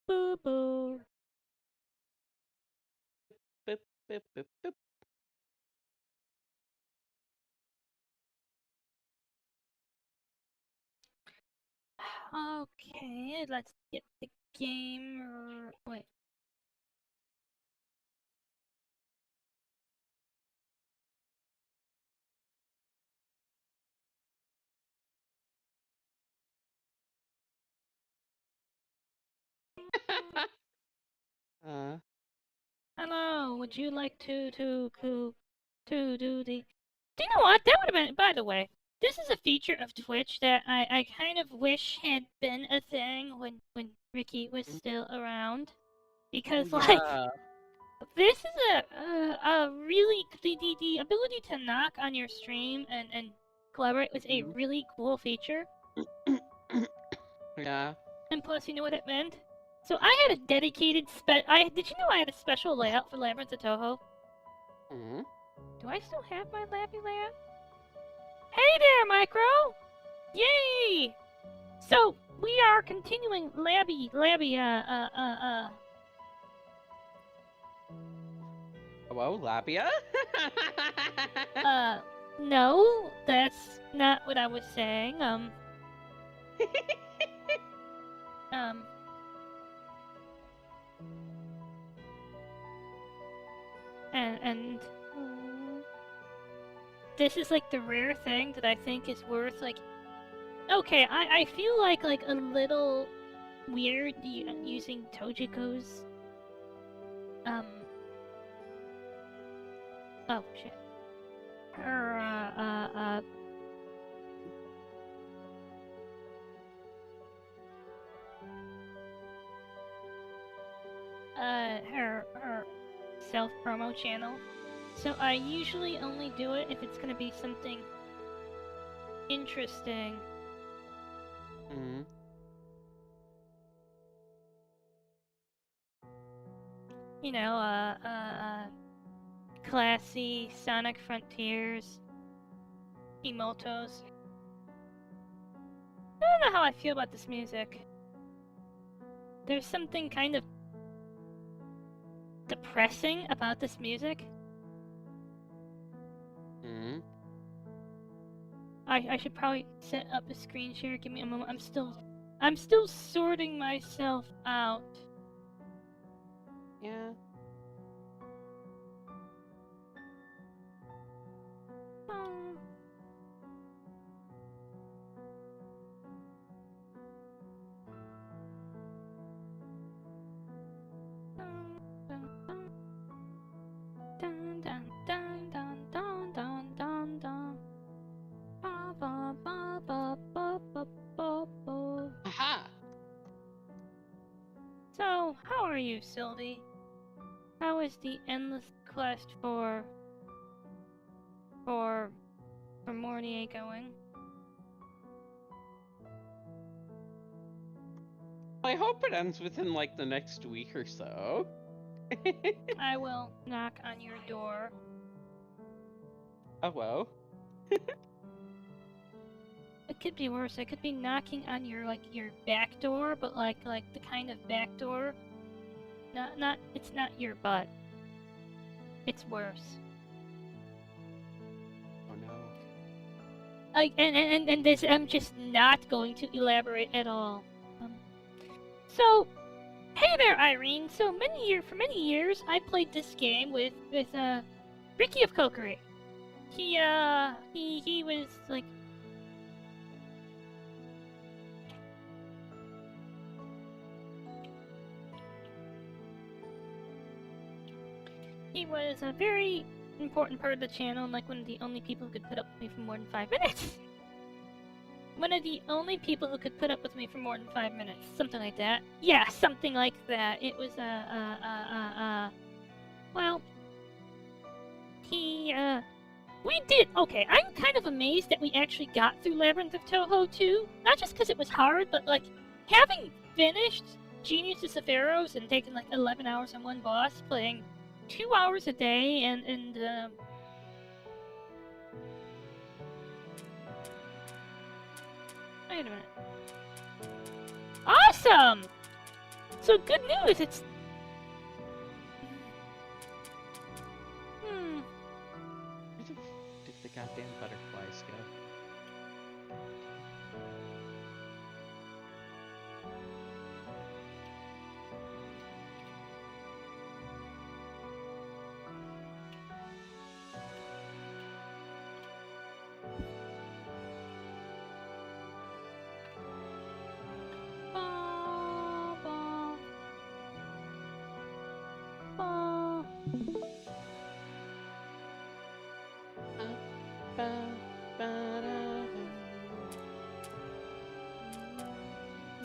boo boo. Boop, boop, boop, boop. Okay, let's get the game. Wait. Hello, would you like to do the... Do you know what? That would have been... By the way, this is a feature of Twitch that I kind of wish had been a thing when Ricky was still around. Because, like, Yeah. this is a really... The ability to knock on your stream and collaborate was a really cool feature. Yeah. And plus, you know what it meant? So I had a dedicated did you know I had a special layout for Labyrinth of Touhou? Mm. Do I still have my Labby layout? Hey there, Micro! Yay! So, we are continuing Labby, Hello, Labia? no, that's not what I was saying, and this is like the rare thing that I think is worth, like, okay, I feel like a little weird using Tojiko's, oh shit. Her, her self-promo channel. So I usually only do it if it's gonna be something interesting. Mm. You know, classy Sonic Frontiers, Emotos. I don't know how I feel about this music. There's something kind of depressing about this music. Mm. I should probably set up a screen share. Give me a moment. I'm still sorting myself out. Yeah. Aha! So, how are you, Sylvie? How is the endless quest for Mornier going? I hope it ends within, like, the next week or so. I will knock on your door. Oh, well. It could be worse. I could be knocking on your back door, but like the kind of back door. It's not your butt. It's worse. Oh no. And this, I'm just not going to elaborate at all. So, hey there, Irene. So for many years, I played this game with RickyofKokiri. He was like. He was a very important part of the channel, and like one of the only people who could put up with me for more than 5 minutes. One of the only people who could put up with me for more than 5 minutes. Something like that. Yeah, something like that. It was, well, we did, okay, I'm kind of amazed that we actually got through Labyrinth of Touhou 2. Not just because it was hard, but, like, having finished Geniuses of Pharaohs and taken, like, 11 hours on one boss, playing 2 hours a day, and wait a minute. Awesome! So good news, it's... Where the did the goddamn butterflies go?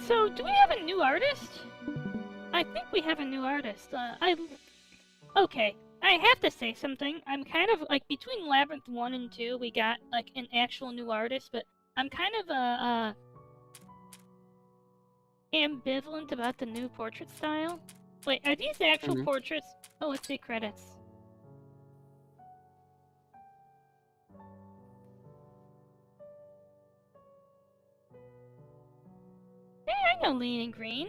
So, do we have a new artist? I think we have a new artist. Okay, I have to say something. I'm kind of, like, between Labyrinth 1 and 2, we got, like, an actual new artist, but I'm kind of, ambivalent about the new portrait style. Wait, are these actual portraits? Oh, let's see credits. Hey, I know Lean and Green.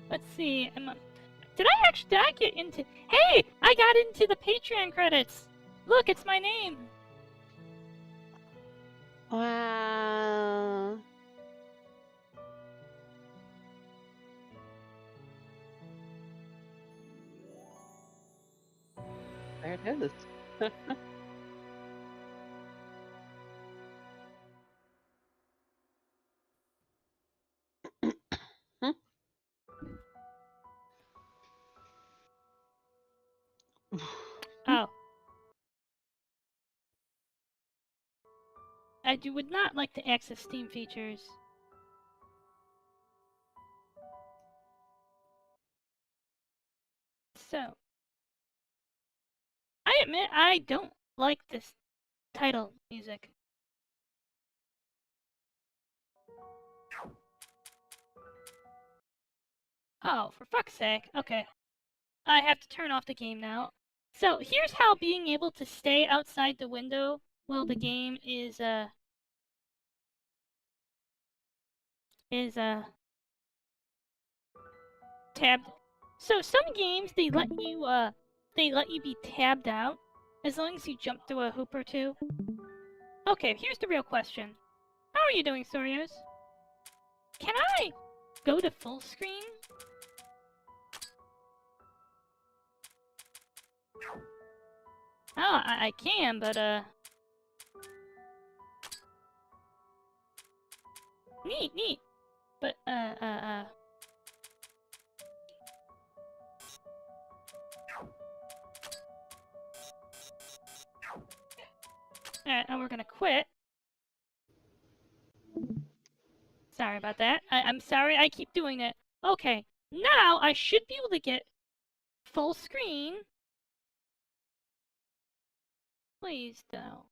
Let's see. Did I get into? Hey, I got into the Patreon credits. Look, it's my name. Wow. There it is. Oh. would not like to access Steam features. So, I admit I don't like this title music. Oh, for fuck's sake. Okay. I have to turn off the game now. So, here's how being able to stay outside the window while the game is tabbed. So, some games, they let you be tabbed out as long as you jump through a hoop or two. Okay, here's the real question. How are you doing, Sorios? Can I go to full screen? Oh, I can, but, Neat. But, Alright, now we're gonna quit. Sorry about that. I'm sorry I keep doing it. Okay, now I should be able to get full screen. Please don't.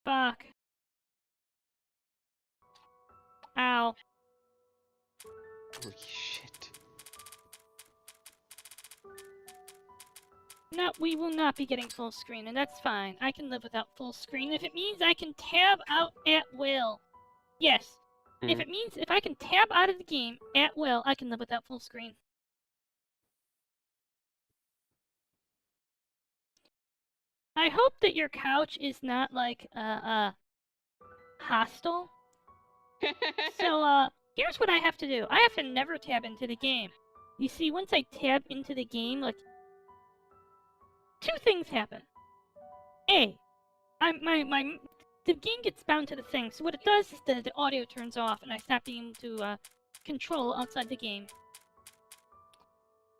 Fuck. Ow. Holy shit. No, we will not be getting full screen, and that's fine. I can live without full screen if it means I can tab out at will. Yes. If it means if I can tab out of the game at will, I can live without full screen. I hope that your couch is not, like, hostile. So, here's what I have to do. I have to never tab into the game. You see, once I tab into the game, like, two things happen. A, the game gets bound to the thing, so what it does is the audio turns off and I stop being able to, control outside the game.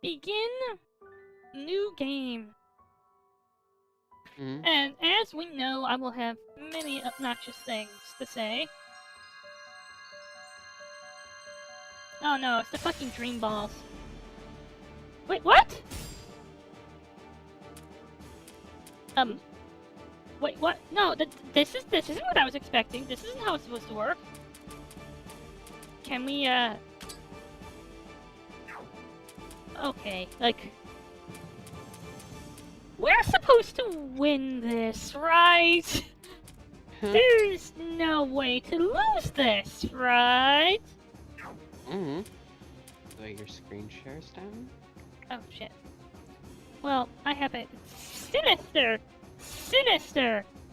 Begin new game. And as we know, I will have many obnoxious things to say. Oh no, it's the fucking dream balls. Wait, what? Wait, what? No, this isn't what I was expecting. This isn't how it's supposed to work. Can we, okay, like... We're supposed to win this, right? There's no way to lose this, right? Mm-hmm. Wait, your screen share's down? Oh, shit. Well, I have a sinister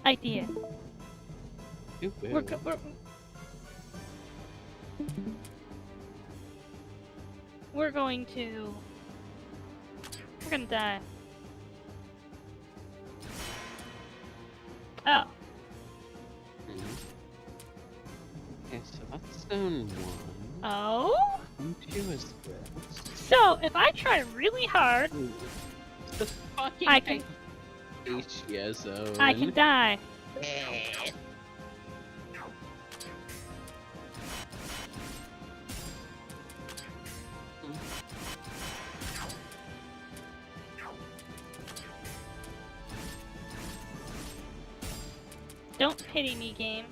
idea. We're going to... We're gonna die. Oh. Okay, so that's zone 1. Oh? Zone 2 is this. So, if I try really hard, The fucking I can... Asia zone. I can die. Don't pity me, game.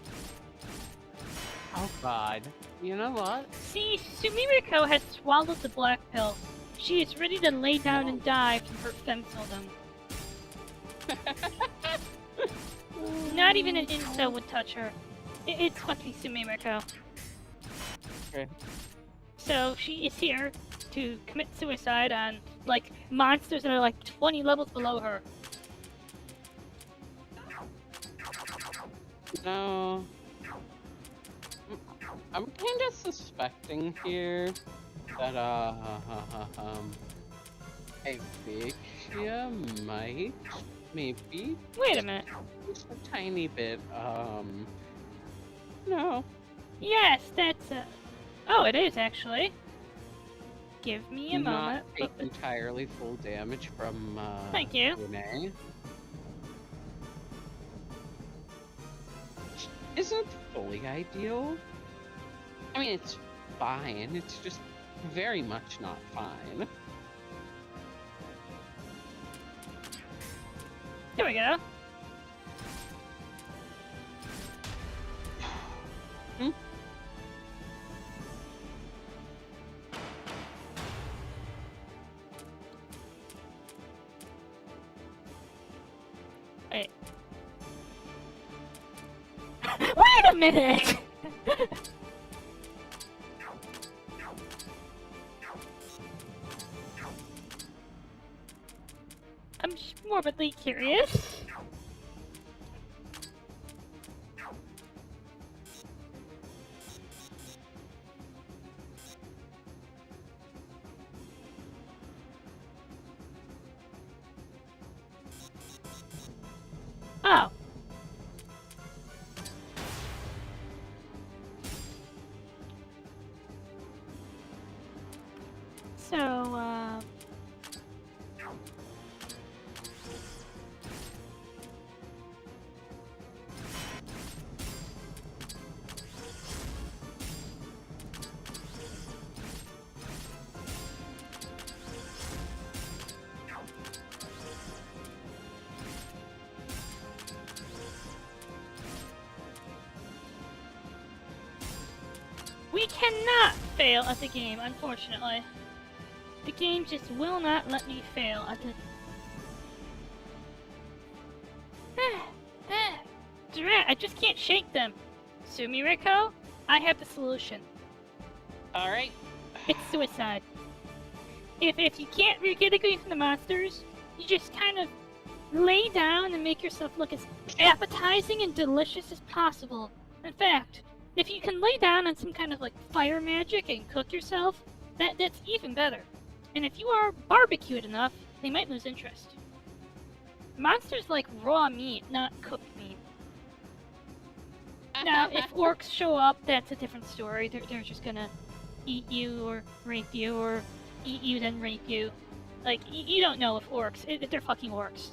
Oh god. You know what? See, Sumiriko has swallowed the black pill. She is ready to lay down and die from her femcildom. Not even an incel would touch her. It's fucking Sumiriko. Okay. So she is here to commit suicide on, like, monsters that are like 20 levels below her. No. I'm kind of suspecting here that, Avixia might, maybe, Wait a minute. just a tiny bit, no. Yes, that's Oh, it is actually. Give me a moment. Not take entirely full damage from, Thank you. Renee. Isn't fully ideal. I mean, it's fine. It's just very much not fine. Here we go. Wait. Wait a minute! I'm just morbidly curious. Oh. So, we cannot fail at the game, unfortunately. The game just will not let me fail at the... Drat, I just can't shake them. Sumiriko, I have the solution. Alright. It's suicide. If you can't get away from the monsters, you just kind of lay down and make yourself look as appetizing and delicious as possible. In fact, if you can lay down on some kind of like fire magic and cook yourself, that's even better. And if you are barbecued enough, they might lose interest. Monsters like raw meat, not cooked meat. Now, if orcs show up, that's a different story. They're just gonna eat you or rape you, or eat you then rape you. Like, you don't know if orcs, they're fucking orcs.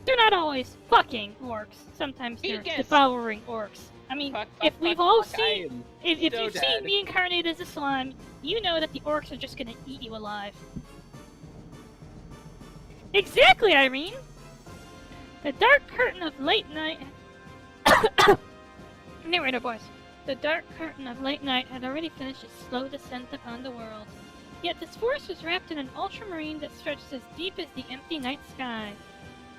They're not always fucking orcs. Sometimes they're devouring orcs. I mean, if we've all seen, if you've seen me incarnated as a slime, you know that the orcs are just gonna eat you alive. Exactly, Irene! The dark curtain of late night... Narrator voice. The dark curtain of late night had already finished its slow descent upon the world. Yet this forest was wrapped in an ultramarine that stretched as deep as the empty night sky.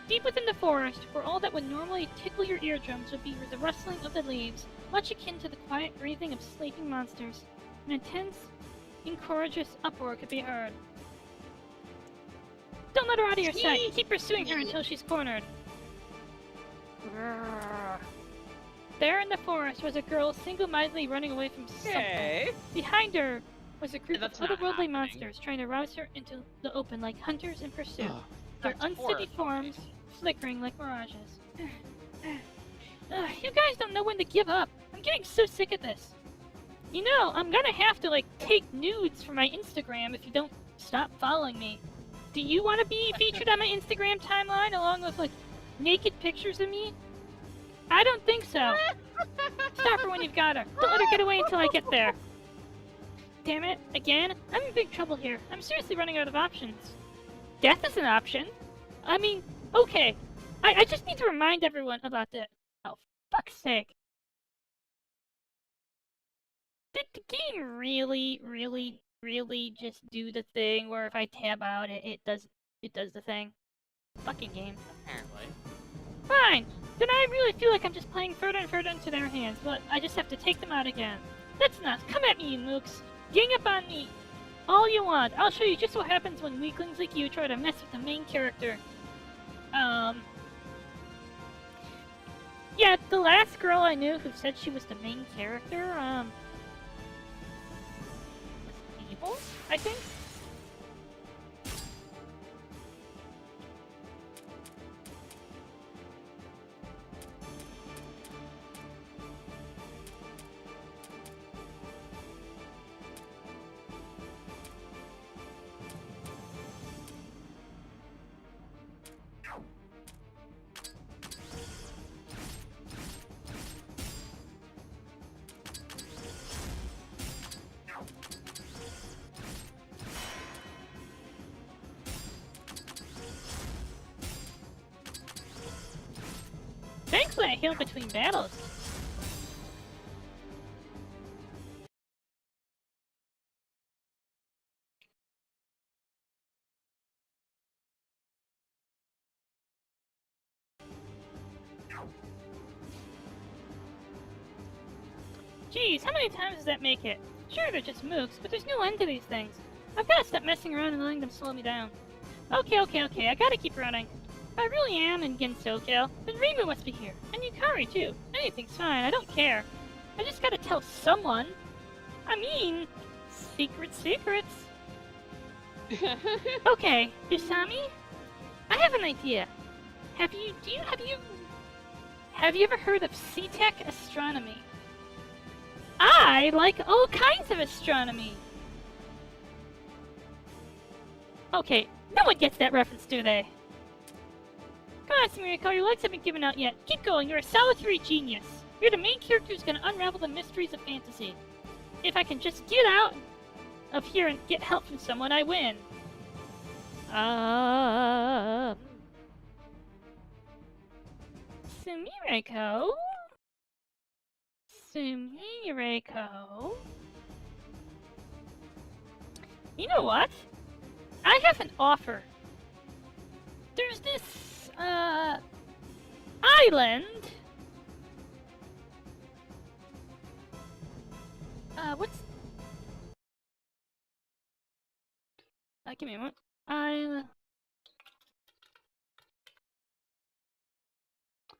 Deep within the forest, where all that would normally tickle your eardrums would be the rustling of the leaves, much akin to the quiet breathing of sleeping monsters, an intense, encourageous uproar could be heard. Don't let her out of your sight. Keep pursuing her until she's cornered. There in the forest was a girl single-mindedly running away from something. Okay. Behind her was a group That's of not otherworldly happening. monsters trying to rouse her into the open like hunters in pursuit. Ugh, Their that's unsteady horrifying. forms flickering like mirages. You guys don't know when to give up. I'm getting so sick of this. You know, I'm gonna have to, take nudes for my Instagram if you don't stop following me. Do you want to be featured on my Instagram timeline along with, naked pictures of me? I don't think so. Stop her when you've got her. Don't let her get away until I get there. Damn it, again? I'm in big trouble here. I'm seriously running out of options. Death is an option. I mean, okay. I just need to remind everyone about this. Oh, fuck's sake. Did the game really just do the thing where if I tab out, it does the thing? Fucking game. Apparently. Fine! Then I really feel like I'm just playing further and further into their hands, but I just have to take them out again. That's nuts. Come at me, you mooks. Gang up on me. All you want. I'll show you just what happens when weaklings like you try to mess with the main character. Yeah, the last girl I knew who said she was the main character, was evil, I think? Thankfully I heal between battles. Geez, how many times does that make it? Sure, they're just mooks, but there's no end to these things. I've gotta stop messing around and letting them slow me down. Okay, I gotta keep running. If I really am in Gensokyo, then Rimu must be here. And Yukari, too. Anything's fine, I don't care. I just gotta tell someone. I mean, secrets. Okay, Usami? I have an idea. Have you ever heard of C-Tech astronomy? I like all kinds of astronomy! Okay, no one gets that reference, do they? Come on, Sumiriko, your legs haven't given out yet. Keep going, you're a solitary genius. You're the main character who's gonna unravel the mysteries of fantasy. If I can just get out of here and get help from someone, I win. Sumiriko? You know what? I have an offer. There's this, island. What's... give me a moment.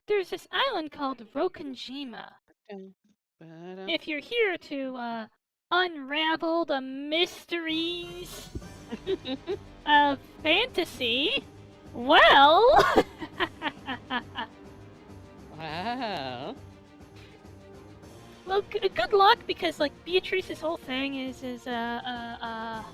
There's this island called Rokanjima. If you're here to, unravel the mysteries of fantasy, well... Wow. Well, good luck, because, Beatrice's whole thing is, you know...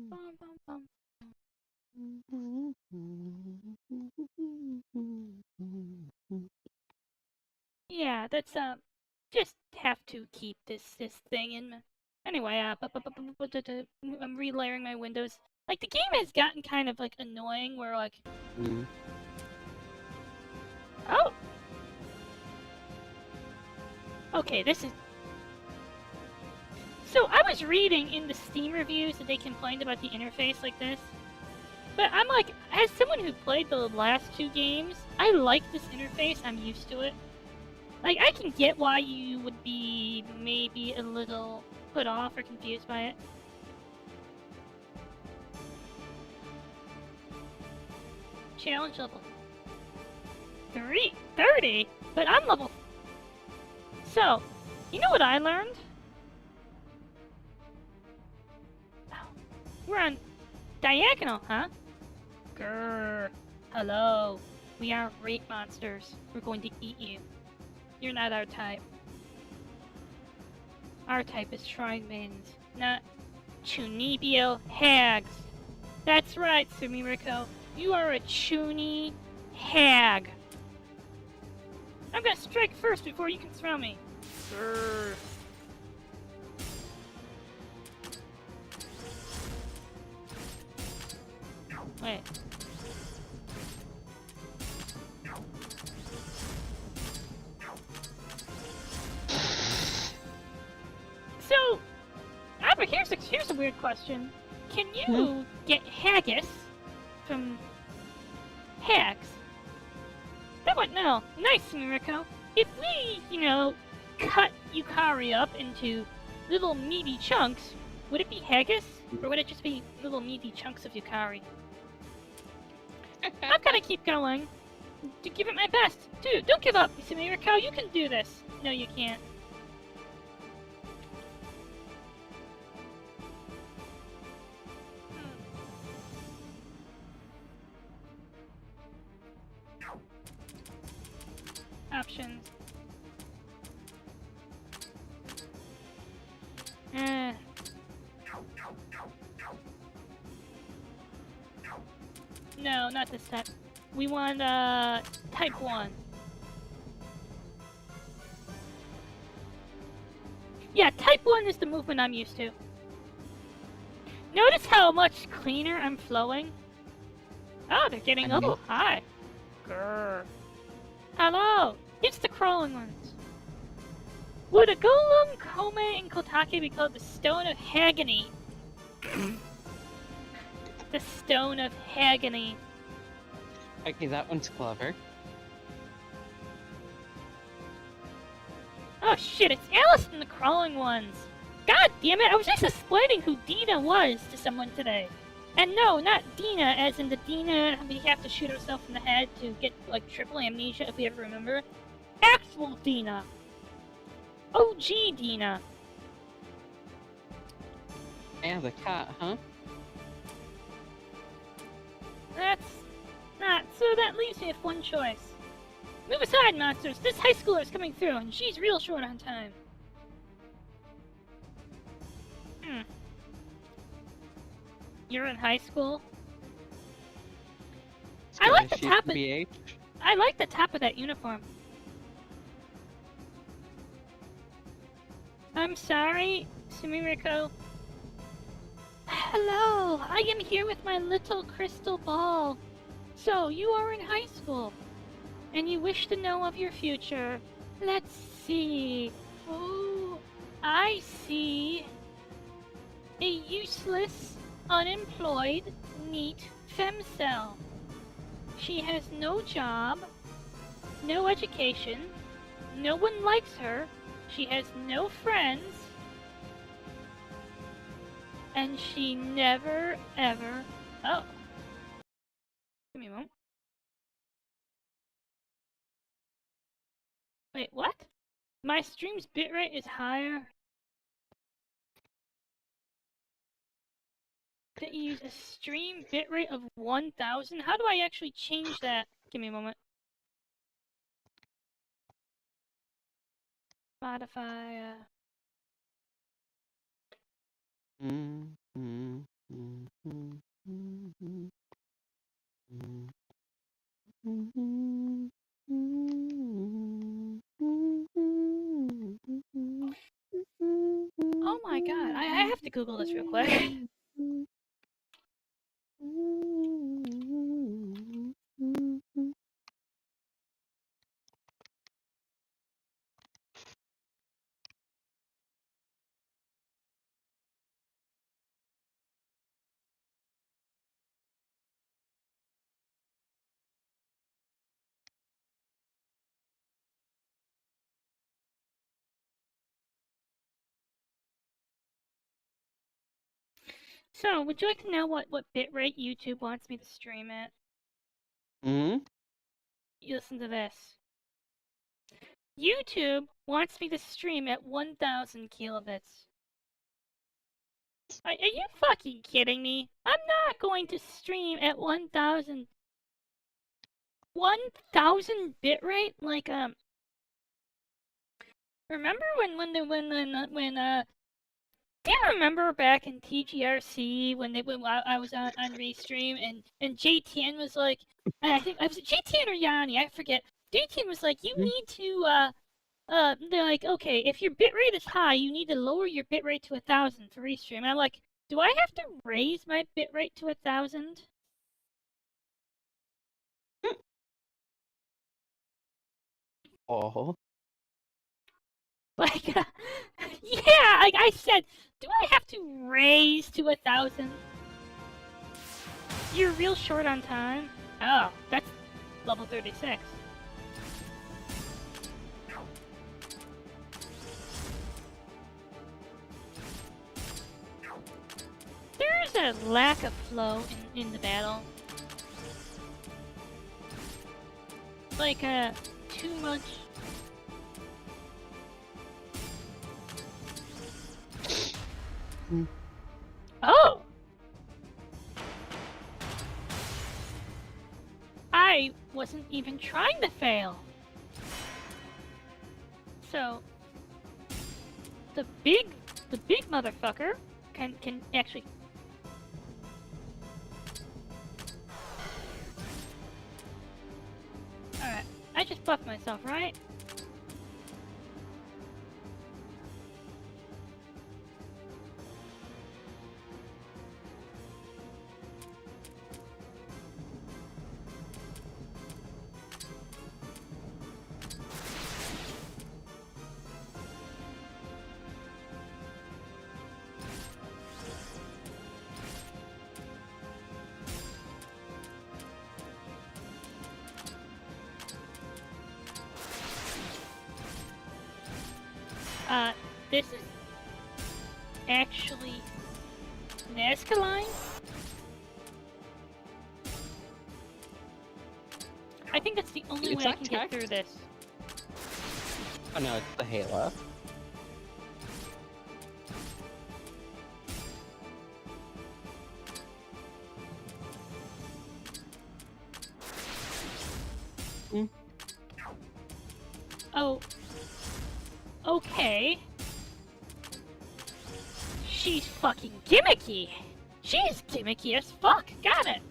Bum, bum, bum. yeah, that's just have to keep this thing in. Anyway, I'm relayering my windows. Like the game has gotten kind of like annoying, where like, oh, okay, this is. So I was reading in the Steam reviews that they complained about the interface like this. But I'm like, as someone who played the last two games, I like this interface. I'm used to it. Like, I can get why you would be maybe a little put off or confused by it. Challenge level 30, but I'm level. So, you know what I learned? We're on diagonal, huh? Grrr. Hello. We are rape monsters. We're going to eat you. You're not our type. Our type is shrine maidens, not Chunibyo hags. That's right, Sumiriko. You are a Chuni hag. I'm gonna strike first before you can throw me. Grrr. Wait. So, but here's a weird question. Can you get haggis from hags? That would no. Nice, Miriko. If we, cut Yukari up into little meaty chunks, would it be haggis? Or would it just be little meaty chunks of Yukari? I've gotta keep going. To give it my best. Dude, don't give up, Miriko. You can do this. No, you can't. Options. No, not this type. We want, type 1. Yeah, type 1 is the movement I'm used to. Notice how much cleaner I'm flowing? Oh, they're getting a little high. Grrr. Hello! It's the crawling ones. Would a golem, Kome, and Kotake be called the Stone of Hagony? The Stone of Hagony. Okay, that one's clever. Oh shit, it's Alice and the Crawling Ones. God damn it, I was just explaining who Dina was to someone today. And no, not Dina, as in the Dina we have to shoot ourselves in the head to get, like, triple amnesia if we ever remember. Actual Dina. OG Dina. Yeah, the cat, huh? That's not, so that leaves me with one choice. Move aside, monsters! This high schooler is coming through, and she's real short on time. You're in high school? I like the top of... I like the top of that uniform. I'm sorry, Sumiriko. Hello, I am here with my little crystal ball. So, you are in high school, and you wish to know of your future. Let's see. Oh, I see. A useless, unemployed, neat femcell. She has no job, no education, no one likes her, she has no friends, and she never ever... Oh. Give me a moment. Wait, what? My stream's bitrate is higher. To use a stream bitrate of 1000? How do I actually change that? Give me a moment. Spotify, Oh my god, I have to Google this real quick. So, would you like to know what bitrate YouTube wants me to stream at? Hmm? You listen to this. YouTube wants me to stream at 1,000 kilobits. Are you fucking kidding me? I'm not going to stream at 1,000 bitrate? Like, remember when do you remember back in TGRC when I was on Restream and JTN was like, I think I was JTN or Yanni, I forget. JTN was like, you need to they're like, okay, if your bitrate is high, you need to lower your bitrate to 1,000 for Restream. I'm like, do I have to raise my bitrate to 1,000? Oh. Like, yeah, like I said, do I have to raise to 1,000? You're real short on time. Oh, that's level 36. There's a lack of flow in the battle. Like, too much. Oh! I wasn't even trying to fail. So, the big motherfucker can actually. Alright, I just buffed myself, right? This is actually Nazca line. I think that's the only way I can get through this. Oh no, it's the Halo. Oh. Okay. She's fucking gimmicky. She's gimmicky as fuck. Got it.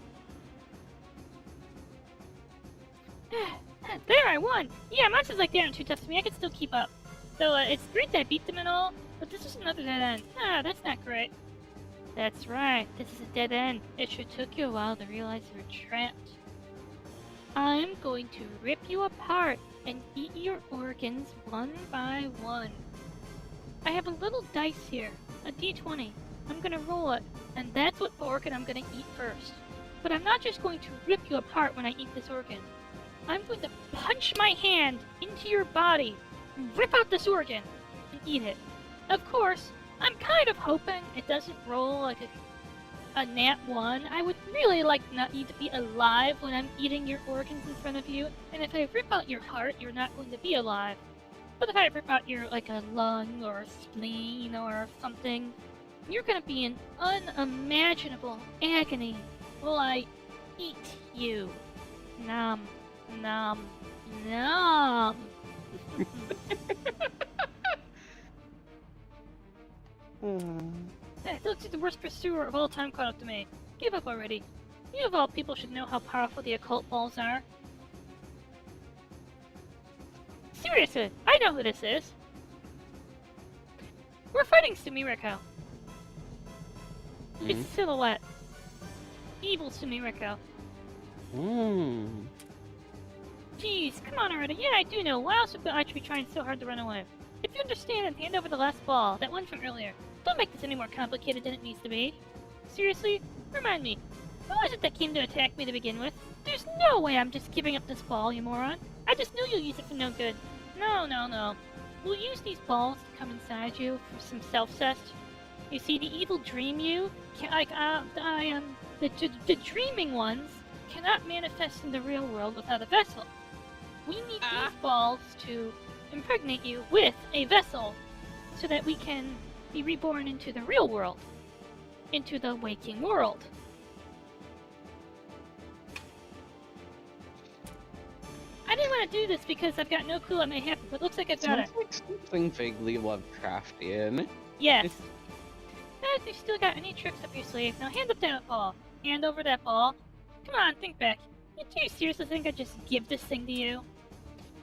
There, I won. Yeah, monsters like that aren't too tough to me. I can still keep up. So, it's great that I beat them and all, but this is another dead end. Ah, that's not great. That's right. This is a dead end. It sure took you a while to realize you were trapped. I'm going to rip you apart and eat your organs one by one. I have a little dice here, a d20. I'm gonna roll it, and that's what organ I'm gonna eat first. But I'm not just going to rip you apart when I eat this organ. I'm going to punch my hand into your body, rip out this organ, and eat it. Of course, I'm kind of hoping it doesn't roll like a nat 1. I would really like not you to be alive when I'm eating your organs in front of you, and if I rip out your heart, you're not going to be alive. But if I rip out your, like, a lung or a spleen or something, you're gonna be in unimaginable agony while I eat you. Nom, nom, nom. That looks like the worst pursuer of all time caught up to me. Give up already. You of all people should know how powerful the occult balls are. Seriously, I know who this is. We're fighting Sumiriko. It's a silhouette. Evil Sumiriko. Jeez, come on already. Yeah, I do know. Why else would I be trying so hard to run away? If you understand and hand over the last ball, that one from earlier. Don't make this any more complicated than it needs to be. Seriously? Remind me. Who was it that came to attack me to begin with? There's no way I'm just giving up this ball, you moron. I just knew you'll use it for no good. No. We'll use these balls to come inside you for some self-cest. You see, the evil dream you, the dreaming ones cannot manifest in the real world without a vessel. We need these balls to impregnate you with a vessel so that we can be reborn into the real world, into the waking world. I didn't want to do this because I've got no clue what may happen, but it looks like I've got it. Sounds like something vaguely Lovecraftian. Yes. If you've still got any tricks up your sleeve, now hand up that ball. Hand over that ball. Come on, think back. Do you seriously think I'd just give this thing to you?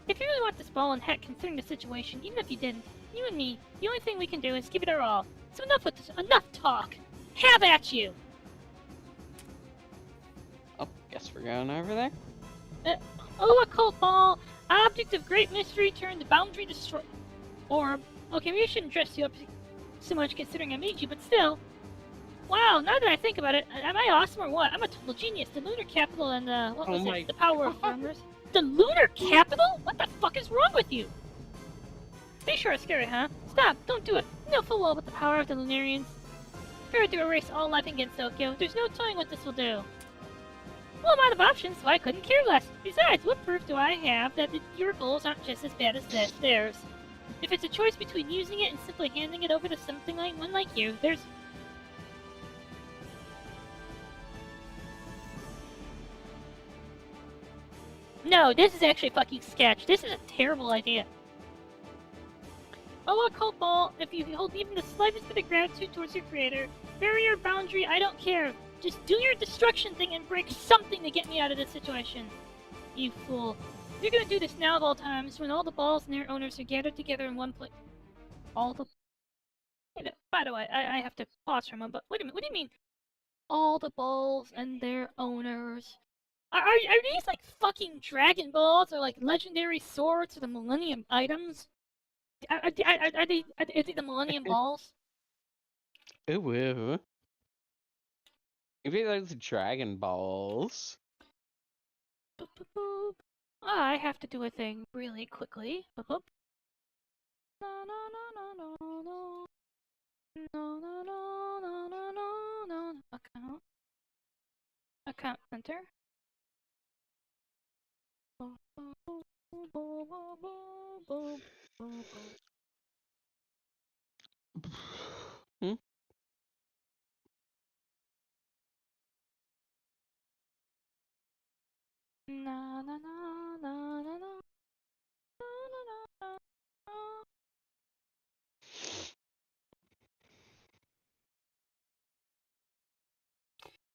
If you really want this ball, and heck, considering the situation, even if you didn't, you and me, the only thing we can do is give it our all. So enough with this, enough talk! Have at you! Oh, guess we're going over there? Occult ball! Object of great mystery turned boundary destroy... Orb. Okay, maybe I shouldn't dress you up so much considering I made you, but still. Wow, now that I think about it, am I awesome or what? I'm a total genius. The lunar capital and, what was it? The power of rumors. The lunar capital? What the fuck is wrong with you? They sure are scary, huh? Stop, don't do it. You know full well about the power of the Lunarians. Prepare to erase all life against Tokyo. There's no telling what this will do. Well, I'm out of options, so I couldn't care less. Besides, what proof do I have that your goals aren't just as bad as theirs? If it's a choice between using it and simply handing it over to something like one like you, there's... No, this is actually a fucking sketch. This is a terrible idea. Oh, occult ball, if you hold even the slightest bit of gratitude towards your creator, barrier, boundary, I don't care. Just do your destruction thing and break something to get me out of this situation. You fool. You're gonna do this now of all times, when all the balls and their owners are gathered together in one place. All the... By the way, I have to pause for a moment, but wait a minute, what do you mean? All the balls and their owners... Are these like fucking Dragon Balls or like legendary swords or the Millennium items? Are they the Millennium Balls? Ooh. Maybe those Dragon Balls. Boop, boop, boop. I have to do a thing really quickly. Boop, boop. No, no, no, no, no, no. No, no, no, no, no, no, no. Account. Account center. Hmm? Na na na na na na.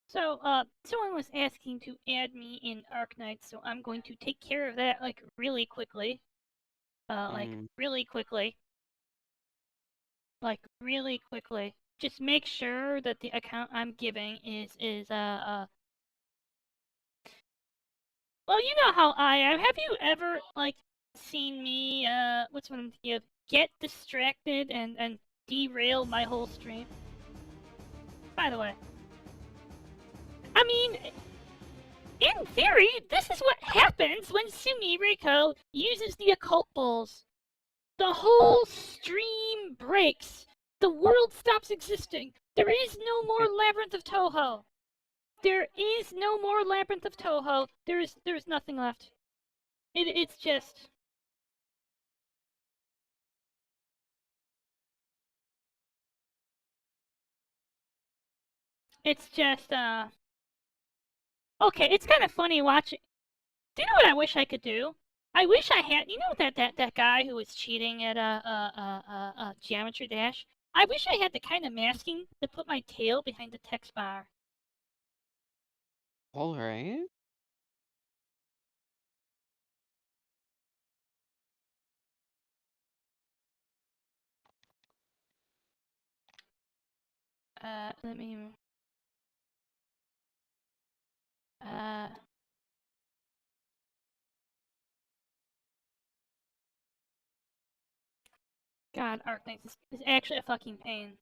So, someone was asking to add me in Arknight, so I'm going to take care of that, like, really quickly. Really quickly. Like, really quickly. Just make sure that the account I'm giving is, well, you know how I am. Have you ever, like, seen me, what's one of get distracted and derail my whole stream? By the way. I mean, in theory, this is what happens when Sumiriko uses the occult balls. The whole stream breaks. The world stops existing. There is no more Labyrinth of Touhou. There is no more Labyrinth of Touhou. There's nothing left. It's just... It's just, okay, it's kind of funny watching... Do you know what I wish I could do? I wish I had... You know that guy who was cheating at, Geometry Dash? I wish I had the kind of masking to put my tail behind the text bar. Alright. Let me... God, Arknights is actually a fucking pain.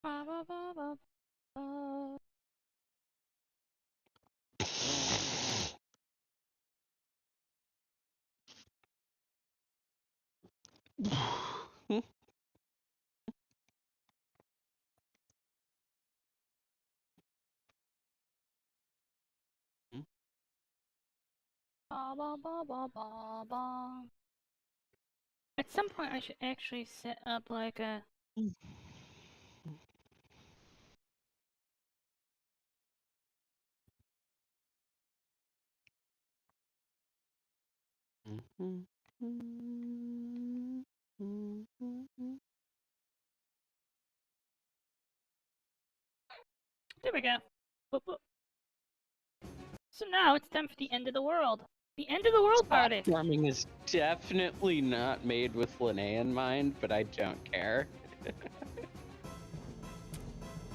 Ba, ba, ba, ba, ba. Ba, ba, ba, ba, ba, ba. At some point, I should actually set up like a... There we go. Boop, boop. So now it's time for the end of the world. The end of the world party. Platforming is definitely not made with Linnea in mind, but I don't care.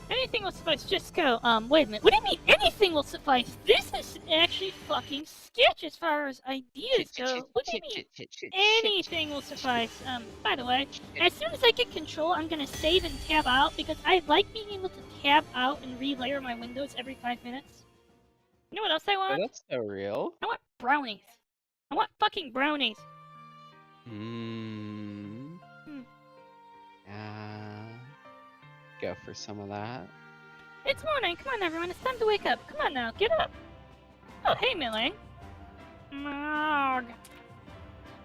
Anything will suffice. Just go. Wait a minute. What do you mean anything will suffice? This is actually fucking sketch as far as ideas go. What do you mean anything will suffice? By the way, as soon as I get control, I'm gonna save and tab out because I like being able to tab out and relayer my windows every 5 minutes. You know what else I want? Oh, that's so real. I want brownies. I want fucking brownies. Go for some of that. It's morning. Come on, everyone. It's time to wake up. Come on now. Get up. Oh, hey, Milling. Marg.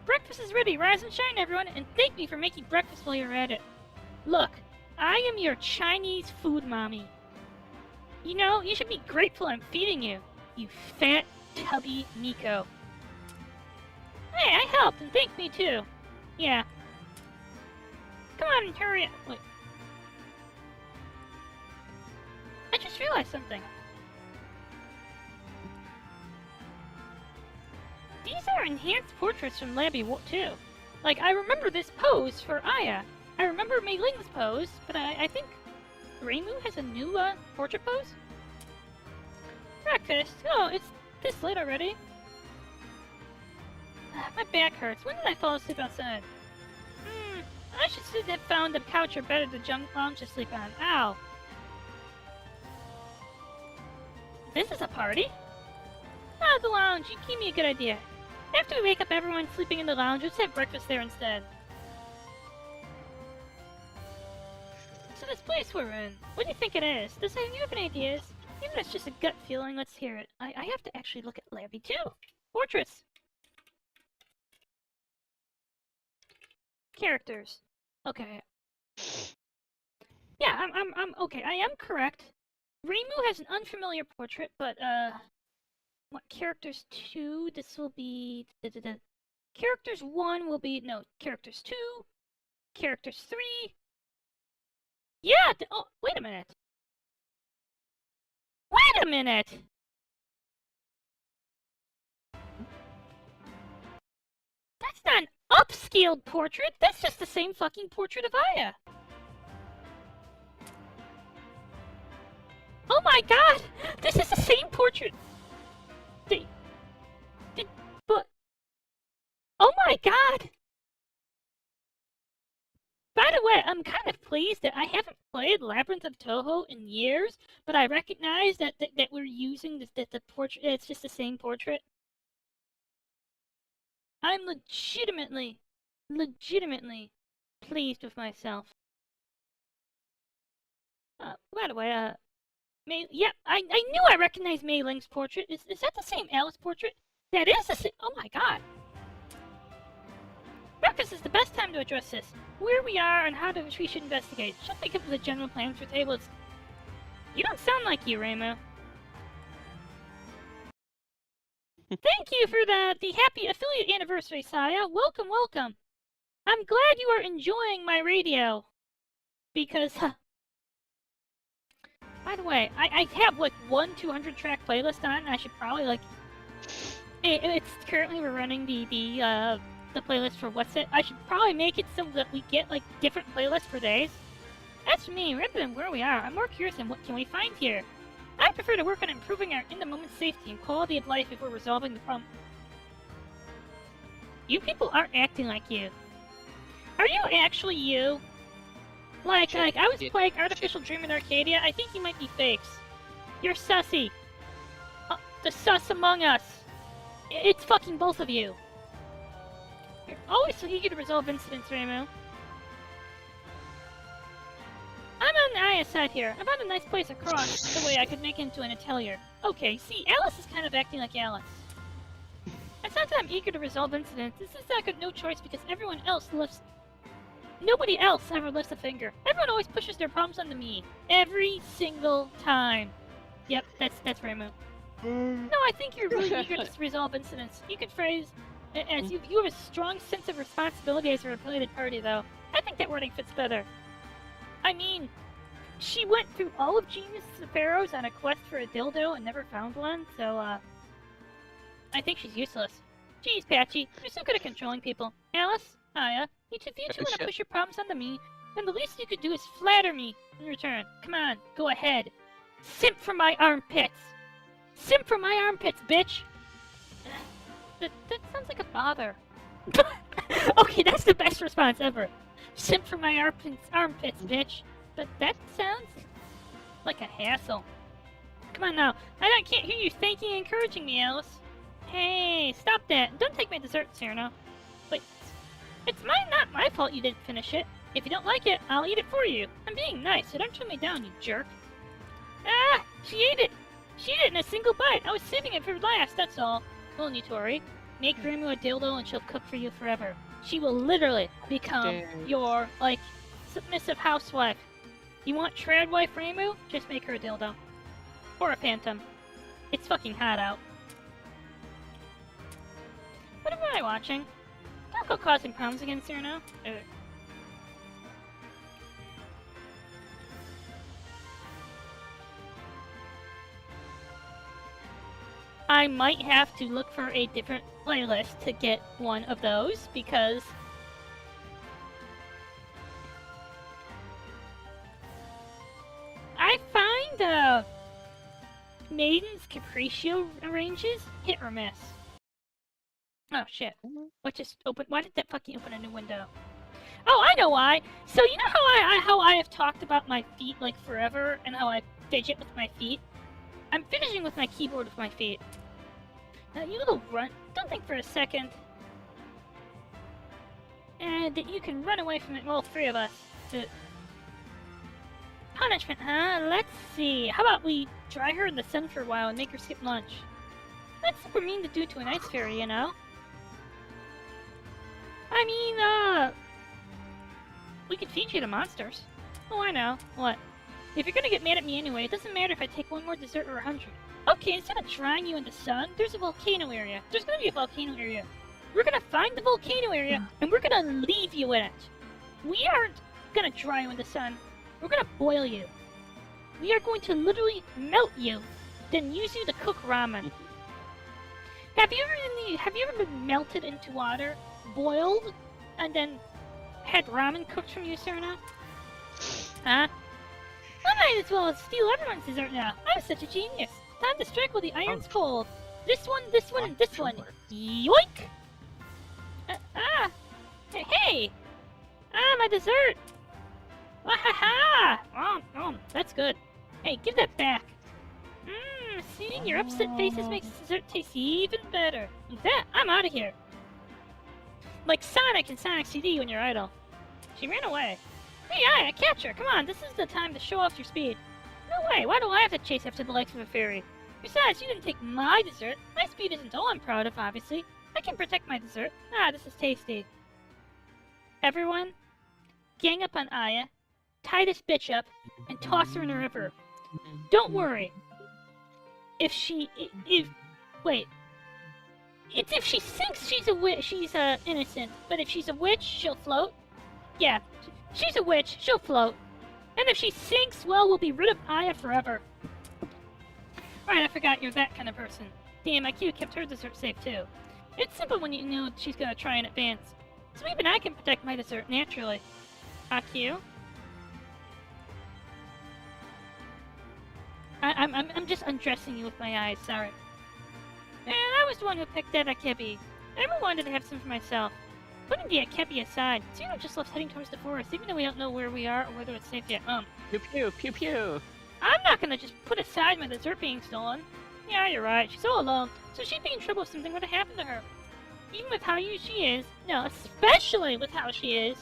Breakfast is ready. Rise and shine, everyone. And thank me for making breakfast while you're at it. Look, I am your Chinese food mommy. You know, you should be grateful I'm feeding you. You fat, tubby Miko. Hey, I helped, and thank me too. Yeah. Come on and hurry up. Wait. I just realized something. These are enhanced portraits from Labby 2. Like, I remember this pose for Aya. I remember Mei Ling's pose, but I think Reimu has a new portrait pose? Breakfast? Oh, it's this late already. My back hurts. When did I fall asleep outside? I should have found a couch or bed at the junk lounge to sleep on. Ow. This is a party? Oh, the lounge. You gave me a good idea. After we wake up everyone sleeping in the lounge, let's have breakfast there instead. So this place we're in, what do you think it is? Do you have any ideas? Even if it's just a gut feeling, let's hear it. I have to actually look at Labby too. Portraits. Characters. Okay. Yeah, I'm okay. I am correct. Reimu has an unfamiliar portrait, but what characters 2? This will be characters 1 will be characters 2, characters 3. Yeah. Oh, wait a minute. Wait a minute. That's not an upscaled portrait. That's just the same fucking portrait of Aya. Oh my god! This is the same portrait! But... Oh my god! By the way, I'm kind of pleased that I haven't played Labyrinth of Touhou in years, but I recognize that we're using the portrait. It's just the same portrait. I'm legitimately pleased with myself. By the way, yep, I knew I recognized Mei Ling's portrait. Is that the same Alice portrait? That is the same. Oh my god. Breakfast is the best time to address this. Where we are and how we should investigate. Should think of the general plan for tables. You don't sound like you, Reimu. Thank you for the happy affiliate anniversary, Saya. Welcome, welcome. I'm glad you are enjoying my radio. Because, by the way, I have like one 200-track playlist on, and I should probably like. It's currently we're running the playlist for What's It. I should probably make it so that we get like different playlists for days. That's me, rather than where we are. I'm more curious than what can we find here. I prefer to work on improving our in-the-moment safety and quality of life before resolving the problem. You people aren't acting like you. Are you actually you? Like I was playing Artificial Dream in Arcadia. I think you might be fakes. You're sussy. The sus among us. It's fucking both of you. You're always so eager to resolve incidents, Reimu. I'm on the Aya side here. I found a nice place across the way I could make it into an atelier. Okay, see, Alice is kind of acting like Alice. It's not that I'm eager to resolve incidents. This is like no choice because everyone else lifts... Nobody else ever lifts a finger. Everyone always pushes their problems onto me. Every single time. Yep, that's Reimu. No, I think you're really eager to resolve incidents. You could phrase as you have a strong sense of responsibility as a related party, though. I think that wording fits better. I mean, she went through all of Genius Pharaohs on a quest for a dildo and never found one, so, I think she's useless. Jeez, Patchy, you're so good at controlling people. Alice, Aya, each of you two want to push your problems onto me, then the least you could do is flatter me in return. Come on, go ahead. Simp for my armpits! Simp for my armpits, bitch! That sounds like a bother. Okay, that's the best response ever. Simp for my armpits, bitch. But that sounds like a hassle. Come on now. I can't hear you thanking and encouraging me, Alice. Hey, stop that. Don't take my dessert, Cyrano. Wait, it's not my fault you didn't finish it. If you don't like it, I'll eat it for you. I'm being nice, so don't turn me down, you jerk. Ah, she ate it. She ate it in a single bite. I was saving it for last, that's all. Won't you, Tori? Make Reimu a dildo and she'll cook for you forever. She will literally become your, like, submissive housewife. You want trad wife Reimu? Just make her a dildo. Or a phantom. It's fucking hot out. What am I watching? Don't go causing problems again, Cyrano. I might have to look for a different playlist to get one of those, because I find Maiden's Capriccio ranges hit or miss. Oh shit. What just opened? Why did that fucking open a new window? Oh, I know why! So you know how I have talked about my feet like forever and how I fidget with my feet? I'm fidgeting with my keyboard with my feet. Now, you little runt, don't think for a second that you can run away from it, all three of us. Punishment, huh? Let's see. How about we dry her in the sun for a while and make her skip lunch? That's super mean to do to an ice fairy, you know? I mean, we could feed you to monsters. Oh, I know. What? If you're gonna get mad at me anyway, it doesn't matter if I take one more dessert or 100. Okay, instead of drying you in the sun, there's a volcano area. There's gonna be a volcano area. We're gonna find the volcano area, and we're gonna leave you in it. We aren't gonna dry you in the sun. We're gonna boil you. We are going to literally melt you, then use you to cook ramen. Have you ever been melted into water, boiled, and then had ramen cooked from you, Serena? Huh? I might as well steal everyone's dessert now. I'm such a genius. Time to strike while the iron's cold. This one, and this one. Yoink! Hey! Ah, my dessert! Wahaha! That's good. Hey, give that back. Seeing your upset faces makes the dessert taste even better. With that, I'm out of here. Like Sonic in Sonic CD when you're idle. She ran away. Hey, I catch her. Come on, this is the time to show off your speed. No way, why do I have to chase after the likes of a fairy? Besides, you didn't take my dessert. My speed isn't all I'm proud of, obviously. I can protect my dessert. Ah, this is tasty. Everyone, gang up on Aya, tie this bitch up, and toss her in the river. Don't worry. If she wait. It's if she sinks, she's a witch. She's innocent. But if she's a witch, she'll float. Yeah, she's a witch. She'll float. And if she sinks, well, we'll be rid of Aya forever. Right, I forgot you're that kind of person. Damn, IQ kept her dessert safe too. It's simple when you know she's gonna try in advance. So even I can protect my dessert naturally. IQ? I'm just undressing you with my eyes, sorry. And I was the one who picked that akebi. I never wanted to have some for myself. Putting the akebi aside, Zero just loves heading towards the forest, even though we don't know where we are or whether it's safe yet. Pew pew, pew pew. I'm not gonna just put aside my dessert being stolen. Yeah, you're right, she's all alone, so she'd be in trouble if something were to happen to her. Even with how she is, no, especially with how she is,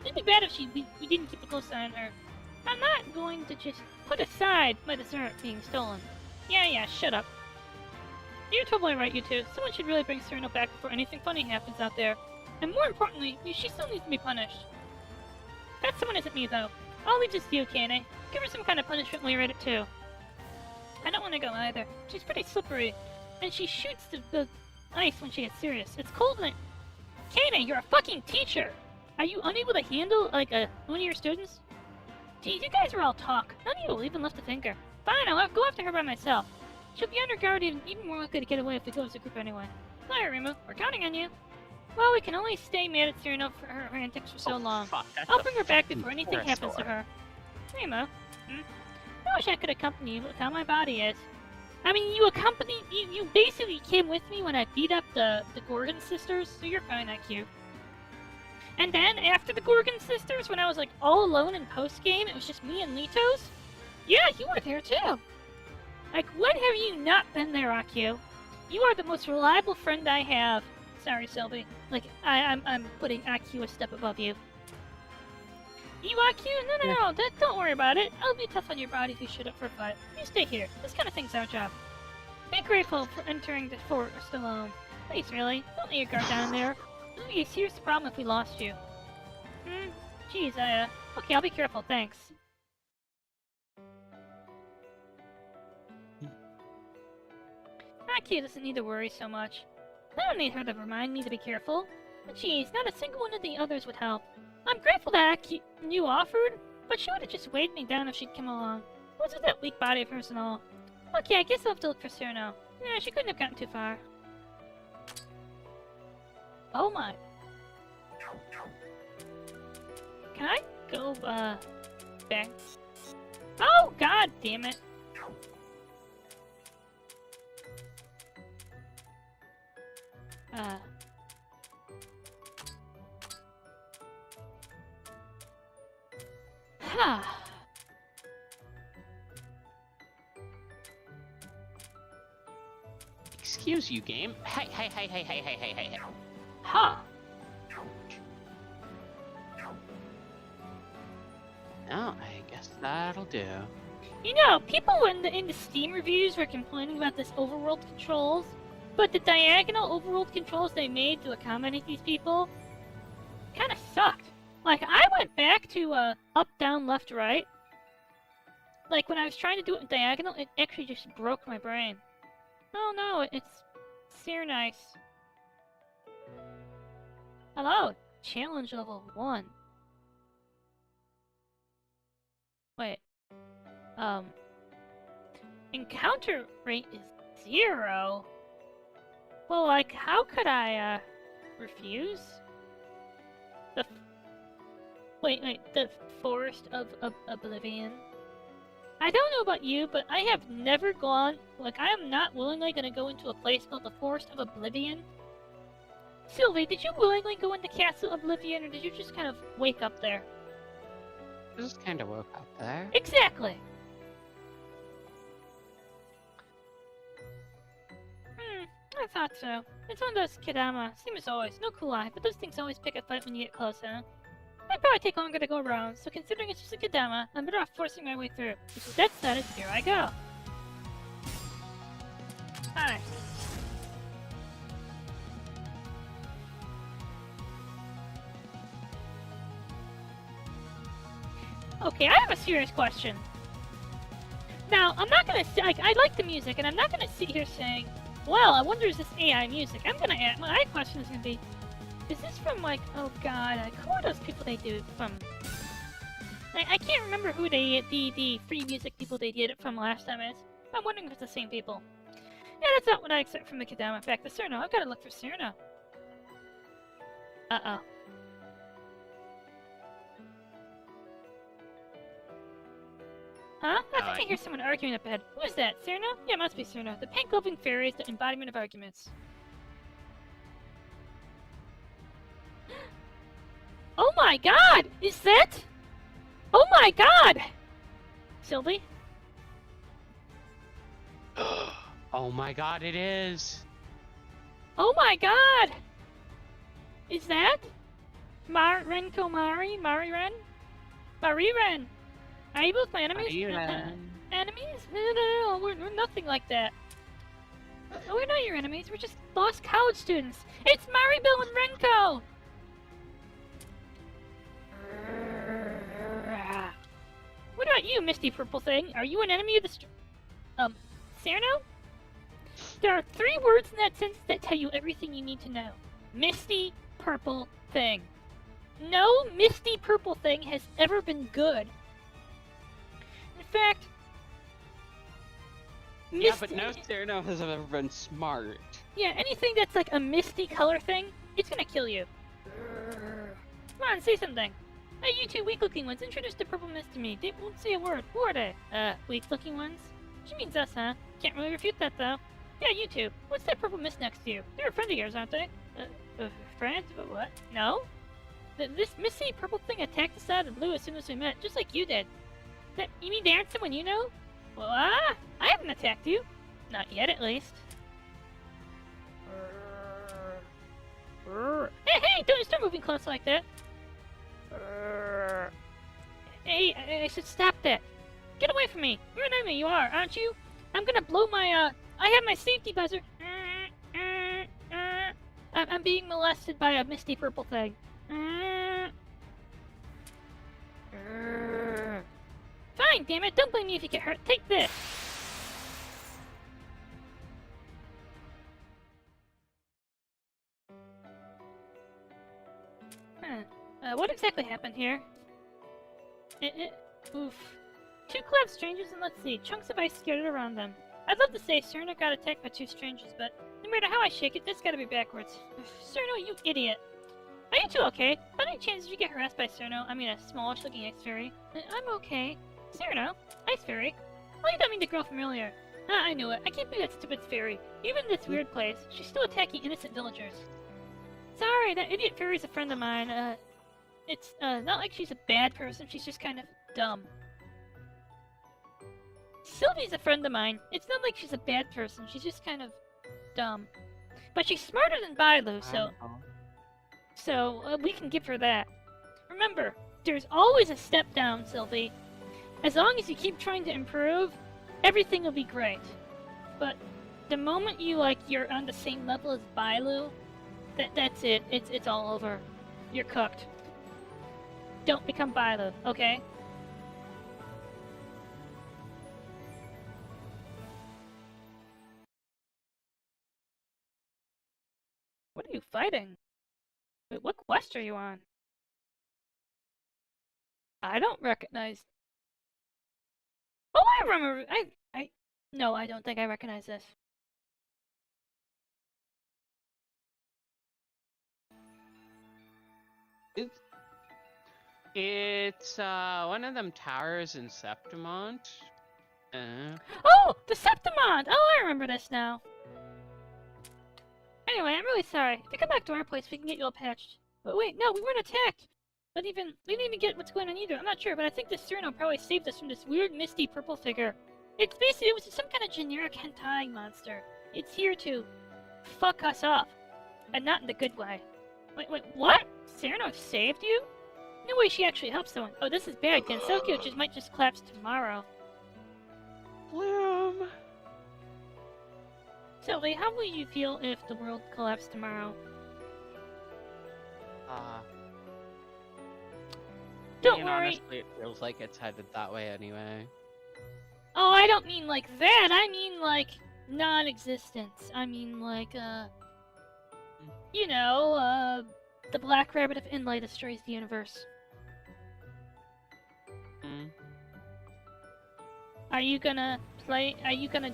it'd be bad if we didn't keep a close eye on her. I'm not going to just put aside my dessert being stolen. Yeah, shut up. You're totally right, you two. Someone should really bring Cyrano back before anything funny happens out there. And more importantly, she still needs to be punished. That someone isn't me, though. I'll leave this to you, Kane. Give her some kind of punishment when we read it, too. I don't want to go either. She's pretty slippery. And she shoots the ice when she gets serious. It's cold and Kane, you're a fucking teacher! Are you unable to handle, like, one of your students? Geez, you guys are all talk. None of you will even lift a finger. Fine, I'll go after her by myself. She'll be under guard and even more likely to get away if we go as a group anyway. Sorry, Rimu. We're counting on you. Well, we can only stay mad at Cyrano for her antics for so long. Fuck, I'll bring her back before anything happens to her. Rimu, I wish I could accompany you with how my body is. I mean, you basically came with me when I beat up the Gorgon sisters, so you're fine, IQ. And then, after the Gorgon sisters, when I was, like, all alone in post-game, it was just me and Litos? Yeah, you were there, too! Like, when have you not been there, IQ? You are the most reliable friend I have. Sorry, Sylvie. Like, I'm putting IQ a step above you. You, IQ? No, don't worry about it. I'll be tough on your body if you shoot up for a fight. You stay here. This kind of thing's our job. Be grateful for entering the forest alone. Please, really. Don't let your guard down there. It would be a serious problem if we lost you. Geez, okay, I'll be careful, thanks. IQ doesn't need to worry so much. I don't need her to remind me to be careful. But geez, not a single one of the others would help. I'm grateful that you offered, but she would have just weighed me down if she'd come along. What's with that weak body of hers and all? Okay, I guess I'll have to look for Cyrano. Yeah, she couldn't have gotten too far. Oh my. Can I go, back? Oh, god damn it. Excuse you, game. Hey. Huh. Oh, I guess that'll do. You know, people in the Steam reviews were complaining about this overworld controls, but the diagonal overworld controls they made to accommodate these people kind of sucked. Like, I went back to up, down, left, right. Like, when I was trying to do it in diagonal, it actually just broke my brain. Oh no, it's nice. Hello, challenge level 1. Wait. Encounter rate is 0? Well, like, how could I, refuse? Wait, the Forest of Oblivion? I don't know about you, but I have never gone, like, I am not willingly gonna go into a place called the Forest of Oblivion. Sylvie, did you willingly go into Castle Oblivion, or did you just kind of wake up there? I just kind of woke up there. Exactly! I thought so. It's one of those Kedama. Same as always. No cool eye, but those things always pick a fight when you get close, huh? It'd probably take longer to go around, so considering it's just a Kedama, I'm better off forcing my way through. With that said, here I go. Hi. Okay, I have a serious question. Now, I'm not gonna say, like, I like the music, and I'm not gonna sit here saying, well, I wonder is this AI music? I'm gonna ask, my question is gonna be, is this from, like, oh god, like, who are those people they do from? I can't remember who the free music people they did it from last time is. I'm wondering if it's the same people. Yeah, that's not what I expect from the Kadama. In fact, the Cerno, I've gotta look for Cerno. Uh-oh. Huh? I think I hear someone arguing up ahead. Who is that? Cerno? Yeah, it must be Cerno. The pink loving fairy is the embodiment of arguments. Oh my god! Is that? Oh my god! Sylvie? Oh my god, it is! Oh my god! Is that? Renko Mari? Mariren? Mariren! Are you both my enemies? Enemies? No, we're nothing like that. No, we're not your enemies, we're just lost college students. It's Maribel and Renko! What about you, Misty Purple Thing? Are you an enemy of the Cerno? There are 3 words in that sentence that tell you everything you need to know. Misty Purple Thing. No Misty Purple Thing has ever been good. In fact... Yeah, but no Cerno has ever been smart. Yeah, anything that's like a misty color thing, it's gonna kill you. Come on, say something. Hey, you 2 weak-looking ones, introduce the purple mist to me. They won't say a word. Who are they? Weak-looking ones? She means us, huh? Can't really refute that, though. Yeah, you 2. What's that purple mist next to you? They're a friend of yours, aren't they? Friend? What? No? This misty purple thing attacked us out of the blue as soon as we met, just like you did. You mean they aren't someone you know? Well, I haven't attacked you. Not yet, at least. Hey, don't start moving close like that. Hey, I should stop that. Get away from me. You're an enemy, you are, aren't you? I'm gonna blow my, I have my safety buzzer. I'm being molested by a misty purple thing. Fine, damn it. Don't blame me if you get hurt. Take this. What exactly happened here? Oof. 2 collapsed strangers and let's see. Chunks of ice scattered around them. I'd love to say Cerno got attacked by 2 strangers, but no matter how I shake it, this gotta be backwards. Cerno, you idiot. Are you 2 okay? By any chance did you get harassed by Cerno? I mean a smallish looking ice fairy. I'm okay. Cerno? Ice fairy? Oh, you don't mean the girl from earlier. Ah, I knew it. I can't believe that stupid fairy. Even in this weird place, she's still attacking innocent villagers. Sorry, that idiot fairy's a friend of mine. It's, not like she's a bad person, she's just kind of dumb. Sylvie's a friend of mine. It's not like she's a bad person, she's just kind of dumb. But she's smarter than Bailu, so we can give her that. Remember, there's always a step down, Sylvie. As long as you keep trying to improve, everything will be great. But the moment you're on the same level as Bailu, that's it. It's all over. You're cooked. Don't become Bailu, okay? What are you fighting? Wait, what quest are you on? I don't recognize... Oh, I remember... No, I don't think I recognize this. It's one of them towers in Septimont. Oh, the Septimont! Oh, I remember this now. Anyway, I'm really sorry. If you come back to our place, we can get you all patched. But wait, no, we weren't attacked. We didn't even get what's going on either. I'm not sure, but I think this Cerno probably saved us from this weird misty purple figure. It was some kind of generic hentai monster. It's here to fuck us up. And not in the good way. Wait, what? Cerno saved you? No way she actually helped someone. Oh, this is bad. Gensokyo might just collapse tomorrow. Bloom! Sylvie, how will you feel if the world collapsed tomorrow? Don't worry. Honestly, it feels like it's headed that way anyway. Oh, I don't mean like that. I mean like non-existence. I mean like, you know, the Black Rabbit of Inlay destroys the universe. Are you gonna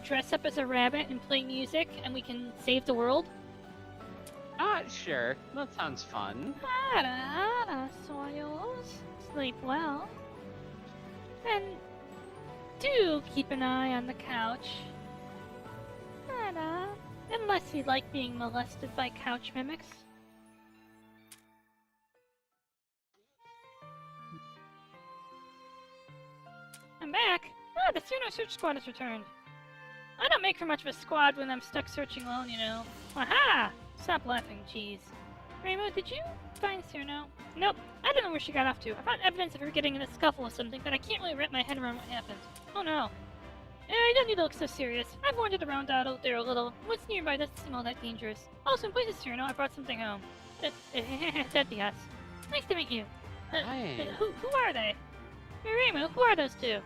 dress up as a rabbit and play music and we can save the world? Sure. That sounds fun. Soils. Sleep well. And do keep an eye on the couch. Unless you like being molested by couch mimics. I'm back. The Suno search squad has returned. I don't make for much of a squad when I'm stuck searching alone, you know. Aha! Stop laughing, jeez. Rainbow, did you find Suno? Nope. I don't know where she got off to. I found evidence of her getting in a scuffle with something, but I can't really wrap my head around what happened. Oh no. You don't need to look so serious. I've wandered around out there a little. What's nearby doesn't seem all that dangerous. Also, in place of Suno, I brought something home. That'd be us. Nice to meet you. Hi. Who are they? Rainbow, who are those two?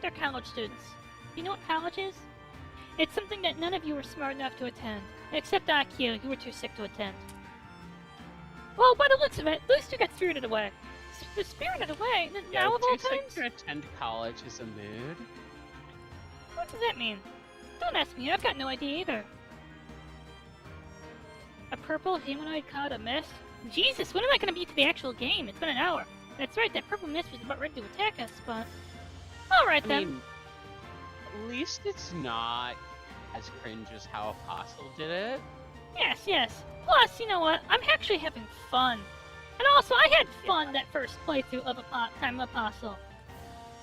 They're college students. You know what college is? It's something that none of you were smart enough to attend. Except IQ, you were too sick to attend. Well, by the looks of it, those two got spirited away. Spirited away? Now of all too sick times? to attend college is a mood. What does that mean? Don't ask me, I've got no idea either. A purple humanoid cloud of mist? Jesus, when am I gonna be to the actual game? It's been an hour. That's right, that purple mist was about ready to attack us, but... Alright then. I mean, at least it's not as cringe as how Apostle did it. Yes. Plus, you know what? I'm actually having fun. And also, I had fun that first playthrough of Time Apostle.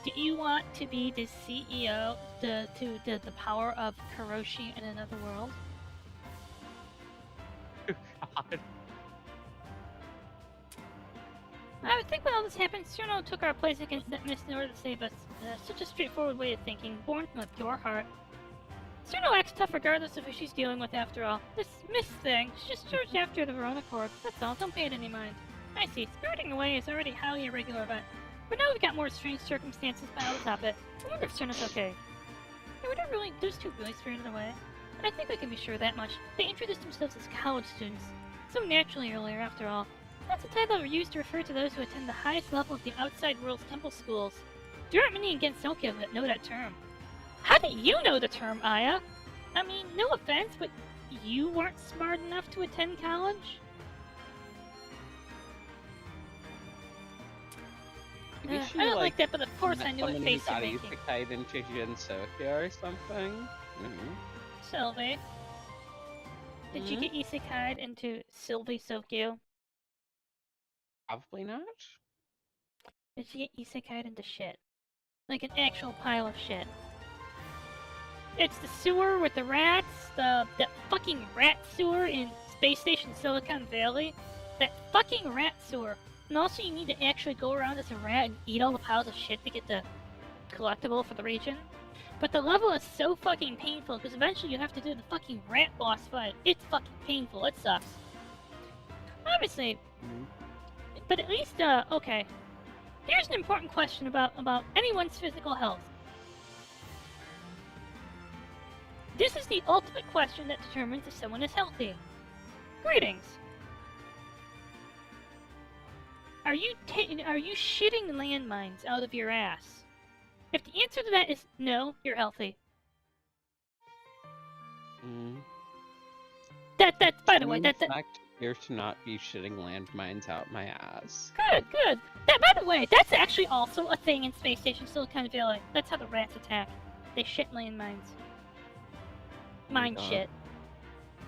Do you want to be the CEO, the power of Karoshi in another world? God. I would think when all this happened, Suno took our place against that mist in order to save us. Such a straightforward way of thinking, born from a pure heart. Suno acts tough regardless of who she's dealing with after all. This mist thing, she's just charged after the Verona Corps, that's all, don't pay it any mind. I see, spiriting away is already a highly irregular event. But now we've got more strange circumstances piled atop it. I wonder if Suno's okay. Were those two really spirited away? I think we can be sure of that much. They introduced themselves as college students. So naturally earlier, after all. That's a title used to refer to those who attend the highest level of the outside world's temple schools. There aren't many against Tokyo that know that term. How do you know the term, Aya? I mean, no offense, but you weren't smart enough to attend college? Maybe she, I don't like that, but of course I knew what face you're making. making. Isekai into Jinsokyo or something. Sylvie. Did you get isekai'd into Sylvie Sokyo? Probably not. Did you get isekai'd into shit? Like an actual pile of shit. It's the sewer with the rats, the fucking rat sewer in Space Station Silicon Valley. That fucking rat sewer. And also you need to actually go around as a rat and eat all the piles of shit to get the collectible for the region. But the level is so fucking painful because eventually you have to do the fucking rat boss fight. It's fucking painful, it sucks. Obviously. But at least, okay. Here's an important question about anyone's physical health. This is the ultimate question that determines if someone is healthy. Greetings. Are you shitting landmines out of your ass? If the answer to that is no, you're healthy. That by the way, that appear to not be shitting landmines out my ass. Good. That by the way, that's actually also a thing in Space Station Silicon Valley. That's how the rats attack. They shit landmines. Mine shit.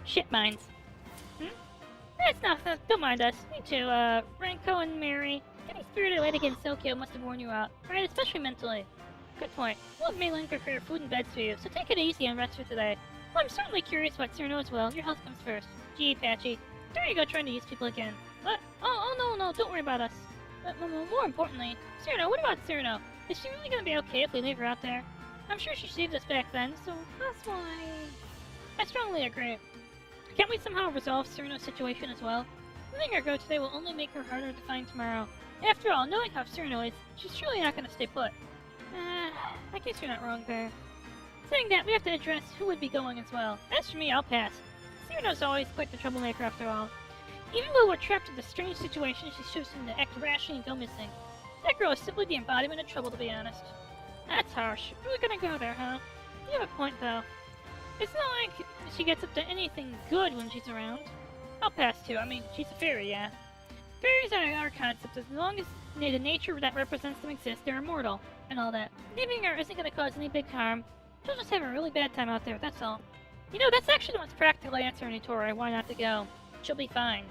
Shit mines. That's nothing. Don't mind us. Me too. Renko and Mary. Getting spirited away against Tokyo must have worn you out, right? Especially mentally. Good point. Love may linger for your food and beds for you, so take it easy and rest for today. Well, I'm certainly curious about Cyrano as well. Your health comes first. Gee, Patchy. There you go, trying to use people again. What? Oh, no, don't worry about us. More importantly, Cyrano, what about Cyrano? Is she really gonna be okay if we leave her out there? I'm sure she saved us back then, so that's why... I strongly agree. Can't we somehow resolve Cyrano's situation as well? Letting her go today will only make her harder to find tomorrow. After all, knowing how Cyrano is, she's surely not gonna stay put. I guess you're not wrong there. Saying that, we have to address who would be going as well. As for me, I'll pass. Cyrano's always quite the troublemaker after all. Even though we're trapped in this strange situation, she's chosen to act rashly and go missing. That girl is simply the embodiment of trouble, to be honest. That's harsh. We're gonna go there, huh? You have a point, though. It's not like she gets up to anything good when she's around. I'll pass, too. I mean, she's a fairy, yeah. Fairies are our concept. As long as the nature that represents them exists, they're immortal, and all that. Leaving her isn't gonna cause any big harm. She'll just have a really bad time out there, that's all. You know, that's actually the most practical answer, Nitori. Why not to go? She'll be fine.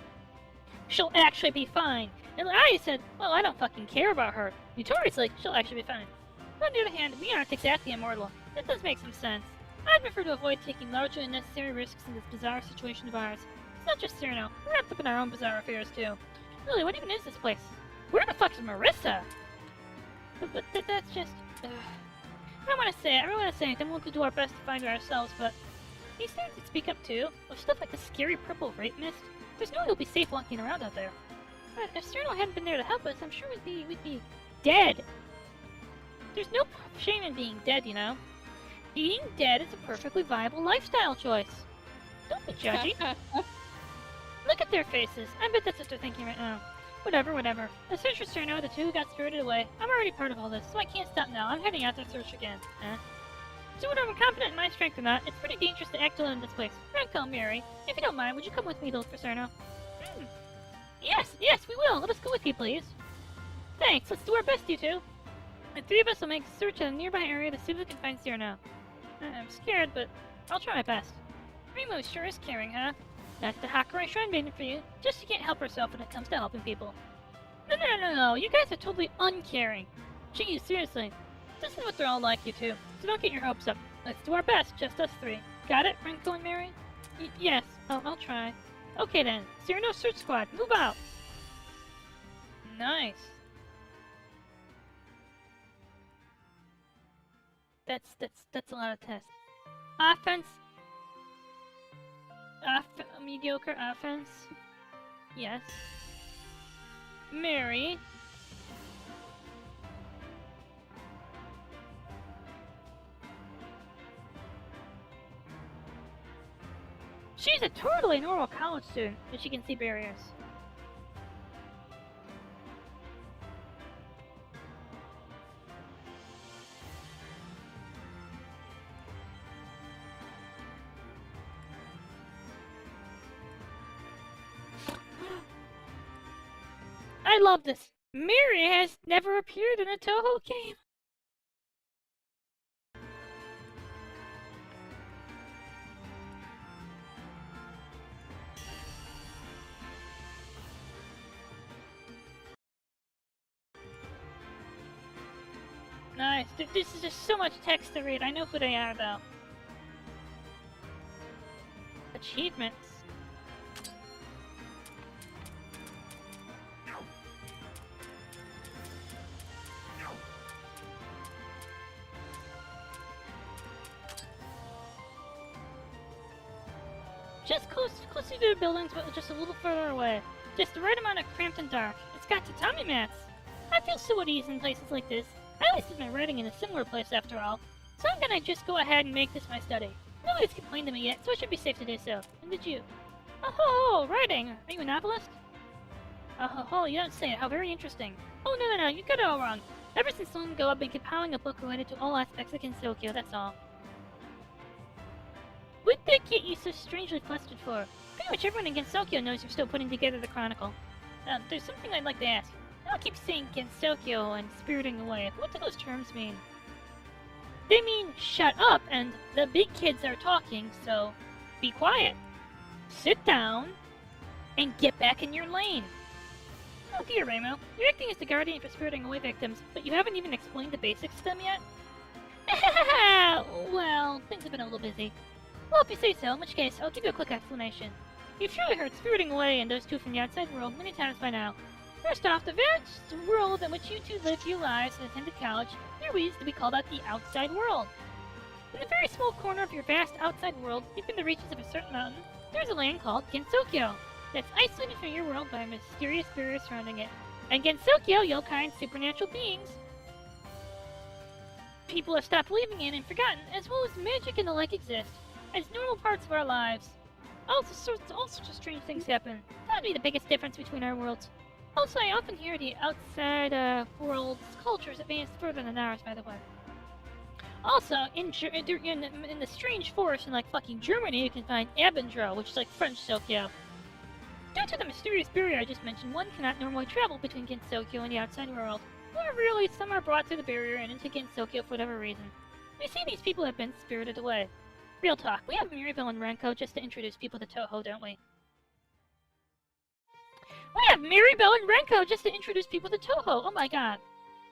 She'll actually be fine. And I said, well, I don't fucking care about her. Nitori's like, she'll actually be fine. But on the other hand, we aren't exactly immortal. That does make some sense. I'd prefer to avoid taking larger unnecessary risks in this bizarre situation of ours. It's not just Cyrano. We're wrapped up in our own bizarre affairs, too. Really, what even is this place? Where the fuck is Marissa? But that's just... I don't want to say it. I really want to say it. Then we'll do our best to find her ourselves, but... These things that speak up, too. With stuff like the scary purple rape mist. There's no way we'll be safe walking around out there. But if Cyrano hadn't been there to help us, I'm sure we'd be dead. There's no shame in being dead, you know. Being dead is a perfectly viable lifestyle choice. Don't be judgy. Look at their faces. I bet that's what they're thinking right now. Whatever. The search for Cyrano, the two got spirited away. I'm already part of all this, so I can't stop now. I'm heading out to search again. So whether I'm confident in my strength or not, it's pretty dangerous to act alone in this place. Friend called Mary. If you don't mind, would you come with me to look for Cyrano? Yes, we will. Let us go with you, please. Thanks. Let's do our best, you two. The three of us will make a search in a nearby area to see if we can find Cyrano. I'm scared, but I'll try my best. Remo sure is caring, huh? That's the Hakurai Shrine Maiden for you. Just she can't help herself when it comes to helping people. No. You guys are totally uncaring. Jeez, seriously. This is what they're all like, you two. So don't get your hopes up. Let's do our best, just us three. Got it, Renko and Mary? Yes, I'll try. Okay then, Cyrano Search Squad, move out! Nice. That's a lot of tests. Offense. Mediocre offense. Yes. Mary. She's a totally normal college student, but she can see barriers. I love this. Mary has never appeared in a Touhou game. Nice. This is just so much text to read. I know who they are, though. Achievements. Just close to the buildings, but just a little further away. Just the right amount of cramped and dark. It's got tatami mats. I feel so at ease in places like this. I always did my writing in a similar place after all. So I'm gonna just go ahead and make this my study. Nobody's complained to me yet, so I should be safe to do so. And did you? Oh, writing! Are you a novelist? Oh, you don't say it. How very interesting. Oh, no, you got it all wrong. Ever since long ago, I've been compiling a book related to all aspects of Gensokyo, that's all. What'd that get you so strangely flustered for? Pretty much everyone in Gensokyo knows you're still putting together the chronicle. There's something I'd like to ask. I keep saying Gensokyo and spiriting away. What do those terms mean? They mean shut up and the big kids are talking, so be quiet. Sit down and get back in your lane. Oh dear, Remo. You're acting as the guardian for spiriting away victims, but you haven't even explained the basics to them yet? Well, things have been a little busy. Well, if you say so, in which case, I'll give you a quick explanation. You've surely heard spiriting away and those two from the outside world many times by now. First off, the vast world in which you two lived your lives and attended college, there is to be called out the outside world. In a very small corner of your vast outside world, deep in the reaches of a certain mountain, there's a land called Gensokyo, that's isolated from your world by a mysterious barrier surrounding it. And Gensokyo, yokai and supernatural beings, people have stopped believing in and forgotten, as well as magic and the like exist, as normal parts of our lives. All sorts of strange things happen. That would be the biggest difference between our worlds. Also, I often hear the outside world's cultures advanced further than ours, by the way. Also, in the strange forest in, like, fucking Germany, you can find Abendro, which is like French Tokyo. Due to the mysterious barrier I just mentioned, one cannot normally travel between Gensokyo and the outside world. More rarely, some are brought through the barrier and into Gensokyo for whatever reason. We see these people have been spirited away. Real talk, we have Mirabelle and Renko just to introduce people to Touhou, don't we? We have Mirabelle and Renko just to introduce people to Touhou! Oh my god.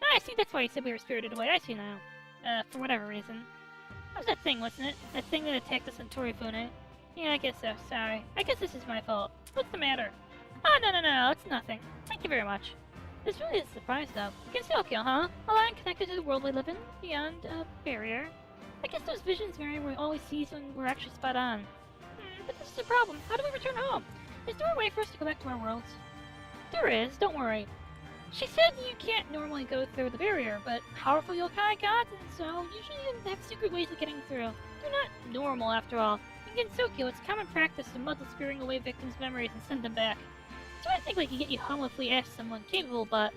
Ah, I see, that's why you said we were spirited away. I see now. For whatever reason. That was that thing, wasn't it? That thing that attacked us in Torifune? Yeah, I guess so. Sorry. I guess this is my fault. What's the matter? Oh, no, it's nothing. Thank you very much. This really is a surprise, though. Gensokyo, huh? A line connected to the world we live in, beyond a barrier. I guess those visions Mary always sees when we're actually spot on. But this is a problem. How do we return home? Is there a way for us to go back to our worlds? There is, don't worry. She said you can't normally go through the barrier, but powerful yokai gods, and so usually you have secret ways of getting through. They're not normal, after all. In Gensokyo, it's common practice to muddle spearing away victims' memories and send them back. So I think we can get you home if we ask someone capable, but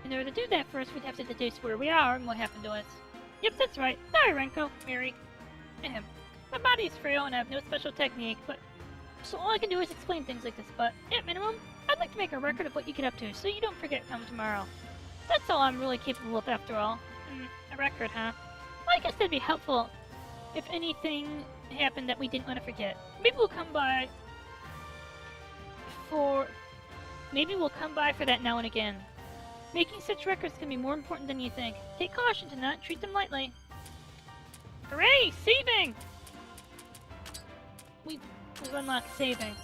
in order to do that first, we'd have to deduce where we are and what happened to us. Yep, that's right. Sorry, Renko. Mary. Ahem. My body is frail and I have no special technique, but so all I can do is explain things like this, but at minimum, I'd like to make a record of what you get up to, so you don't forget come tomorrow. That's all I'm really capable of, after all. A record, huh? Well, I guess that'd be helpful if anything happened that we didn't want to forget. Maybe we'll come by for that now and again. Making such records can be more important than you think. Take caution to not treat them lightly. Hooray! Saving! We've unlocked saving.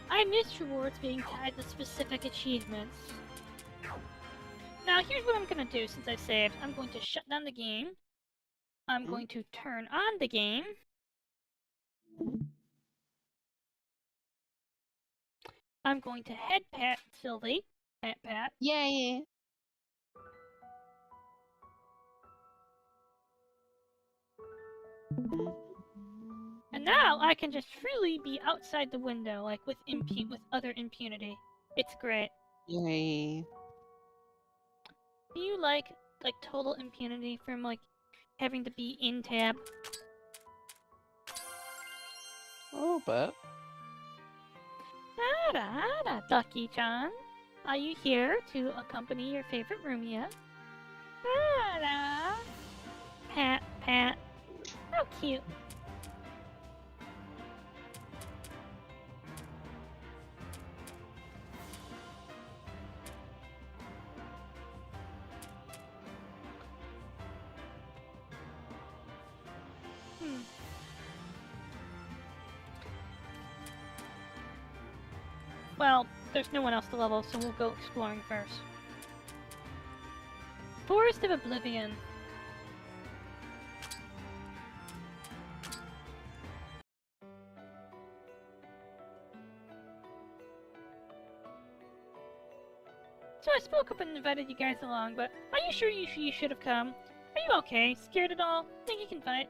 I miss rewards being tied to specific achievements. Now, here's what I'm gonna do since I've saved. I'm going to shut down the game. I'm going to turn on the game. I'm going to head pat Sylvie. Pat. Yay! And now I can just freely be outside the window, like with other impunity. It's great. Yay! Do you like total impunity from like having to be in tab? A little bit. Ducky-chan. Are you here to accompany your favorite Rumia? Pat. How cute. Well, there's no one else to level, so we'll go exploring first. Forest of Oblivion. So I spoke up and invited you guys along, but are you sure you should have come? Are you okay? Scared at all? Think you can fight?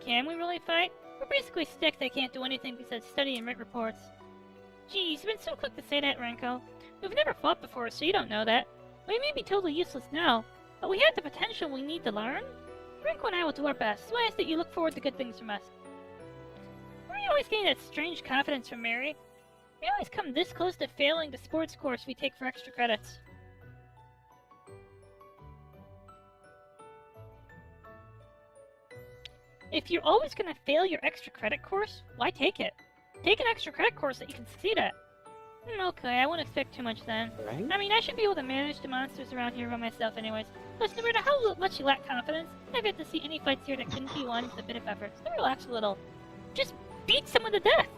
Can we really fight? We're basically sticks that can't do anything besides study and write reports. Geez, you've been so quick to say that, Renko. We've never fought before, so you don't know that. We may be totally useless now, but we have the potential we need to learn. Renko and I will do our best, so I ask that you look forward to good things from us. Where are you always getting that strange confidence from, Mary? We always come this close to failing the sports course we take for extra credits. If you're always gonna fail your extra credit course, why take it? Take an extra credit course that you can succeed at. Okay, I won't expect too much then. Right? I mean, I should be able to manage the monsters around here by myself anyways. Plus, no matter how much you lack confidence, I've yet to see any fights here that couldn't be won with a bit of effort. So relax a little. Just beat someone to death!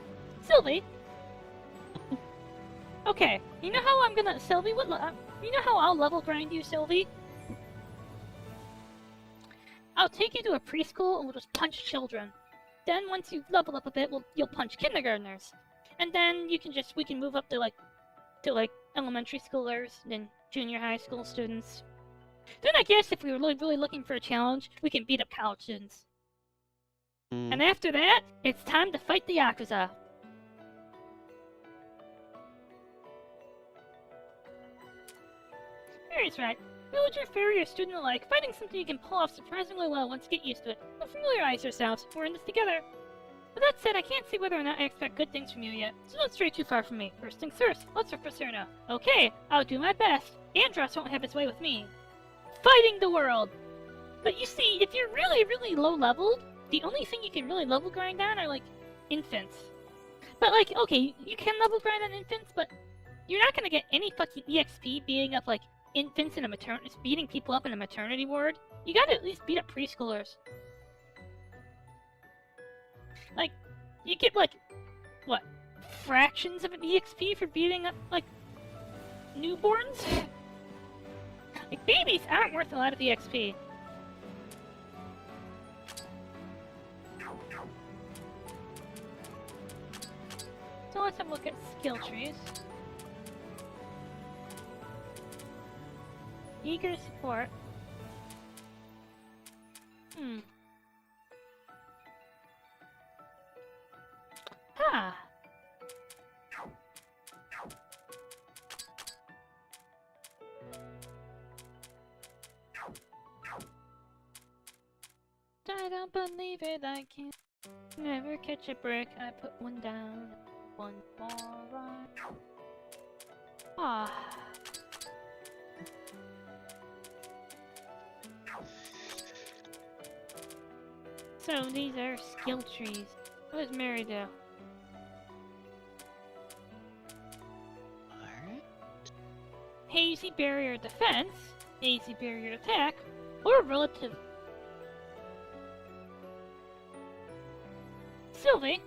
Sylvie! Okay, you know how I'm gonna... Sylvie, you know how I'll level grind you, Sylvie? I'll take you to a preschool and we'll just punch children. Then once you level up a bit, you'll punch kindergartners. And then we can move up to elementary schoolers, then junior high school students. Then I guess if we were really looking for a challenge, we can beat up college students. And after that, it's time to fight the Yakuza. Mary's right. Villager, fairy, or student alike, fighting something you can pull off surprisingly well once you get used to it. We'll familiarize ourselves. We're in this together. With that said, I can't see whether or not I expect good things from you yet, so don't stray too far from me. First things first, let's work for Cerna. Okay, I'll do my best. Andros won't have his way with me. Fighting the world! But you see, if you're really low-leveled, the only thing you can really level grind on are, like, infants. But, like, okay, you can level grind on infants, but you're not gonna get any fucking EXP beating up, like, infants in a beating people up in a maternity ward. You gotta at least beat up preschoolers. Like, you get, like, what, fractions of an EXP for beating up, like, newborns? Like, babies aren't worth a lot of EXP. So let's have a look at skill trees. Eager support. Ah. I don't believe it, I can't never catch a break. I put one down, one more right. Ah. So these are skill trees. What does Mary do? Alright. Hazy barrier defense, hazy barrier attack, or relative. Sylvie,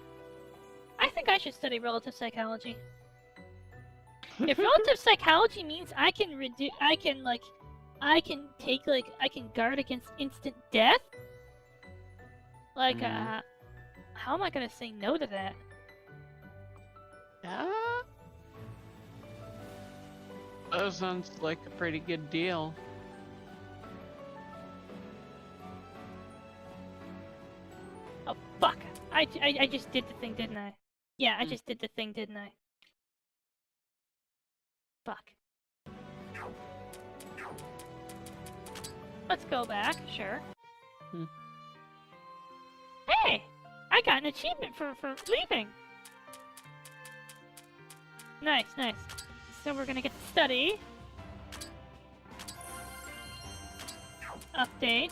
I think I should study relative psychology. If relative psychology means I can guard against instant death, like, how am I gonna say no to that? Yeah. That sounds like a pretty good deal. Oh, fuck. I just did the thing, didn't I? Yeah, I just did the thing, didn't I? Fuck. Let's go back, sure. Hey! I got an achievement for leaving! Nice, nice. So we're gonna get to study. Update.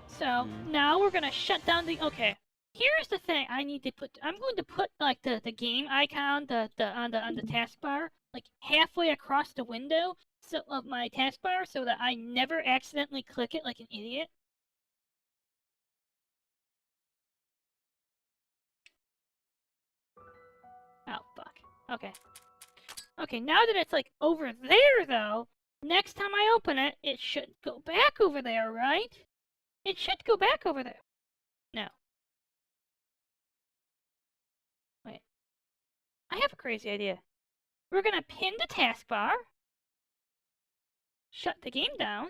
So now we're gonna shut down the. Okay, here's the thing. I need to put. I'm going to put like the game icon on the taskbar like halfway across the window of my taskbar so that I never accidentally click it like an idiot. Oh fuck. Okay. Okay, now that it's like over there though, next time I open it, it should go back over there, right? It should go back over there. No. Wait. I have a crazy idea. We're gonna pin the taskbar. Shut the game down.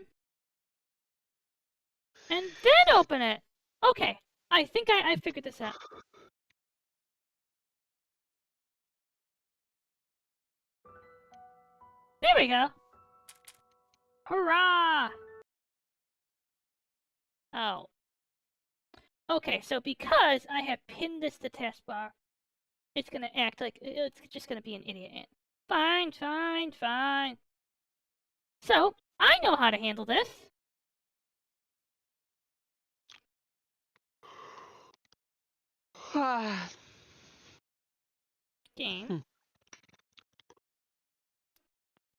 And then open it. Okay. I think I figured this out. There we go. Hurrah! Oh. Okay, so because I have pinned this to taskbar, it's gonna act like it's just gonna be an idiot ant. Fine, fine, fine. So, I know how to handle this. Game.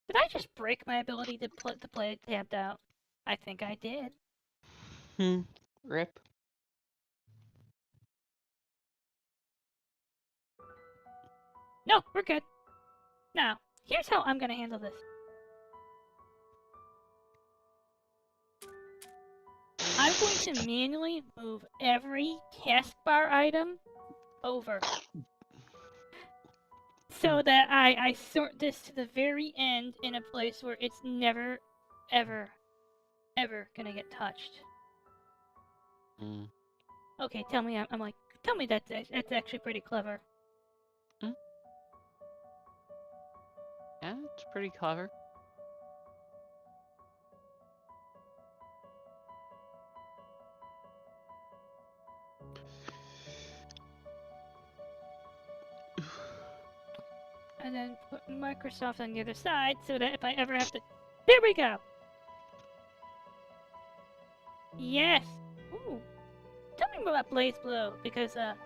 Did I just break my ability to play tabbed out? I think I did. Rip. No, we're good. Now, here's how I'm gonna handle this. I'm going to manually move every taskbar item over. So that I sort this to the very end in a place where it's never, ever, ever gonna get touched. Okay, tell me tell me that's actually pretty clever. Yeah, it's pretty clever. And then put Microsoft on the other side so that if I ever have to... There we go! Yes! Ooh. Tell me more about Blaze Blue, because, And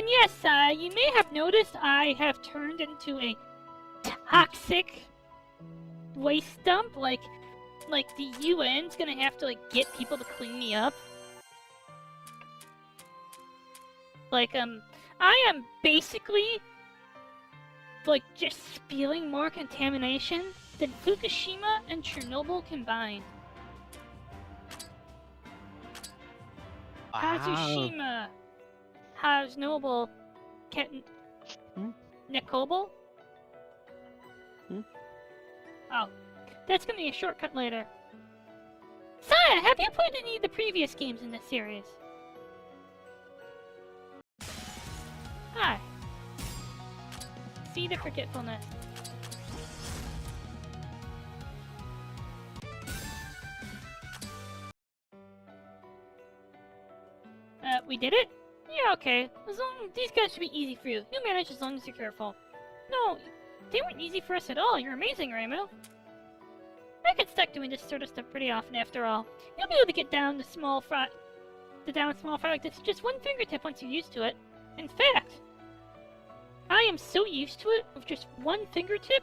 yes, you may have noticed I have turned into a toxic waste dump, like the UN's gonna have to, like, get people to clean me up. Like, I am basically, like, just spewing more contamination than Fukushima and Chernobyl combined. Wow. Kazushima, Hasnoble, Nikobel? Oh, that's gonna be a shortcut later. Saya, have you played any of the previous games in this series? Hi. See the forgetfulness. We did it? Yeah, okay. These guys should be easy for you. You'll manage as long as you're careful. No, they weren't easy for us at all. You're amazing, Ramu. I get stuck doing this sort of stuff pretty often after all. You'll be able to get down the small fry like this with just one fingertip once you're used to it. In fact, I am so used to it with just one fingertip,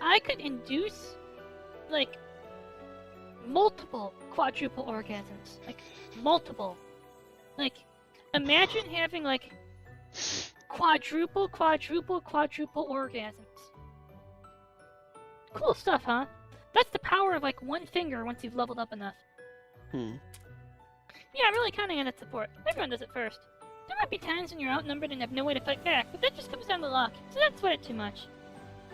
I could induce, like, multiple quadruple orgasms. Like, multiple. Like, imagine having, like, quadruple orgasms. Cool stuff, huh? That's the power of, like, one finger once you've leveled up enough. Yeah, I'm really counting on its support. Everyone does it first. There might be times when you're outnumbered and have no way to fight back, but that just comes down to luck, so don't sweat it too much.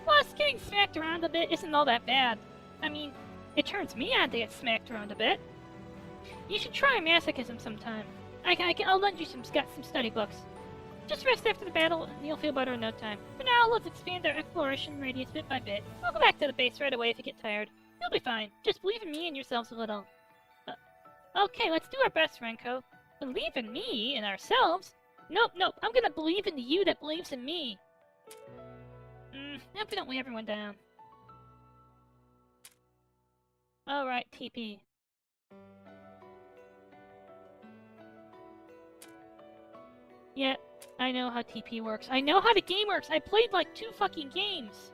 Plus, getting smacked around a bit isn't all that bad. I mean, it turns me on to get smacked around a bit. You should try masochism sometime. I'll lend you some study books. Just rest after the battle, and you'll feel better in no time. For now, let's expand our exploration radius bit by bit. I'll go back to the base right away if you get tired. You'll be fine. Just believe in me and yourselves a little. Okay, let's do our best, Renko. Believe in me and ourselves? Nope. I'm gonna believe in the you that believes in me. Hope we don't weigh everyone down. Alright, TP. Yeah, I know how TP works. I know how the game works! I played like 2 fucking games!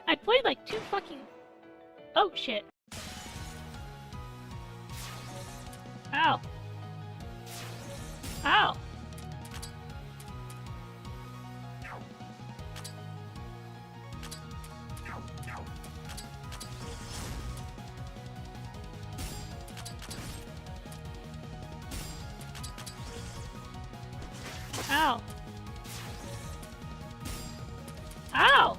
I played like 2 fucking... Oh, shit. Ow. Ow. Ow. Ow!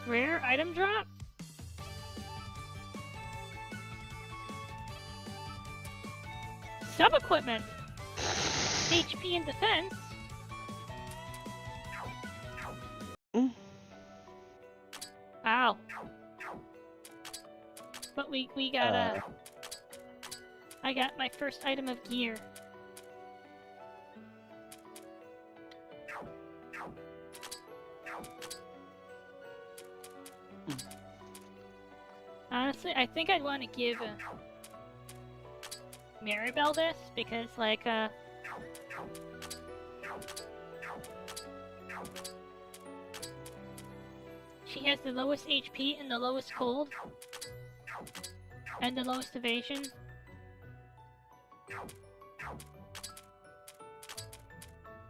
Rare item drop? Sub-equipment! HP and defense? Ow. But we got I got my first item of gear. Honestly, I think I'd want to give Maribel this because, like, she has the lowest HP and the lowest cold, and the lowest evasion.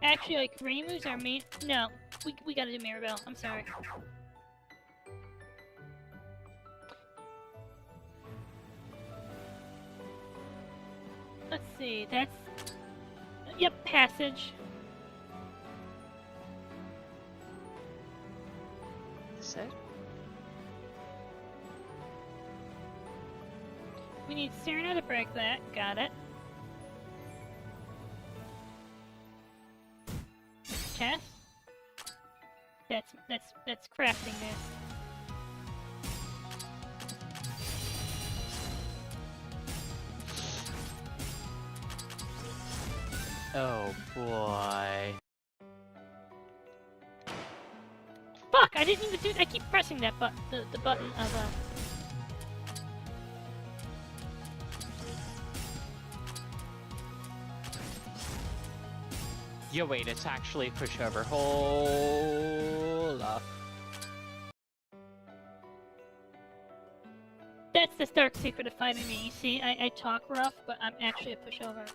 Actually, like, Reimu's our main. No, we gotta do Maribel. I'm sorry. Let's see, that's... Yep, passage. Set. We need Serena to break that. Got it. Chest. That's crafting this. Oh boy. Fuck! I didn't mean to do. I keep pressing that the button of Yo, wait, it's actually pushover. Hold up. That's the dark secret of fighting me. You see, I talk rough, but I'm actually a pushover.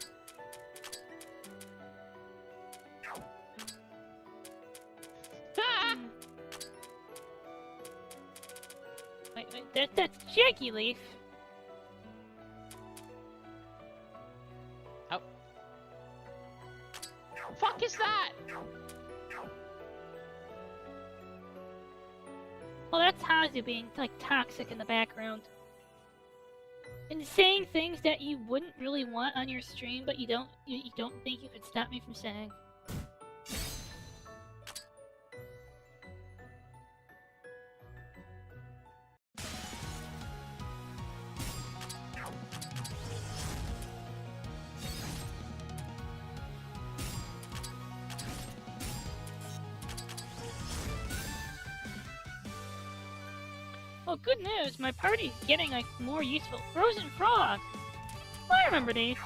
Wait, that's Jaggy Leaf. Oh. Fuck is that? Well, that's Hazu being, like, toxic in the background. And saying things that you wouldn't really want on your stream, but you don't think you could stop me from saying. Well, good news, my party's getting, like, more useful. Frozen Frog! Well, I remember these.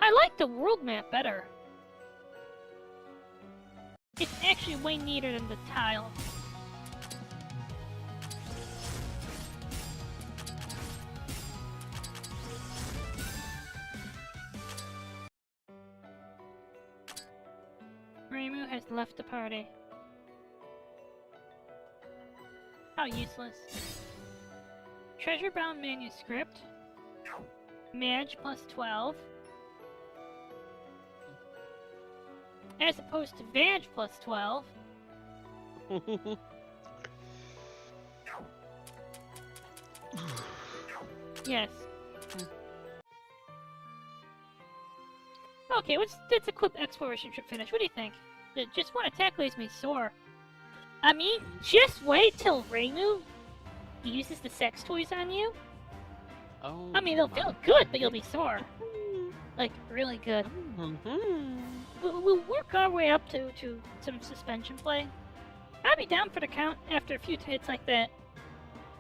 I like the world map better. It's actually way neater than the tiles. Reimu has left the party. How useless. Treasure-bound manuscript. Madge plus 12. As opposed to Vag plus 12. Yes. Okay, let's equip exploration trip finish. What do you think? Just one attack leaves me sore. I mean, just wait till Reimu uses the sex toys on you. Oh. I mean, they'll feel good, but you'll be sore. Like, really good. We'll work our way up to some suspension play. I'd be down for the count after a few hits like that.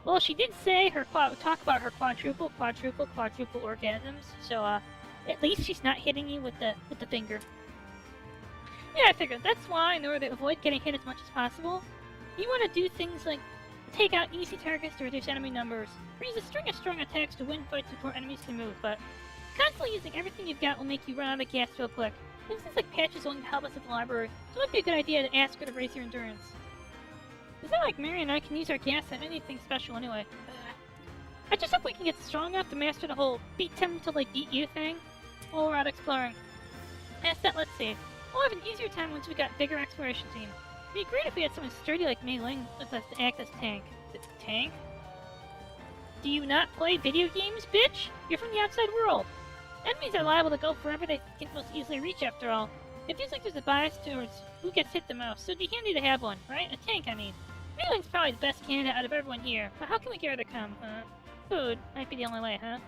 Well, she did say talk about her quadruple orgasms, so at least she's not hitting you with the finger. Yeah, I figured that's why, in order to avoid getting hit as much as possible, you want to do things like take out easy targets to reduce enemy numbers, or use a string of strong attacks to win fights before enemies can move, but constantly using everything you've got will make you run out of gas real quick. This is like Patch is willing to help us at the library, so it might be a good idea to ask her to raise your endurance. It's not like Mary and I can use our gas at anything special anyway. I just hope we can get strong enough to master the whole beat him to like beat you thing while we're out exploring. Past that, let's see. We'll have an easier time once we got a bigger exploration team. It'd be great if we had someone sturdy like Mei Ling with us to act as tank. Tank? Do you not play video games, bitch? You're from the outside world. Enemies are liable to go wherever they can most easily reach, after all. It feels like there's a bias towards who gets hit the most, so it'd be handy to have one, right? A tank, I mean. Mealing's probably the best candidate out of everyone here, but how can we get her to come, huh? Food might be the only way, huh?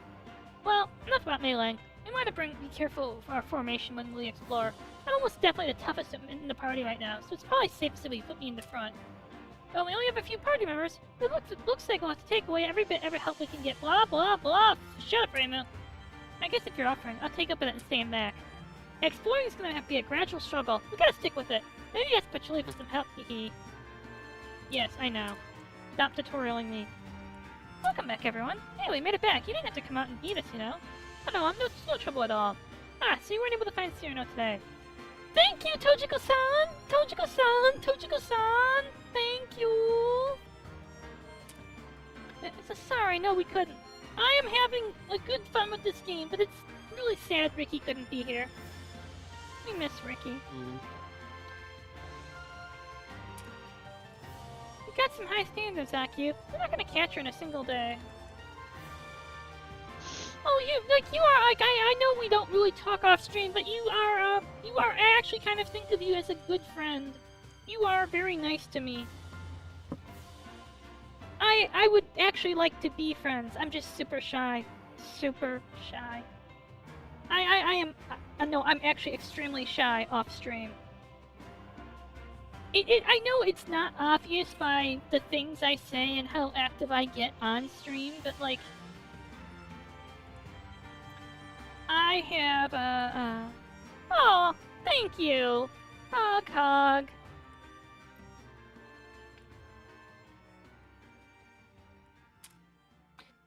Well, enough about Mei-Ling. We might have be careful of our formation when we explore. I'm almost definitely the toughest in the party right now, so it's probably safest if we put me in the front. Well, we only have a few party members. It looks like we'll have to take away every help we can get. Blah, blah, blah. Shut up, Reimu. I guess if you're offering, I'll take up with it and stand back. Exploring is gonna have to be a gradual struggle. We gotta stick with it. Maybe yes, but you'll leave us some help, hee. Yes, I know. Stop tutorialing me. Welcome back, everyone. Hey, we made it back. You didn't have to come out and beat us, you know. Oh no, it's no trouble at all. Ah, so you weren't able to find Cyrano today. Thank you, Tojiko-san! Tojiko-san! Tojiko-san! Thank you! Sorry, no, we couldn't. I am having a good fun with this game, but it's really sad Ricky couldn't be here. We miss Ricky. We got some high standards, Aku. We're not gonna catch her in a single day. Oh, I know we don't really talk off stream, but I actually kind of think of you as a good friend. You are very nice to me. I would actually like to be friends. I'm just super shy. Super shy. I'm actually extremely shy off stream. I know it's not obvious by the things I say and how active I get on stream, but like, I have oh, thank you! Hog.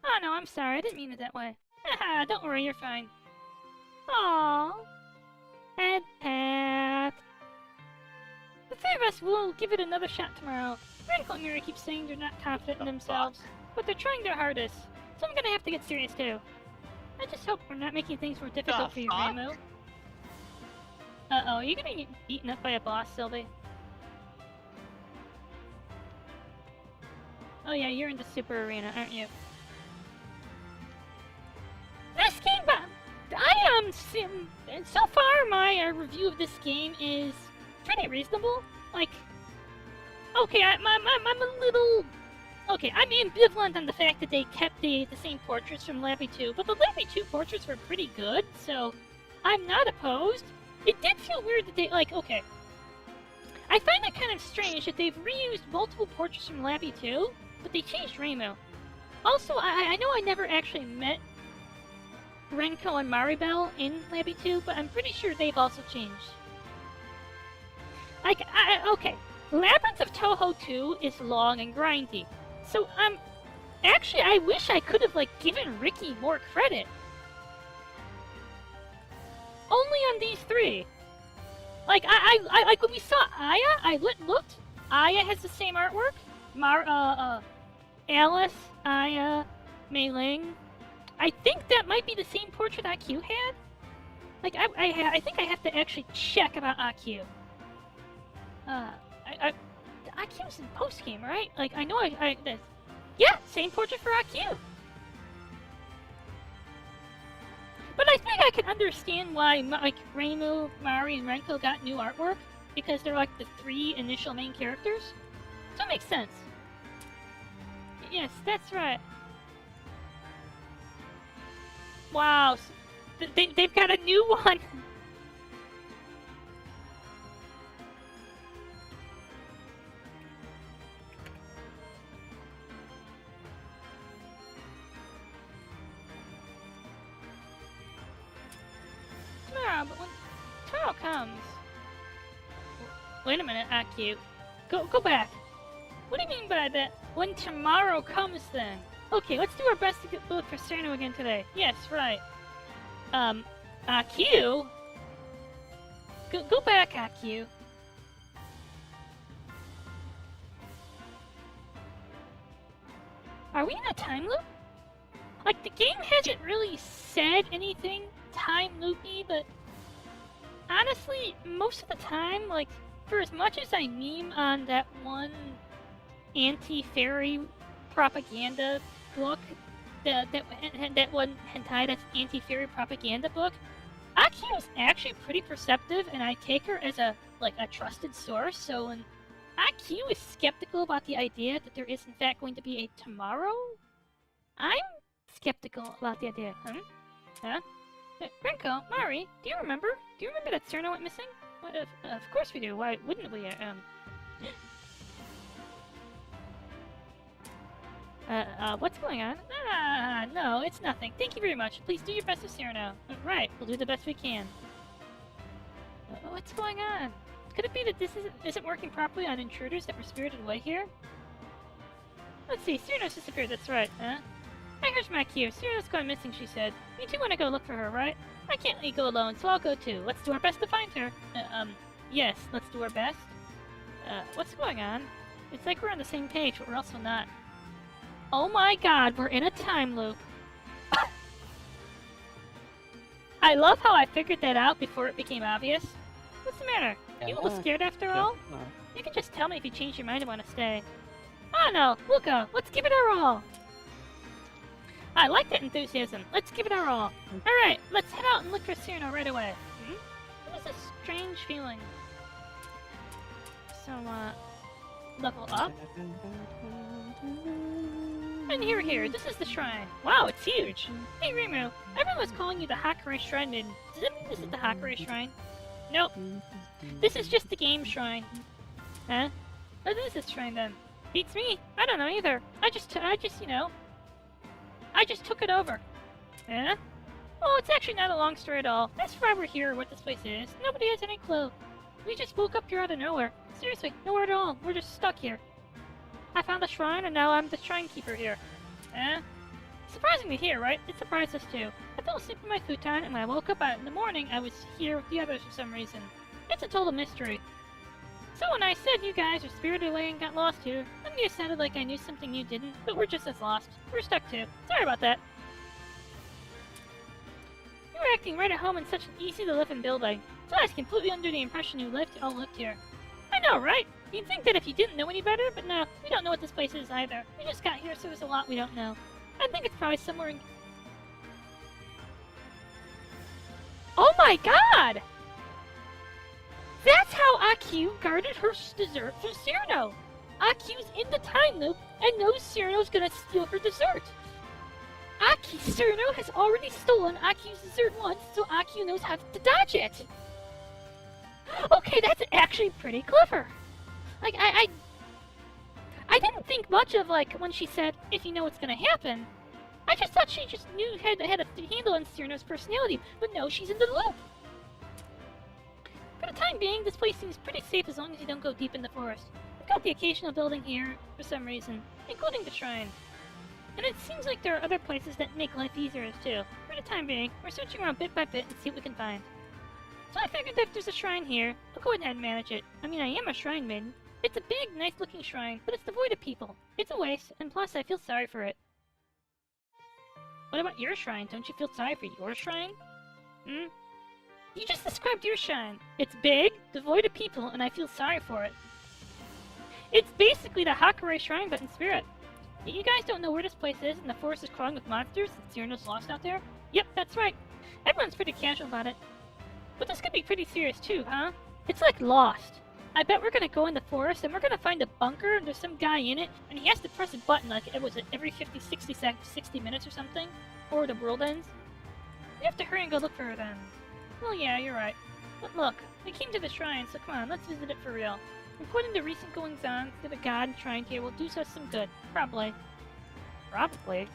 Oh no, I'm sorry, I didn't mean it that way. Haha, don't worry, you're fine. Aww. Head pat. The three of us will give it another shot tomorrow. Radical and Mira keep saying they're not confident in themselves, but they're trying their hardest, so I'm gonna have to get serious too. I just hope we're not making things more difficult for you, Reimu. Uh-oh, are you gonna get beaten up by a boss, Sylvie? Oh yeah, you're in the Super Arena, aren't you? This game, so far my review of this game is pretty reasonable. Like, okay, I'm a little... Okay, I'm ambivalent on the fact that they kept the same portraits from Labby 2, but the Labby 2 portraits were pretty good, so I'm not opposed. It did feel weird that they, like, okay. I find it kind of strange that they've reused multiple portraits from Labby 2, but they changed Reimu. Also, I know I never actually met Renko and Maribel in Labby 2, but I'm pretty sure they've also changed. Like, okay, Labyrinth of Touhou 2 is long and grindy. So, actually, I wish I could have, like, given Ricky more credit. Only on these three. Like, like, when we saw Aya, I looked. Aya has the same artwork. Alice, Aya, Mei-Ling. I think that might be the same portrait IQ had. Like, I think I have to actually check about IQ. IQ's in post-game, right? Like, I know yeah, same portrait for IQ. But I think I can understand why, like, Reimu, Mari, and Renko got new artwork, because they're, like, the three initial main characters. So it makes sense. Yes, that's right. Wow, they've got a new one! Tomorrow, but when tomorrow comes... Wait a minute, IQ. Go back. What do you mean by that? When tomorrow comes, then? Okay, let's do our best to get build for Cyrano again today. Yes, right. IQ? Go back, IQ. Are we in a time loop? Like, the game hasn't really said anything time loopy, but honestly, most of the time, like, for as much as I meme on that one anti-fairy propaganda book that one hentai that's anti-fairy propaganda book, Aki is actually pretty perceptive, and I take her as a trusted source. So when Aki is skeptical about the idea that there is in fact going to be a tomorrow, I'm skeptical about the idea. Huh? Renko, Mari, do you remember? Do you remember that Cerno went missing? Well, of course we do. Why wouldn't we? What's going on? Ah, no, it's nothing. Thank you very much. Please do your best with Cyrano. Right, we'll do the best we can. What's going on? Could it be that this isn't working properly on intruders that were spirited away here? Let's see, Cyrano's disappeared, that's right, huh? I heard my cue. Cyrano's gone missing, she said. You two want to go look for her, right? I can't let you go alone, so I'll go too. Let's do our best to find her. Yes, let's do our best. What's going on? It's like we're on the same page, but we're also not. Oh my god, we're in a time loop. I love how I figured that out before it became obvious. What's the matter? You a little scared after all? You can just tell me if you change your mind and want to stay. Oh no, we'll go. Let's give it our all. I like that enthusiasm. Let's give it our all. Alright, let's head out and look for Cyrano right away. What is this strange feeling? So, level up. And here, this is the shrine. Wow, it's huge. Hey, Rimu, everyone was calling you the Hakare Shrine Maiden. Does that mean this is the Hakare Shrine? Nope. This is just the game shrine. Huh? What is this shrine then? Beats me. I don't know either. I just took it over. Huh? Oh, it's actually not a long story at all. That's why we're here, what this place is. Nobody has any clue. We just woke up here out of nowhere. Seriously, nowhere at all. We're just stuck here. I found the shrine, and now I'm the shrine keeper here. Eh? Surprising to hear, right? It surprised us too. I fell asleep in my futon, and when I woke up in the morning, I was here with the others for some reason. It's a total mystery. So when I said you guys are spirited away and got lost here, then you sounded like I knew something you didn't, but we're just as lost. We're stuck too. Sorry about that. You were acting right at home in such an easy-to-live-in building, so I was completely under the impression you all lived here. I know, right? You'd think that if you didn't know any better, but no, we don't know what this place is either. We just got here, so there's a lot we don't know. I think it's probably somewhere in... Oh my god! That's how Akiu guarded her dessert from Cyrano! Akiu's in the time loop and knows Cyrano's gonna steal her dessert! Cyrano has already stolen Akiu's dessert once, so Akiu knows how to dodge it! Okay, that's actually pretty clever! Like, I didn't think much of, like, when she said, if you know what's gonna happen. I just thought she just knew had a handle on Cyrano's personality, but no, she's in the loop! For the time being, this place seems pretty safe as long as you don't go deep in the forest. We've got the occasional building here, for some reason, including the shrine. And it seems like there are other places that make life easier too. For the time being, we're searching around bit by bit and see what we can find. So I figured that if there's a shrine here, I'll go ahead and manage it. I mean, I am a shrine maiden. It's a big, nice-looking shrine, but it's devoid of people. It's a waste, and plus I feel sorry for it. What about your shrine? Don't you feel sorry for your shrine? You just described your shrine. It's big, devoid of people, and I feel sorry for it. It's basically the Hakare Shrine, but in spirit. You guys don't know where this place is, and the forest is crawling with monsters, and Cyrano's lost out there? Yep, that's right. Everyone's pretty casual about it. But this could be pretty serious too, huh? It's like Lost. I bet we're gonna go in the forest, and we're gonna find a bunker, and there's some guy in it, and he has to press a button, like, was it every 60 minutes or something? Or the world ends? We have to hurry and go look for her then. Well, yeah, you're right. But look, we came to the shrine, so come on, let's visit it for real. Reporting the recent goings-on to the god shrine here will do us some good. Probably. Probably?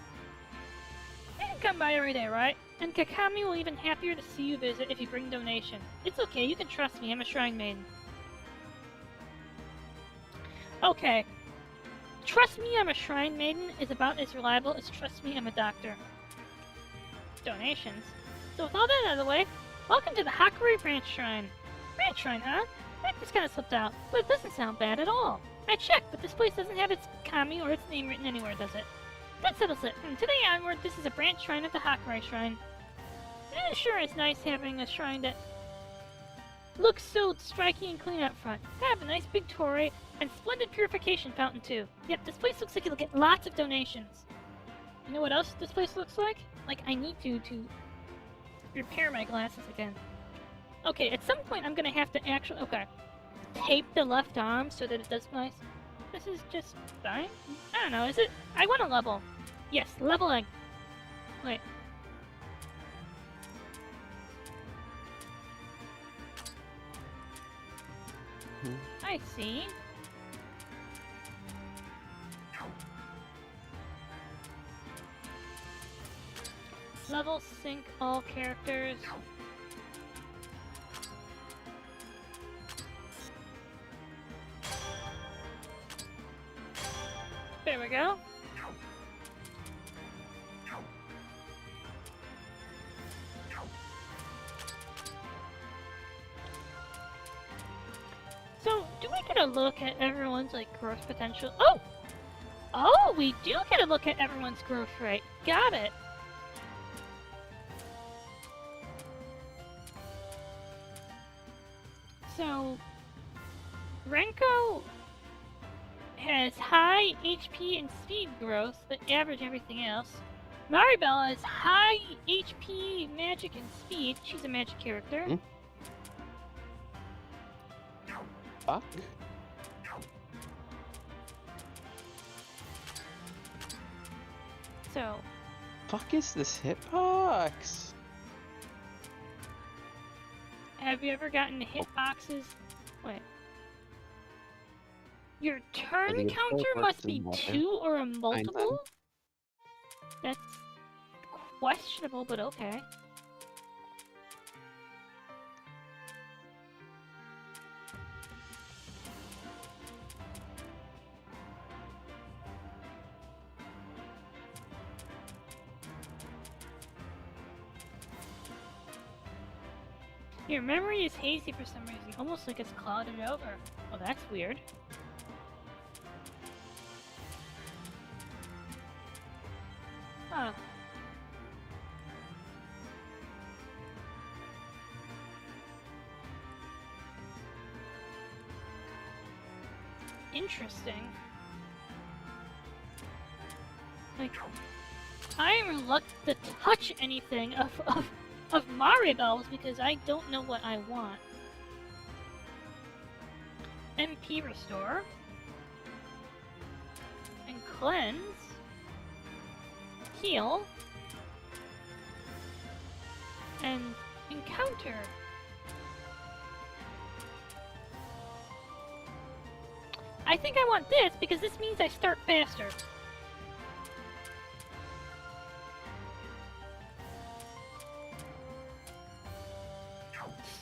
You can come by every day, right? And Kakami will even happier to see you visit if you bring donation. It's okay, you can trust me, I'm a shrine maiden. Okay. Trust me I'm a shrine maiden is about as reliable as trust me I'm a doctor. Donations. So with all that out of the way, welcome to the Hakare Branch Shrine. Branch Shrine, huh? That just kinda slipped out, but it doesn't sound bad at all. I checked, but this place doesn't have its kami or its name written anywhere, does it? That settles it. From today onward, this is a branch shrine of the Hakare Shrine. It sure is nice having a shrine that looks so striking and clean up front. I have a nice big torii and splendid purification fountain too. Yep, this place looks like it'll get lots of donations. You know what else this place looks like? Like, I need to repair my glasses again. Okay, at some point I'm gonna have to actually... Okay. Tape the left arm so that it does nice. This is just fine. I don't know, is it? I want to level. Yes, leveling. Wait. I see. Level sync all characters. There we go. So, do we get a look at everyone's, like, growth potential? Oh! Oh, we do get a look at everyone's growth rate. Got it. So, Renko has high HP and speed growth, but average everything else. Maribel has high HP, magic, and speed. She's a magic character. Hmm? Fuck. So, Fuck is this hitbox? have you ever gotten hitboxes? Wait. Your turn the counter hitbox must is be what? 2 or a multiple? That's questionable, but okay. Your memory is hazy for some reason, almost like it's clouded over. Oh, that's weird. Huh. Interesting. Like, I am reluctant to touch anything of Maribel's because I don't know what I want. MP restore. And cleanse. Heal. And encounter. I think I want this because this means I start faster.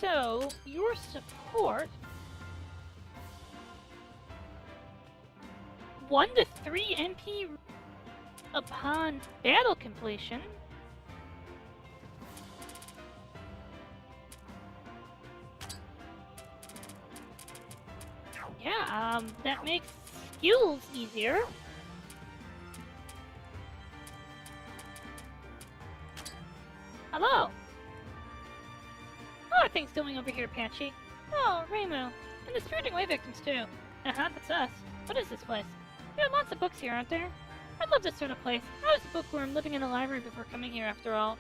So, your support 1 to 3 MP upon battle completion. Yeah, that makes skills easier. Hello. How are things going over here, Patchy? Oh, Raymo. And the Spiriting Way victims, too. Uh-huh, that's us. What is this place? There are lots of books here, aren't there? I love this sort of place. I was a bookworm living in a library before coming here, after all.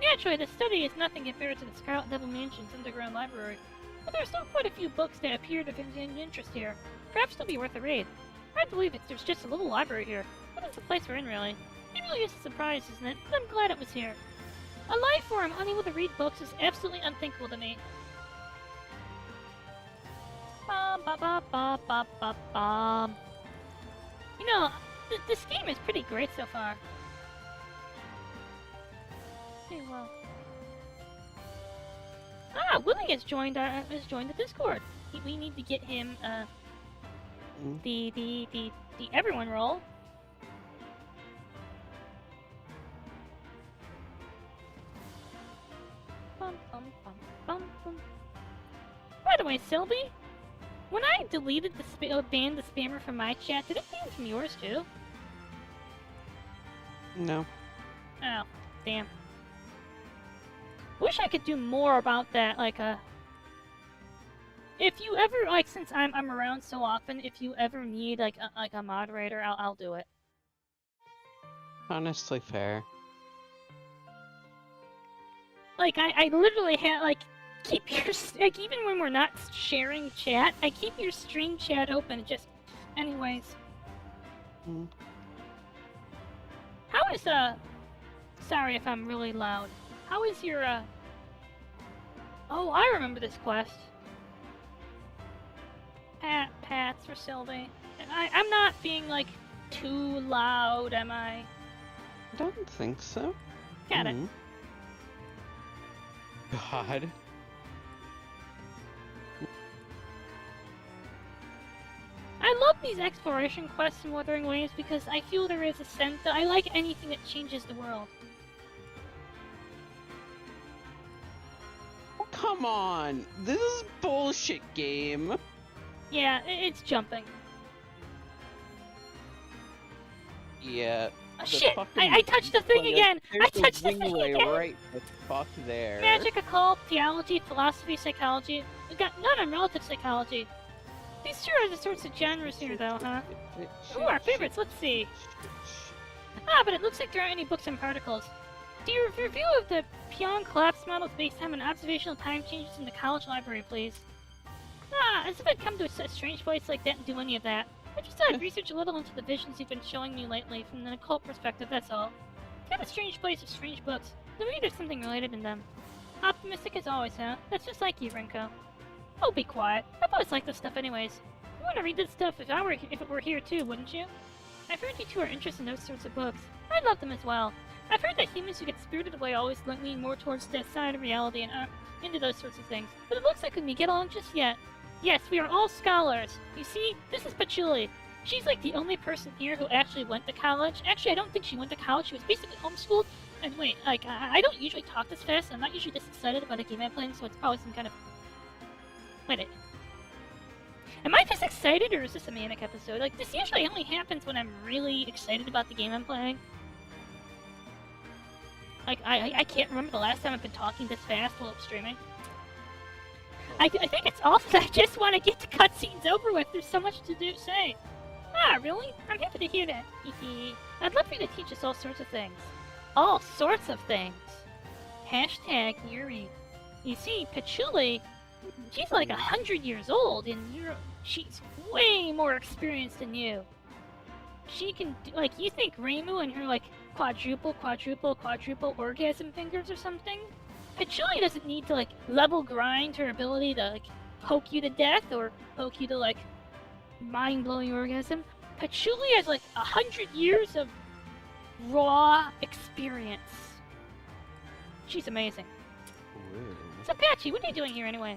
Naturally, the study is nothing compared to the Scarlet Devil Mansion's underground library. But there are still quite a few books that appear to have an interest here. Perhaps they'll be worth a read. Hard to believe there's just a little library here. What is the place we're in, really? It really is a surprise, isn't it? But I'm glad it was here. A life form unable to read books is absolutely unthinkable to me. You know, this game is pretty great so far. Hey, well. Ah, Willie has joined the Discord. We need to get him the everyone role. By the way, Sylvie, when I deleted banned the spammer from my chat, did it ban from yours too? No. Oh, damn. Wish I could do more about that, if you ever, since I'm around so often, if you ever need, a moderator, I'll do it. Honestly, fair. Like, I literally have, like, keep your, like, even when we're not sharing chat, I keep your stream chat open, just, anyways. Mm. How is, sorry if I'm really loud. How is your, oh, I remember this quest. Pats for Sylvie. I'm not being, like, too loud, am I? I don't think so. Got it. God. I love these exploration quests in Wuthering Waves because I feel there is a sense that I like anything that changes the world. Oh, come on! This is bullshit game. Yeah, it's jumping. Yeah. Oh, shit! I touched the thing again! I touched the thing again! Right the fuck there. Magic, occult, theology, philosophy, psychology. We got none on relative psychology. These sure are the sorts of genres here, though, huh? Ooh, our favorites, let's see. Ah, but it looks like there aren't any books on particles. Do your review of the Pyong collapse model based on an observational time changes in the college library, please? Ah, as if I'd come to a strange place like that and do any of that. I just thought I'd research a little into the visions you've been showing me lately from an occult perspective, that's all. Kind of a strange place with strange books. Maybe there's something related in them. Optimistic as always, huh? That's just like you, Rinko. Oh, be quiet. I've always liked this stuff anyways. You want to read this stuff if it were here too, wouldn't you? I've heard you two are interested in those sorts of books. I love them as well. I've heard that humans who get spirited away always lean more towards that side of reality and into those sorts of things. But it looks like we may get along just yet. Yes, we are all scholars. You see, this is Patchouli. She's like the only person here who actually went to college. Actually, I don't think she went to college. She was basically homeschooled. And wait, like, I don't usually talk this fast. I'm not usually this excited about a game I'm playing, so it's probably some kind of... Wait, am I just excited, or is this a manic episode? Like, this usually only happens when I'm really excited about the game I'm playing. Like, I can't remember the last time I've been talking this fast while streaming. I think it's also that I just want to get the cutscenes over with. There's so much to say. Ah, really? I'm happy to hear that. I'd love for you to teach us all sorts of things. All sorts of things. Hashtag Yuri. You see, Patchouli, she's like 100 years old, and she's way more experienced than you. She can, like, you think Reimu and her, like, quadruple orgasm fingers or something? Patchouli doesn't need to, like, level grind her ability to, like, poke you to death or poke you to, like, mind-blowing orgasm. Patchouli has, like, 100 years of raw experience. She's amazing. Ooh. So, Patchy, what are you doing here anyway?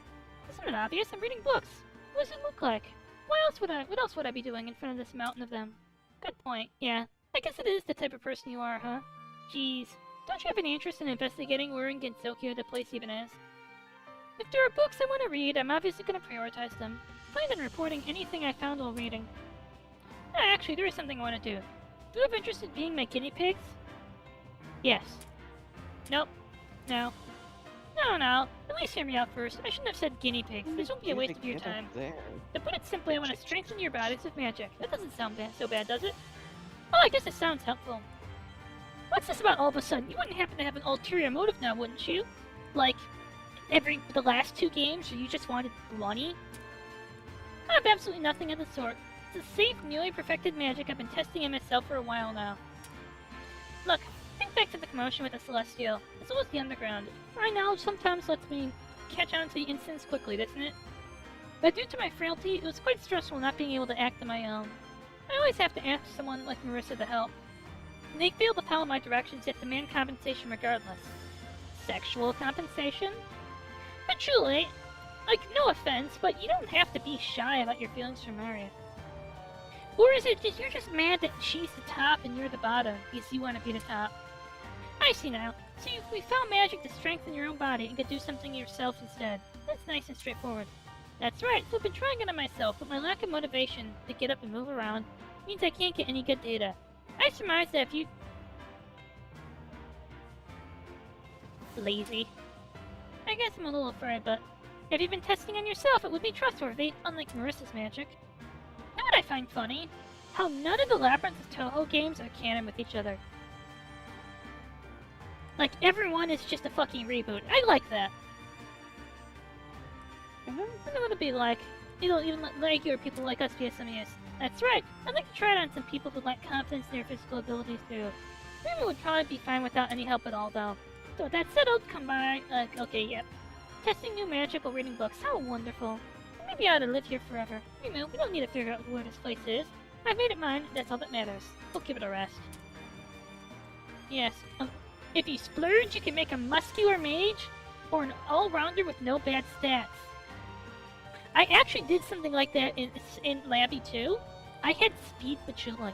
Isn't it obvious? I'm reading books. What does it look like? What else would I be doing in front of this mountain of them? Good point. Yeah, I guess it is the type of person you are, huh? Jeez. Don't you have any interest in investigating where in Gensokyo the place even is? If there are books I want to read, I'm obviously going to prioritize them. Plan on reporting anything I found while reading. Actually, there is something I want to do. Do you have interest in being my guinea pigs? Yes. Nope. No. No. At least hear me out first. I shouldn't have said guinea pigs. This won't be a waste of your time. To put it simply, I want to strengthen your bodies with magic. That doesn't sound so bad, does it? Well, I guess it sounds helpful. What's this about all of a sudden? You wouldn't happen to have an ulterior motive now, wouldn't you? Like, the last 2 games where you just wanted money? I have absolutely nothing of the sort. It's a safe, newly perfected magic I've been testing in myself for a while now. Look, think back to the commotion with the Celestial, as well as the Underground. My knowledge sometimes lets me catch on to the incidents quickly, doesn't it? But due to my frailty, it was quite stressful not being able to act on my own. I always have to ask someone like Marissa to help. And they fail to follow my directions, yet demand compensation regardless. Sexual compensation? But truly, like, no offense, but you don't have to be shy about your feelings for Maria. Or is it just you're just mad that she's the top and you're the bottom because you want to be the top? I see now. So we found magic to strengthen your own body and could do something yourself instead. That's nice and straightforward. That's right, so I've been trying it on myself, but my lack of motivation to get up and move around means I can't get any good data. I surmise that if you... Lazy. I guess I'm a little afraid, but if you've been testing on yourself, it would be trustworthy, unlike Marissa's magic. Know what I find funny? How none of the Labyrinth of Touhou games are canon with each other. Like, everyone is just a fucking reboot. I like that. I wonder what it'd be like. You don't even like regular people like us PSMEs. That's right. I'd like to try it on some people who lack confidence in their physical abilities too. Rumia would probably be fine without any help at all, though. So with that settled, come by. Okay, yep. Testing new magic or reading books. How wonderful. Maybe I ought to live here forever. We don't need to figure out where this place is. I've made it mine. That's all that matters. We'll give it a rest. Yes. If you splurge, you can make a muscular mage or an all-rounder with no bad stats. I actually did something like that in Labby too. I had speed patchouli.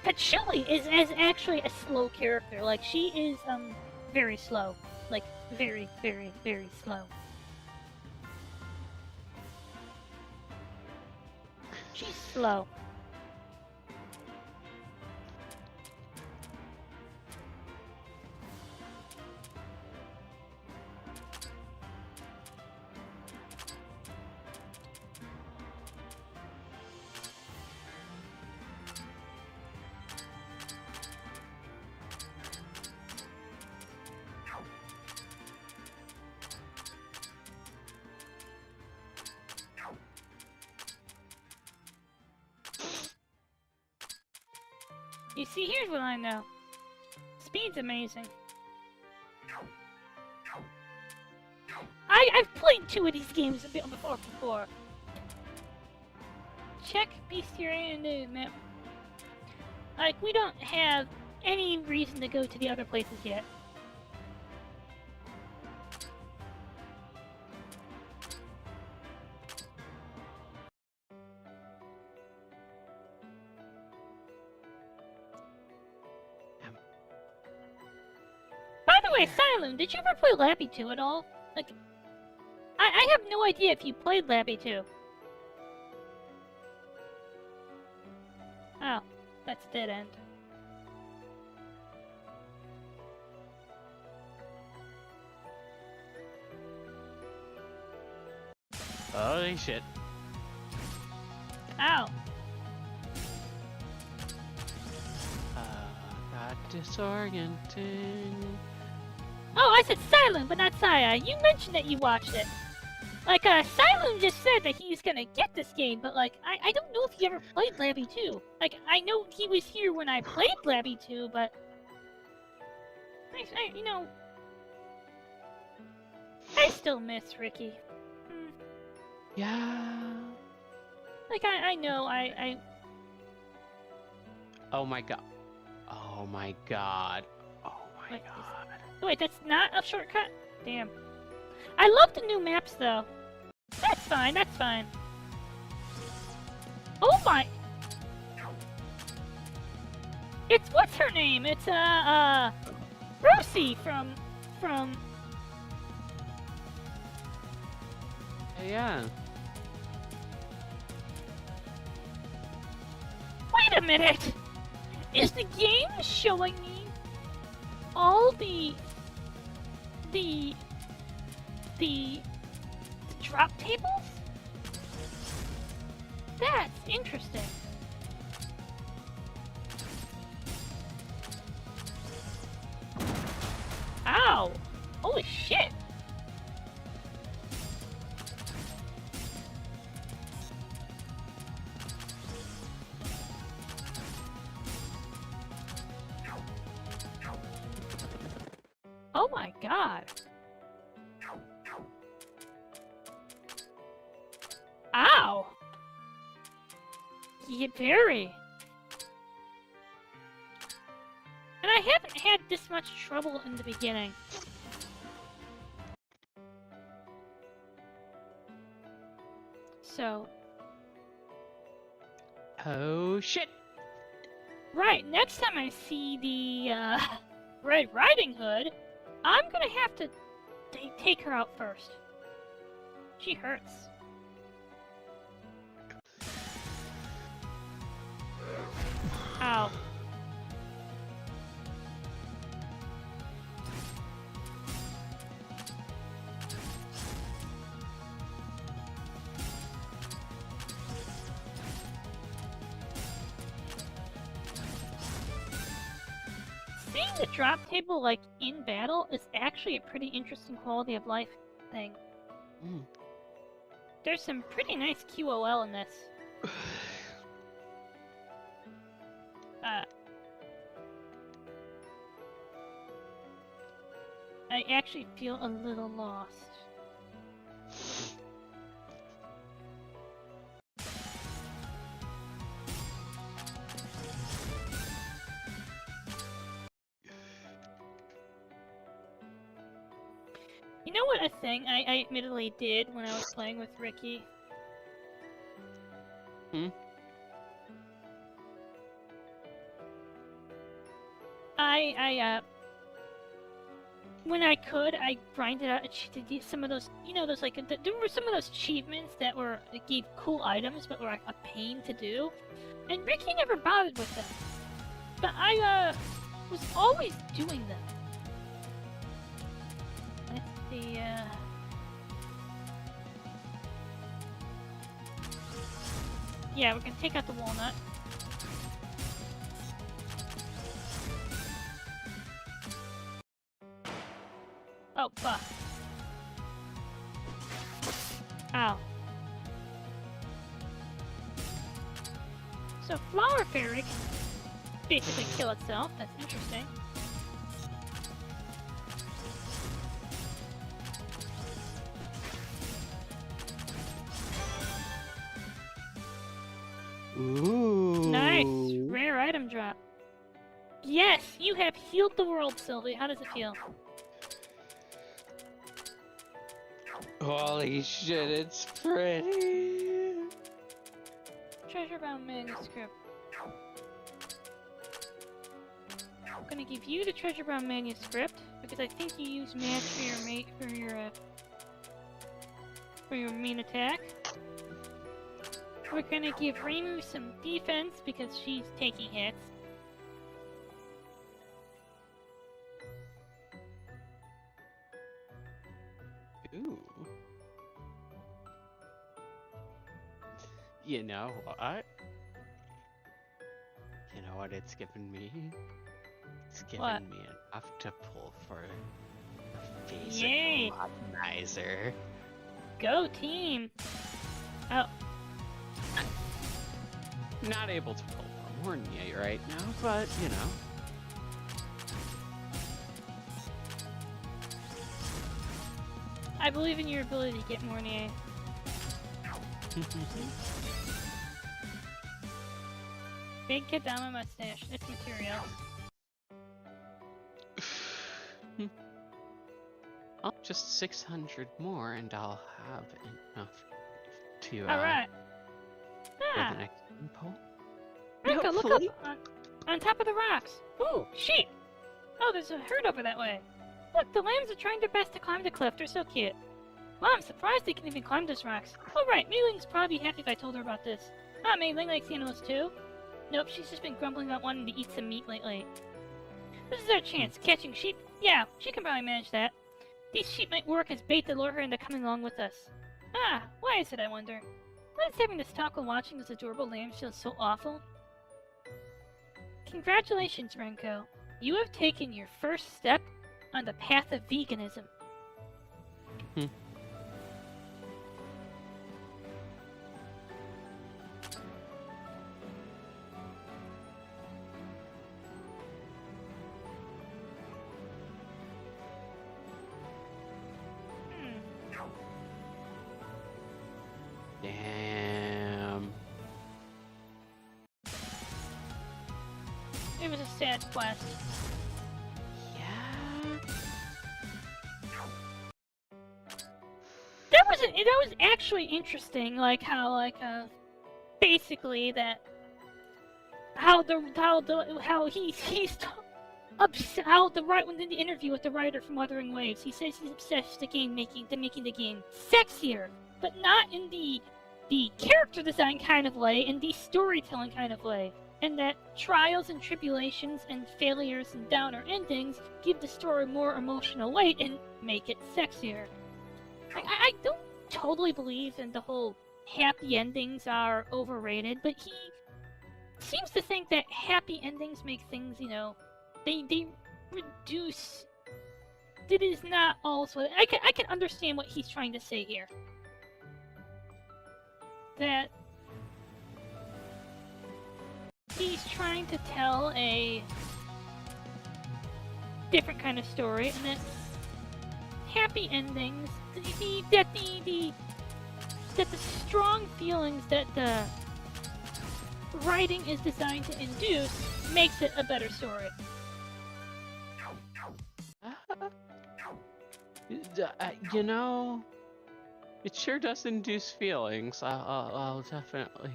Patchouli is actually a slow character. Like, she is very slow. Like, very, very, very slow. She's slow. You see, here's what I know. Speed's amazing. I've played 2 of these games a bit before. Check bestiary and map. Like, we don't have any reason to go to the other places yet. By the way, Silent, did you ever play Lappy 2 at all? Like, I have no idea if you played Lappy 2. Oh, that's dead end. Holy shit. Ow. Got disorienting. Oh, I said Silent, but not Saya. You mentioned that you watched it. Like, Silent just said that he's gonna get this game, but, like, I don't know if he ever played Labby 2. Like, I know he was here when I played Labby 2, but... you know... I still miss Ricky. Yeah. Like, I know, Oh my god. Oh my god. Oh my god. Wait, that's not a shortcut? Damn. I love the new maps, though. That's fine, that's fine. Oh my... It's, what's her name? It's, Rosie from... Yeah. Wait a minute! Is the game showing me all the drop tables? That's interesting. Ow! Holy shit! Oh my god! Ow! Yeah, very. And I haven't had this much trouble in the beginning. So... Oh shit! Right, next time I see the, Red Riding Hood, I'm gonna have to take her out first. She hurts. Ow. See? Having the drop table, like, in battle is actually a pretty interesting quality of life thing. Mm. There's some pretty nice QOL in this. I actually feel a little lost. You know what a thing I admittedly did when I was playing with Ricky? Hmm? When I could, I grinded out some of those, you know, those, like, there were some of those achievements that gave cool items, but were like, a pain to do. And Ricky never bothered with them. But I, was always doing them. Let's see, yeah, we're gonna take out the walnut. Oh, fuck. Ow. So Flower Fairy can basically kill itself. That's interesting. Ooh. Nice! Rare item drop. Yes! You have healed the world, Sylvia. How does it feel? Holy shit, it's pretty. Treasure-bound manuscript. I'm gonna give you the treasure-bound manuscript because I think you use match for your main attack. We're gonna give Reimu some defense because she's taking hits. Ooh. You know what? You know what it's given me? It's given me enough to pull for a physical optimizer. Go team! Oh. Not able to pull for Rumia right now, but you know. I believe in your ability to get Mornier. Big Kadama mustache. That's material. Oh, just 600 more and I'll have enough to Alright. for the next pull. Rinka, look up on top of the rocks. Ooh, sheep! Oh, there's a herd over that way. Look, the lambs are trying their best to climb the cliff. They're so cute. Wow, I'm surprised they can even climb those rocks. Oh right, Mei Ling's probably happy if I told her about this. Ah, Mei Ling likes animals too. Nope, she's just been grumbling about wanting to eat some meat lately. This is our chance. Catching sheep? Yeah, she can probably manage that. These sheep might work as bait to lure her into coming along with us. Ah, why is it, I wonder? Why is having this talk while watching those adorable lambs feel so awful? Congratulations, Renko. You have taken your first step on the path of veganism. Damn. It was a sad quest. Yeah. That was actually interesting, like how basically that how when in the interview with the writer from Wuthering Waves, he says he's obsessed with making the game sexier, but not in the character design kind of way, in the storytelling kind of way. And that trials and tribulations and failures and downer endings give the story more emotional weight and make it sexier. I don't totally believe in the whole happy endings are overrated, but he seems to think that happy endings make things, you know, they reduce. It is not also. I can understand what he's trying to say here. That he's trying to tell a different kind of story, and that happy endings, that the strong feelings that the writing is designed to induce makes it a better story. You know, it sure does induce feelings. I'll definitely.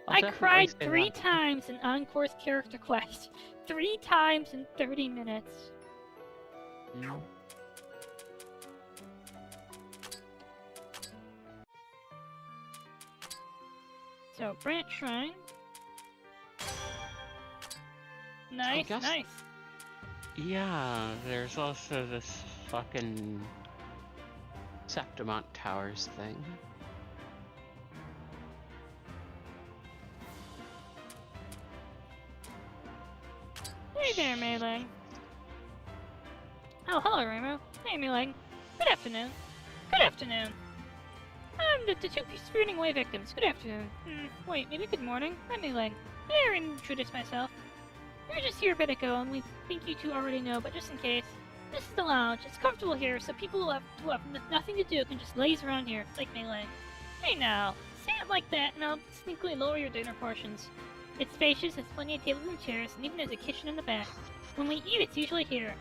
I cried 3 times in Encore's character quest. 3 times in 30 minutes. Mm. So, Branch Shrine. Nice, nice. Yeah, there's also this fucking Septimont Towers thing. Hey there, Mei-Ling. Oh, hello, Remo. Hey, Mei-Ling. Good afternoon. Good afternoon. I'm the 2 spooning away victims. Good afternoon. Wait, maybe good morning? I'm Mei-Ling. I introduce myself. We were just here a bit ago, and we think you two already know, but just in case. This is the lounge. It's comfortable here, so people who have nothing to do can just laze around here, like Mei-Ling. Hey now, say it like that, and I'll sneakily lower your dinner portions. It's spacious, has plenty of tables and chairs, and even there's a kitchen in the back. When we eat, it's usually here.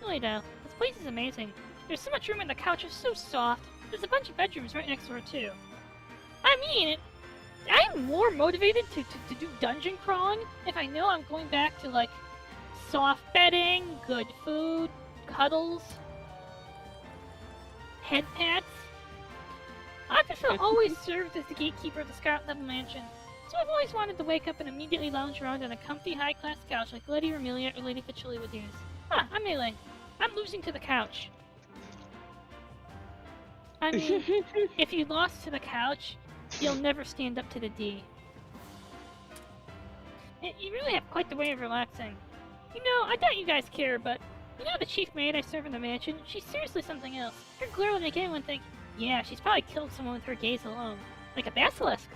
Really though, this place is amazing. There's so much room and the couch is so soft. There's a bunch of bedrooms right next door too. I mean, I'm more motivated to do dungeon crawling if I know I'm going back to, like, soft bedding, good food, cuddles, head pats. Officer always served as the gatekeeper of the Scarlet Level Mansion, so I've always wanted to wake up and immediately lounge around on a comfy, high-class couch like Lady Rumia or Lady Patchouli would use. I'm Mei-Ling. I'm losing to the couch. I mean, if you lost to the couch, you'll never stand up to the D. You really have quite the way of relaxing. You know, I doubt you guys care, but you know the chief maid I serve in the mansion? She's seriously something else. Her glare will make anyone think, yeah, she's probably killed someone with her gaze alone. Like a basilisk.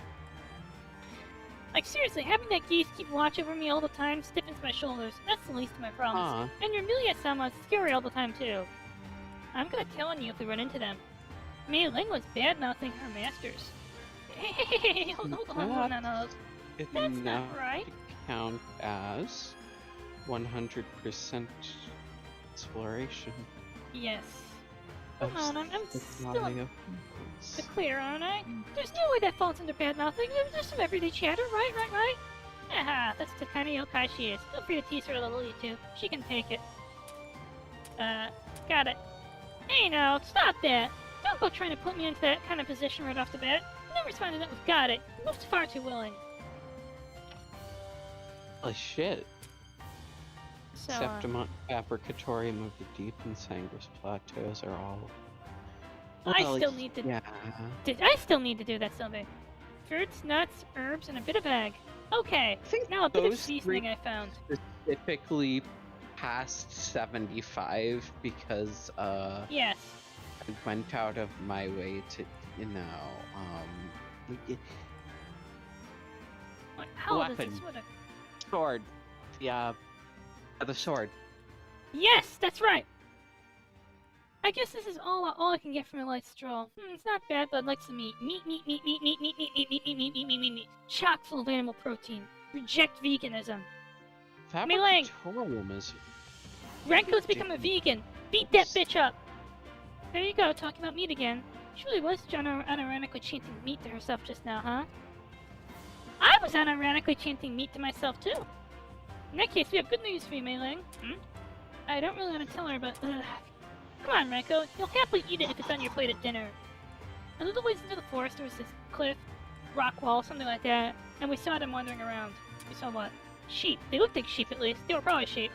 Like seriously, having that gaze keep watch over me all the time stiffens my shoulders. That's the least of my problems. And your Milia-sama is scary all the time too. I'm gonna tell on you if we run into them. Mei-Ling was bad-mouthing her masters. Hey, hold on, no. That's not right. Count as 100% exploration. Yes. Come on, I'm still in the clear, aren't I? There's no way that falls under bad-mouthing. There's just some everyday chatter, right? Aha, that's the kind of yokai she is. Feel free to tease her a little, you two. She can take it. Got it. Hey, now, stop that. Don't go trying to put me into that kind of position right off the bat. Never responded that with got it. You moved far too willing. Oh shit. So, Septimont, Fabricatorium of the Deep, and Sangris Plateaus are all... I still need to... Yeah. I still need to do that, Sylvie. Fruits, nuts, herbs, and a bit of egg. Okay, now a bit of seasoning I found. Specifically past 75 because, Yes. I went out of my way to, you know, How old is this? What a... Sword. Yeah, the sword. Yes, that's right. I guess this is all I can get from a light stroll. It's not bad, but I'd like some meat. Meat. Chock full of animal protein. Reject veganism. Mei-Ling! Renko's become a vegan. Beat that bitch up. There you go, talking about meat again. She really was unironically chanting meat to herself just now, huh? I was unironically chanting meat to myself, too. In that case, we have good news for you, Mei-Ling. I don't really want to tell her, but... come on, Renko. You'll happily eat it if it's on your plate at dinner. A little ways into the forest, there was this cliff, rock wall, something like that, and we saw them wandering around. We saw what? Sheep. They looked like sheep, at least. They were probably sheep.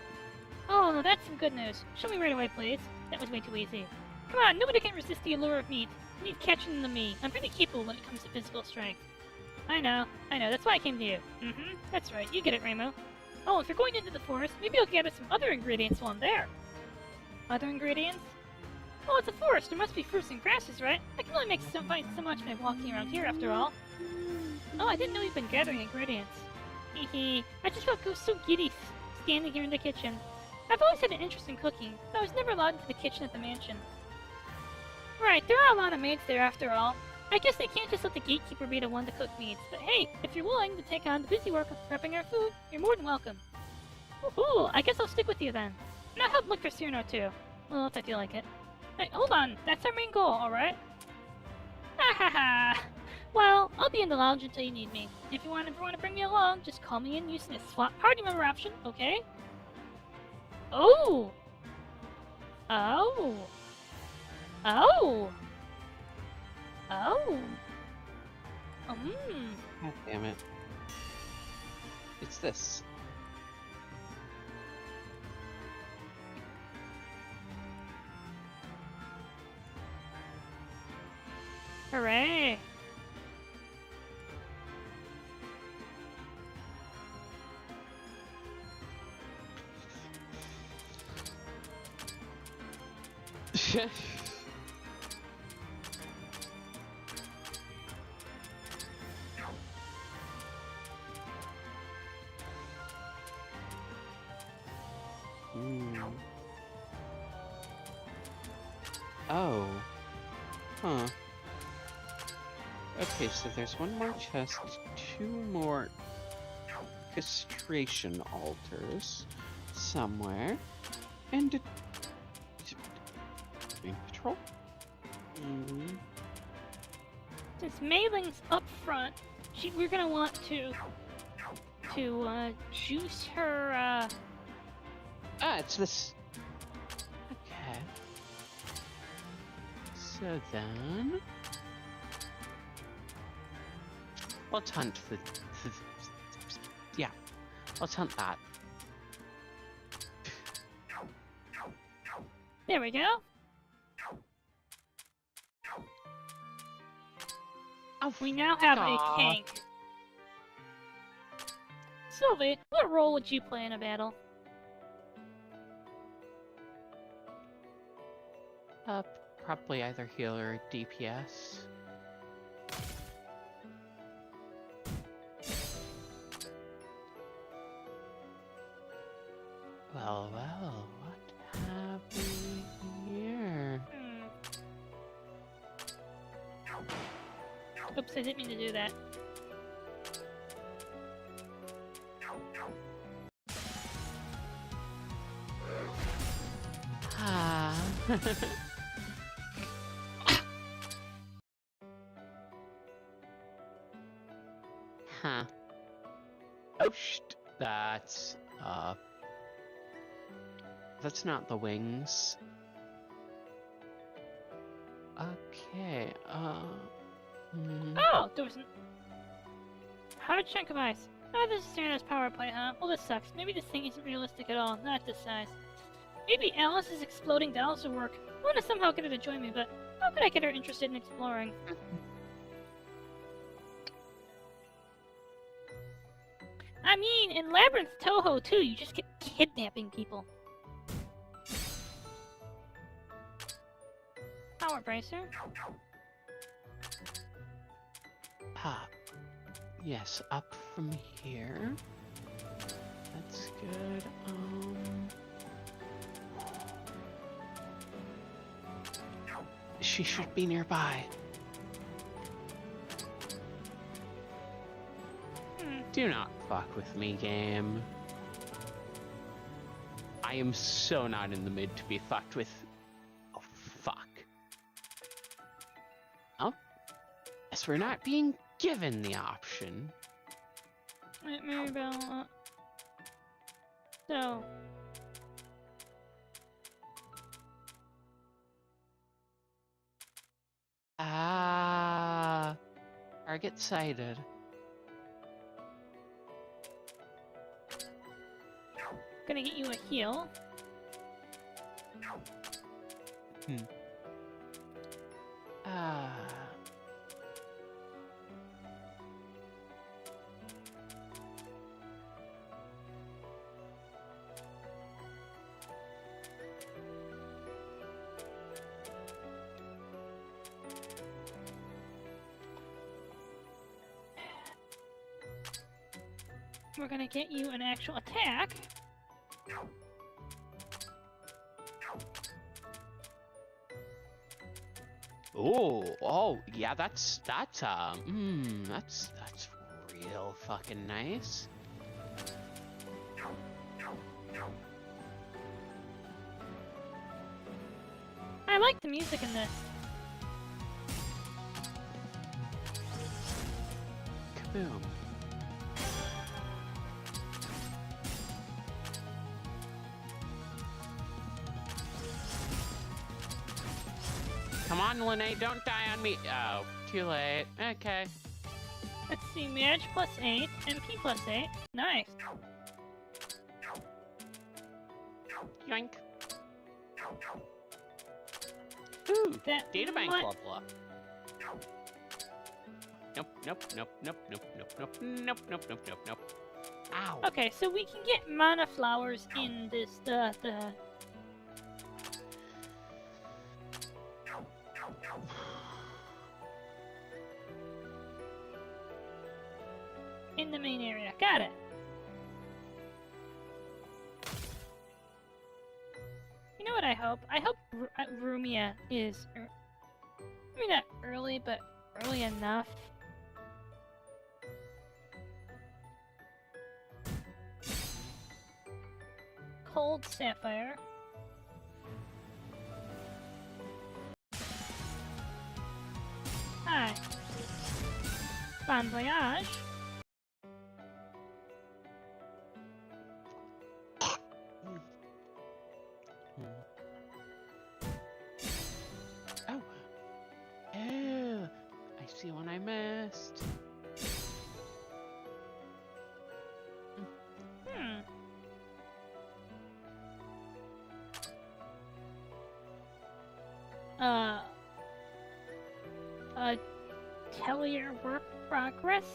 Oh, no, that's some good news. Show me right away, please. That was way too easy. Come on, nobody can resist the allure of meat. You need catching the me. I'm pretty capable when it comes to physical strength. I know. That's why I came to you. That's right. You get it, Remo. Oh, if you're going into the forest, maybe I'll gather some other ingredients while I'm there. Other ingredients? Oh, it's a forest. There must be fruits and grasses, right? I can only find so much by walking around here, after all. Oh, I didn't know you've been gathering ingredients. Hehe. I just felt so giddy standing here in the kitchen. I've always had an interest in cooking, but I was never allowed into the kitchen at the mansion. Right, there are a lot of maids there, after all. I guess they can't just let the gatekeeper be the one to cook meats, but hey, if you're willing to take on the busy work of prepping our food, you're more than welcome. Ooh, I guess I'll stick with you then. And I'll help look for Cyrano too. Well, if I feel like it. Hey, hold on, that's our main goal, alright? Ha ha ha! Well, I'll be in the lounge until you need me. If you ever want to bring me along, just call me in using the swap party member option, okay? Oh! Oh! Oh! Oh! God damn it. It's this. Hooray! Oh. Huh. Okay, so there's one more chest, 2 more castration altars somewhere, and a patrol. Since Mei Ling's up front, we're gonna want to juice her. It's this. Okay. So then, let's hunt the yeah, let's hunt that. There we go. Oh, We now have a tank. Sylvie, what role would you play in a battle? Probably either healer or DPS. Well, what have we here? Oops, I didn't mean to do that. Huh. Oh, that's not the wings. Okay, Oh, there was a hard chunk of ice. Oh, this is Cyrano's power plant, huh? Well, this sucks. Maybe this thing isn't realistic at all, not this size. Maybe Alice's exploding dolls will work. I want to somehow get her to join me, but how could I get her interested in exploring? I mean, in Labyrinth of Touhou too, you just get kidnapping people. Power bracer. Yes, up from here. That's good. She should be nearby. Do not fuck with me, game. I am so not in the mood to be fucked with. Oh, fuck. Oh. Guess we're not being given the option. Wait, Maribel, so... Target sighted. Gonna get you a heal. we're gonna get you an actual attack. Oh, yeah, that's real fucking nice. I like the music in this. Kaboom. Come on, Lene, don't die on me. Oh, too late. Okay. Let's see, Madge +8, MP +8. Nice. Yoink. Ooh, That databank might- level up. Nope. Ow. Okay, so we can get mana flowers in this, in the main area. Got it. You know what I hope? I hope Rumia is, maybe not early, but early enough. Cold Sapphire. Hi. Bon voyage. Oh. Oh. I see one I missed. Tell your work progresses?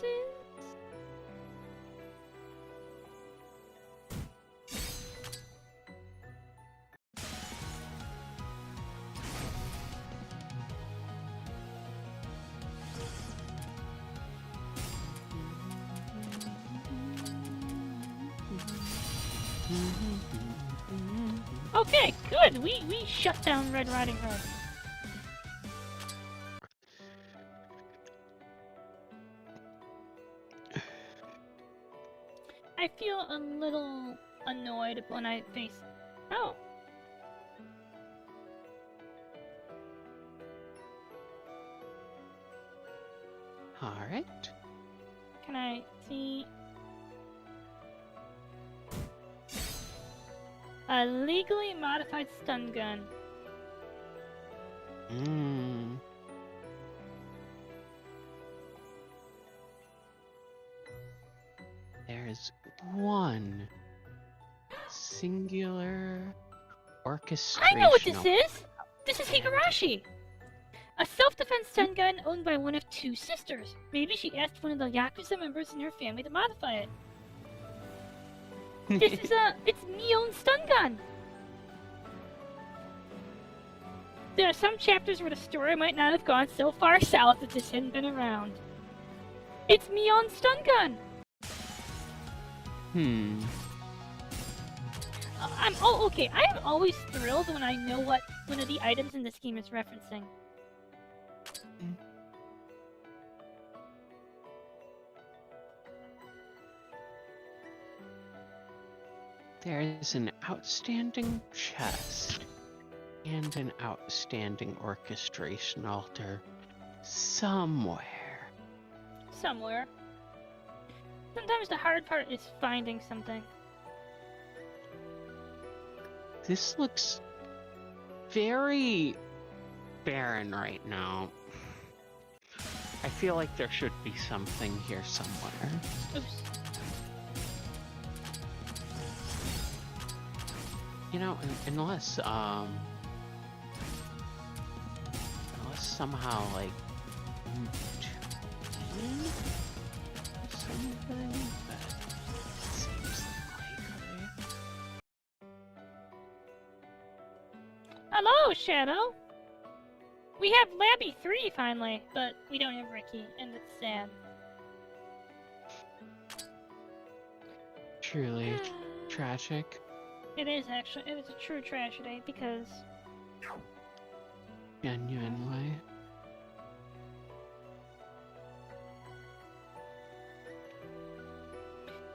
Okay, good. We shut down Red Riding Hood. I feel a little annoyed when I face. Oh. All right. Can I see? A legally modified stun gun. There's one singular orchestration. I know what this is! This is Higurashi! A self-defense stun gun owned by one of two sisters. Maybe she asked one of the Yakuza members in her family to modify it. It's Mion's stun gun! There are some chapters where the story might not have gone so far south if this hadn't been around. It's Mion's stun gun! Okay. I'm always thrilled when I know what one of the items in this game is referencing. There's an outstanding chest and an outstanding orchestration altar somewhere. Somewhere. Sometimes the hard part is finding something. This looks very barren right now. I feel like there should be something here somewhere. Oops. You know, unless somehow, like, something that seems likely. Hello, Shadow! We have Labby 3 finally, but we don't have Ricky, and it's sad. truly tragic. It is actually. It is a true tragedy because. Genuinely.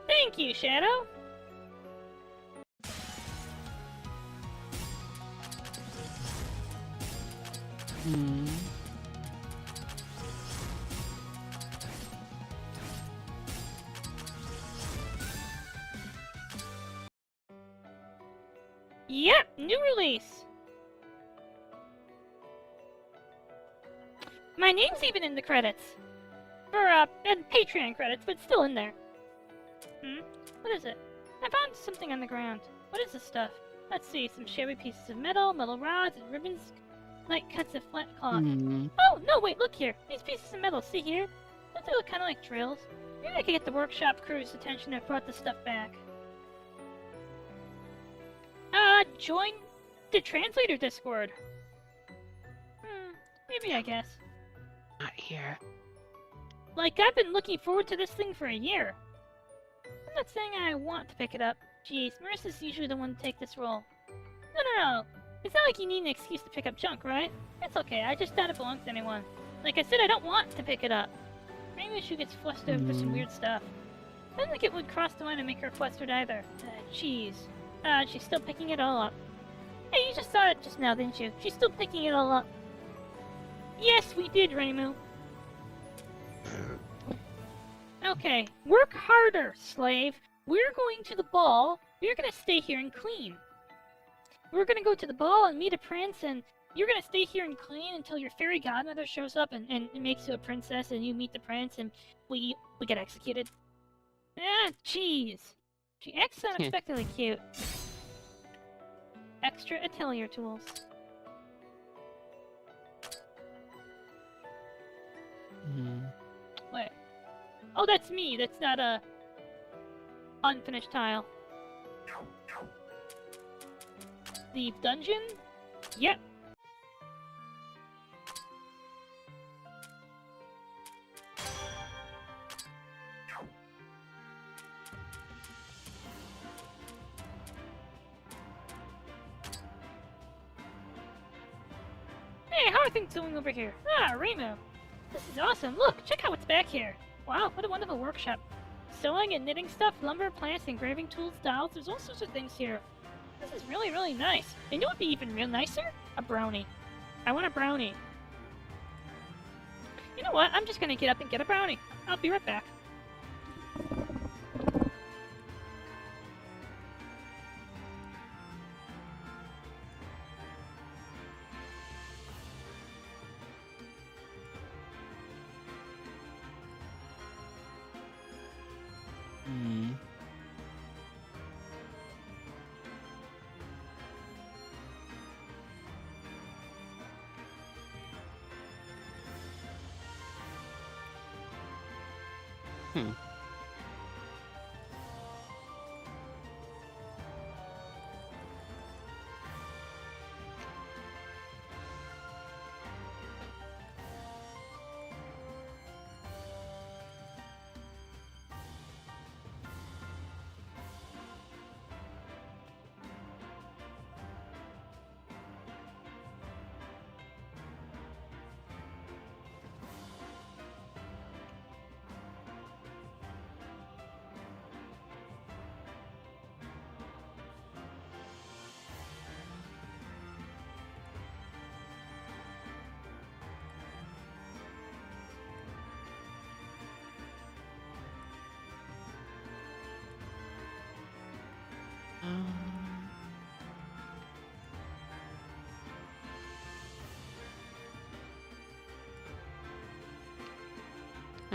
Thank you, Shadow. Hmm. Yep, new release. My name's even in the credits. For, and Patreon credits, but still in there. What is it? I found something on the ground. What is this stuff? Let's see, some shabby pieces of metal rods, and ribbons, like cuts of flat cloth. Oh, no, wait, look here. These pieces of metal, see here? Don't they look kind of like drills? Maybe I could get the workshop crew's attention and brought the stuff back. Join the translator Discord. Maybe, I guess. Not here. Like, I've been looking forward to this thing for a year. I'm not saying I want to pick it up. Jeez, Marissa's usually the one to take this role. No. It's not like you need an excuse to pick up junk, right? It's okay, I just thought it belonged to anyone. Like I said, I don't want to pick it up. Maybe she gets flustered over some weird stuff. I don't think it would cross the line to make her flustered either. Jeez. She's still picking it all up. Hey, you just saw it just now, didn't you? She's still picking it all up. Yes, we did, Reimu. Okay, work harder, slave. We're going to the ball. You're gonna stay here and clean. We're gonna go to the ball and meet a prince, and you're gonna stay here and clean until your fairy godmother shows up and makes you a princess, and you meet the prince, and we get executed. Ah, jeez. She acts unexpectedly cute. Extra atelier tools. Wait. Oh, that's me. That's not a unfinished tile. The dungeon? Yep. Hey, how are things going over here? Ah, Reimu. This is awesome. Look, check out what's back here. Wow, what a wonderful workshop. Sewing and knitting stuff, lumber, plants, engraving tools, dolls. There's all sorts of things here. This is really, really nice. And you know what would be even real nicer? A brownie. I want a brownie. You know what? I'm just gonna get up and get a brownie. I'll be right back.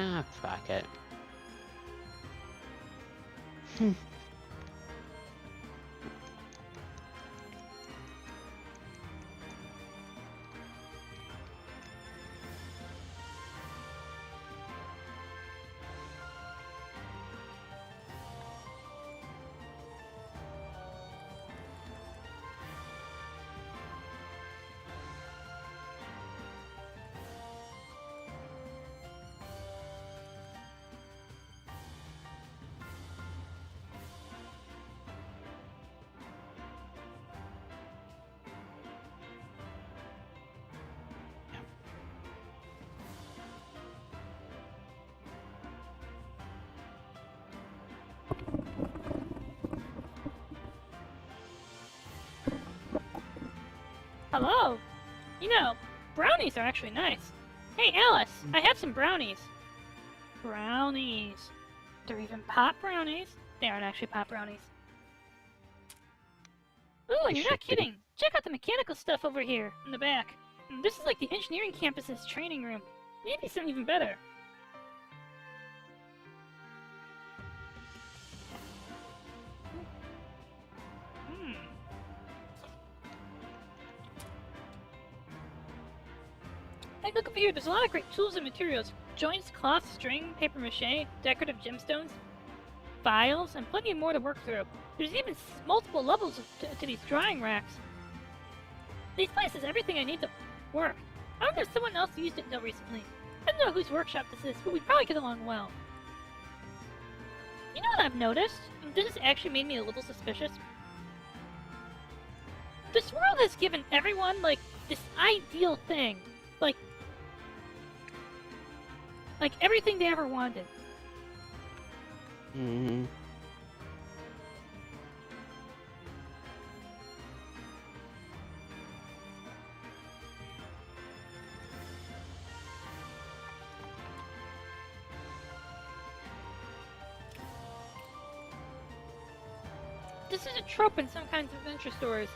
Ah, fuck it. hello. You know, brownies are actually nice. Hey, Alice, I have some brownies. Brownies. They're even pot brownies. They aren't actually pot brownies. Ooh, and you're not kidding. Check out the mechanical stuff over here in the back. This is like the engineering campus's training room. Maybe something even better. Hey, look over here. There's a lot of great tools and materials. Joints, cloth, string, paper mache, decorative gemstones, files, and plenty more to work through. There's even multiple levels to these drying racks. These places everything I need to work. I wonder if someone else used it until recently. I don't know whose workshop this is, but we'd probably get along well. You know what I've noticed? This has actually made me a little suspicious. This world has given everyone, like, this ideal thing. Like everything they ever wanted. Mm-hmm. This is a trope in some kinds of adventure stories.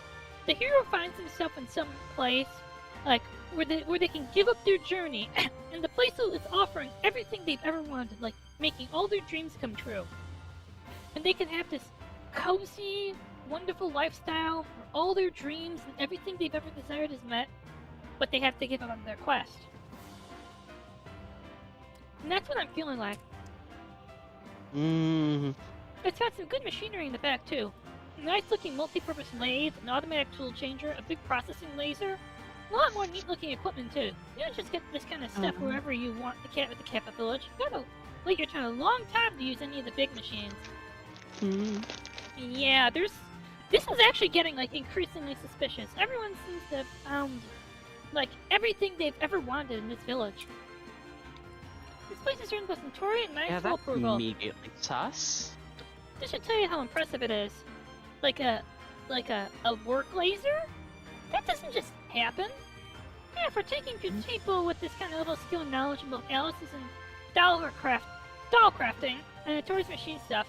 The hero finds himself in some place, like, where they can give up their journey, and the place is offering everything they've ever wanted, like making all their dreams come true. And they can have this cozy, wonderful lifestyle where all their dreams and everything they've ever desired is met, but they have to give up on their quest. And that's what I'm feeling like. It's got some good machinery in the back too. A nice looking multi-purpose lathe, an automatic tool changer, a big processing laser. A lot more neat looking equipment too. You don't just get this kind of stuff wherever you want the cat with the Kappa Village. You gotta wait your turn a long time to use any of the big machines. Yeah, this is actually getting like increasingly suspicious. Everyone seems to have found like everything they've ever wanted in this village. This place is run by Centauri and my full approval. Immediately sus. This should tell you how impressive it is. Like a work laser? That doesn't just happen. Yeah, for taking people with this kind of level of skill and knowledge in both Alice's and doll crafting and the toys machine stuff.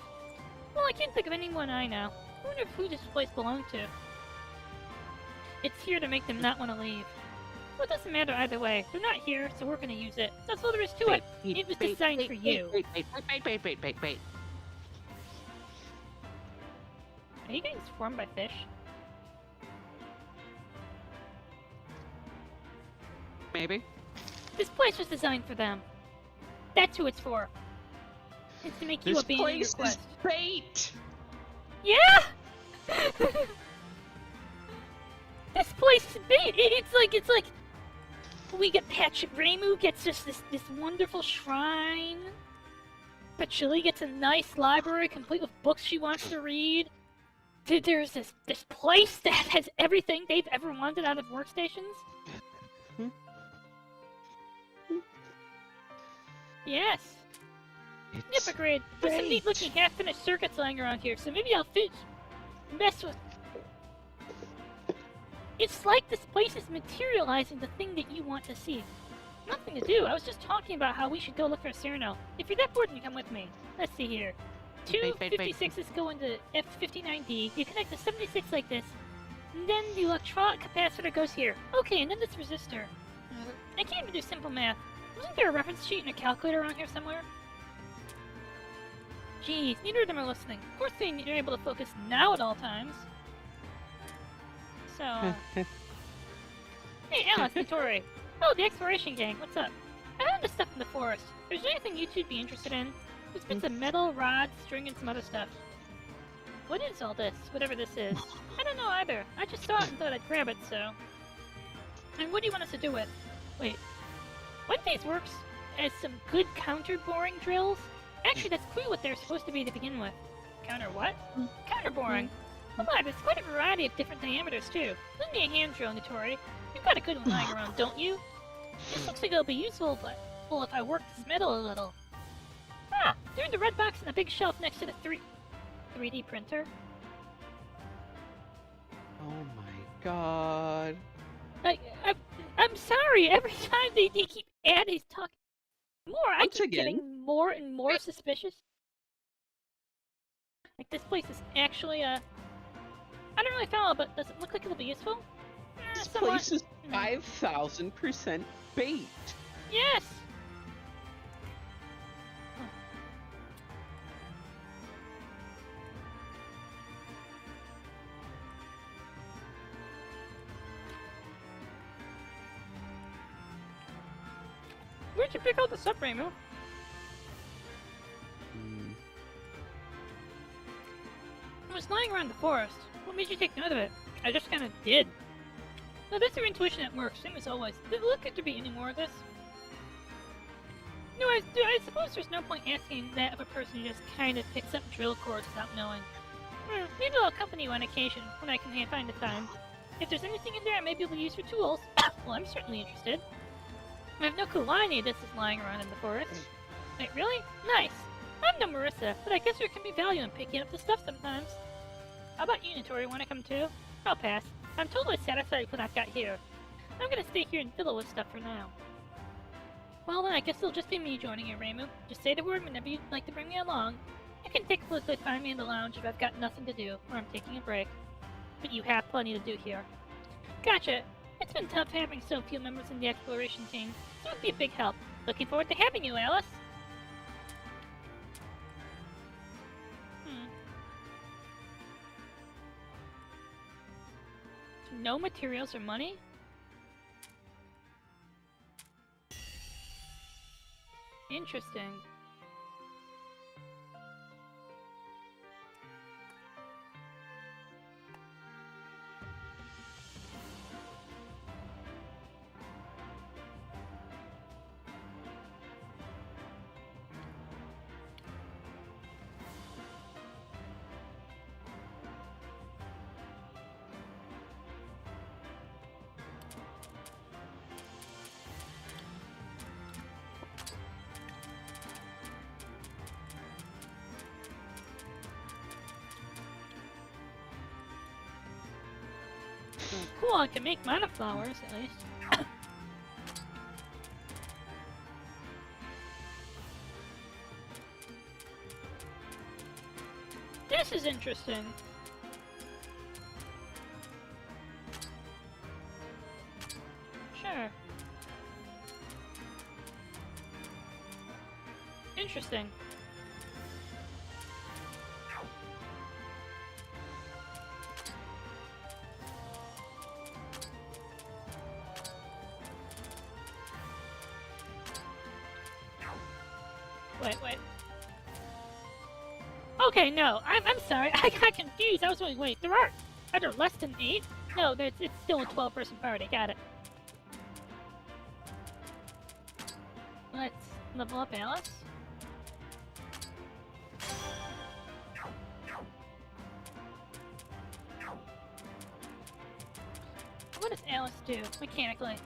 Well, I can't think of anyone I know. I wonder who this place belonged to. It's here to make them not want to leave. Well, it doesn't matter either way. They're not here, so we're gonna use it. That's all there is to it. It was designed for you. Wait. Are you getting swarmed by fish? Maybe. This place was designed for them. That's who it's for. It's to make you abandon your quest. This place is bait! Yeah! This place is bait! It's like... We get Remu gets just this wonderful shrine. Patchouli gets a nice library complete with books she wants to read. There's this place that has everything they've ever wanted out of workstations. Yes. Yep, agreed. There's some neat looking half-finished circuits lying around here, so maybe I'll mess with... It's like this place is materializing the thing that you want to see. Nothing to do. I was just talking about how we should go look for Cyrano. If you're that bored, then you come with me. Let's see here. Two 56s go into F59D. You connect the 76 like this. And then the electronic capacitor goes here. Okay, and then this resistor. I can't even do simple math. Wasn't there a reference sheet and a calculator around here somewhere? Jeez, neither of them are listening. Of course they're able to focus now at all times. So, Hey, Alice, Tori. Oh, the exploration gang, what's up? I found this stuff in the forest. If there's anything you two'd be interested in, there's bits of metal, rods, string, and some other stuff. What is all this, whatever this is? I don't know either. I just saw it and thought I'd grab it, so... And what do you want us to do with? Wait. One of these works as some good counter-boring drills? Actually, that's clearly what they're supposed to be to begin with. Counter what? Counter-boring. Oh my, there's quite a variety of different diameters, too. Lend me a hand drill, Notori. You've got a good one lying around, don't you? This looks like it'll be useful, but... well, if I work this metal a little. Ah! They're in the red box on the big shelf next to the 3D printer. Oh my god. I'm sorry. Every time they keep adding, talking more, I keep again, getting more and more suspicious. Like, this place is actually, I don't really follow, but does it look like it'll be useful? this Somewhat. place is 5,000% bait. Yes! Where'd you pick out the stuff, Rainbow? It was lying around the forest. What made you take note of it? I just kinda did. No, that's your intuition at work, same as always. Does it look like there be any more of this? No, I suppose there's no point asking that of a person who just kind of picks up drill cords without knowing. Maybe I'll accompany you on occasion, when I can find the time. If there's anything in there I may be able to use for tools, well, I'm certainly interested. I have no clue why any of this is lying around in the forest. Wait, really? Nice! I'm no Marissa, but I guess there can be value in picking up the stuff sometimes. How about you, Notori? Wanna come too? I'll pass. I'm totally satisfied with what I've got here. I'm gonna stay here and fiddle with stuff for now. Well then, I guess it'll just be me joining you, Reimu. Just say the word whenever you'd like to bring me along. You can typically find me in the lounge if I've got nothing to do, or I'm taking a break. But you have plenty to do here. Gotcha. It's been tough having so few members in the exploration team, so it'd be a big help. Looking forward to having you, Alice! No materials or money? Interesting. Cool, I can make mana flowers, at least. This is interesting. Sure. Interesting. Wait. Okay, no, I'm sorry. I got confused. I was like, wait, are there less than 8? No, it's still a 12-person party. Got it. Let's level up Alice. What does Alice do, mechanically?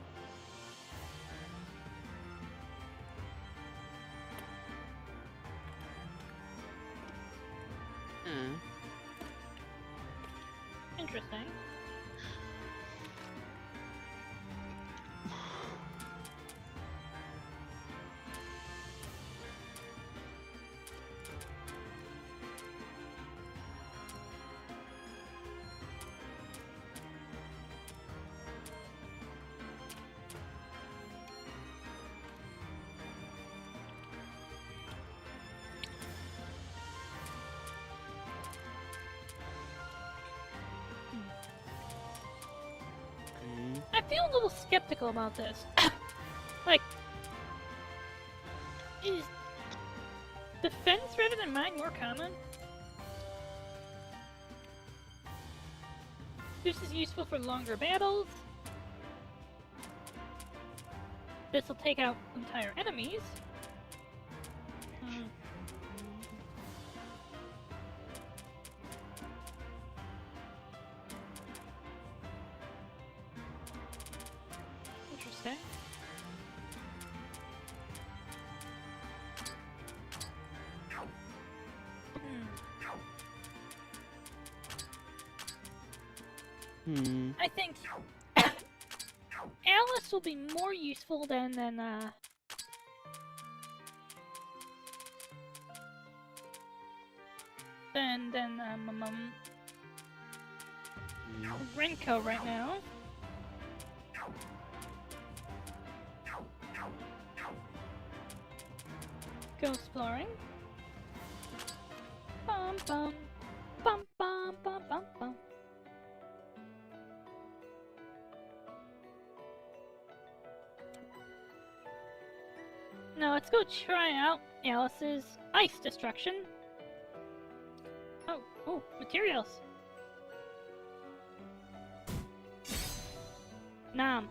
Interesting. I feel a little skeptical about this. Like, is defense rather than mine more common? This is useful for longer battles. This will take out entire enemies. Interesting. I think Alice will be more useful than Renko right now. Go exploring. Bum bum bum bum bum bum bum. Now let's go try out Alice's ice destruction. Oh, materials. Nom.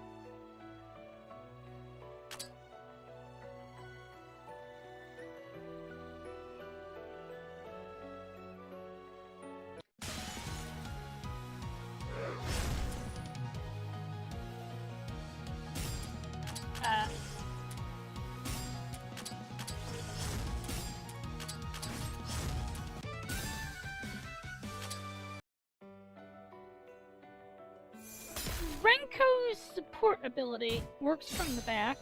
Renko's support ability works from the back.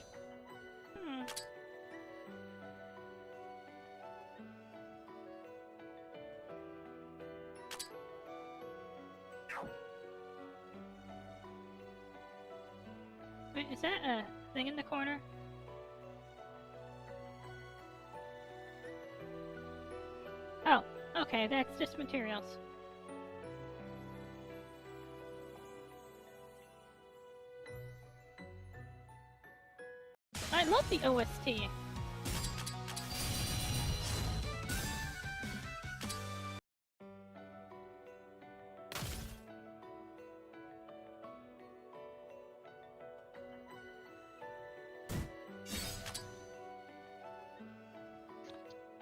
Wait, is that a thing in the corner? Oh, okay, that's just materials. I love the OST.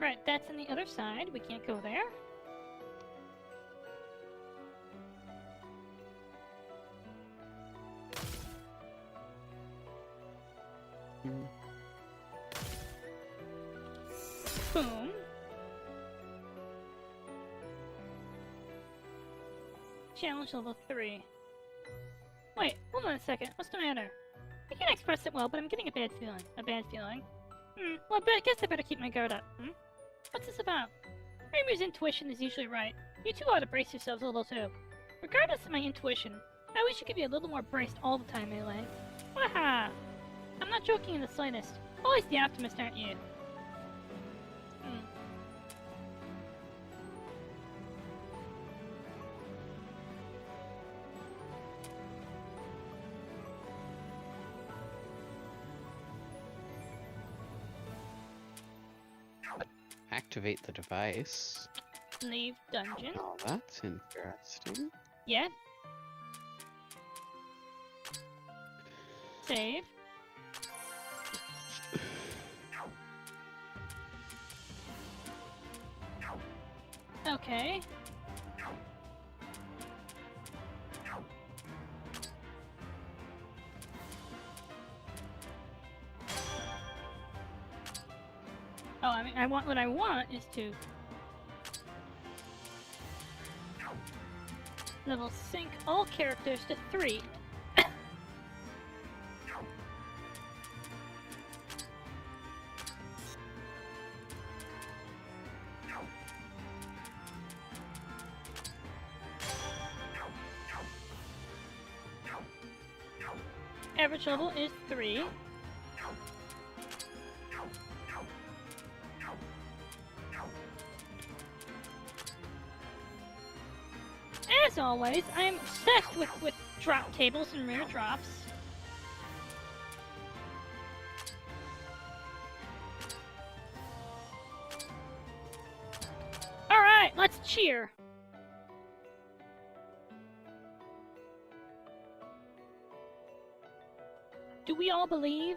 Right, that's on the other side. We can't go there. Boom. Challenge level 3. Wait, hold on a second. What's the matter? I can't express it well, but I'm getting a bad feeling. Well, I guess I better keep my guard up. What's this about? Rumia's intuition is usually right. You two ought to brace yourselves a little too. Regardless of my intuition, I wish you could be a little more braced all the time, Melee. Waha! I'm not joking in the slightest. Always the optimist, aren't you? Activate the device. Leave dungeon. Oh, that's interesting. Yeah. Save. Okay. Oh, I mean, what I want is to level sync all characters to 3. Average level is 3. As always, I am obsessed with drop tables and rare drops. Alright, let's cheer. Do we all believe?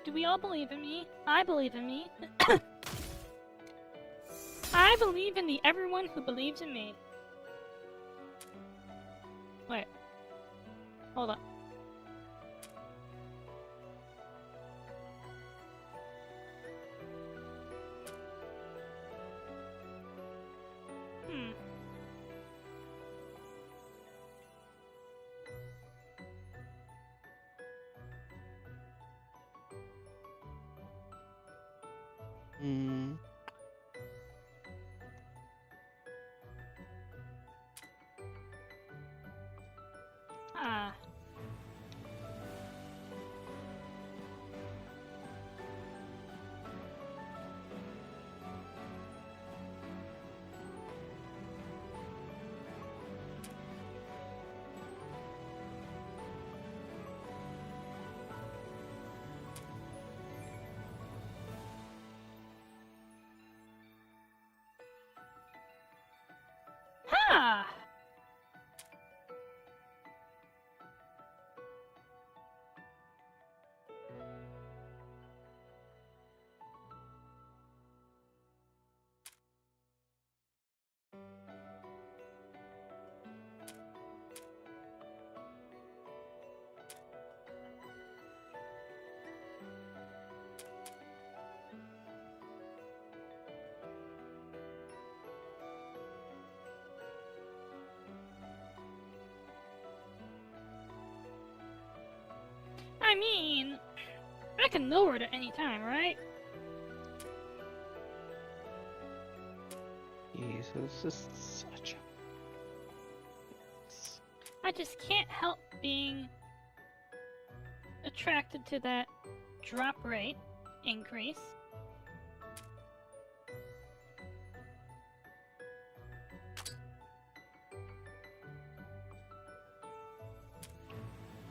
Do we all believe in me? I believe in me. I believe in the everyone who believes in me. Wait. Hold up. Ah! I mean, I can lower it at any time, right? Jesus, this is such a... I just can't help being attracted to that drop rate increase.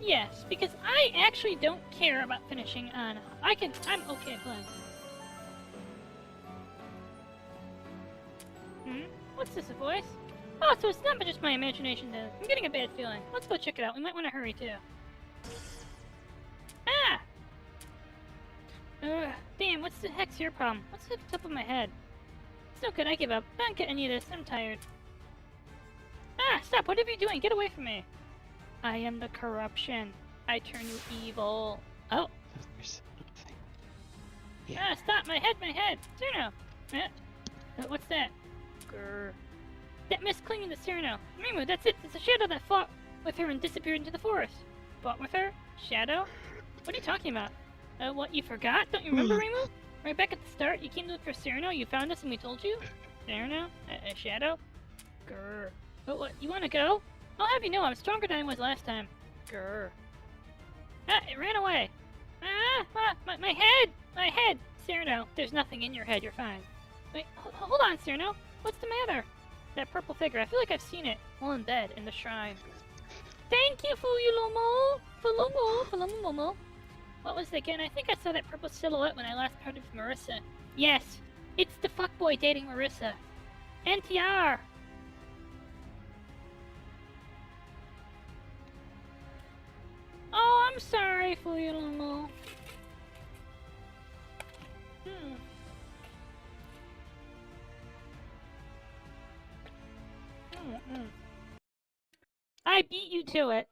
Yes, because I actually don't care about finishing on. I'm okay playing. What's this, a voice? Oh, so it's not just my imagination then. I'm getting a bad feeling. Let's go check it out. We might want to hurry too. Ah! Damn, what's the heck's your problem? What's at the top of my head? It's no good, I give up. I don't get any of this. I'm tired. Ah, stop! Whatever you're doing, get away from me! I am the corruption. I turn you evil. Oh. There's something. Yeah. Ah, stop! My head! Cyrano! What's that? Grr. That mist clinging to Cyrano. Rimu, that's it! It's a shadow that fought with her and disappeared into the forest. Fought with her? Shadow? What are you talking about? What, you forgot? Don't you remember, Rimu? Right back at the start, you came to look for Cyrano, you found us and we told you? Cyrano? A shadow? Grr. What, you wanna go? I'll have you know I'm stronger than I was last time. Grr. Ah, it ran away. My head! My head! Cyrano, there's nothing in your head, you're fine. Wait, hold on, Cyrano. What's the matter? That purple figure, I feel like I've seen it. While in bed, in the shrine. Thank you, Fuyulomo! Fulumo. What was it again? I think I saw that purple silhouette when I last heard of Marissa. Yes, it's the fuckboy dating Marissa. NTR! Oh, I'm sorry, Fuyulomo. I beat you to it.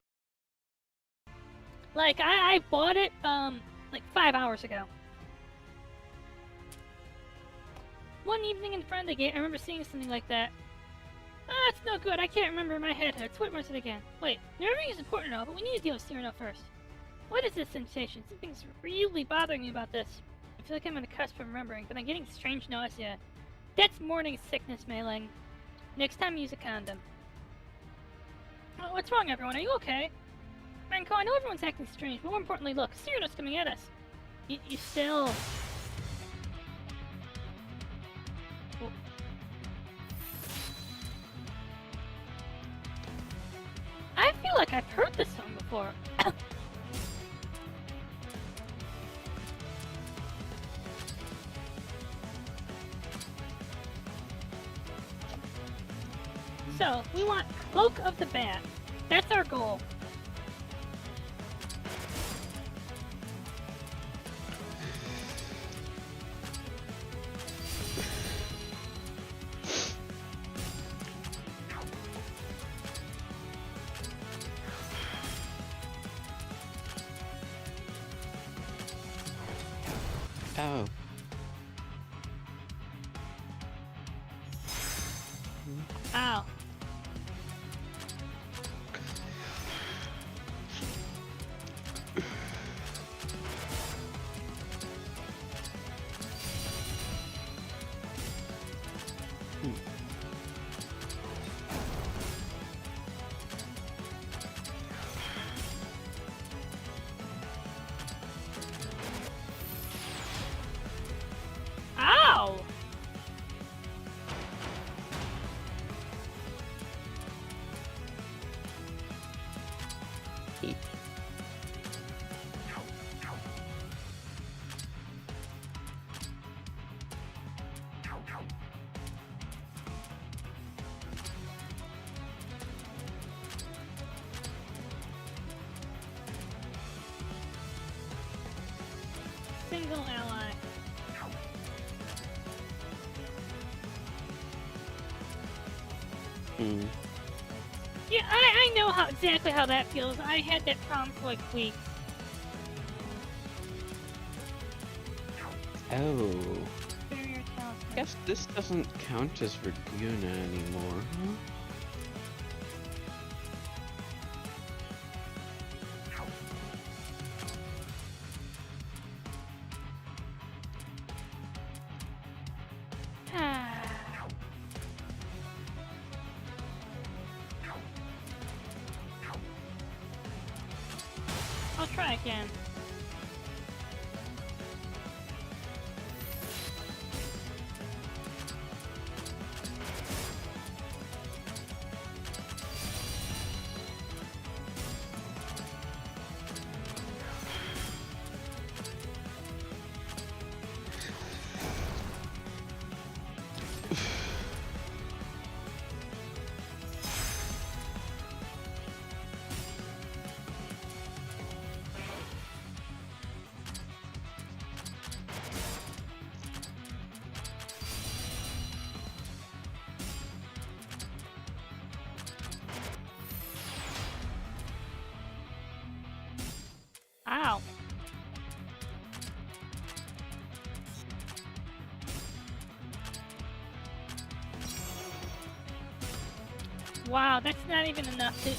Like, I bought it, like 5 hours ago. One evening in front of the gate, I remember seeing something like that. Ah, it's no good. I can't remember in my head. What was it again? Wait, memory is important now, but we need to deal with Cyrano first. What is this sensation? Something's really bothering me about this. I feel like I'm on the cusp of remembering, but I'm getting strange nausea. That's morning sickness, Mei-Ling. Next time, use a condom. Oh, what's wrong, everyone? Are you okay? Manko, I know everyone's acting strange, but more importantly, look, Cyrano's coming at us. You still... Oh. I feel like I've heard this song before. So, we want Cloak of the Bat. That's our goal. Oh. Ow. Ow! single ally. Hmm. Yeah, I know exactly how that feels. I had that problem for like weeks. Oh. Barrier talisman. I guess this doesn't count as Reguna anymore, huh? I'll try again. Ow. Wow, that's not even enough to...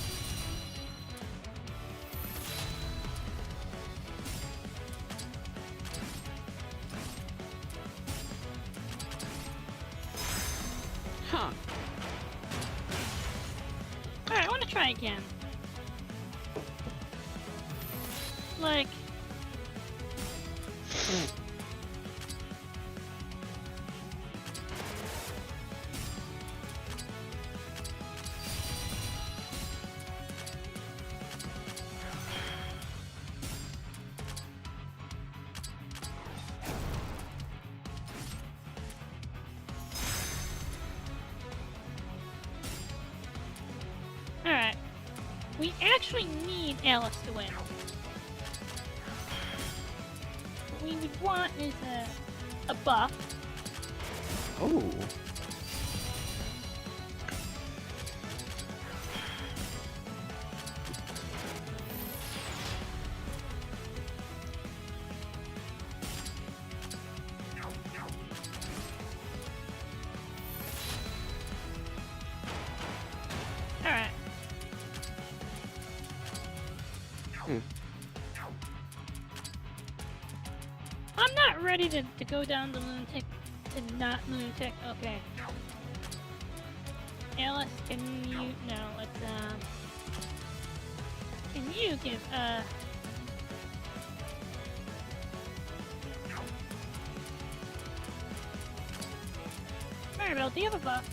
Huh. Alright, I want to try again. Like... Alright. We actually need Alice to win. What we would want is a buff. Oh. Alright. I'm not ready to go down the lunatic to not lunatic. Okay. Alice, can you... No, let's, Can you give, Maribel, do you have a buff?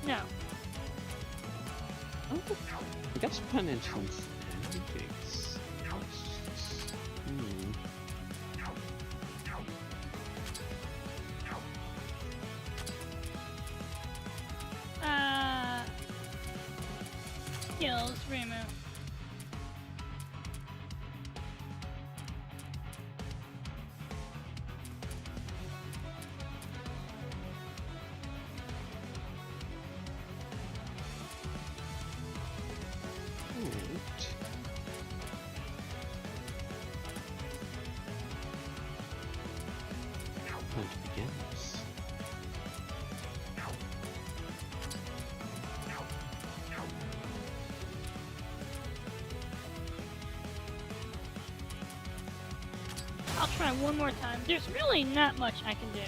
No. Oh. I guess penance and antics. Hmm. Skills, remove. Hunt begins. I'll try one more time. There's really not much I can do.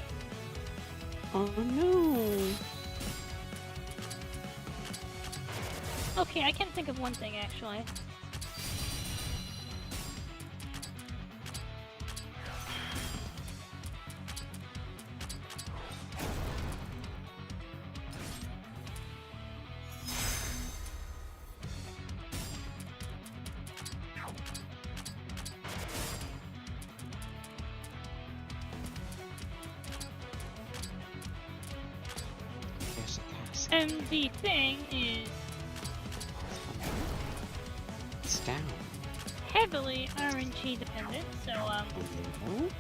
Oh no! Okay, I can think of one thing actually. There's a cast. And the thing is... It's down. heavily RNG dependent, so, Mhm.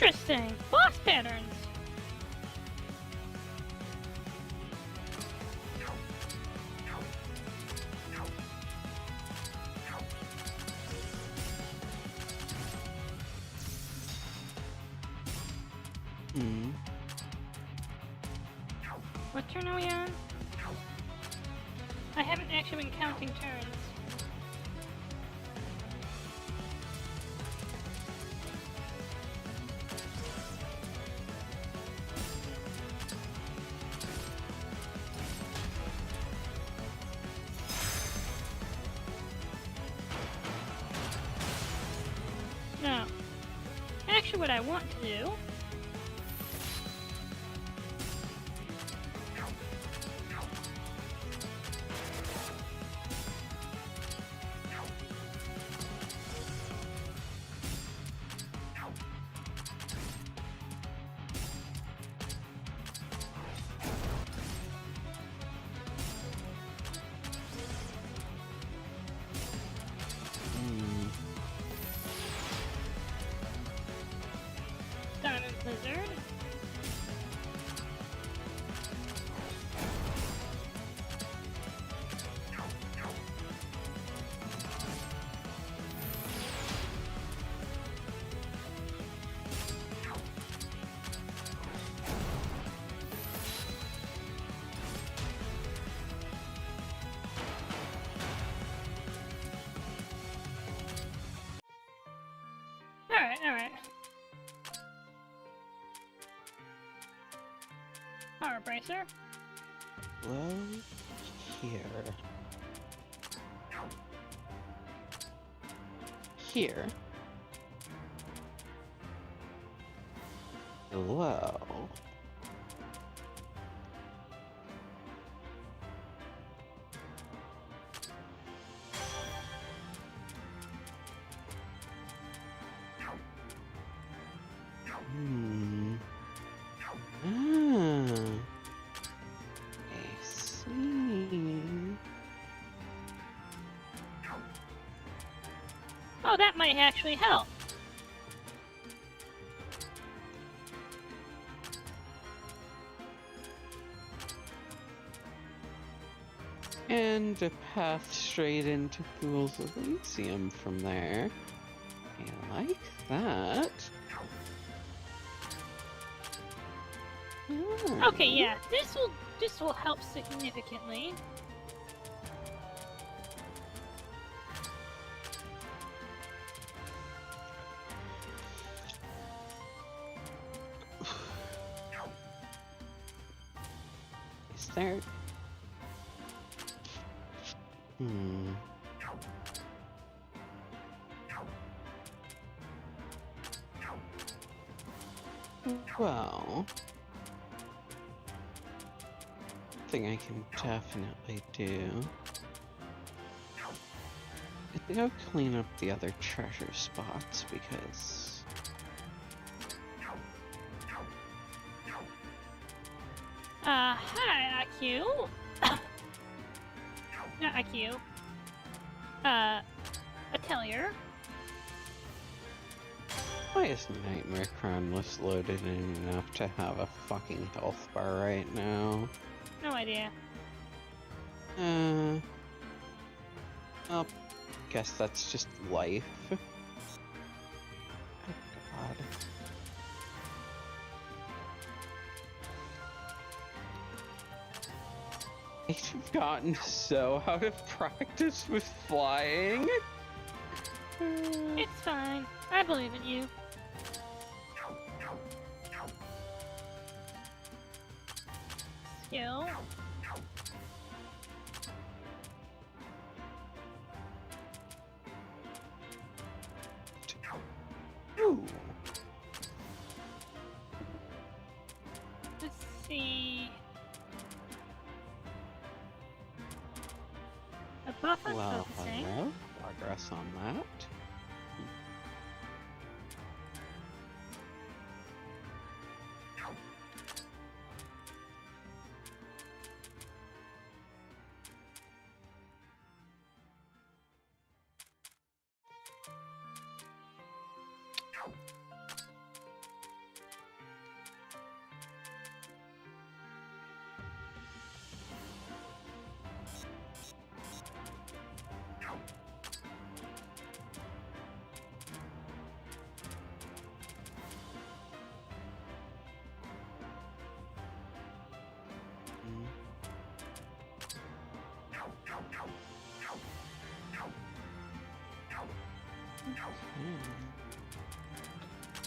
Interesting! Boss patterns! Hmm. What turn are we on? I haven't actually been counting turns. No. Actually, what I want to do... Diamond Blizzard. Alright. Power Bracer. Well, here. Here. Hello. I see. Oh, that might actually help. And a path straight into Pools of Elysium from there. I like that. Okay, yeah, this will help significantly. Is there? Well, thing I can definitely do. I think I'll clean up the other treasure spots because Hi, IQ. Not IQ. Atelier. why is Nightmare Crown list loaded in enough to have a fucking health bar right now? No idea. Well, guess that's just life. Oh god. I've gotten so out of practice with flying. It's fine. I believe in you. Skill. Ooh. Let's see. A buff on Well, focusing. hello. Progress on that.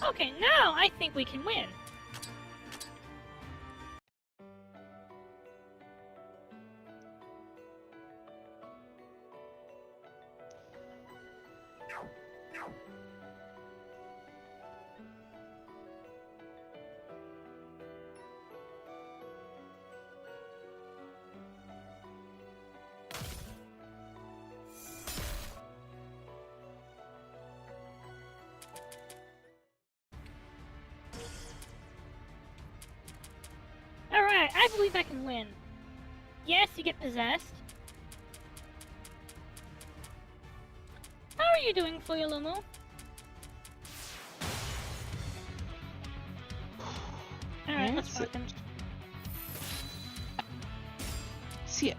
Okay, now I think we can win. Alright, I believe I can win. Yes, you get possessed. How are you doing, Fuyulumu? Alright, let's That's rock him. See it.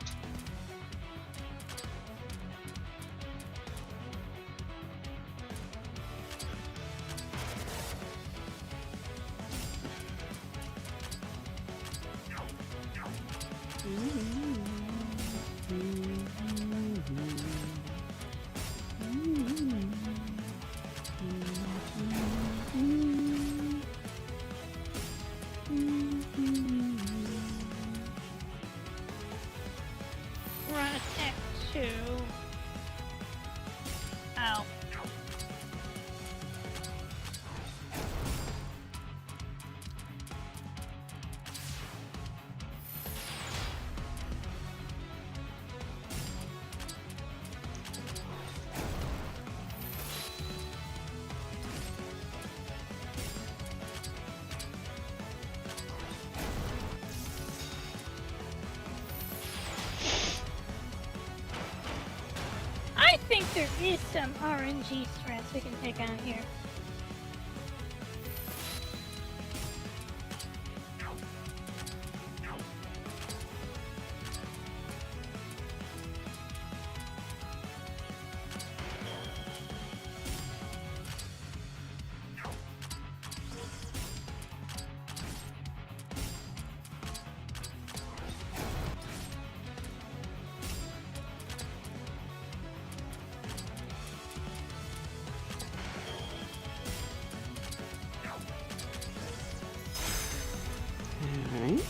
We're on attack 2. Ow. I think there is some RNG strats we can take on here. Alright.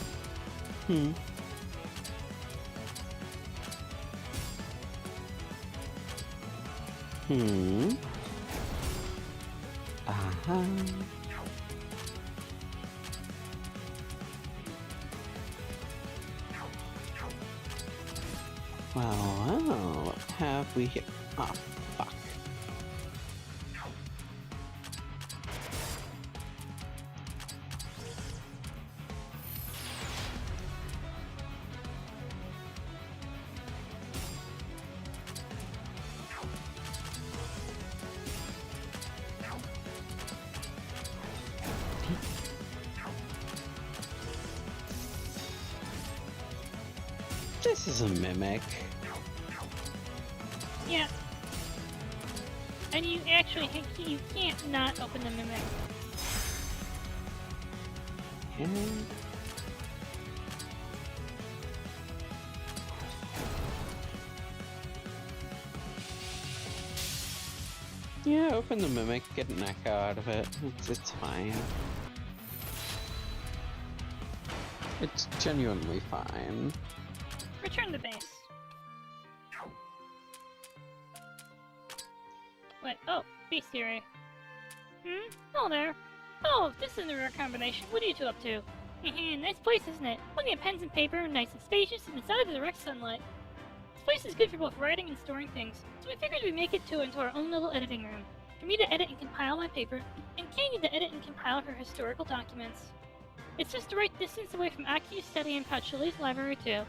Uh-huh. Well, what have we here? Oh, fuck. This is a mimic. Yeah. And you actually, you can't not open the mimic. Yeah. Yeah, open the mimic, get an echo out of it. It's fine. It's genuinely fine. Return to base. Wait, oh, base theory. Hello there. Oh, this is a rare combination. What are you two up to? Nice place, isn't it? Plenty of pens and paper, nice and spacious, and inside of the direct sunlight. This place is good for both writing and storing things, so we figured we'd make it into our own little editing room. For me to edit and compile my paper, and Katie to edit and compile her historical documents. It's just the right distance away from Aki's study and Pachuli's library too.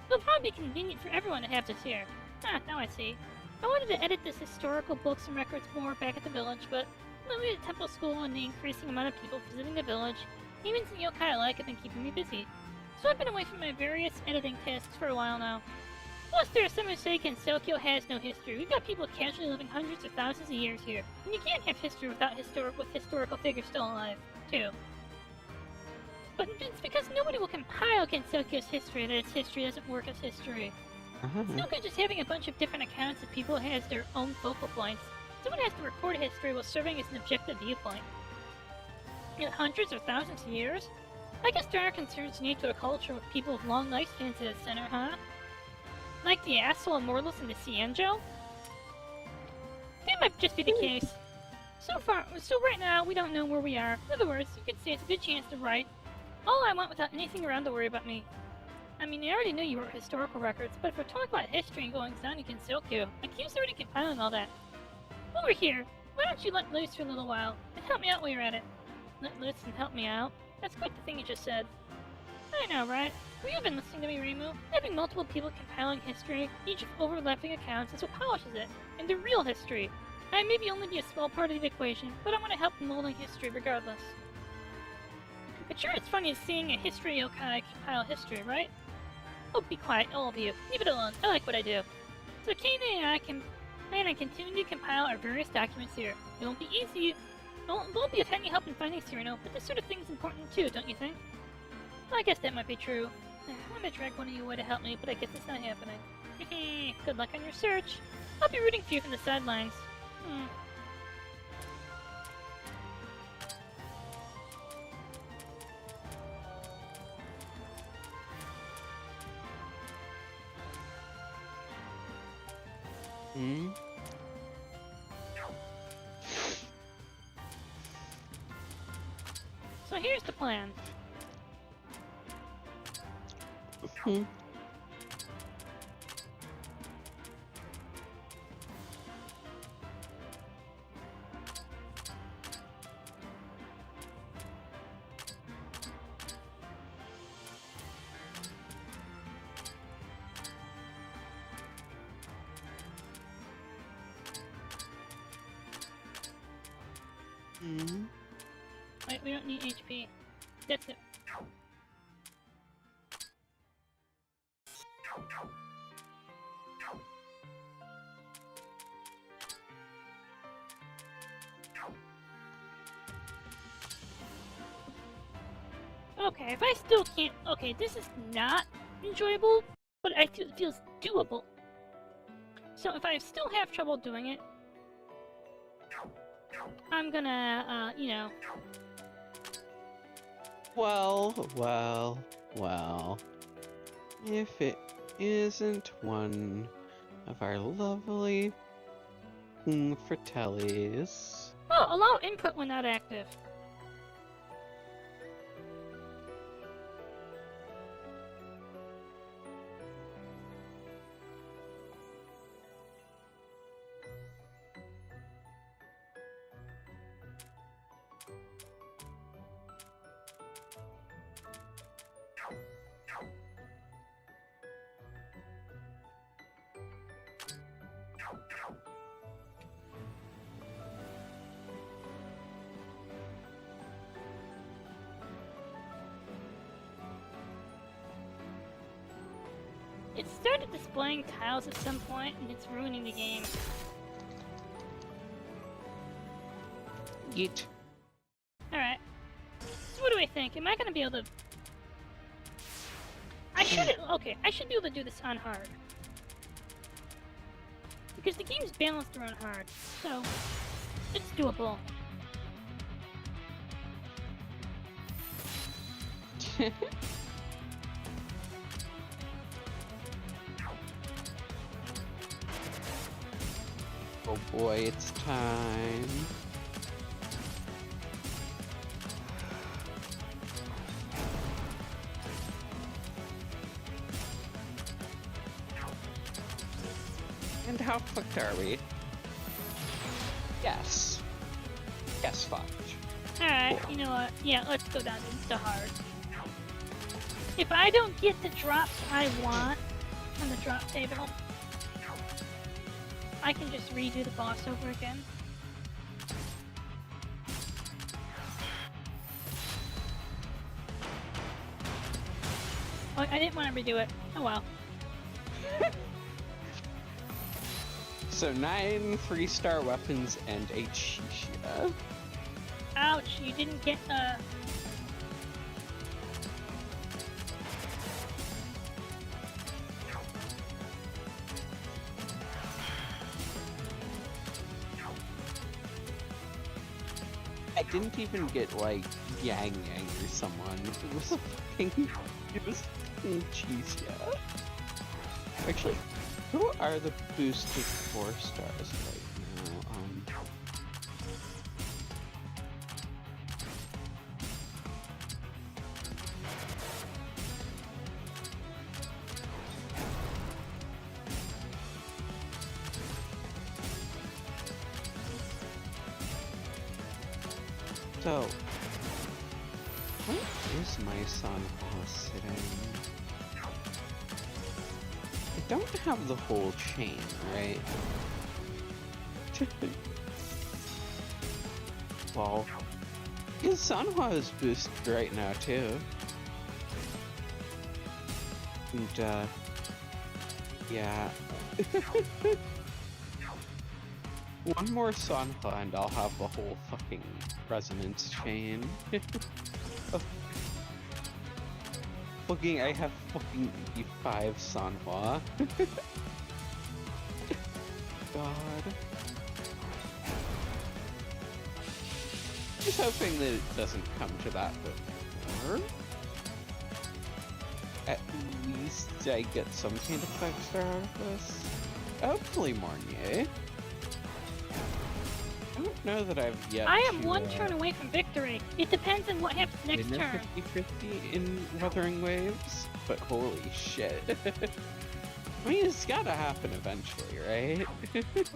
It'll probably be convenient for everyone to have this here. Ah, now I see. I wanted to edit this historical books and records more back at the village, but moving to temple school and the increasing amount of people visiting the village, even some yokai alike have been keeping me busy. So I've been away from my various editing tasks for a while now. Plus, there are some who say Kensokyo has no history. We've got people casually living hundreds of thousands of years here, and you can't have history without historical figures still alive, too. But it's because nobody will compile Kensokyo's history that its history doesn't work as history. It's no good just having a bunch of different accounts of people who has their own focal points. Someone has to record history while serving as an objective viewpoint. In hundreds or thousands of years? I guess there are concerns unique to a culture with people with long lifespans at its center, huh? Like the asshole immortals in the Cienjo? That might just be the case. So right now, we don't know where we are. In other words, you could say it's a good chance to write all I want without anything around to worry about me. I mean, I already knew you wrote historical records, but if we're talking about history and goings on in Kensokyo, Aki's already compiling all that. Over here, why don't you let loose for a little while, and help me out while you're at it? Let loose and help me out? That's quite the thing you just said. I know, right? Have you been listening to me, Reimu? Having multiple people compiling history, each with overlapping accounts, is what polishes it, and the real history. I may only be a small part of the equation, but I want to help in molding history regardless. But sure, it's funny seeing a history yokai compile history, right? Oh, be quiet, all of you. Leave it alone. I like what I do. So Kane and I can plan on continuing to compile our various documents here. It won't be easy. Won't be of any help in finding Cyrano, but this sort of thing's important too, don't you think? Well, I guess that might be true. I want to drag one of you away to help me, but I guess it's not happening. Good luck on your search. I'll be rooting for you from the sidelines. So here's the plan. Wait, we don't need HP. That's it. Okay, if I still can't... Okay, this is not enjoyable, but I feel it feels doable. So if I still have trouble doing it, I'm gonna, you know... Well. If it isn't one of our lovely fratellis. Oh, allow input when not active. It started displaying tiles at some point, and it's ruining the game. Yeet. Alright. So what do I think? Am I gonna be able to... I should be able to do this on hard. Because the game's balanced around hard, so... It's doable. Oh boy, it's time. And how fucked are we? Yes. Yes, fucked. Alright, you know what? Yeah, let's go down to hard. If I don't get the drops I want on the drop table, I can just redo the boss over again. Oh, I didn't want to redo it. Oh well. So 9 3-star weapons and a Shishia. Ouch, you didn't get I didn't even get like Yang Yang or someone. It was a fucking Shishia. Actually, who are the boosted 4 stars right now? So, where is my Sanhua sitting? I don't have the whole chain, right? Well, his Sanhua is boosted right now too. And, yeah. One more Sanhua and I'll have the whole fucking resonance chain. Fucking, I have fucking 5 Sanhua. God. Just hoping that it doesn't come to that before. At least I get some kind of 5-star out of this. Hopefully Mornier. I don't know that I've yet I am one turn away from victory. It depends on what happens next turn. 50-50 in Wuthering Waves, but holy shit. I mean, it's gotta happen eventually, right?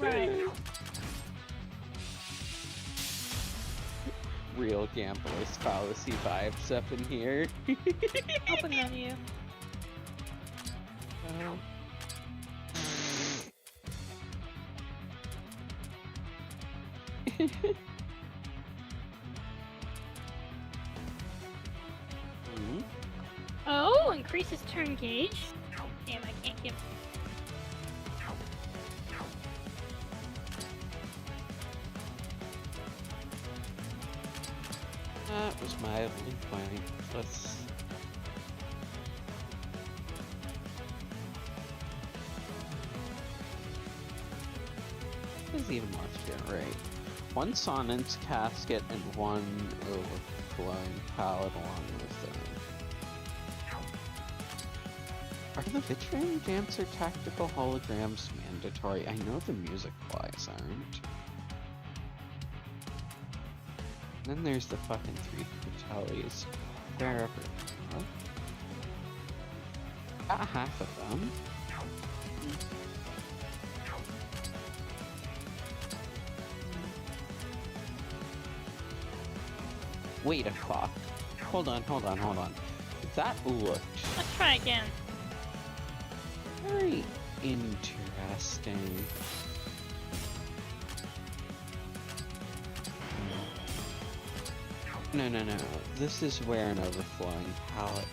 Right. Real gambler's fallacy vibes up in here. Open menu. Oh. Oh, increases turn gauge. Damn, I can't give. That was mildly pointless. This is even more fair, right? 1 Sonnet's Casket and 1 Overflowing Palette along with them. Are the Vitrium Dancer tactical holograms mandatory? I know the music flies aren't. Then there's the fucking 3 Fratellis. Wherever. Huh? Got half of them. Wait a fuck. Hold on. That looked Let's try again. very interesting. No. This is where an overflowing palette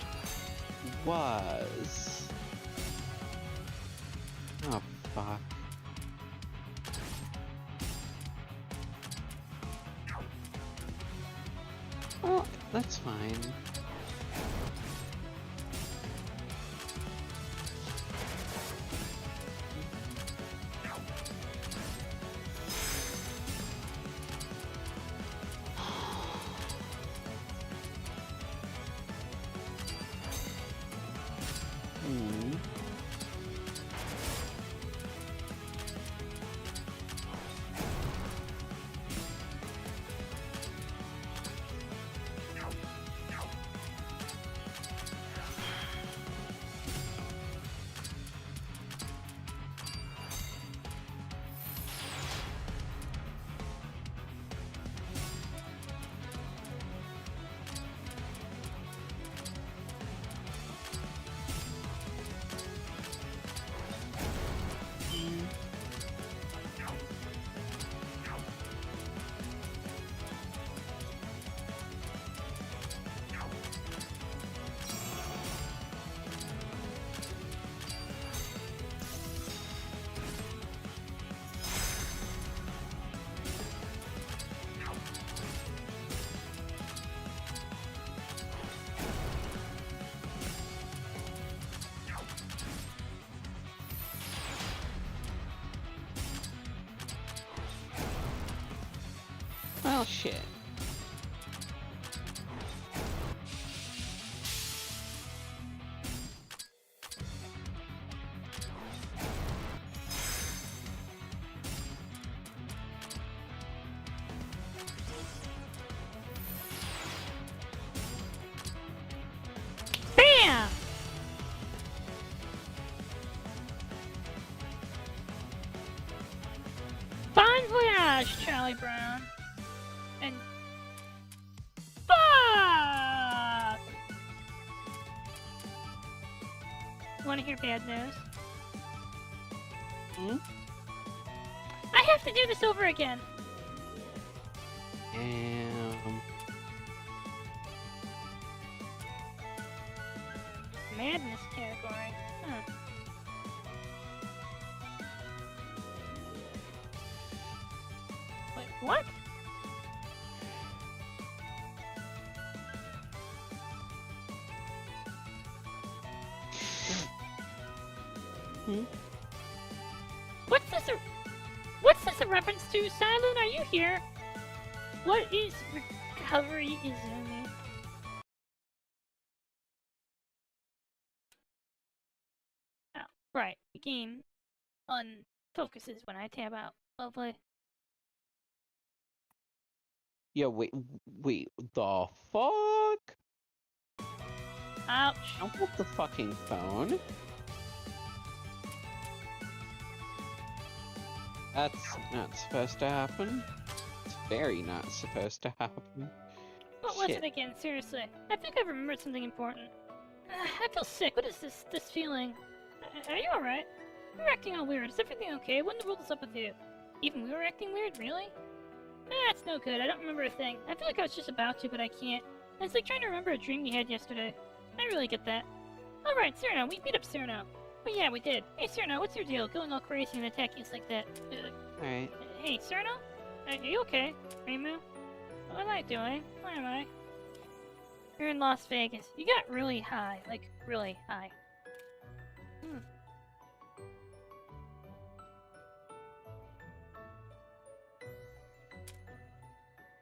was. Oh, fuck. Well, that's fine. Well, shit. Bam! Bon voyage, Charlie Brown. And fuck! Want to hear bad news? Hmm? I have to do this over again. Madness category. Huh. Wait, what? Hmm? What's this a reference to? Silent, are you here? What is recovery Izumi? Oh, right. The game unfocuses when I tab out. Lovely. Yeah, wait, the fuck? Ouch. Don't put the fucking phone. That's not supposed to happen. It's very not supposed to happen. What was it again? Seriously. I think I remembered something important. I feel sick. What is this feeling? Are you alright? You're acting all weird. Is everything okay? What in the world is up with you? Even we were acting weird? Really? It's no good. I don't remember a thing. I feel like I was just about to, but I can't. It's like trying to remember a dream we had yesterday. I really get that. Alright, Cyrano. We beat up Cyrano. Oh yeah, we did. Hey, Cyrano, what's your deal? Going all crazy and attacking us like that. Alright. Hey, Cyrano? Are you okay? Rimu? What am I doing? Where am I? You're in Las Vegas. You got really high. Like, really high.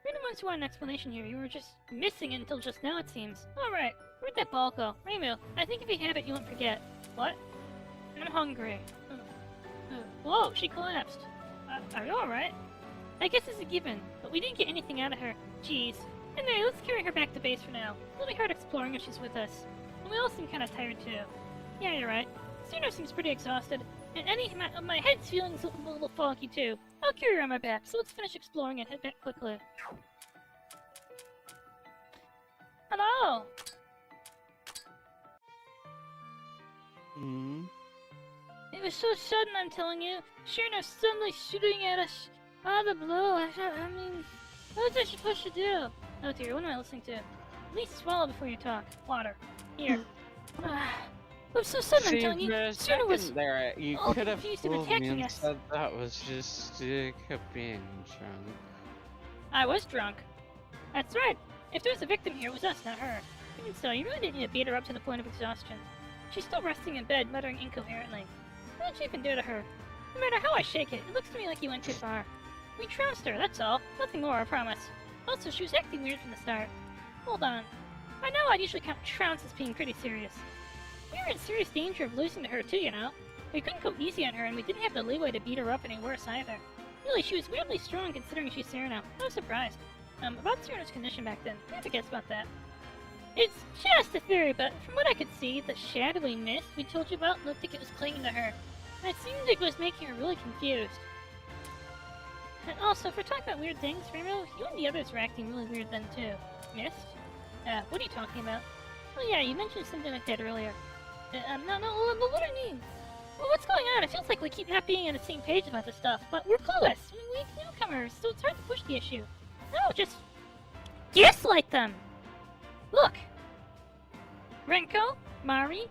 You're the ones who want an explanation here. You were just missing it until just now, it seems. Alright, where'd that ball go? Rimu, I think if you have it, you won't forget. What? I'm hungry. Whoa, she collapsed. Are you alright? I guess it's a given, but we didn't get anything out of her. Jeez. Anyway, let's carry her back to base for now. It'll be hard exploring if she's with us. And we all seem kinda tired too. Yeah, you're right. Cyrano seems pretty exhausted, and my head's feeling a little foggy too. I'll carry her on my back, so let's finish exploring and head back quickly. Hello! Hmm? It was so sudden, I'm telling you. Cyrano suddenly shooting at us out of the blue. I mean, what was I supposed to do? Oh dear, what am I listening to? At least swallow before you talk. Water. Here. It was so sudden, I'm telling you. Cyrano was there. You all could have confused and fooled me attacking and us. said that was just being drunk. I was drunk. That's right. If there was a victim here, it was us, not her. Even so, you really didn't need to beat her up to the point of exhaustion. She's still resting in bed, muttering incoherently. What did you even do to her? No matter how I shake it, it looks to me like you went too far. We trounced her, that's all. Nothing more, I promise. Also, she was acting weird from the start. Hold on. By now, I'd usually count trounce as being pretty serious. We were in serious danger of losing to her, too, you know. We couldn't go easy on her, and we didn't have the leeway to beat her up any worse, either. Really, she was weirdly strong considering she's Cyrano. I was surprised. About Cyrano's condition back then, I have a guess about that. It's just a theory, but from what I could see, the shadowy mist we told you about looked like it was clinging to her. And it seemed like it was making her really confused. And also, if we're talking about weird things, Remo, you and the others were acting really weird then too. Mist? What are you talking about? Oh yeah, you mentioned something like that earlier. No, what do you mean? Well, what's going on? It feels like we keep not being on the same page about this stuff, but we're clueless. We're newcomers, so it's hard to push the issue. No, just gaslight them! Look! Renko, Mari,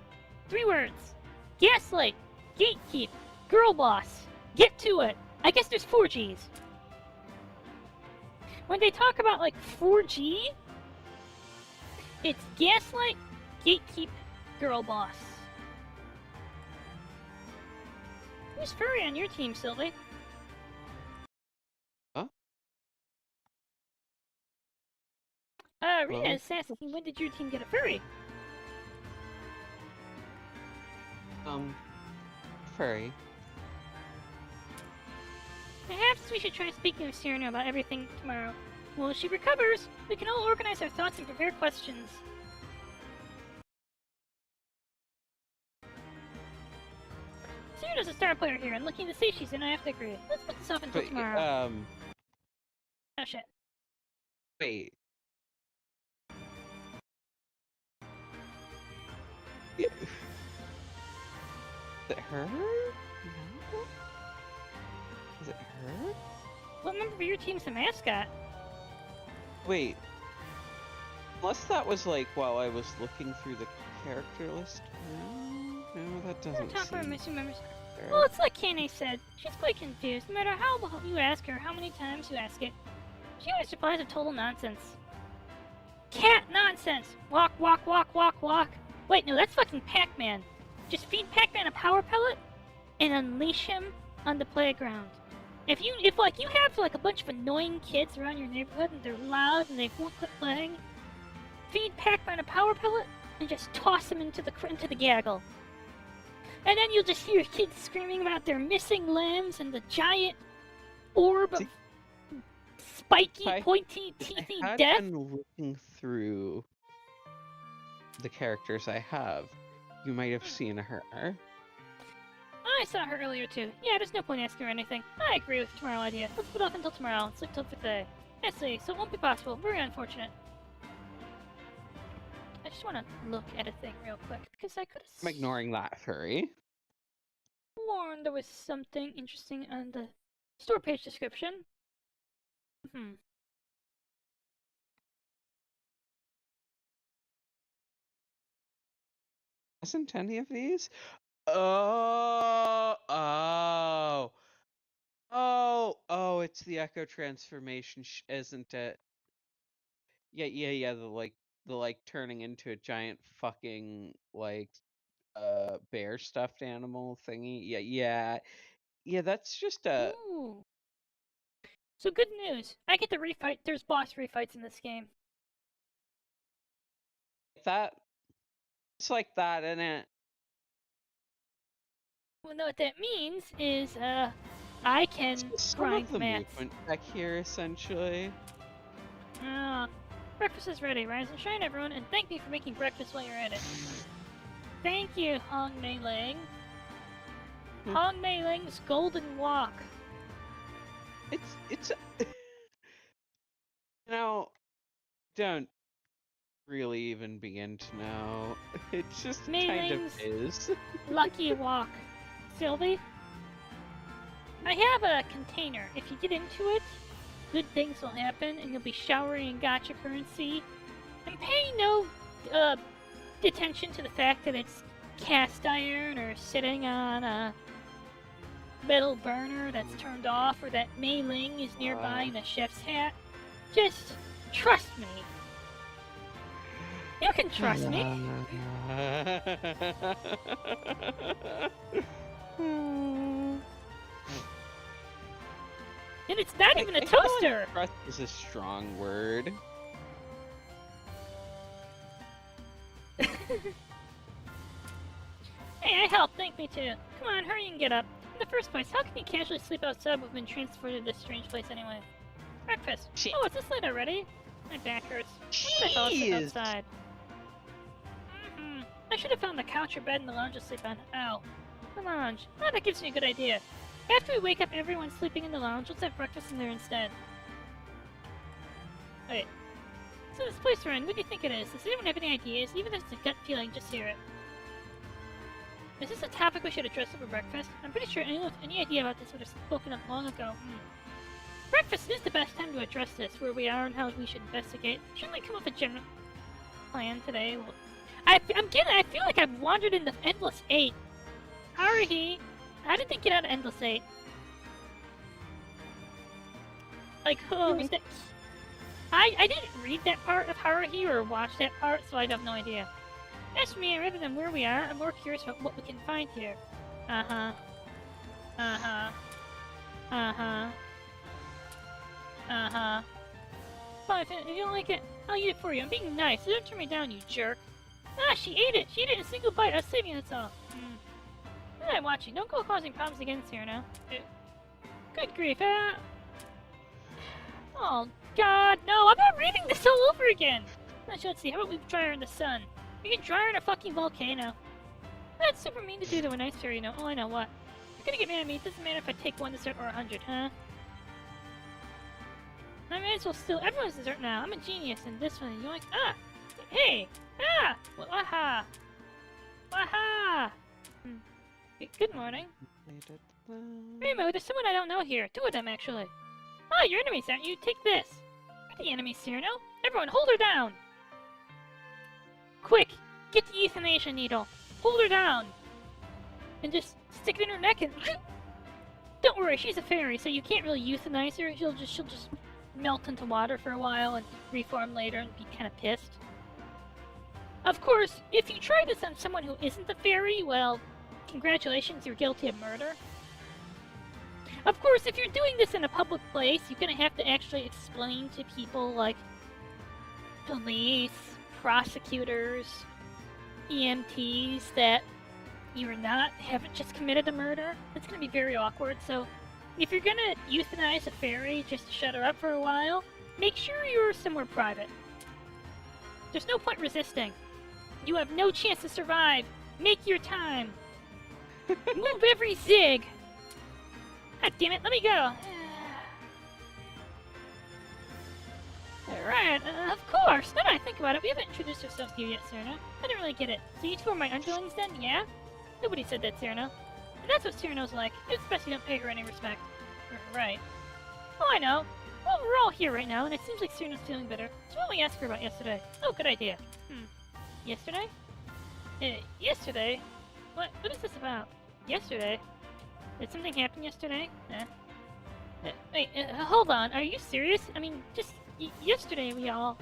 3 words. Gaslight, gatekeep, girl boss. Get to it. I guess there's 4 Gs. When they talk about, like, 4G, it's gaslight, gatekeep, girl boss. Who's furry on your team, Sylvie? Rita is asking, when did your team get a furry? Furry. Perhaps we should try speaking with Cyrano about everything tomorrow. Well, if she recovers, we can all organize our thoughts and prepare questions. Cyrano's a star player here, and looking to see she's in, I have to agree. Let's put this off until tomorrow. Oh shit. Wait. Is it her? No? Is it her? What member of your team's the mascot? Wait. Unless that was like while I was looking through the character list. No, that doesn't Top seem missing members. fair. Well, it's like Kane said. She's quite confused. No matter how you ask her, how many times you ask it, she always replies with total nonsense. Cat nonsense! Walk, walk, walk, walk, walk. Wait, no, that's fucking Pac-Man. Just feed Pac-Man a power pellet and unleash him on the playground. If you have like a bunch of annoying kids around your neighborhood and they're loud and they won't quit playing, feed Pac-Man a power pellet and just toss him into the gaggle. And then you'll just hear kids screaming about their missing limbs and the giant orb of spiky, pointy, teethy I death. had been looking through the characters I have. You might have seen her. I saw her earlier too. Yeah, there's no point asking her anything. I agree with tomorrow idea. Let's put off until tomorrow. Let's sleep till for today. I see, so it won't be possible. Very unfortunate. I just want to look at a thing real quick, because I could have I'm ignoring that furry. sworn there was something interesting on the store page description. Isn't any of these? Oh, it's the Echo transformation, isn't it? Yeah, the turning into a giant fucking, bear stuffed animal thingy. Yeah, that's just a... Ooh. So good news. I get to refight. There's boss refights in this game. It's like that, isn't it? Well, no, what that means is, I can grind the mats. movement back here, essentially. Breakfast is ready. Rise and shine, everyone, and thank me for making breakfast while you're at it. Thank you, Hong Mei Ling. Hong Mei Ling's Golden Walk. It's don't really even begin to know. It just kind of is. Lucky Walk. Sylvie? I have a container. If you get into it, good things will happen, and you'll be showering in gacha currency. And pay no attention to the fact that it's cast iron or sitting on a metal burner that's turned off, or that Mei Ling is nearby in a chef's hat. Just trust me. You can trust me. And it's not even a toaster! Trust is a strong word. Hey, I helped, thank me too. Come on, hurry and get up. In the first place, how can you casually sleep outside when we've been transported to this strange place anyway? Breakfast. Shit. Oh, is this late already? My back hurts. I fell asleep outside. I should have found the couch or bed in the lounge to sleep on. Ow. The lounge. Oh, that gives me a good idea. After we wake up everyone sleeping in the lounge, let's have breakfast in there instead. Wait. So this place we're in, what do you think it is? Does anyone have any ideas? Even if it's a gut feeling, just hear it. Is this a topic we should address over breakfast? I'm pretty sure anyone with any idea about this would have spoken up long ago. Breakfast is the best time to address this, where we are and how we should investigate. Shouldn't we come up with a general plan today? Well, I feel like I've wandered into Endless 8. Haruhi, how did they get out of Endless 8? Like, who's that? I didn't read that part of Haruhi or watch that part, so I have no idea. As for me, rather than where we are, I'm more curious about what we can find here. Uh-huh. Uh-huh. Uh-huh. Uh-huh. Fine, if you don't like it, I'll eat it for you. I'm being nice. Don't turn me down, you jerk. Ah, she ate it. She ate it in a single bite. I was saving it, that's all. What am I watching? Don't go causing problems again, Cyrano. Good grief, Oh, God, no. I'm not reading this all over again. Let's see. How about we dry her in the sun? We can dry her in a fucking volcano. That's super mean to do to a nice fairy, you know. Oh, I know what. You're gonna get mad at me. It doesn't matter if I take one dessert or 100, huh? I may as well steal everyone's dessert now. I'm a genius, and this one, you're like, ah! Hey! Ah! Well, aha! Aha! Good morning. Remo, there's someone I don't know here. Two of them, actually. Oh, your enemies, aren't you? Take this. We're the enemies, Cyrano. Everyone, hold her down! Quick! Get the euthanasia needle. Hold her down! And just stick it in her neck and... Don't worry, she's a fairy, so you can't really euthanize her. She'll just melt into water for a while and reform later and be kind of pissed. Of course, if you try this on someone who isn't a fairy, well, congratulations, you're guilty of murder. Of course, if you're doing this in a public place, you're gonna have to actually explain to people like police, prosecutors, EMTs that haven't just committed a murder. It's gonna be very awkward, so if you're gonna euthanize a fairy just to shut her up for a while, make sure you're somewhere private. There's no point resisting. You have no chance to survive. Make your time. Move every zig. God damn it, let me go. Alright, of course. Now that I think about it, we haven't introduced ourselves to you yet, Cyrano. I didn't really get it. So you two are my underlings then, yeah? Nobody said that, Cyrano. And that's what Cyrano's like. It's best you don't pay her any respect. Right. Oh, I know. Well, we're all here right now, and it seems like Cyrano's feeling better. So why don't we ask her about yesterday? Oh, good idea. Yesterday? Yesterday? What is this about? Yesterday? Did something happen yesterday? Wait, hold on. Are you serious? I mean, just yesterday we all...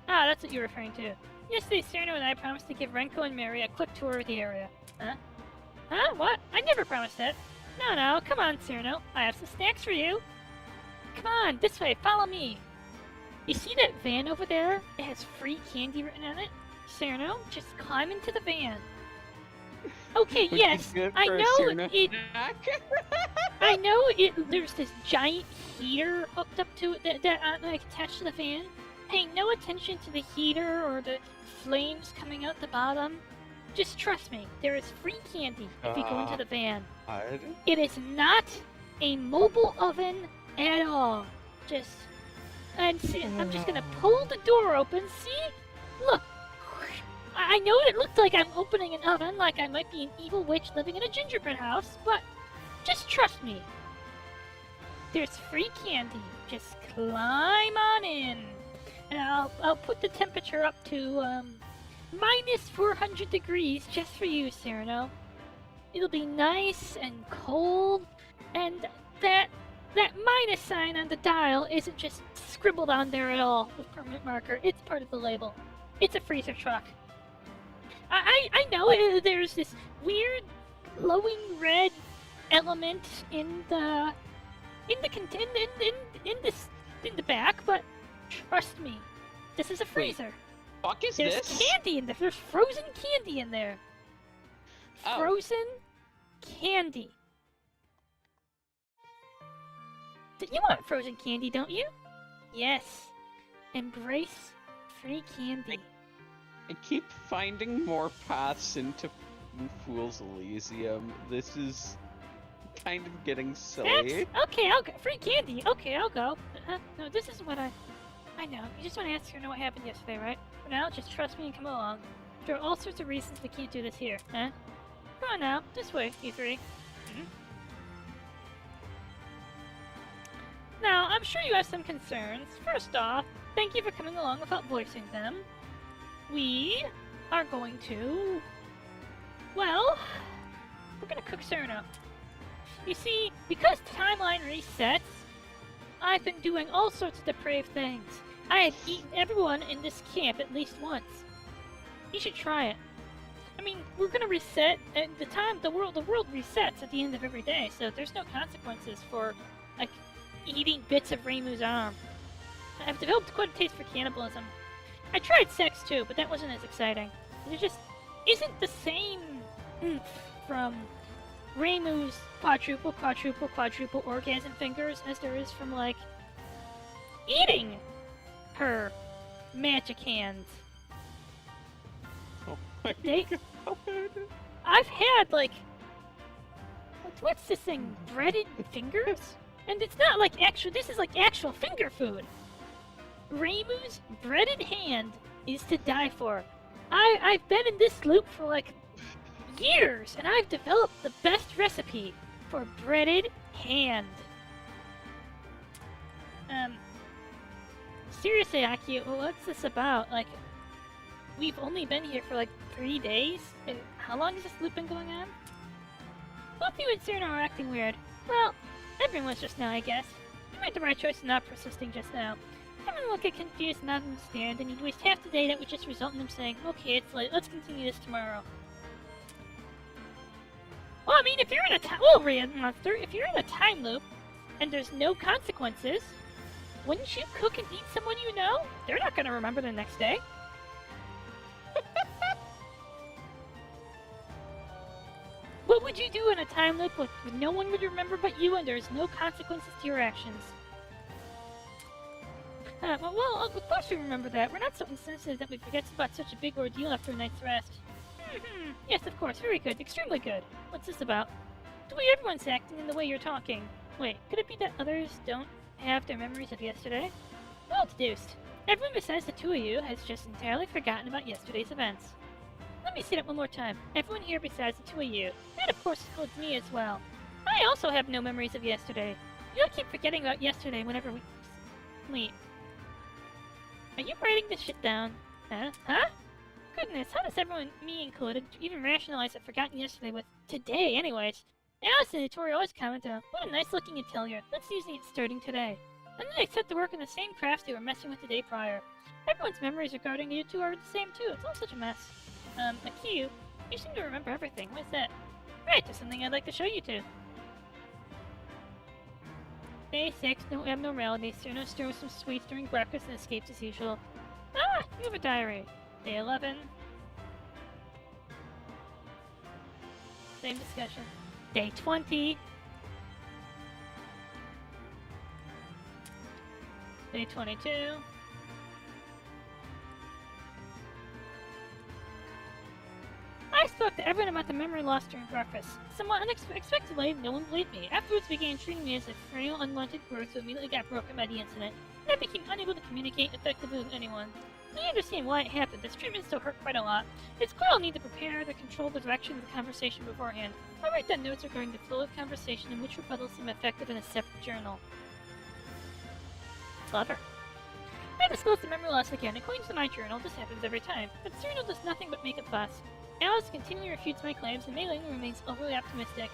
Ah, that's what you're referring to. Yesterday, Cyrano and I promised to give Renko and Mary a quick tour of the area. Huh? Huh? What? I never promised that. No, come on, Cyrano. I have some snacks for you. Come on, this way, follow me. You see that van over there? It has free candy written on it. Cyrano, just climb into the van. Okay, yes, I know it... I know there's this giant heater hooked up to it that like attached to the van. Pay no attention to the heater or the flames coming out the bottom. Just trust me, there is free candy if you go into the van. It is not a mobile oven at all. I'm just gonna pull the door open, see? Look, I know it looked like I'm opening an oven, like I might be an evil witch living in a gingerbread house, but just trust me. There's free candy. Just climb on in. And I'll put the temperature up to, minus 400 degrees just for you, Cyrano. It'll be nice and cold, and that minus sign on the dial isn't just scribbled on there at all with permanent marker. It's part of the label. It's a freezer truck. I know there's this weird glowing red element in the back, but trust me, this is a freezer. Fuck is There's this? candy in there. There's frozen candy in there. Oh. Frozen candy. You want frozen candy, don't you? Yes. Embrace free candy. I keep finding more paths into Fool's Elysium. This is kind of getting silly. Okay, I'll go. Free candy. Okay, I'll go. No, this is what I know. You just want to ask her what happened yesterday, right? For now, just trust me and come along. There are all sorts of reasons we can't do this here, huh? Come on now. This way, you three. Now, I'm sure you have some concerns. First off, thank you for coming along without voicing them. We are going to... Well, we're gonna cook Cyrano. You see, because the timeline resets, I've been doing all sorts of depraved things. I have eaten everyone in this camp at least once. You should try it. I mean, we're gonna reset, and the world resets at the end of every day, so there's no consequences for, like, eating bits of Reimu's arm. I've developed quite a taste for cannibalism. I tried sex too, but that wasn't as exciting. There just isn't the same oomph from Reimu's quadruple orgasm fingers as there is from, like, eating her magic hands. Oh my god. I've had, like, what's this thing? Breaded fingers? And it's not like this is like actual finger food. Reimu's breaded hand is to die for. I've been in this loop for like years, and I've developed the best recipe for breaded hand. Seriously, Aki, what's this about? Like, we've only been here for like 3 days? And how long has this loop been going on? Both you and Cyrano are acting weird. Well, everyone's just now, I guess. You made the right choice in not persisting just now. Everyone will get confused and not understand, and you'd waste half the day that would just result in them saying, okay, it's late, let's continue this tomorrow. Well, I mean, if you're in a monster, if you're in a time loop, and there's no consequences, wouldn't you cook and eat someone you know? They're not gonna remember the next day. What would you do in a time loop with no one would remember but you, and there's no consequences to your actions? Well, of course we remember that. We're not so insensitive that we forget about such a big ordeal after a night's rest. Yes, of course. Very good. Extremely good. What's this about? The way everyone's acting and the way you're talking. Wait, could it be that others don't have their memories of yesterday? Well deduced. Everyone besides the two of you has just entirely forgotten about yesterday's events. Let me say that one more time. Everyone here besides the two of you. And of course includes me as well. I also have no memories of yesterday. You'll keep forgetting about yesterday whenever we... Wait. Are you writing this shit down? Huh? Goodness, how does everyone, me included, even rationalize I've forgotten yesterday with today anyways? Alice and Tori always comment on, what a nice looking interior, let's use it starting today. And then they set to work on the same crafts they were messing with the day prior. Everyone's memories regarding you two are the same too, it's all such a mess. Akiyu, you seem to remember everything, what is that? Right, there's something I'd like to show you two. Day 6, no abnormalities, Cyrano stirs some sweets during breakfast and escapes as usual. Ah, you have a diary. Day 11. Same discussion. Day 20. Day 22. I spoke to everyone about the memory loss during breakfast. Somewhat unexpectedly, no one believed me. Afterwards began treating me as a frail, unwanted growth who immediately got broken by the incident, and I became unable to communicate effectively with anyone. I understand why it happened. This treatment still hurt quite a lot. It's clear I'll need to prepare to control the direction of the conversation beforehand. I'll write down notes regarding the flow of conversation and which rebuttals seem effective in a separate journal. Clever. I disclosed the memory loss again. According to my journal, this happens every time, but Cyrano does nothing but make a fuss. Alice continually refutes my claims, and Mei remains overly optimistic.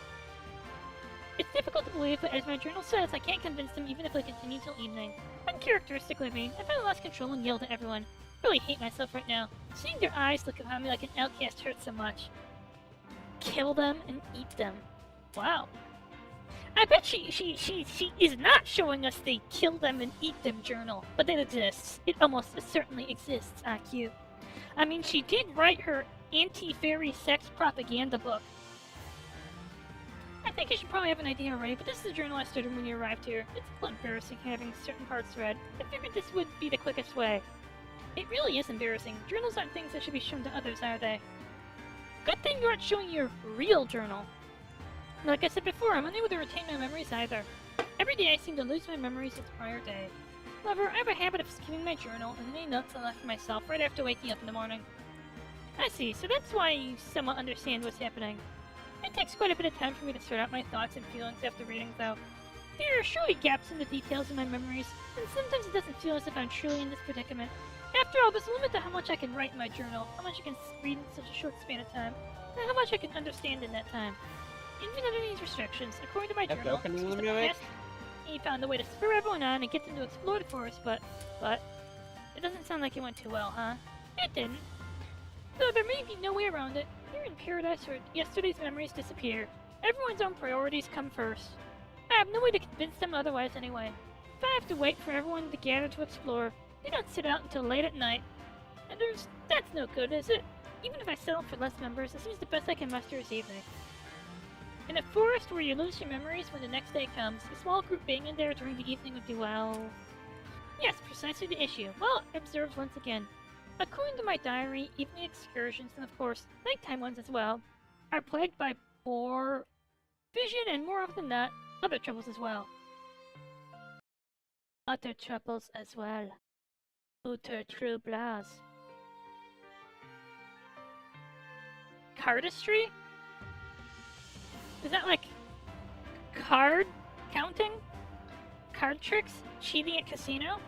It's difficult to believe, but as my journal says, I can't convince them even if I continue till evening. Uncharacteristically me, I finally lost control and yelled at everyone. I really hate myself right now. Seeing their eyes look upon me like an outcast hurts so much. Kill them and eat them. Wow. I bet she is not showing us the kill them and eat them journal, but it exists. It almost certainly exists, IQ. I mean, she did write her anti-fairy sex propaganda book. I think you should probably have an idea already, but this is the journal I started when you arrived here. It's a little embarrassing having certain parts read. I figured this would be the quickest way. It really is embarrassing. Journals aren't things that should be shown to others, are they? Good thing you aren't showing your real journal. Like I said before, I'm unable to retain my memories either. Every day I seem to lose my memories of the prior day. However, I have a habit of skimming my journal and any notes I left for myself right after waking up in the morning. I see, so that's why you somewhat understand what's happening. It takes quite a bit of time for me to sort out my thoughts and feelings after reading, though. There are surely gaps in the details of my memories, and sometimes it doesn't feel as if I'm truly in this predicament. After all, there's a limit to how much I can write in my journal, how much I can read in such a short span of time, and how much I can understand in that time. Even under these restrictions, according to my journal, he found a way to spur everyone on and get them to explore the forest, but it doesn't sound like it went too well, huh? It didn't. Though there may be no way around it. Here in paradise where yesterday's memories disappear, everyone's own priorities come first. I have no way to convince them otherwise anyway. If I have to wait for everyone to gather to explore, they don't sit out until late at night. And that's no good, is it? Even if I settle for less members, it seems the best I can muster is evening. In a forest where you lose your memories when the next day comes, a small group being in there during the evening would do well. Yes, precisely the issue. Well observed once again. According to my diary, evening excursions, and of course, nighttime ones as well, are plagued by poor vision and more often than not, other troubles as well. Other troubles as well. Outre troubles. Cardistry? Is that like card counting? Card tricks? Cheating at casino?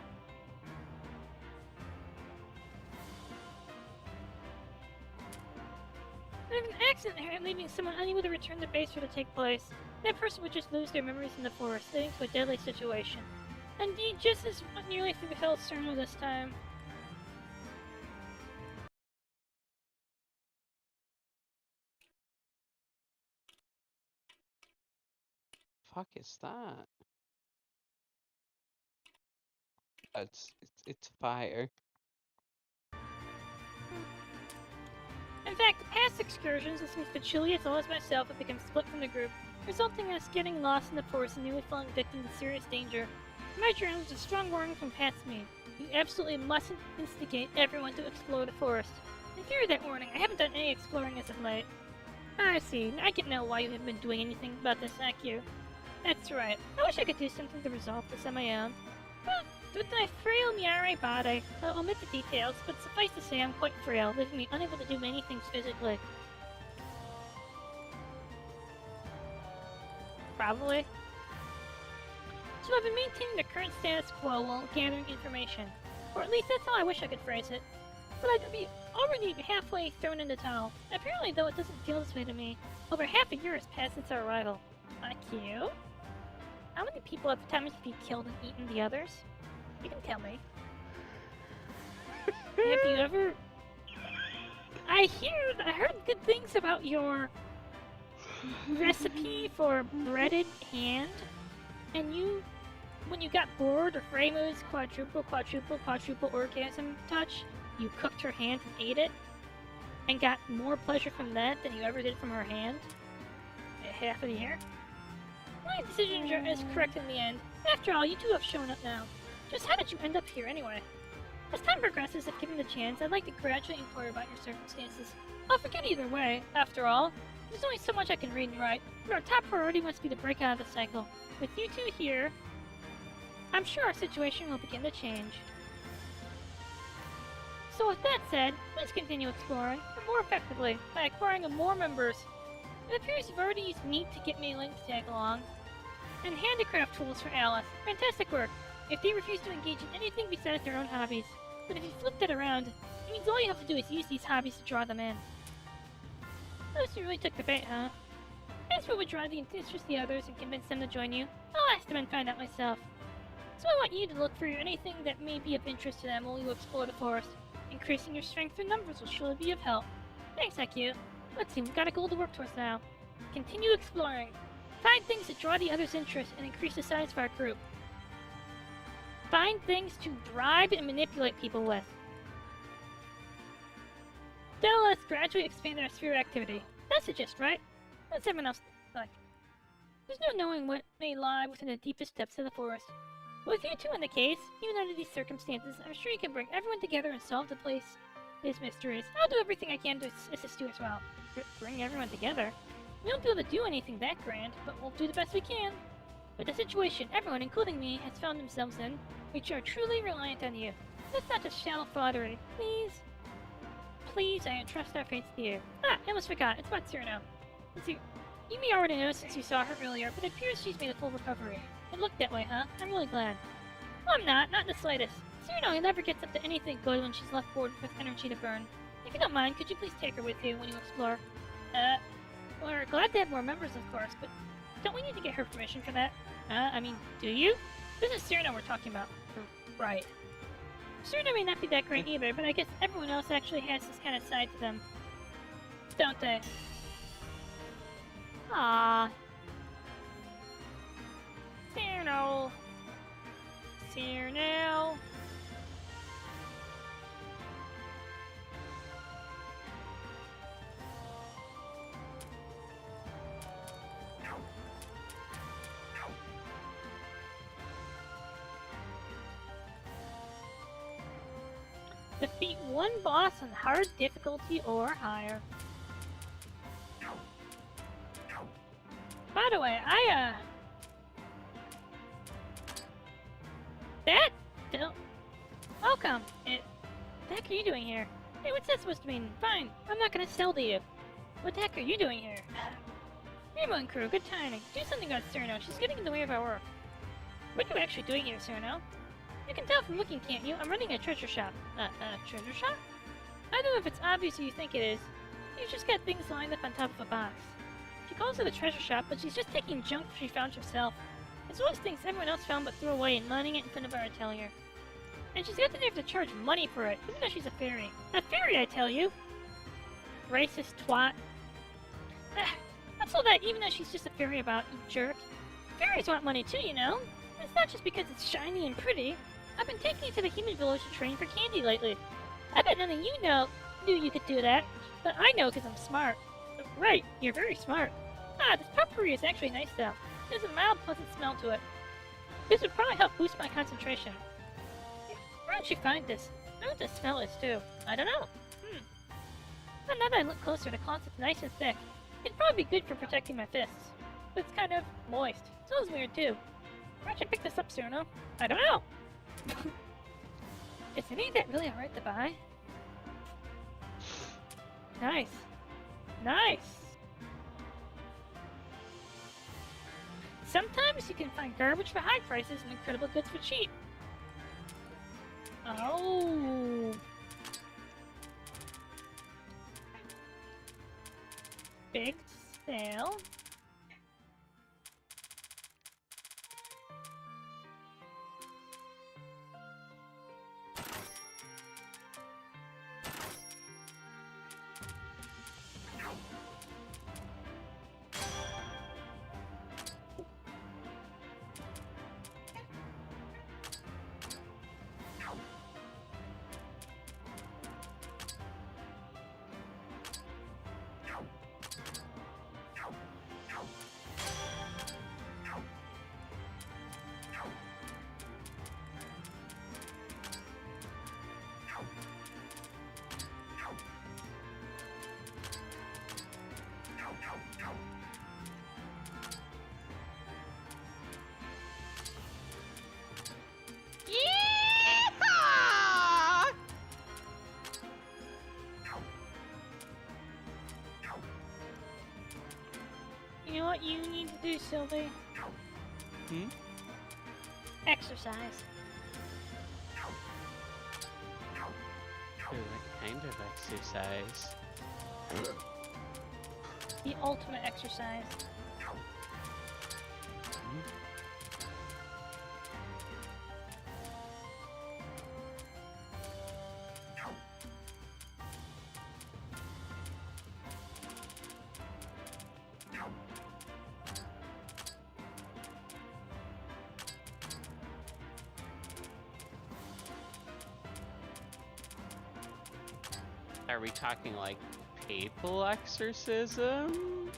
I have an accident here and leaving someone unable to return to base for to take place. That person would just lose their memories in the forest, leading to a deadly situation. Indeed, just as nearly through Hell Cerno this time. Fuck is that? It's fire. In fact, past excursions, it seems Pachuli as well as myself have become split from the group, resulting in us getting lost in the forest and nearly falling victim to serious danger. My journal was a strong warning from past me. You absolutely mustn't instigate everyone to explore the forest. In fear of that warning, I haven't done any exploring as of late. I see. I can know why you haven't been doing anything about this, Akio. That's right. I wish I could do something to resolve this on my own. But with my frail Miare body, I'll omit the details, but suffice to say I'm quite frail, leaving me unable to do many things physically. Probably. So I've been maintaining the current status quo while gathering information. Or at least that's how I wish I could phrase it. But I'd be already halfway thrown in the towel. Apparently, though, it doesn't feel this way to me. Over half a year has passed since our arrival. Akio? How many people have times have you killed and eaten the others? You can tell me. Have you ever... I heard good things about your recipe for breaded hand. And you, when you got bored or Freymo's quadruple orgasm touch, you cooked her hand and ate it, and got more pleasure from that than you ever did from her hand? Half of the year? My decision is correct in the end. After all, you two have shown up now. Just how did you end up here anyway? As time progresses, if given the chance, I'd like to gradually inquire about your circumstances. I'll forget either way. After all, there's only so much I can read and write, but our top priority must be to break out of the cycle. With you two here, I'm sure our situation will begin to change. So with that said, let's continue exploring, and more effectively, by acquiring more members. It appears you've already used meat to get me Link to tag along, and handicraft tools for Alice. Fantastic work! If they refuse to engage in anything besides their own hobbies. But if you flip that around, it means all you have to do is use these hobbies to draw them in. Those who really took the bait, huh? As what would draw the interest of the others and convince them to join you, I'll ask them and find out myself. So I want you to look for anything that may be of interest to them while you explore the forest. Increasing your strength through numbers will surely be of help. Thanks, IQ. Let's see, we've got a goal to work towards now. Continue exploring. Find things that draw the others' interest and increase the size of our group. Find things to bribe and manipulate people with. That'll let us gradually expand our sphere of activity. That's the gist, right? What's everyone else like? There's no knowing what may lie within the deepest depths of the forest. With you two in the case, even under these circumstances, I'm sure you can bring everyone together and solve the place. These mysteries. I'll do everything I can to assist you as well. Bring everyone together? We won't be able to do anything that grand, but we'll do the best we can. With the situation everyone, including me, has found themselves in, we are truly reliant on you. That's not just shallow flattery. Please? Please, I entrust our fates to you. Ah, I almost forgot. It's about Cyrano. Let's see. You may already know since you saw her earlier, but it appears she's made a full recovery. It looked that way, huh? I'm really glad. Well, I'm not in the slightest. Cyrano never gets up to anything good when she's left bored with energy to burn. If you don't mind, could you please take her with you when you explore? We're glad to have more members, of course, but don't we need to get her permission for that? I mean, do you? This is Cyrano we're talking about. Right. Cyrano may not be that great either, but I guess everyone else actually has this kind of side to them. Don't they? Ah. Cyrano. boss here now. Defeat one boss on hard difficulty or higher. By the way, Welcome! What the heck are you doing here? Hey, what's that supposed to mean? Fine, I'm not gonna sell to you. What the heck are you doing here? Rumia and crew, good timing. Do something about Cyrano, she's getting in the way of our work. What are you actually doing here, Cyrano? You can tell from looking, can't you? I'm running a treasure shop. Treasure shop? I don't know if it's obvious or you think it is. She's just got things lined up on top of a box. She calls it a treasure shop, but she's just taking junk she found herself. It's one of those things everyone else found but threw away and lining it in front of our atelier. And she's got the nerve to charge money for it, even though she's a fairy. A fairy, I tell you! Racist twat. What's all that, even though she's just a fairy about, you jerk? Fairies want money too, you know? And it's not just because it's shiny and pretty. I've been taking it to the human village to train for candy lately. I bet none of you knew you could do that, but I know because I'm smart. Right, you're very smart. This potpourri is actually nice though. There's a mild, pleasant smell to it. This would probably help boost my concentration. Where did you find this? I know what the smell is too. I don't know. But now that I look closer, the cloth is nice and thick. It'd probably be good for protecting my fists. But it's kind of moist. It smells weird too. Where'd you pick this up, Cyrano? I don't know. Is any of that really alright to buy? Nice. Nice! Sometimes you can find garbage for high prices and incredible goods for cheap. Oh! Big sale. You know what you need to do, Sylvie? Exercise. What kind of exercise? The ultimate exercise. Are we talking like papal exorcism?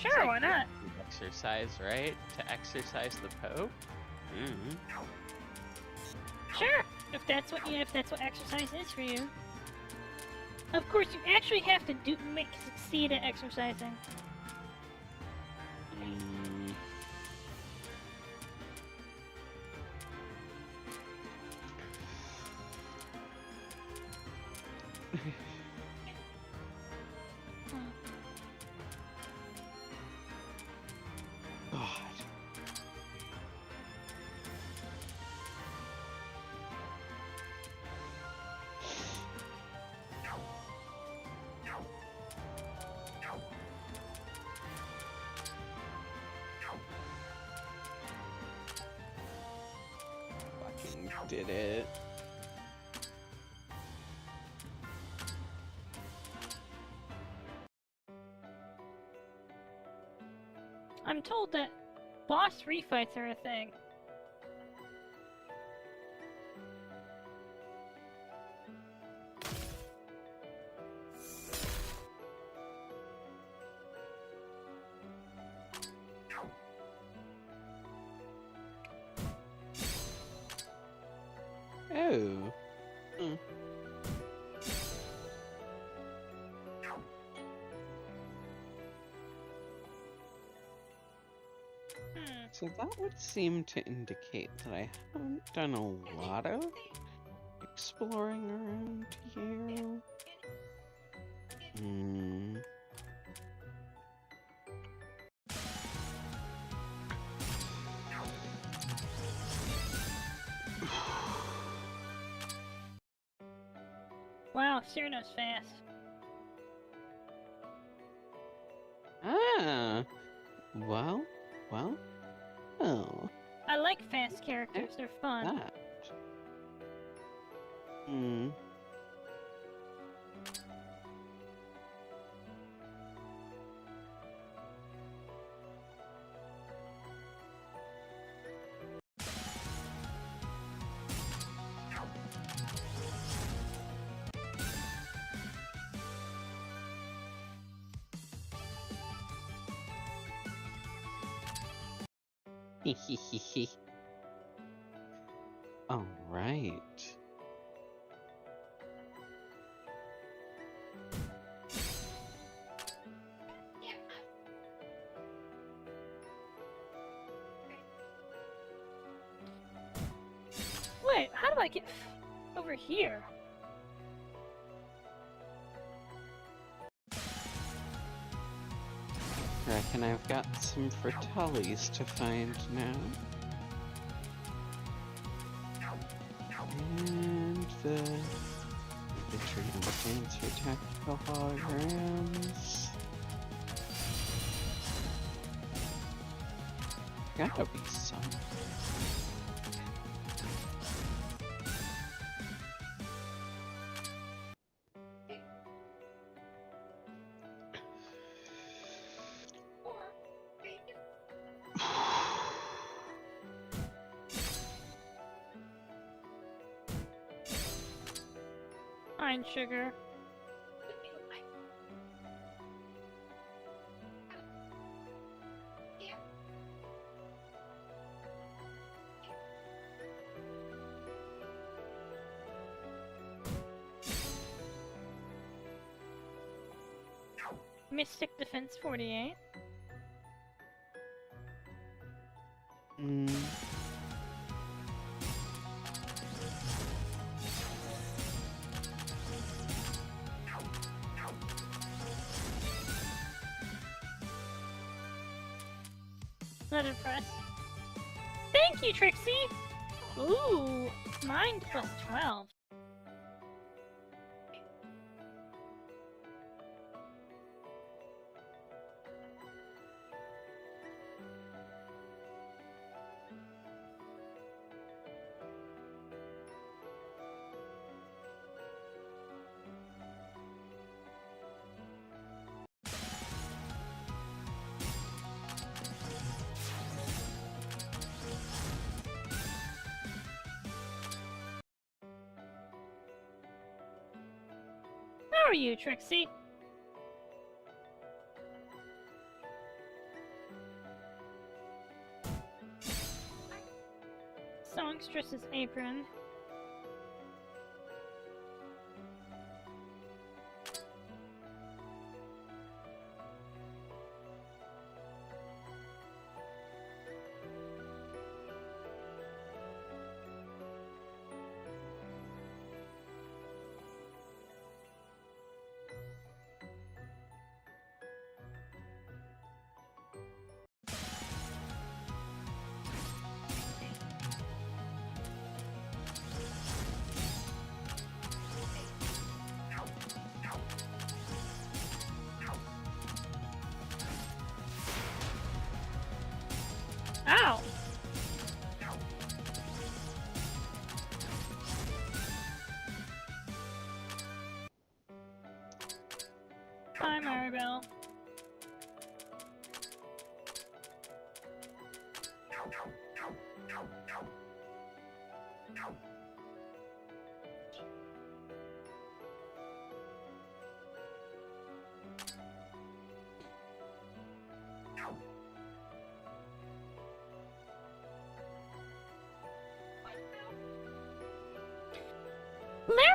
Sure, Like why not? Exercise, right? To exorcise the Pope? Sure, if that's what exercise is for you. Of course, you actually have to succeed at exercising. Did it. I'm told that boss refights are a thing. Oh. Hmm. So that would seem to indicate that I haven't done a lot of exploring around here. Hmm. Wow, Cyrano's fast. Ah. Well. Oh. I like fast characters, they're fun. That. Hmm. Hehehehe. All right. Wait, how do I get over here? I reckon I've got some fratellis to find now. And the tree and the dance for tactical holograms. Gotta be some. Fine, sugar. Mystic Defense 48. Not impressed. Thank you, Trixie! Ooh, mind plus 12. How are you, Trixie? Songstress's apron. Ow! Hi, Maribel.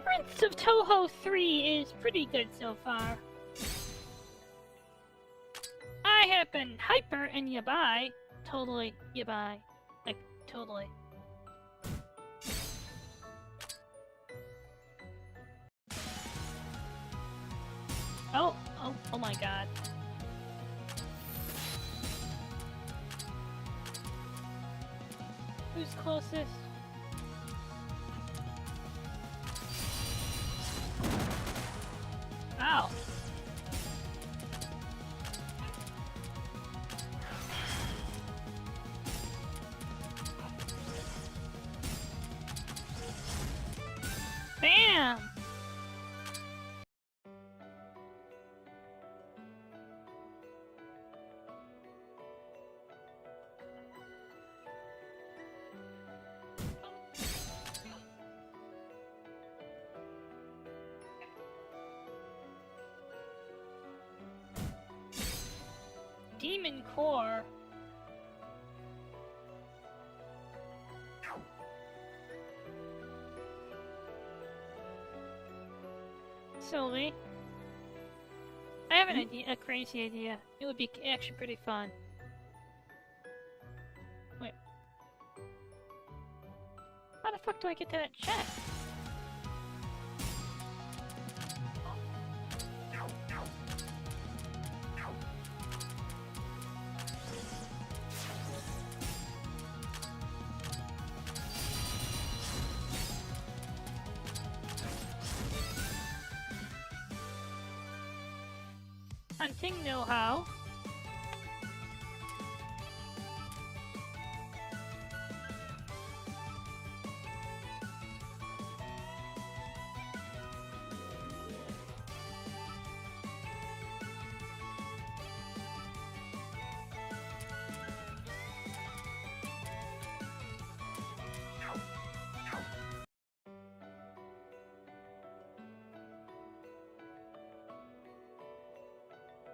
Labyrinth of Touhou Tri is pretty good so far. I have been hyper and yabai. Totally yabai. Like, totally. Oh my god. Who's closest? Ow. Bam! Demon Core. Sylvie, I have an idea, a crazy idea. It would be actually pretty fun. Wait. How the fuck do I get to that chest? Hunting know-how.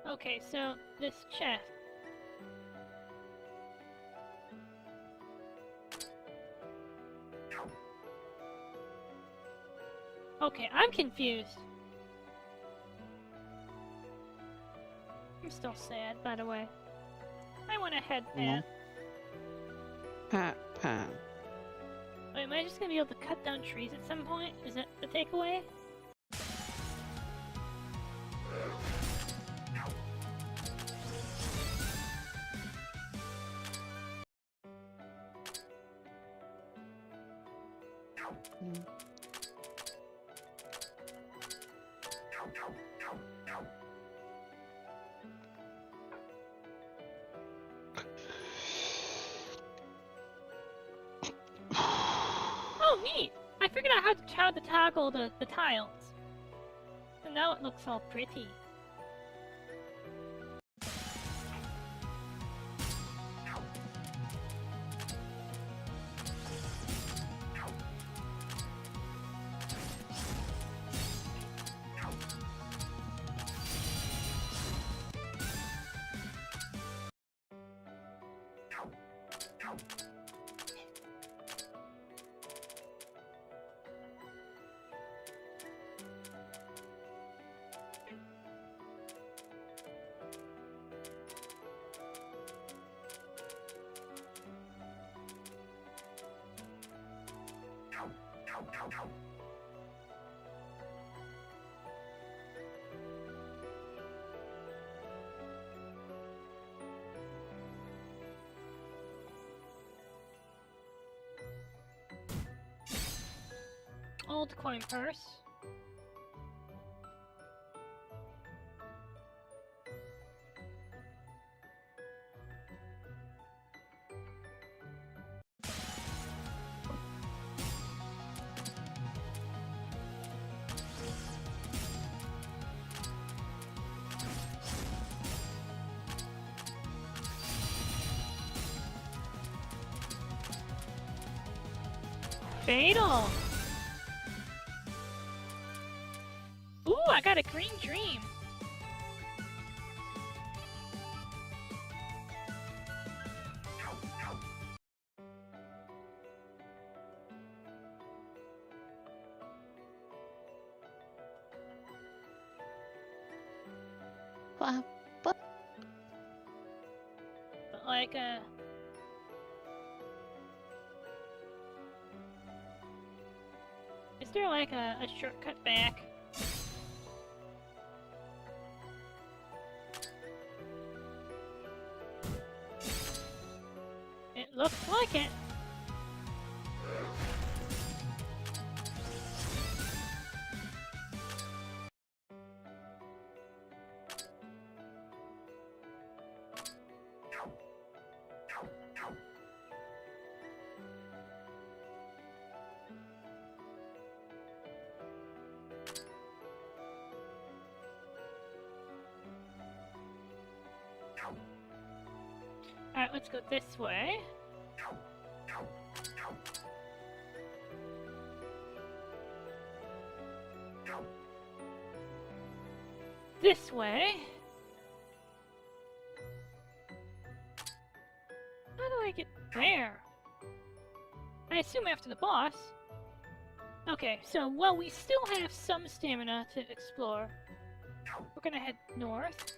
Okay, so this chest. Okay, I'm confused. I'm still sad, by the way. I want a headband. Pat, pat. Wait, am I just gonna be able to cut down trees at some point? Is that the takeaway? Oh, neat! I figured out how to toggle the tiles. And now it looks all pretty. Old coin purse. Fatal! Ooh, I got a green dream! But like, is there like a shortcut back? It looks like it. Alright, let's go this way. This way. How do I get there? I assume after the boss. Okay, so, well, we still have some stamina to explore. We're gonna head north.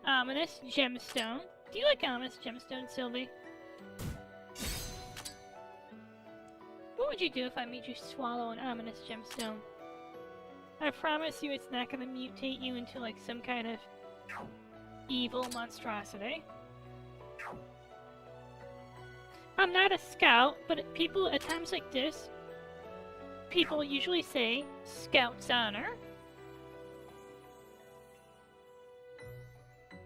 Ominous gemstone. Do you like ominous gemstone, Sylvie? What would you do if I made you swallow an ominous gemstone? I promise you it's not gonna mutate you into like some kind of evil monstrosity. I'm not a scout, but people at times like this, people usually say Scout's honor.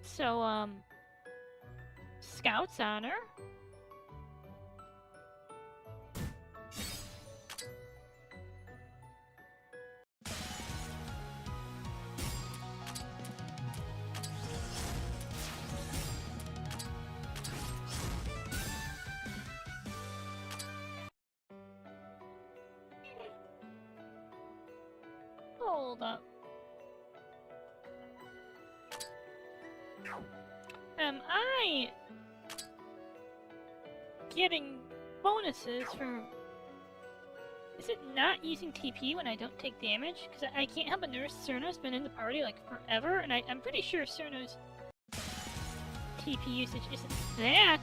So, Scout's honor. Hold up. Am I getting bonuses for... Is it not using TP when I don't take damage? Because I can't help but notice Cerno's been in the party like forever, and I'm pretty sure Cerno's TP usage isn't that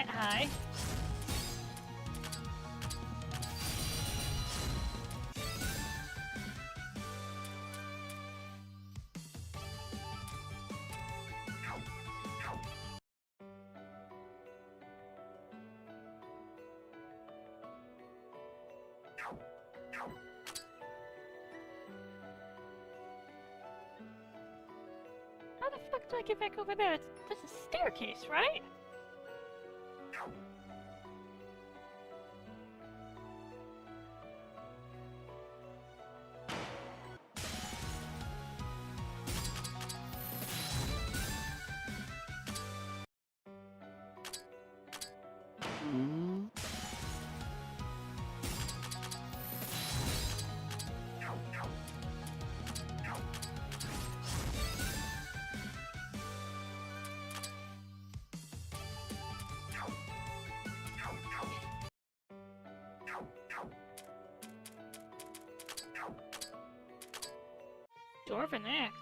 high. How the fuck do I get back over there? That's a staircase, right? Dwarven axe.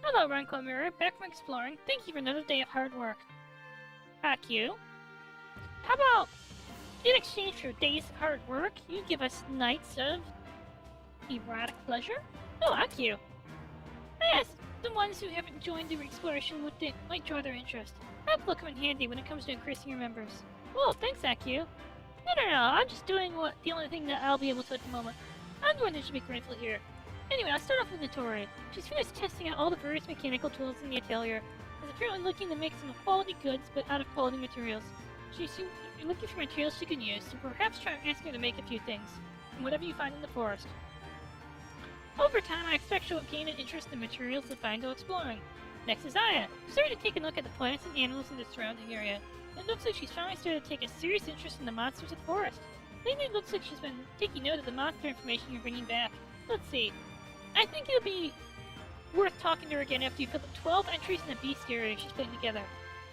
Hello, Ranko Mirror. Back from exploring. Thank you for another day of hard work. Haku. How about, in exchange for days of hard work, you give us nights of erotic pleasure? Oh, Haku. Yes, the ones who haven't joined the exploration might draw their interest. That will come in handy when it comes to increasing your members. Oh, thanks, Haku. No, I'm just doing the only thing that I'll be able to at the moment. I'm the one that should be grateful here. Anyway, I'll start off with Notori. She's finished testing out all the various mechanical tools in the atelier. Is apparently looking to make some quality goods, but out of quality materials. She's looking for materials she can use, so perhaps try asking her to make a few things. From whatever you find in the forest. Over time, I expect she'll gain an interest in materials to find while exploring. Next is Aya. She started to take a look at the plants and animals in the surrounding area. It looks like she's finally started to take a serious interest in the monsters of the forest. Lately, it looks like she's been taking note of the monster information you're bringing back. Let's see. I think it'll be worth talking to her again after you fill the 12 entries in the beast area she's putting together.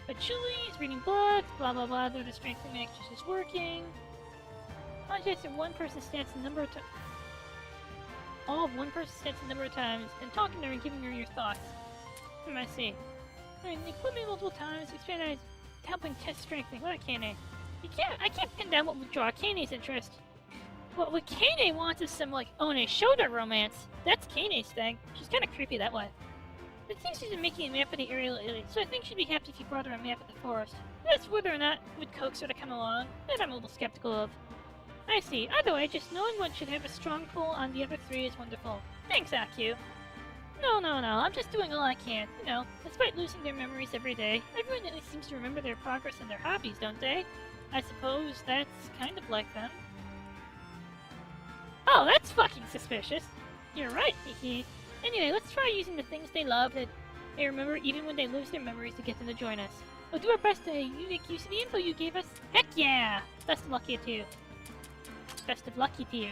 Patchouli is reading books, blah blah blah, though the strength and exercise is working. Contacts are one person's stats a number of times. All of one person's stats a number of times, and talking to her and giving her your thoughts. I see. Equipment multiple times, expand helping test strengthening. What can I? I can't pin down what would draw Kane's interest. What Kane wants is some, like, One shoulder romance. That's Kane's thing. She's kind of creepy that way. It seems she's been making a map of the area lately, so I think she'd be happy if you brought her a map of the forest. That's whether or not would coax her to come along, that I'm a little skeptical of. I see. Either way, just knowing one should have a strong pull on the other three is wonderful. Thanks, AQ. No, I'm just doing all I can. You know, despite losing their memories every day, everyone at least seems to remember their progress and their hobbies, don't they? I suppose that's kind of like them. Oh, that's fucking suspicious. You're right, Hee. Anyway, let's try using the things they love that they remember even when they lose their memories to get them to join us. We'll do our best to make use of the info you gave us. Heck yeah! Best of luck to you. Best of lucky to you.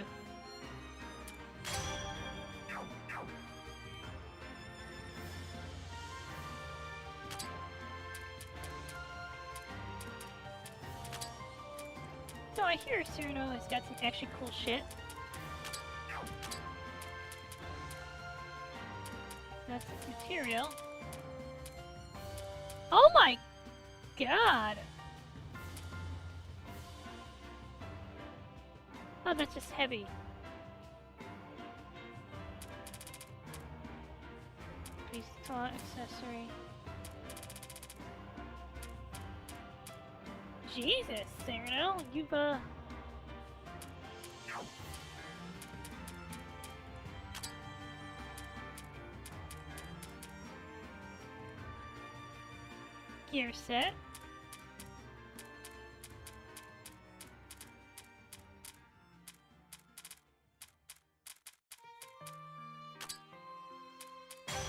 So I hear Cyrano has got some actually cool shit. That's material. Oh my god! Oh, that's just heavy. Please thaw accessory. Jesus, Cyrano, you've gear set.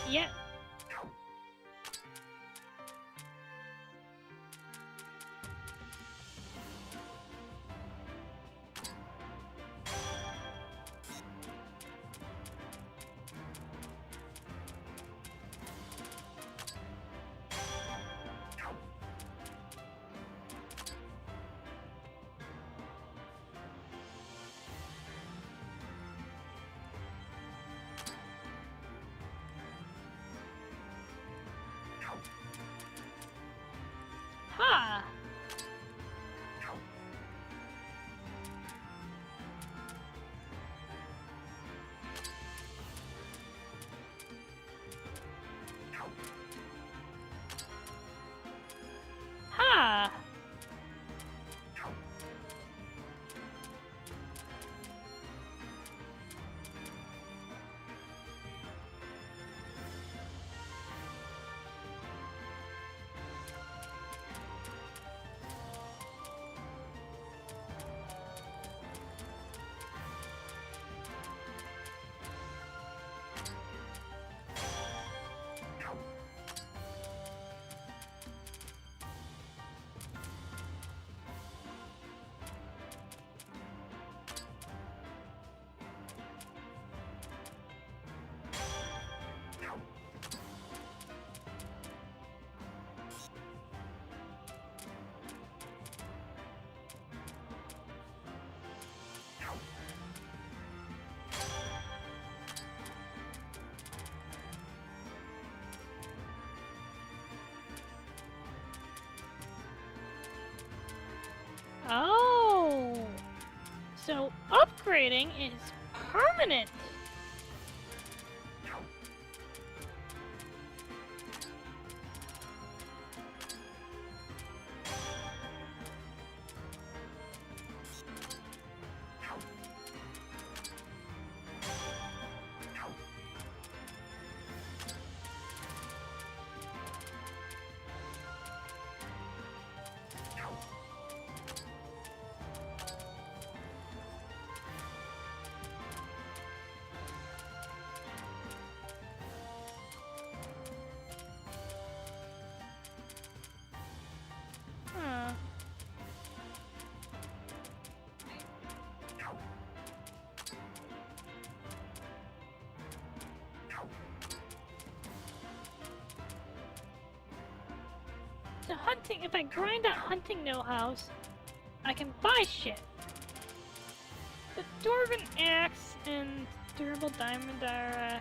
Yeah. Ha! Ha! Oh! So upgrading is permanent! hunting, if I grind out hunting know-hows, I can buy shit. The Dwarven Axe and Durable Diamond are,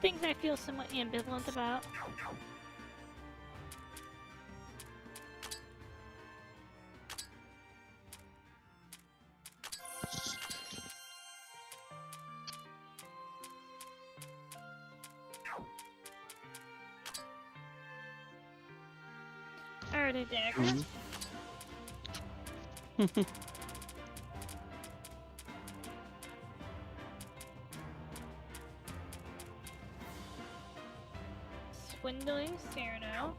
things I feel somewhat ambivalent about. Already dagger. Swindling Cyrano.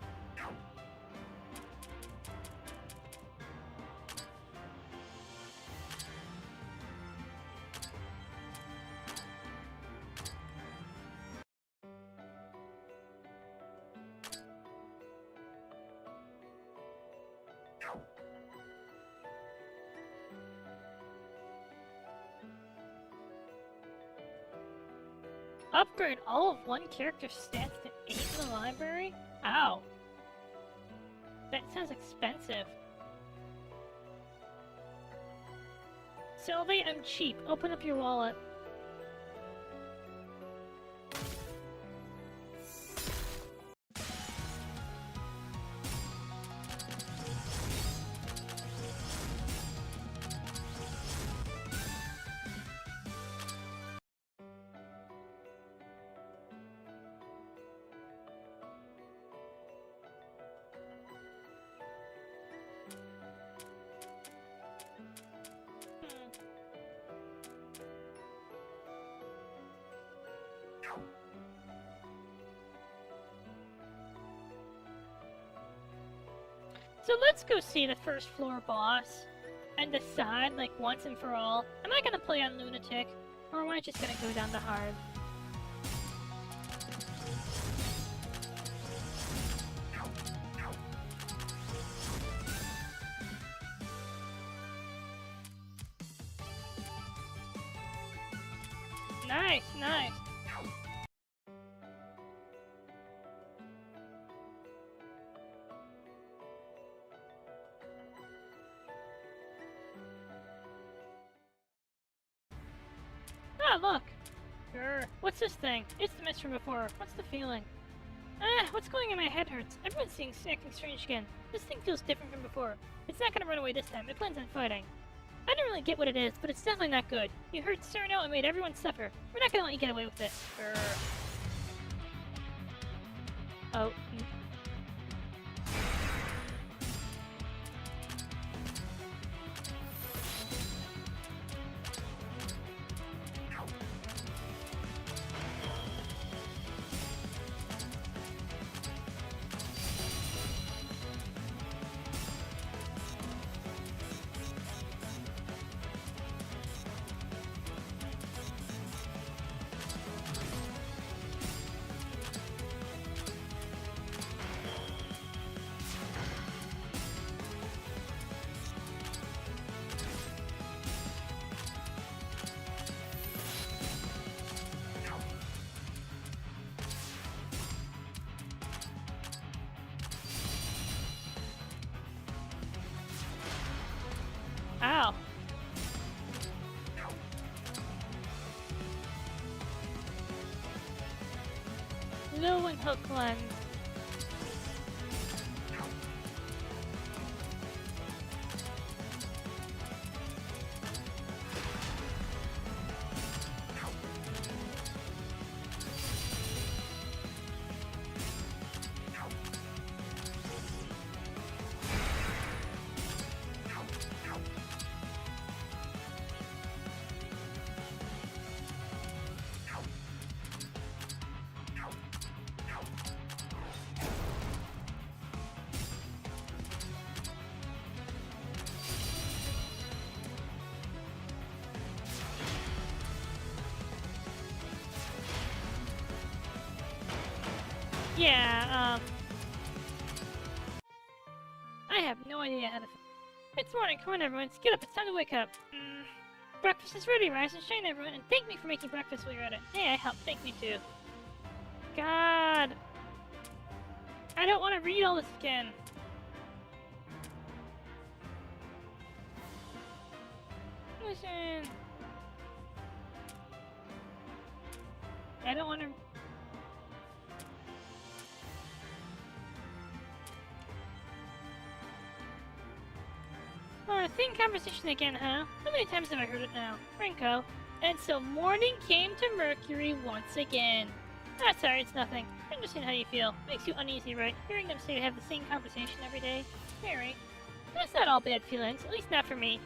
Upgrade all of one character's stats to 8 in the library? Ow. That sounds expensive. Sylvie, I'm cheap. Open up your wallet. So let's go see the first floor boss and decide, like, once and for all, am I gonna play on Lunatic, or am I just gonna go down to hard? Nice, nice. Ah, look! Grr. What's this thing? It's the mist from before. What's the feeling? What's going in my head hurts. Everyone's acting strange again. This thing feels different from before. It's not gonna run away this time. It plans on fighting. I don't really get what it is, but it's definitely not good. You hurt Cyrano and made everyone suffer. We're not gonna let you get away with it. Grr. Oh. Ow. Low and hook lens. Yeah, I have no idea how to... It's morning, come on everyone, get up, it's time to wake up. Breakfast is ready, rise and shine everyone, and thank me for making breakfast while you're at it. Hey, I helped, thank me too. God. I don't want to read all this again. Listen. I don't want to... Oh, same conversation again, huh? How many times have I heard it now? Rinko. And so morning came to Mercury once again. Ah, sorry, it's nothing. I understand how you feel. Makes you uneasy, right? Hearing them say to have the same conversation every day. Mary, that's not all bad feelings, at least not for me.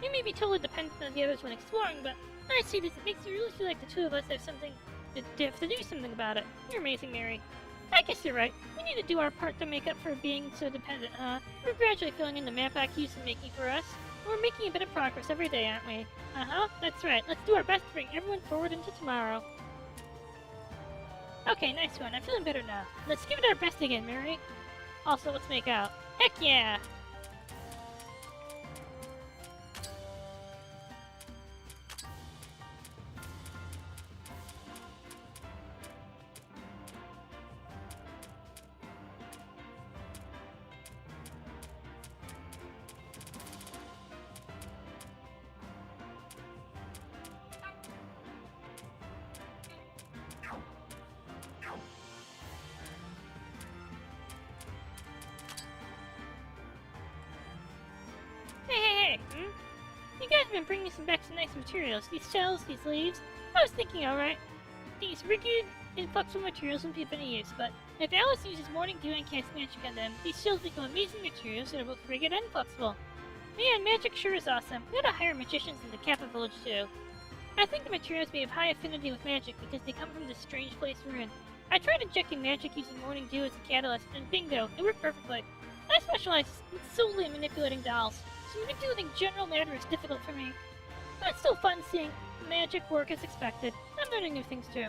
You may be totally dependent on the others when exploring, but I see this, it makes you really feel like the two of us have something to have to do something about it. You're amazing, Mary. I guess you're right. We need to do our part to make up for being so dependent, huh? We're gradually filling in the map back you've been making for us. We're making a bit of progress every day, aren't we? Uh-huh, that's right. Let's do our best to bring everyone forward into tomorrow. Okay, nice one. I'm feeling better now. Let's give it our best again, Mary. Also, let's make out. Heck yeah! Hey, you guys have been bringing back some nice materials. These shells, these leaves. I was thinking, alright, these rigid, inflexible materials won't be of any use, but if Alice uses Morning Dew and casts magic on them, these shells become amazing materials that are both rigid and flexible. Man, magic sure is awesome. We ought to hire magicians in the Kappa village too. I think the materials may have high affinity with magic because they come from this strange place we're in. I tried injecting magic using Morning Dew as a catalyst, and bingo, it worked perfectly. I specialize solely in manipulating dolls, so manipulating general matter is difficult for me. But it's still fun seeing magic work as expected. I'm learning new things too.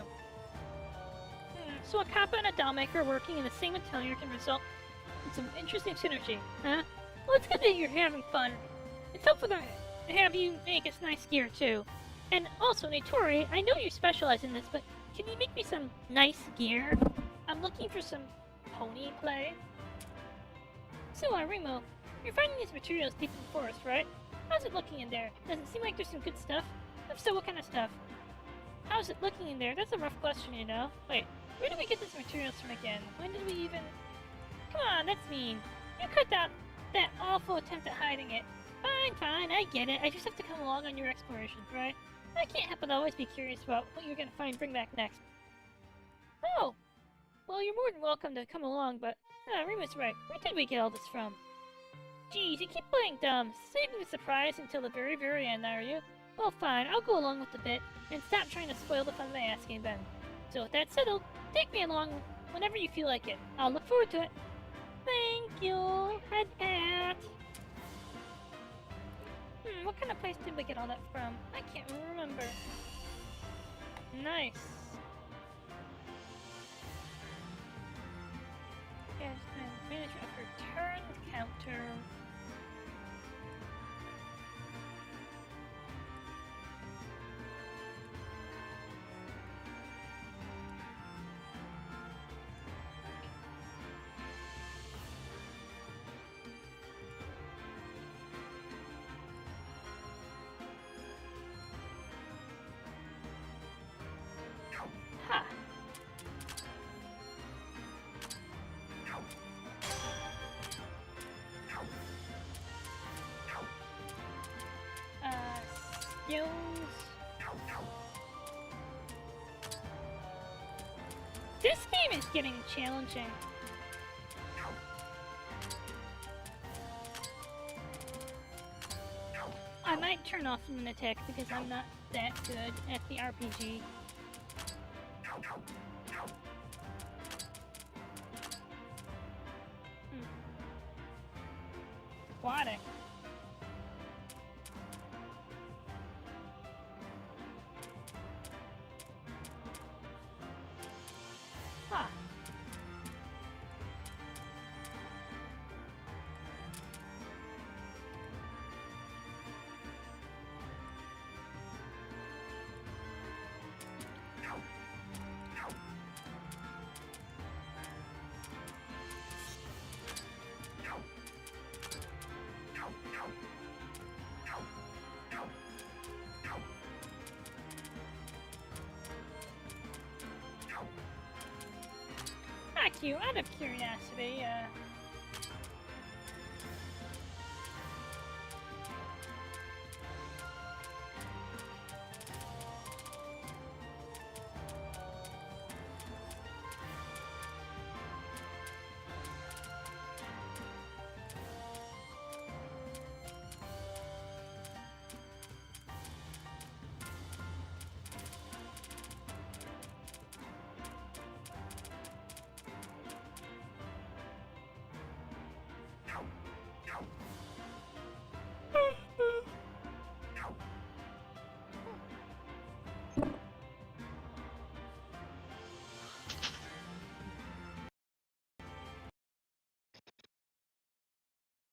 So a Kappa and a doll maker working in the same atelier can result in some interesting synergy, huh? Well, it's good that you're having fun. It's helpful to have you make us nice gear too. And also, Nitori, I know you specialize in this, but can you make me some nice gear? I'm looking for some pony play. So, Remo, you're finding these materials deep in the forest, right? How's it looking in there? Does it seem like there's some good stuff? If so, what kind of stuff? How's it looking in there? That's a rough question, you know? Wait, where did we get these materials from again? When did we even... Come on, that's mean. You cut out that awful attempt at hiding it. Fine, I get it. I just have to come along on your explorations, right? I can't help but always be curious about what you're gonna bring back next. Oh! Well, you're more than welcome to come along, but... Rima's right. Where did we get all this from? Geez, you keep playing dumb. Saving the surprise until the very, very end, are you? Well, fine. I'll go along with the bit, and stop trying to spoil the fun by asking then. So with that settled, take me along whenever you feel like it. I'll look forward to it. Thank you, Red Hat. What kind of place did we get all that from? I can't remember. Nice. Yes, management of return counter. Ha! Skills. This game is getting challenging. I might turn off an attack because I'm not that good at the RPG. Aquatic. Huh. ask you, out of curiosity,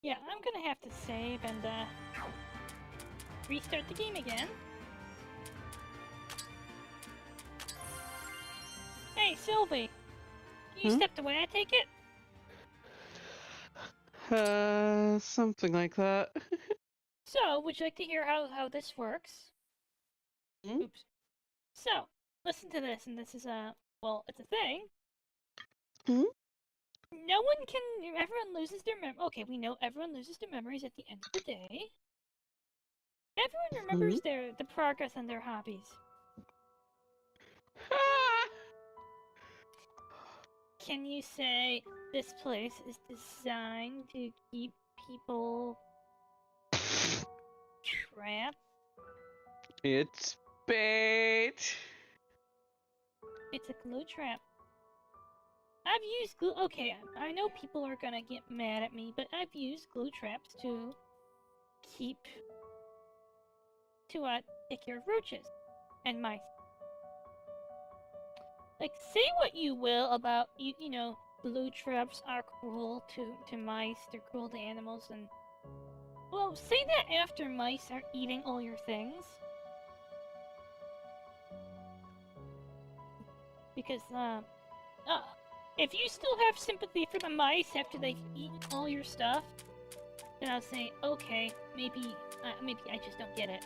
yeah, I'm gonna have to save and, restart the game again. Hey, Sylvie! You stepped away, I take it? Something like that. So, would you like to hear how this works? Oops. So, listen to this, and this is well, it's a thing. No one can. Everyone loses their Okay, we know everyone loses their memories at the end of the day. Everyone remembers the progress on their hobbies. Can you say this place is designed to keep people trapped? It's bait. It's a glue trap. I've used glue. Okay, I know people are gonna get mad at me, but I've used glue traps to take care of roaches and mice. Like, say what you will about you know, glue traps are cruel to mice. They're cruel to animals, and well, say that after mice are eating all your things. Because, if you still have sympathy for the mice after they've eaten all your stuff, then I'll say, okay, maybe I just don't get it.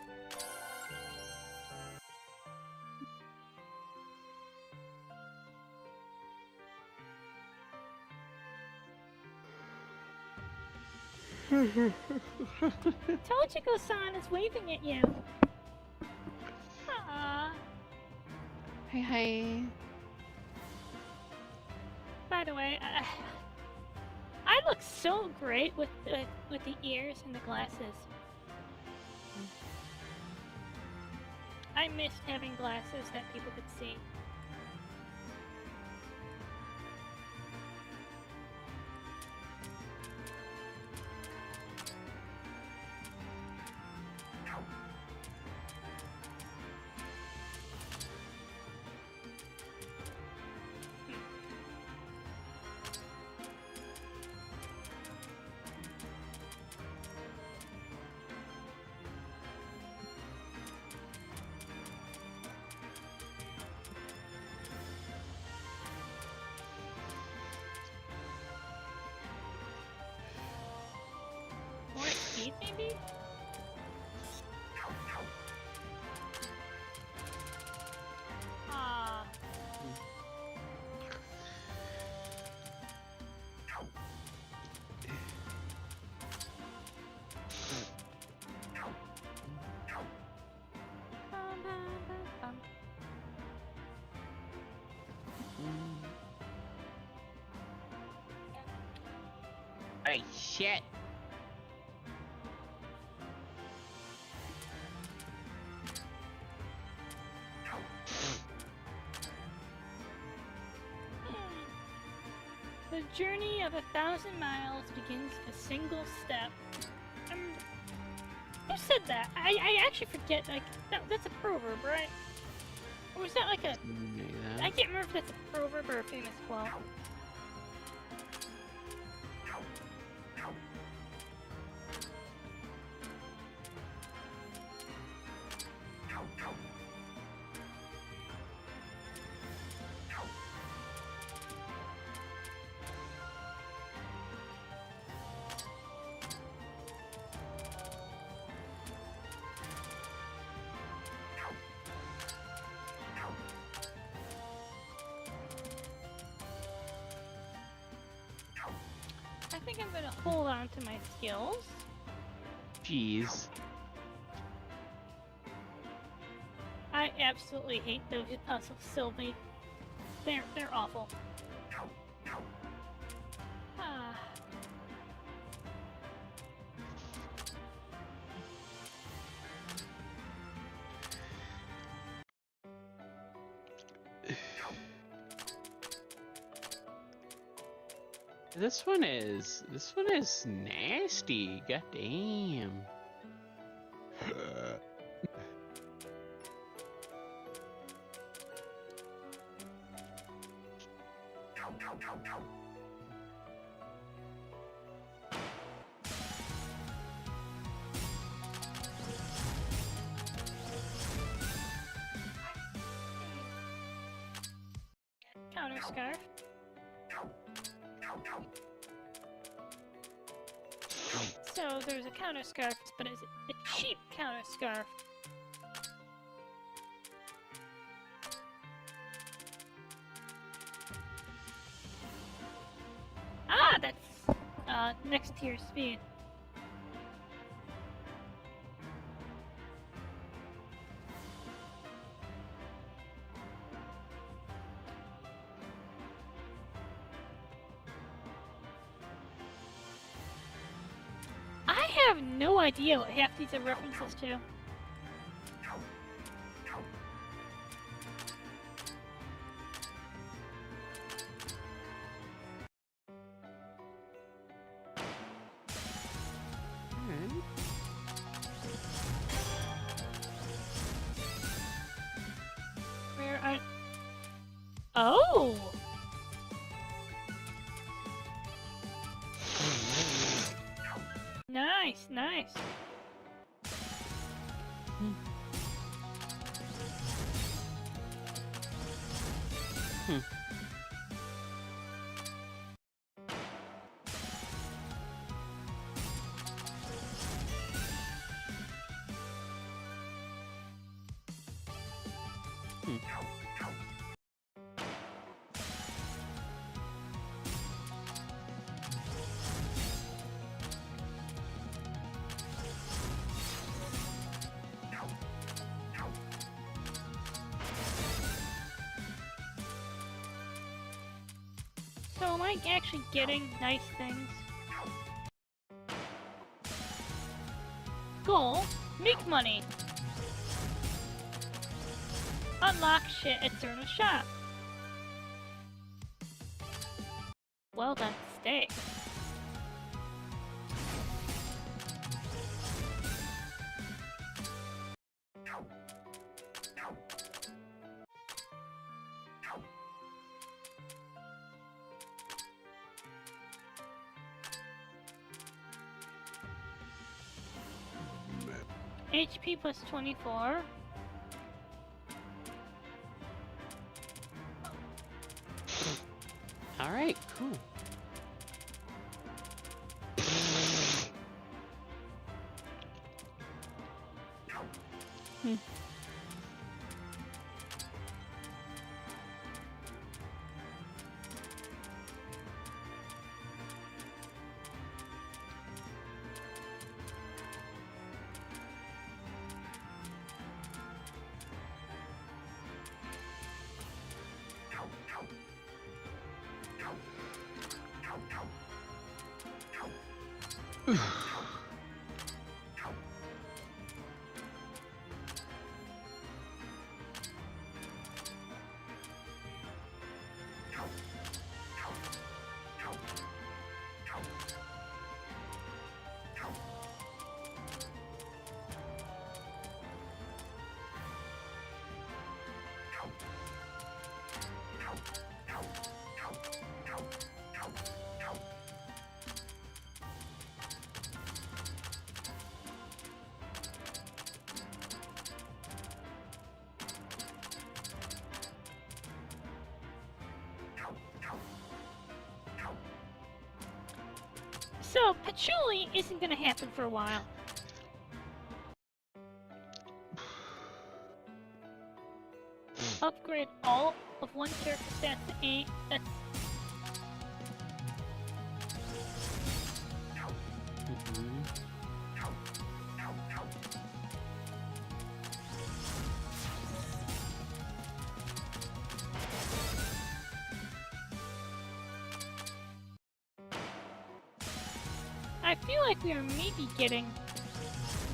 Tochiko-san is waving at you. Aww. Hi. By the way, I look so great with the ears and the glasses. I missed having glasses that people could see. More speed, maybe? Ah. Hey, shit. The journey of 1,000 miles begins with a single step. Who said that? I actually forget. Like that's a proverb, right? Or was that like a? I can't remember if that's a proverb or a famous quote. think I'm gonna hold on to my skills. Jeez. I absolutely hate those puzzles, Sylvie. They're awful. Ah. This one is nasty. God damn. Counter scarf. So there's a counter scarf, but is it a cheap counter scarf? Ah, that's next tier speed. I have no idea what half these are references to. Where are... Oh! Nice, nice. So am I actually getting nice things? Goal, make money. Unlock shit at Certain Shop. Well done, stay. HP plus 24. Alright, cool. So, patchouli isn't gonna happen for a while. Upgrade all of one character stats to 8. That's... I feel like we are maybe getting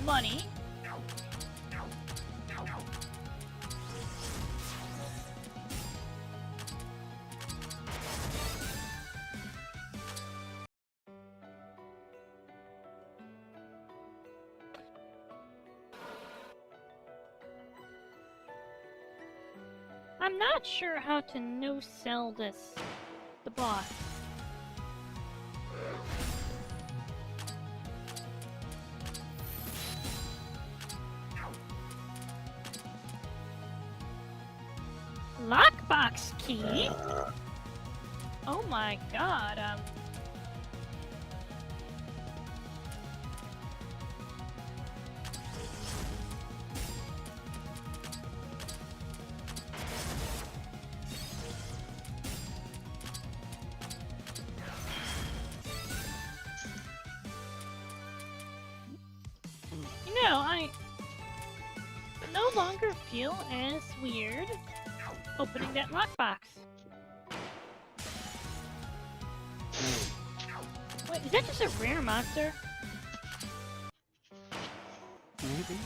money. I'm not sure how to no-sell the boss. Lockbox key? Oh my god, you know, I no longer feel as weird opening that lockbox. Wait, is that just a rare monster? Maybe.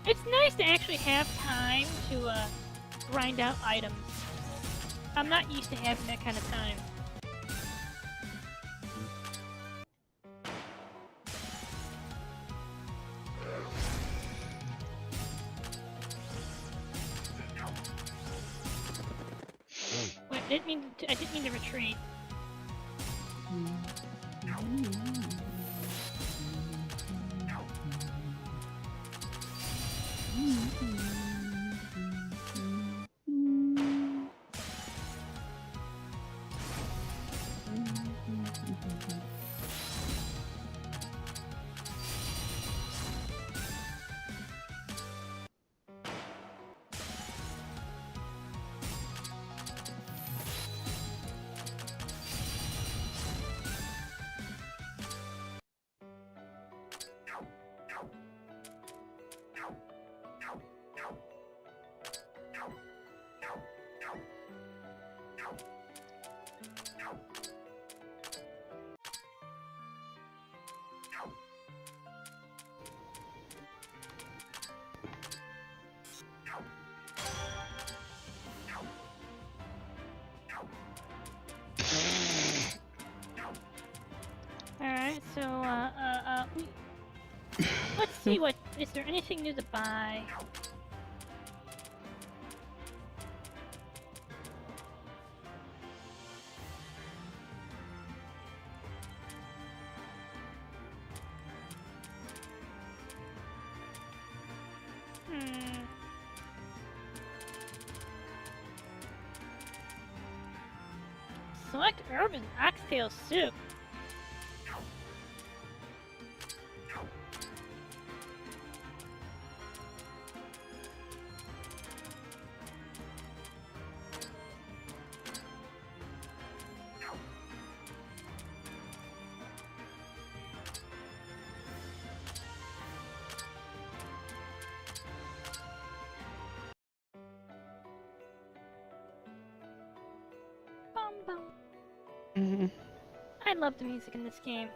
It's nice to actually have time to grind out items. I'm not used to having that kind of time. Wait, I didn't mean to retreat. Alright, so, let's see is there anything new to buy? Select urban oxtail soup. I love the music in this game.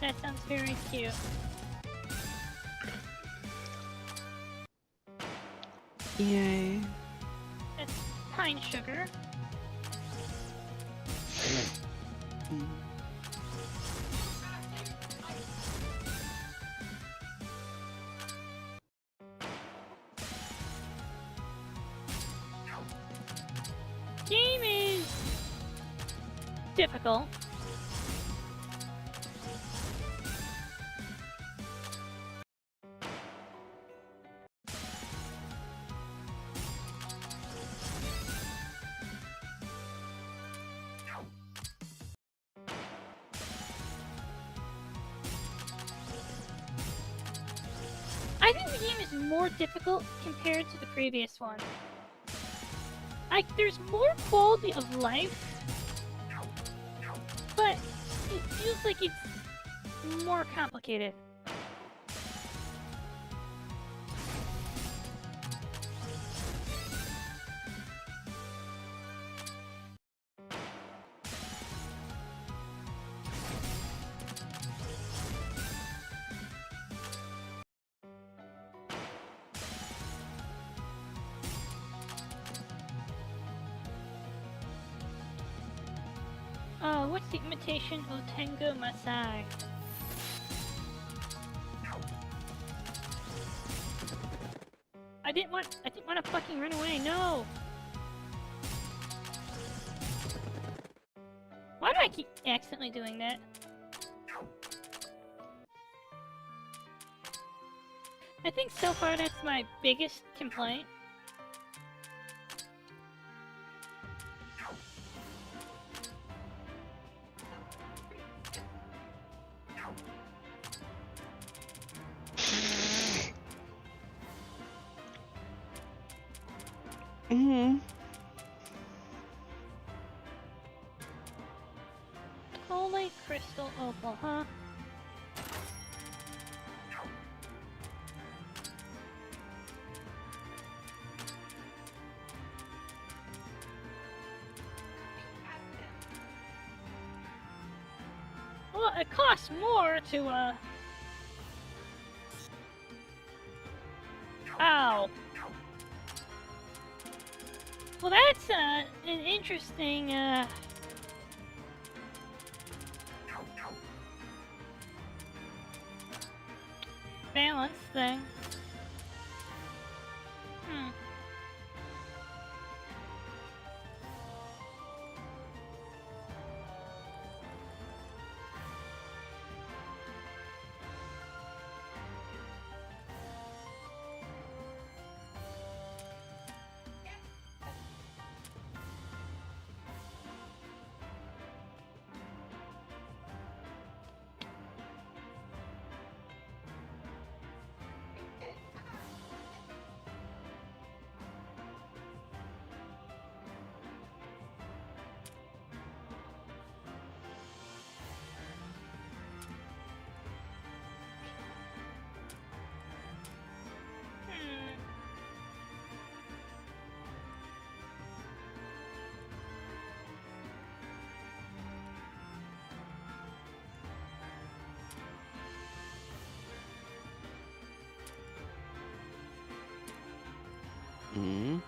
That sounds very cute. Yay. That's pine sugar. Game is difficult. I think the game is more difficult compared to the previous one. There's more quality of life, but it feels like it's more complicated. What's the imitation of Tengu Masai? I didn't want to fucking run away, no! Why do I keep accidentally doing that? I think so far that's my biggest complaint. Holy crystal opal, huh? Well, it costs more to, Ow! Well, that's, an interesting, balance thing. I'm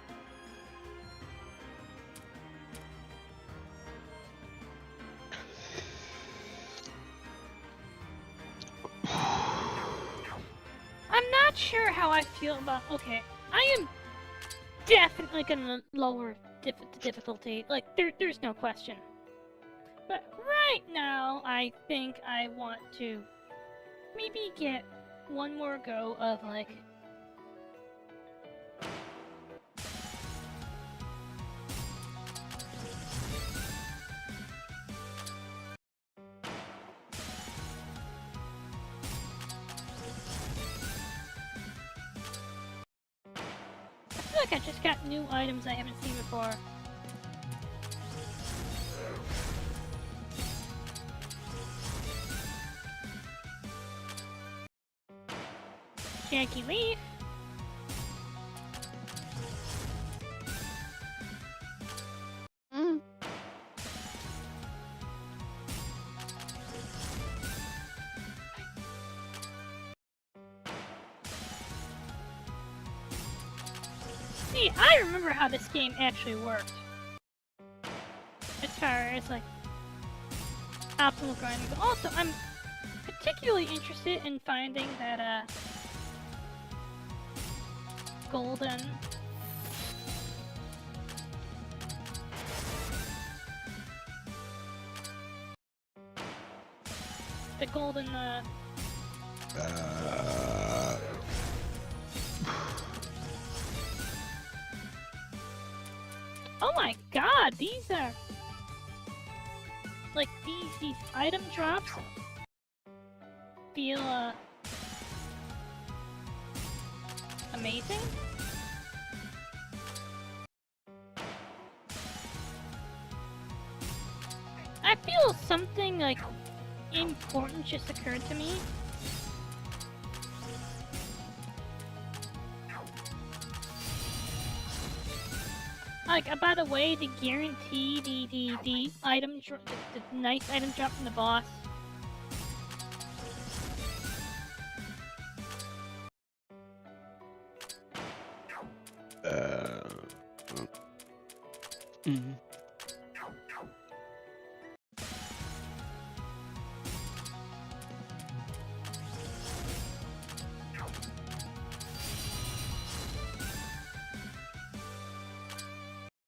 not sure how I feel about. Okay, I am definitely gonna lower the difficulty. Like, there's no question. But right now, I think I want to maybe get one more go of, like... I feel like I just got new items I haven't seen before. Janky leaf. See, I remember how this game actually worked. As far as, like, optimal grinding. But also, I'm particularly interested in finding that, golden... The golden, Oh my god, these are... Like, these item drops feel, amazing. I feel something like important just occurred to me. Like, by the way, the guarantee, the item, the nice item drop from the boss.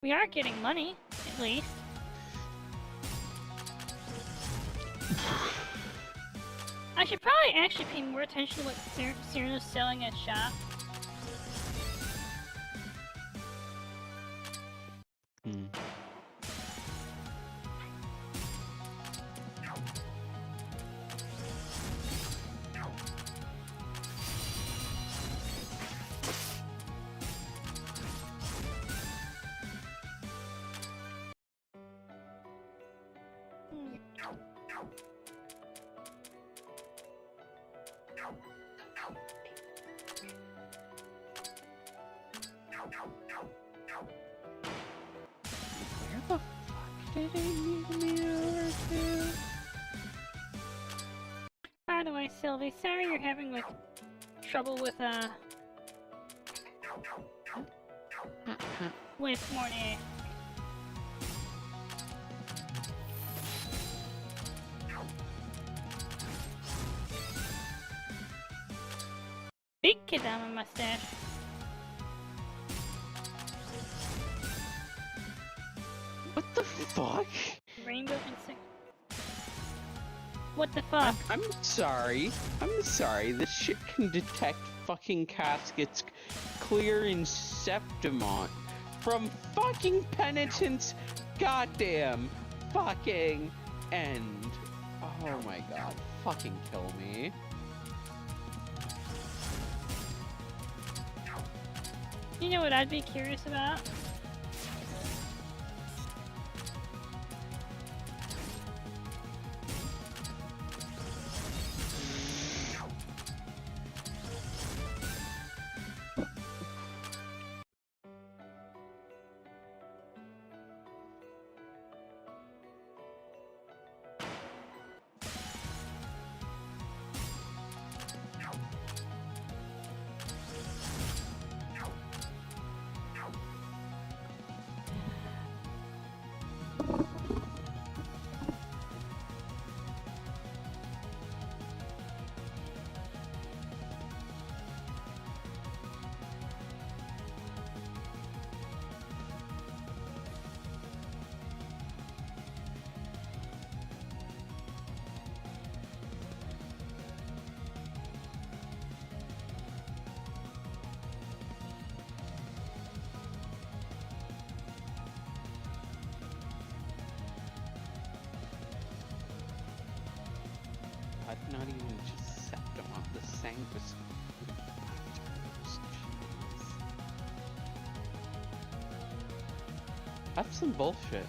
We are getting money, at least. I should probably actually pay more attention to what Cyrena's selling at shop. Where the fuck did he lead me over to? By the way, Sylvie, sorry you're having, like, trouble with Mornay. Big Kadama mustache. What the fuck? Rainbow insect. What the fuck? I'm sorry. I'm sorry. This shit can detect fucking caskets clear in Septimont from fucking Penitent's goddamn fucking end. Oh my god. Fucking kill me. You know what I'd be curious about? Not even just Septimont, the Sanctus. That's some bullshit.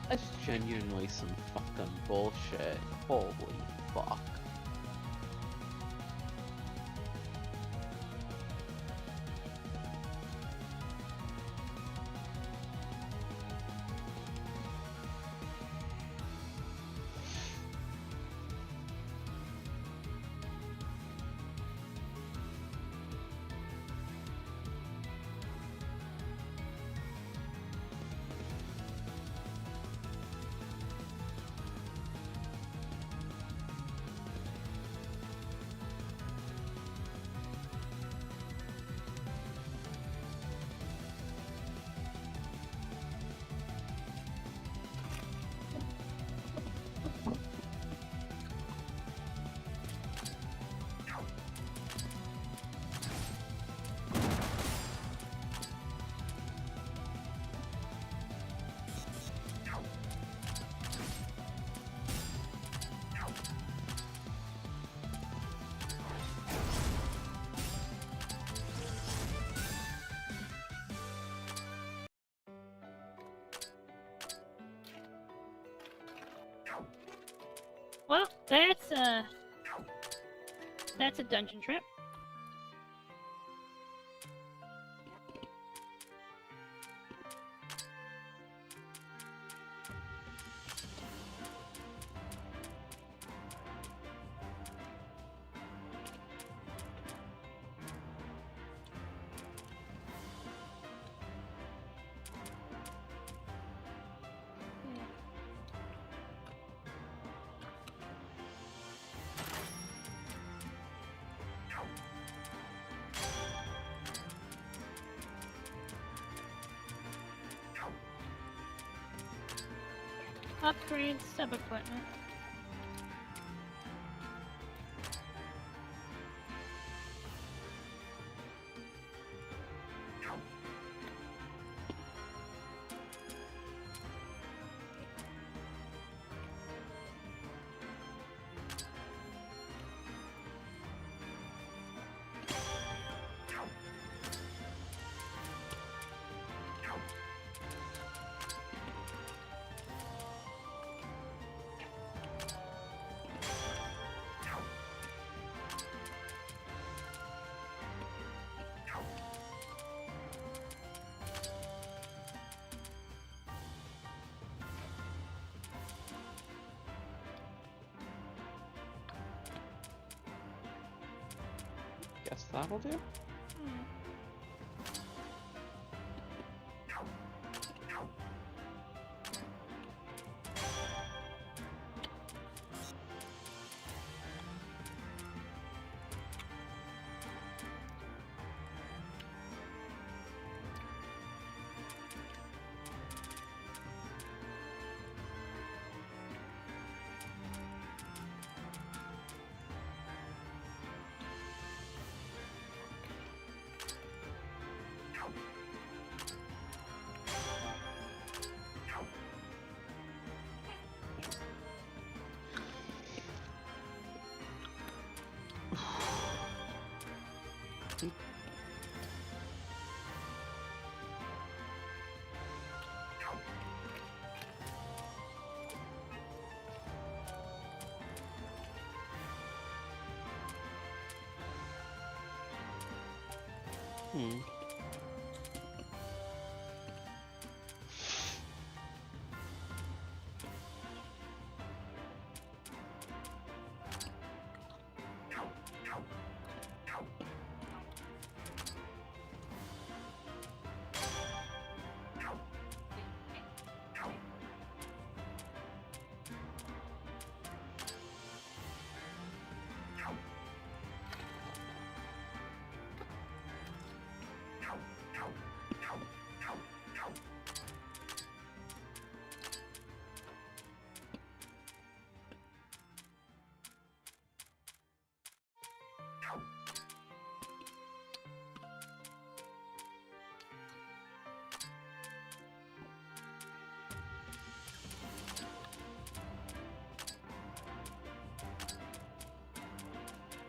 That's genuinely some fucking bullshit. Holy fuck. Well, that's a dungeon trip. Upgrade sub-equipment. Guess that'll do.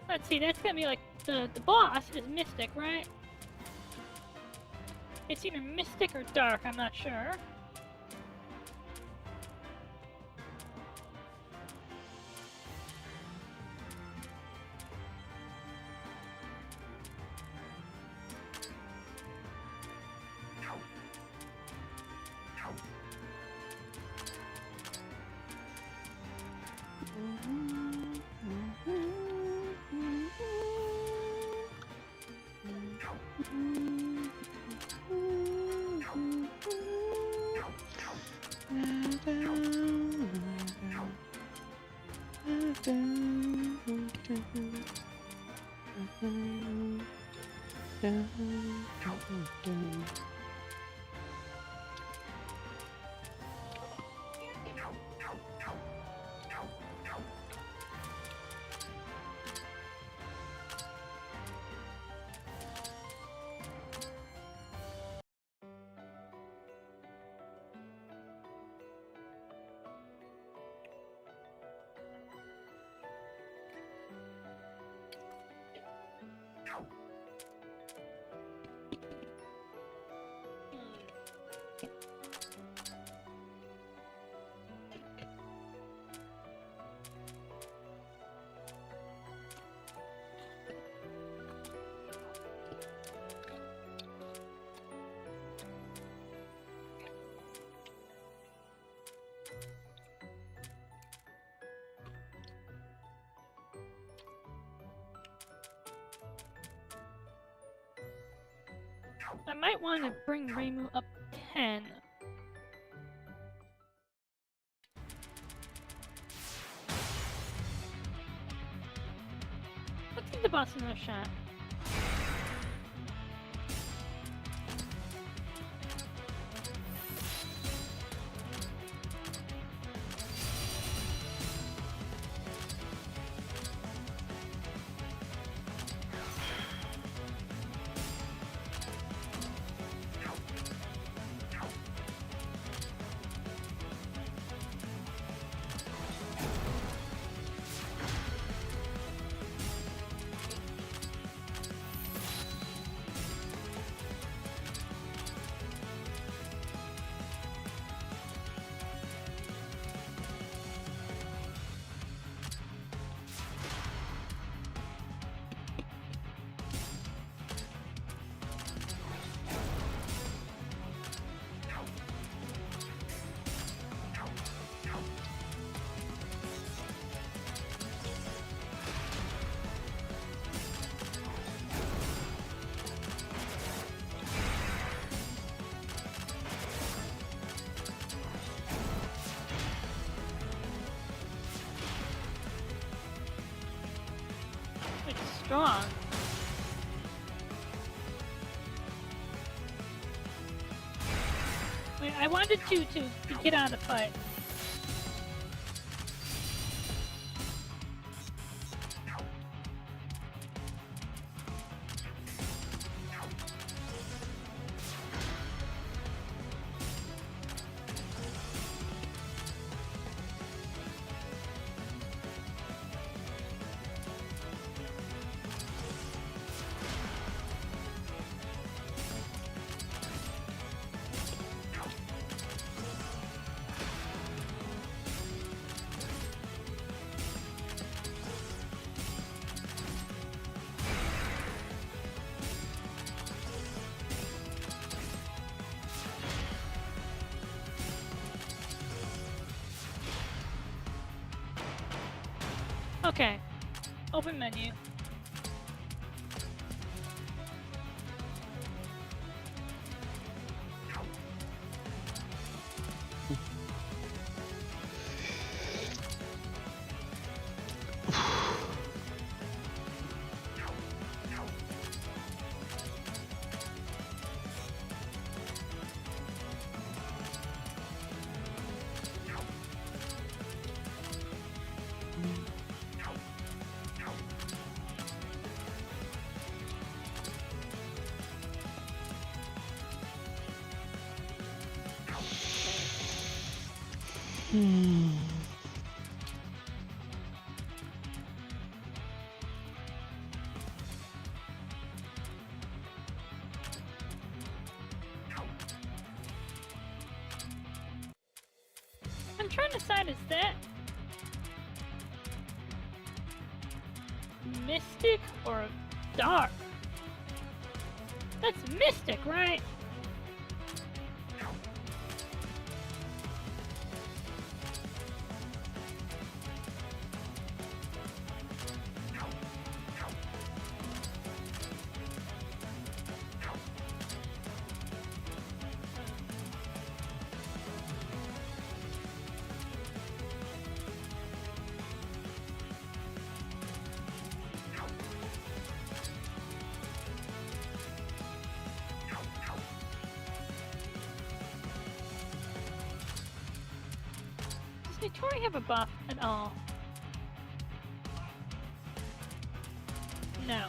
Let's see, that's gonna be like the boss is Mystic, right? It's either Mystic or Dark, I'm not sure. I might want to bring Reimu up 10. Let's give the boss another shot. It's strong. Wait, I wanted to get out of the fight. Okay. Open menu. I'm trying to decide, is that mystic or dark? That's mystic, right? Does Tori have a buff at all? No.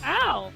Ow!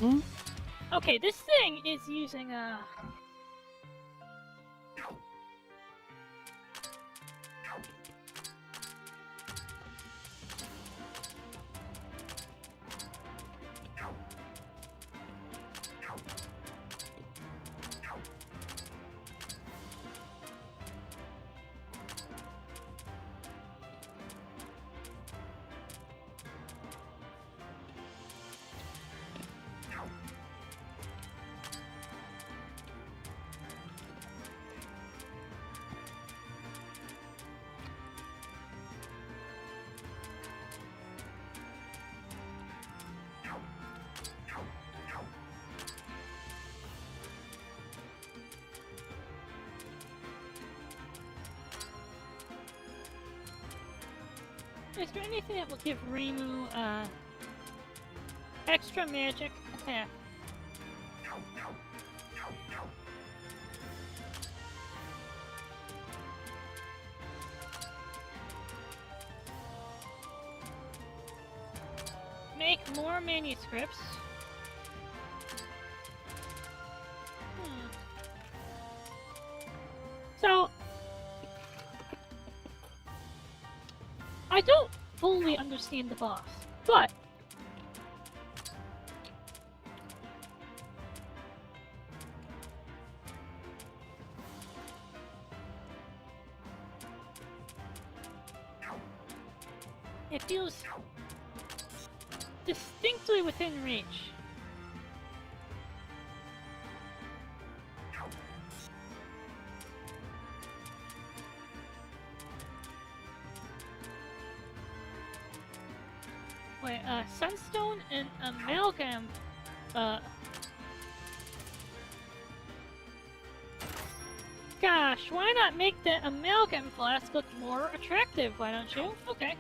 Hmm? Okay, this thing is using a... Is there anything that will give Rimu, extra magic attack? Make more manuscripts. So, I don't fully understand the boss, but it feels distinctly within reach. Wait, Sunstone and Amalgam, gosh, why not make the Amalgam Flask look more attractive, why don't you? Okay.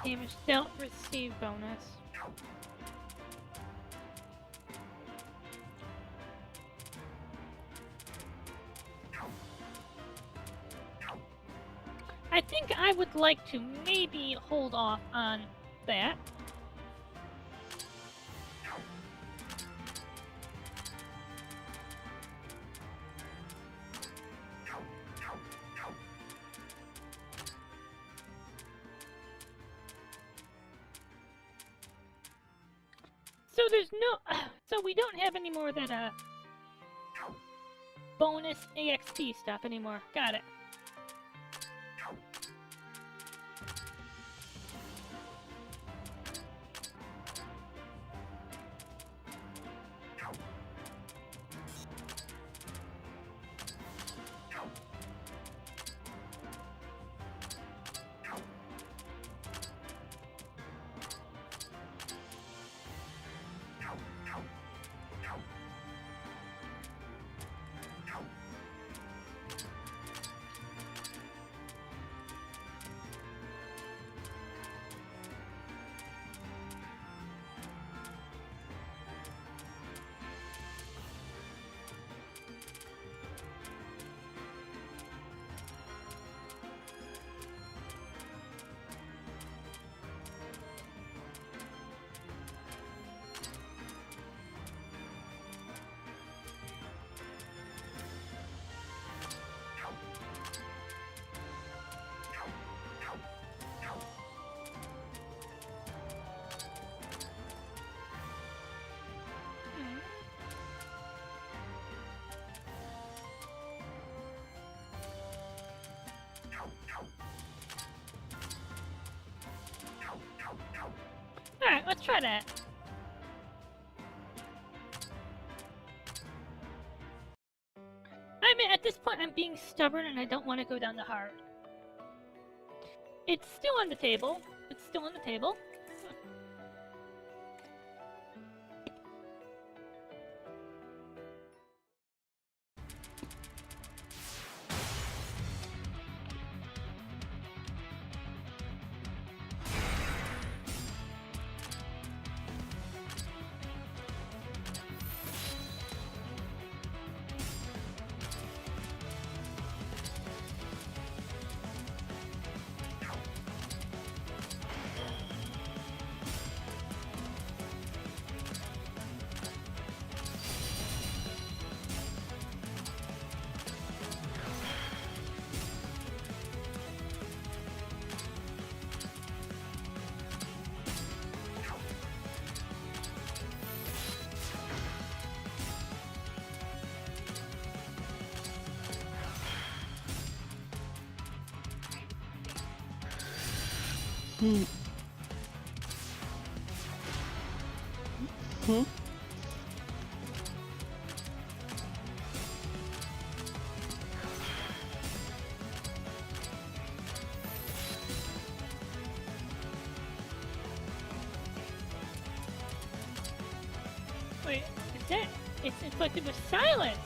Damage dealt, receive bonus. I think I would like to maybe hold off on that. So there's no... So we don't have any more of that, bonus EXP stuff anymore. Got it. Alright, let's try that. I mean, at this point, I'm being stubborn and I don't want to go down the hard. It's still on the table. It's still on the table. Hmm. Hmm? Wait, is that? It's inflicted with silence!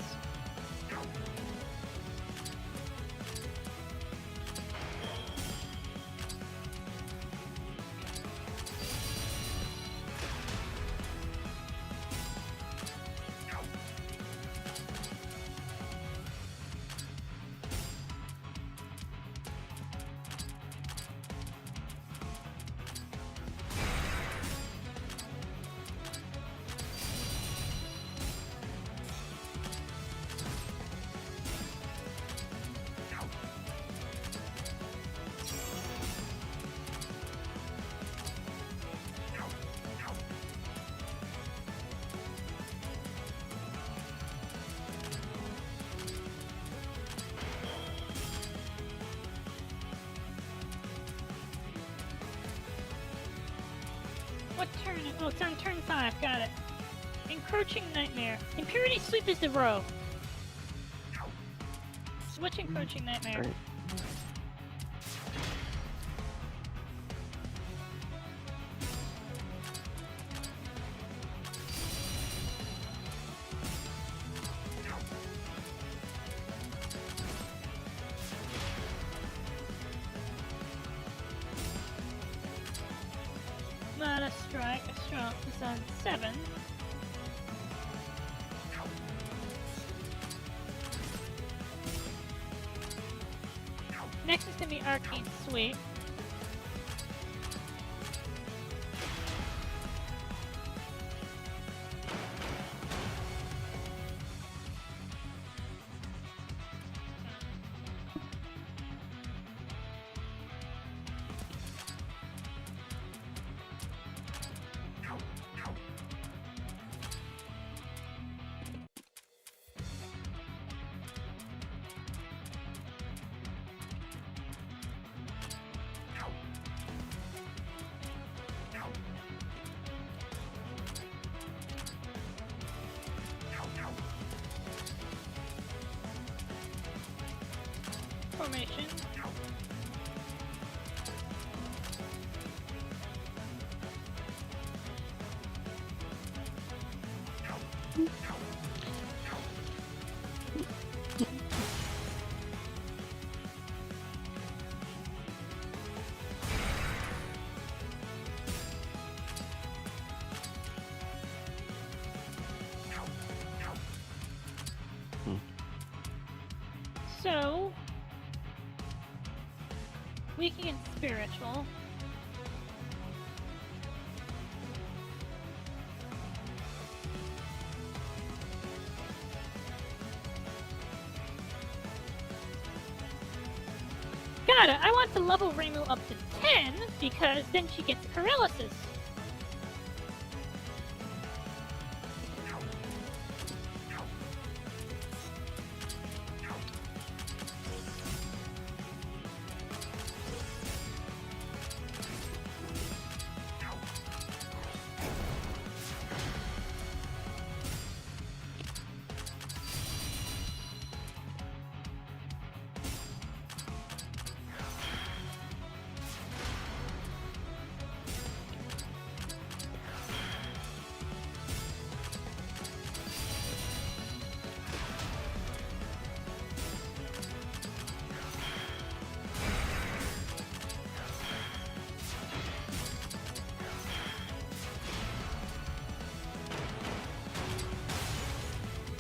What turn? Oh, it's on turn 5. Got it. Encroaching Nightmare. Impurity Sleep is the row. Switch Encroaching Nightmare. Right. Mana Strike. A strong is on 7. Next is gonna be Arcane Sweep. Formation. So, weakening and spiritual. Got it. I want to level Reimu up to 10 because then she gets paralysis.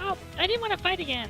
Oh, I didn't want to fight again.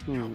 Hmm.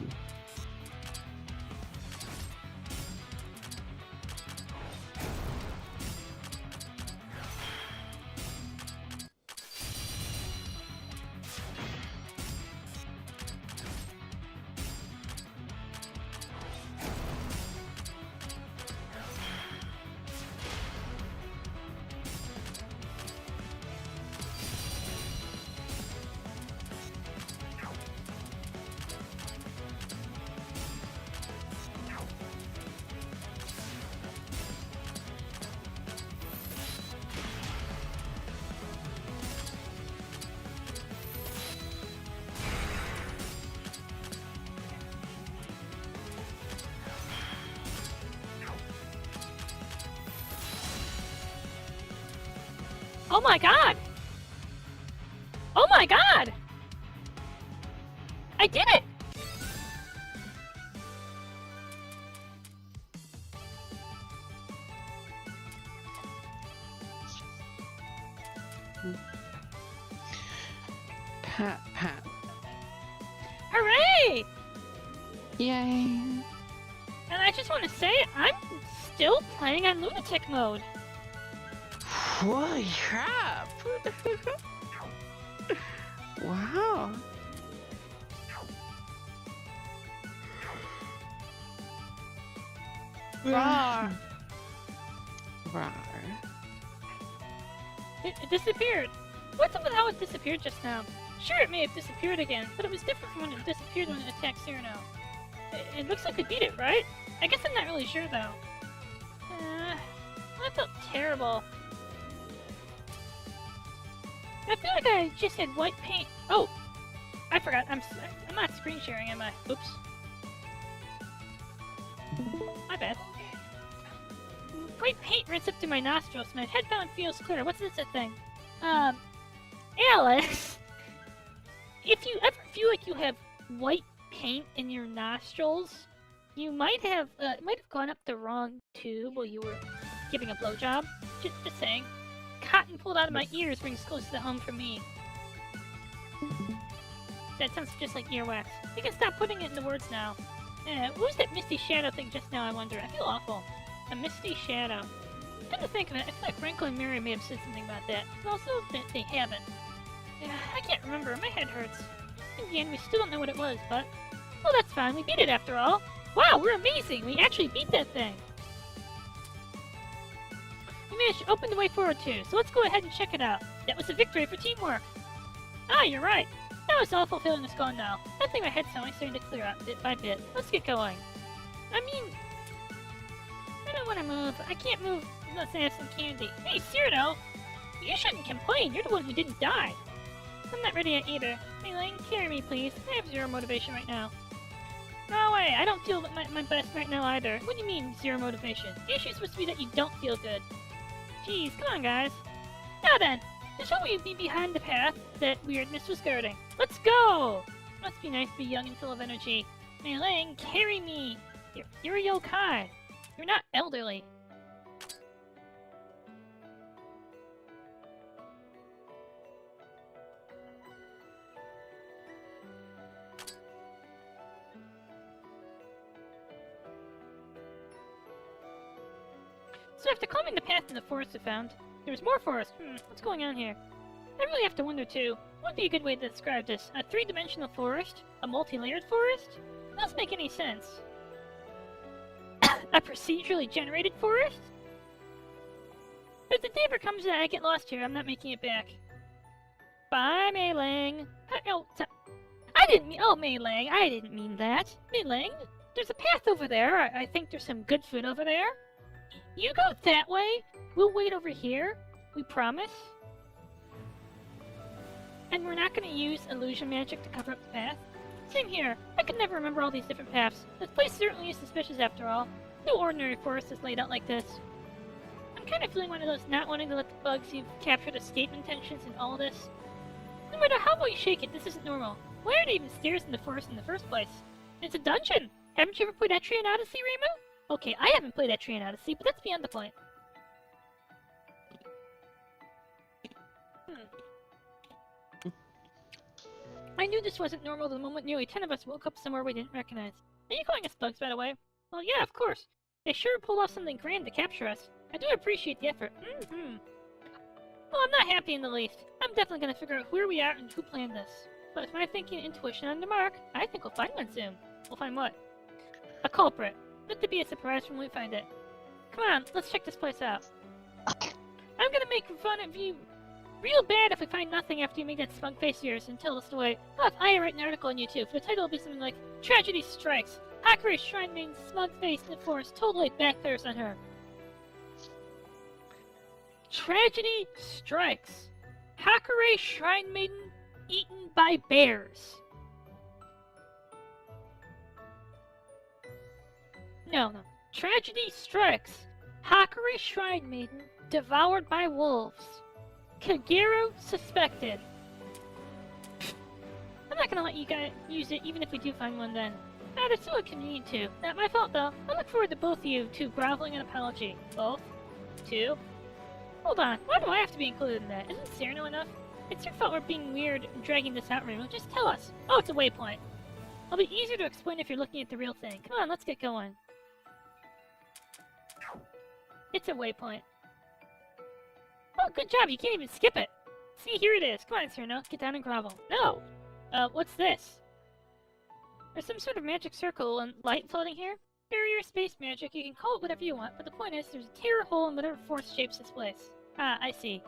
Oh my god! Oh my god! I did it! Pat, pat. Hooray! Yay. And I just want to say, I'm still playing on lunatic mode. Holy crap! Wow. Rawr. Rawr. It disappeared. What's up with how it disappeared just now? Sure, it may have disappeared again, but it was different from when it disappeared when it attacked Cyrano. It looks like we beat it, right? I guess I'm not really sure, though. I felt terrible. I feel like I just had white paint. Oh! I forgot. I'm not screen sharing, am I? Oops. My bad. White paint runs up through my nostrils. My headphone feels clear. What's this thing? Alex! If you ever feel like you have white paint in your nostrils, you might have gone up the wrong tube while you were giving a blowjob. Just saying. Cotton pulled out of my ears rings close to home for me. That sounds just like earwax. You can stop putting it into words now. What was that misty shadow thing just now, I wonder? I feel awful. A misty shadow. Come to think of it, I feel like Franco and Mary may have said something about that, but also that they haven't. I can't remember, my head hurts. In the end, we still don't know what it was, but... Well, that's fine, we beat it after all. Wow, we're amazing! We actually beat that thing! We managed to open the way forward too, so let's go ahead and check it out. That was a victory for teamwork! Ah, you're right! That was all fulfilling is gone now. I think my head's finally starting to clear out bit by bit. Let's get going. I mean... I don't want to move. I can't move unless I have some candy. Hey, Cyrano! You shouldn't complain, you're the one who didn't die. I'm not ready yet either. Hey, Lane, carry me, please. I have zero motivation right now. No way, I don't feel my best right now either. What do you mean, zero motivation? The issue's supposed to be that you don't feel good. Jeez, come on, guys. Now then, just hope we be behind the path that weirdness was guarding. Let's go! Must be nice to be young and full of energy. Hey, Lane, carry me! You're a yokai. You're not elderly. So after climbing the path in the forest I found, there was more forest. What's going on here? I really have to wonder too. What would be a good way to describe this? A three-dimensional forest? A multi-layered forest? That doesn't make any sense. A procedurally generated forest? If the day ever comes that I get lost here, I'm not making it back. Bye, Mei Lang. I didn't mean. Oh, Mei Lang, I didn't mean that. Mei Lang, there's a path over there. I think there's some good food over there. You go that way. We'll wait over here. We promise. And we're not going to use illusion magic to cover up the path. Same here. I could never remember all these different paths. This place certainly is suspicious after all. No ordinary forest is laid out like this. I'm kind of feeling one of those not wanting to let the bugs you've captured escape intentions in all this. No matter how well you shake it, this isn't normal. Why are there even stairs in the forest in the first place? It's a dungeon! Haven't you ever played Etrian Odyssey, Reimu? Okay, I haven't played Etrian Odyssey, but that's beyond the point. I knew this wasn't normal the moment nearly 10 of us woke up somewhere we didn't recognize. Are you calling us bugs, by the way? Well, yeah, of course. They sure pulled off something grand to capture us. I do appreciate the effort. Well, I'm not happy in the least. I'm definitely gonna figure out where we are and who planned this. But with my thinking and intuition on the mark, I think we'll find one soon. We'll find what? A culprit. Let it be a surprise when we find it. Come on, let's check this place out. I'm gonna make fun of you real bad if we find nothing after you make that smug face of yours and tell us the way. Oh, if I write an article on YouTube, the title will be something like Tragedy Strikes. Hakari Shrine Maiden's smug face in the forest totally backfires on her. Tragedy strikes. Hakari Shrine Maiden eaten by bears. No. Tragedy strikes. Hakari Shrine Maiden devoured by wolves. Kagero suspected. I'm not gonna let you guys use it even if we do find one then. It's so inconvenient too. Not my fault though. I look forward to both of you two groveling an apology. Both? Two? Hold on, why do I have to be included in that? Isn't Cyrano enough? It's your fault we're being weird and dragging this out, Remo. Just tell us. Oh, it's a waypoint. It'll be easier to explain if you're looking at the real thing. Come on, let's get going. It's a waypoint. Oh, good job, you can't even skip it. See, here it is. Come on, Cyrano, get down and grovel. No! What's this? There's some sort of magic circle and light floating here. Barrier space magic, you can call it whatever you want, but the point is there's a tear hole in whatever force shapes this place. Ah, I see.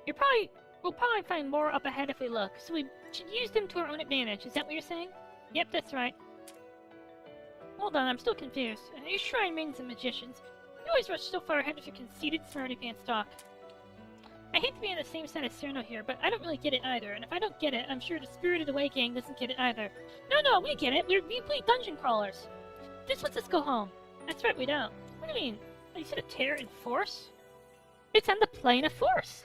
We'll probably find more up ahead if we look, so we should use them to our own advantage. Is that what you're saying? Yep, that's right. Hold on, I'm still confused. These shrine maidens and magicians. You always rush so far ahead with your conceited, smarty pants talk. I hate to be on the same side as Cyrano here, but I don't really get it either, and if I don't get it, I'm sure the Spirited Away gang doesn't get it either. No, we get it! We play dungeon crawlers! This lets us go home. That's right, we don't. What do you mean? You said a tear in force? It's on the plane of force!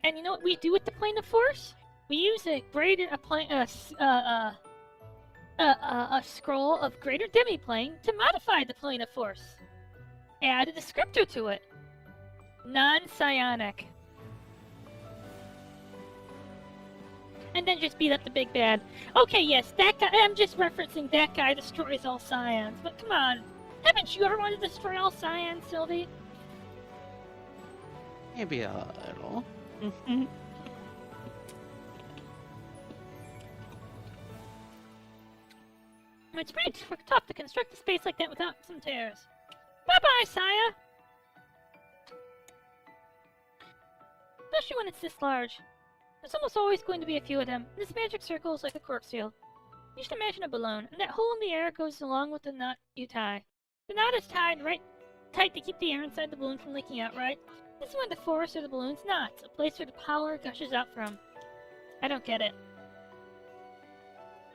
And you know what we do with the plane of force? We use a scroll of greater demiplane to modify the plane of force. Add a descriptor to it. Non-psionic. And then just beat up the big bad. Okay, yes, that guy, I'm just referencing that guy destroys all scions, but come on. Haven't you ever wanted to destroy all scions, Sylvie? Maybe a little. It's pretty tough to construct a space like that without some tears. Bye-bye, Saya! Especially when it's this large. There's almost always going to be a few of them. This magic circle is like a cork seal. You should imagine a balloon, and that hole in the air goes along with the knot you tie. The knot is tied right tight to keep the air inside the balloon from leaking out, right? This is why the forest or the balloon's knots, a place where the power gushes out from. I don't get it.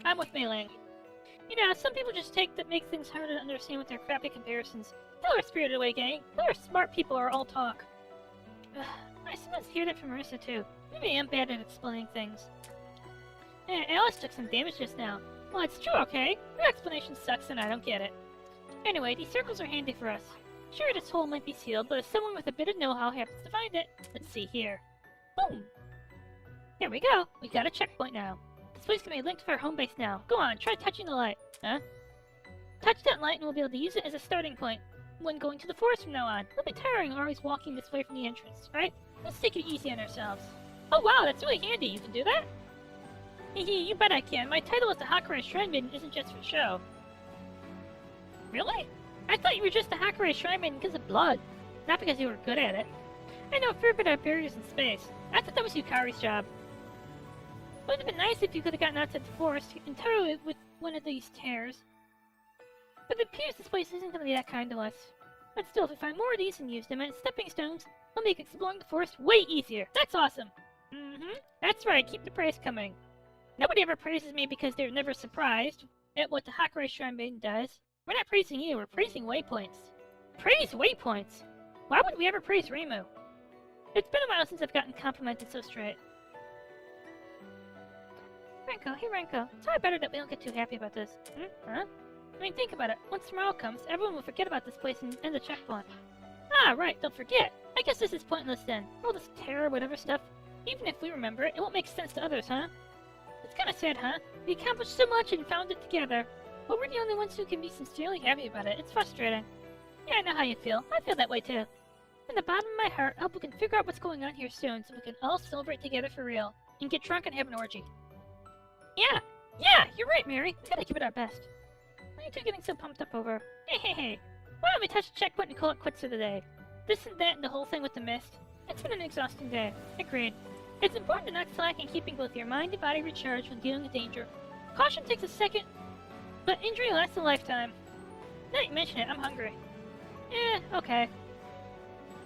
I'm with Mei-Ling. You know, some people just make things harder to understand with their crappy comparisons. Tell our Spirited Away gang. Tell our smart people are all talk. I sometimes hear that from Marissa too. Maybe I am bad at explaining things. Alice took some damage just now. Well, it's true, okay? Your explanation sucks and I don't get it. Anyway, these circles are handy for us. Sure, this hole might be sealed, but if someone with a bit of know-how happens to find it, let's see here. Boom! There we go. We got a checkpoint now. This place can be linked to our home base now. Go on, try touching the light. Huh? Touch that light and we'll be able to use it as a starting point when going to the forest from now on. It'll be tiring always walking this way from the entrance, right? Let's take it easy on ourselves. Oh wow, that's really handy. You can do that? Hehe, you bet I can. My title as the Hakari Shrine Maiden isn't just for show. Really? I thought you were just the Hakari Shrine Maiden because of blood, not because you were good at it. I know a fair bit of barriers in space. I thought that was Yukari's job. It would have been nice if you could have gotten outside the forest entirely with one of these tears. But it appears this place isn't going to be that kind to us. But still, if we find more of these and use them as stepping stones, it'll make exploring the forest way easier. That's awesome! That's right, keep the praise coming. Nobody ever praises me because they're never surprised at what the Hakari Shrine Maiden does. We're not praising you, we're praising waypoints. Praise waypoints? Why would we ever praise Reimu? It's been a while since I've gotten complimented so straight. Renko, hey Renko, it's probably better that we don't get too happy about this. Huh? I mean, think about it. Once tomorrow comes, everyone will forget about this place and end the checkpoint. Ah, right, they'll forget. I guess this is pointless then. All this terror, whatever stuff. Even if we remember it, it won't make sense to others, huh? It's kind sad, huh? We accomplished so much and found it together. But we're the only ones who can be sincerely happy about it. It's frustrating. Yeah, I know how you feel. I feel that way too. From the bottom of my heart, I hope we can figure out what's going on here soon so we can all celebrate together for real. And get drunk and have an orgy. Yeah! Yeah! You're right, Mary! We gotta give it our best. What are you two getting so pumped up over? Hey! Why don't we touch the checkpoint and call it quits for the day? This and that and the whole thing with the mist. It's been an exhausting day. Agreed. It's important to not slack in keeping both your mind and body recharged when dealing with danger. Caution takes a second, but injury lasts a lifetime. Now you mention it, I'm hungry. Okay.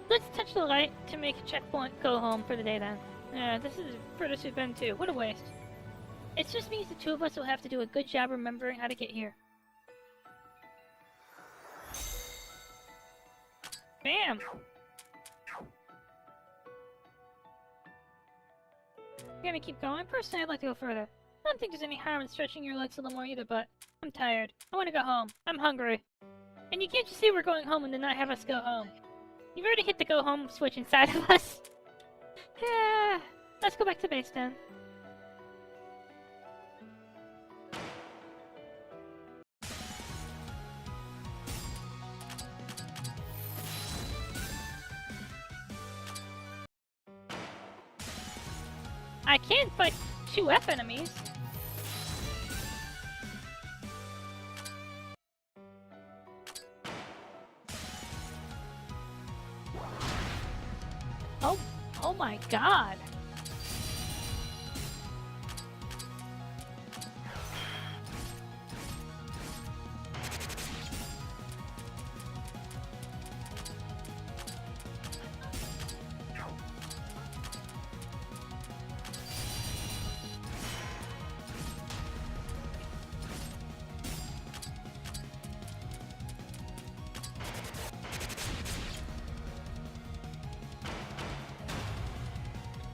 Let's touch the light to make a checkpoint go home for the day then. This is the furthest we've been to. What a waste. It just means the two of us will have to do a good job remembering how to get here. Bam! You gonna keep going? Personally, I'd like to go further. I don't think there's any harm in stretching your legs a little more either, but I'm tired. I want to go home. I'm hungry. And you can't just say we're going home and then not have us go home. You've already hit the go home switch inside of us. Yeah. Let's go back to base then. I can't fight 2F enemies. Oh my god.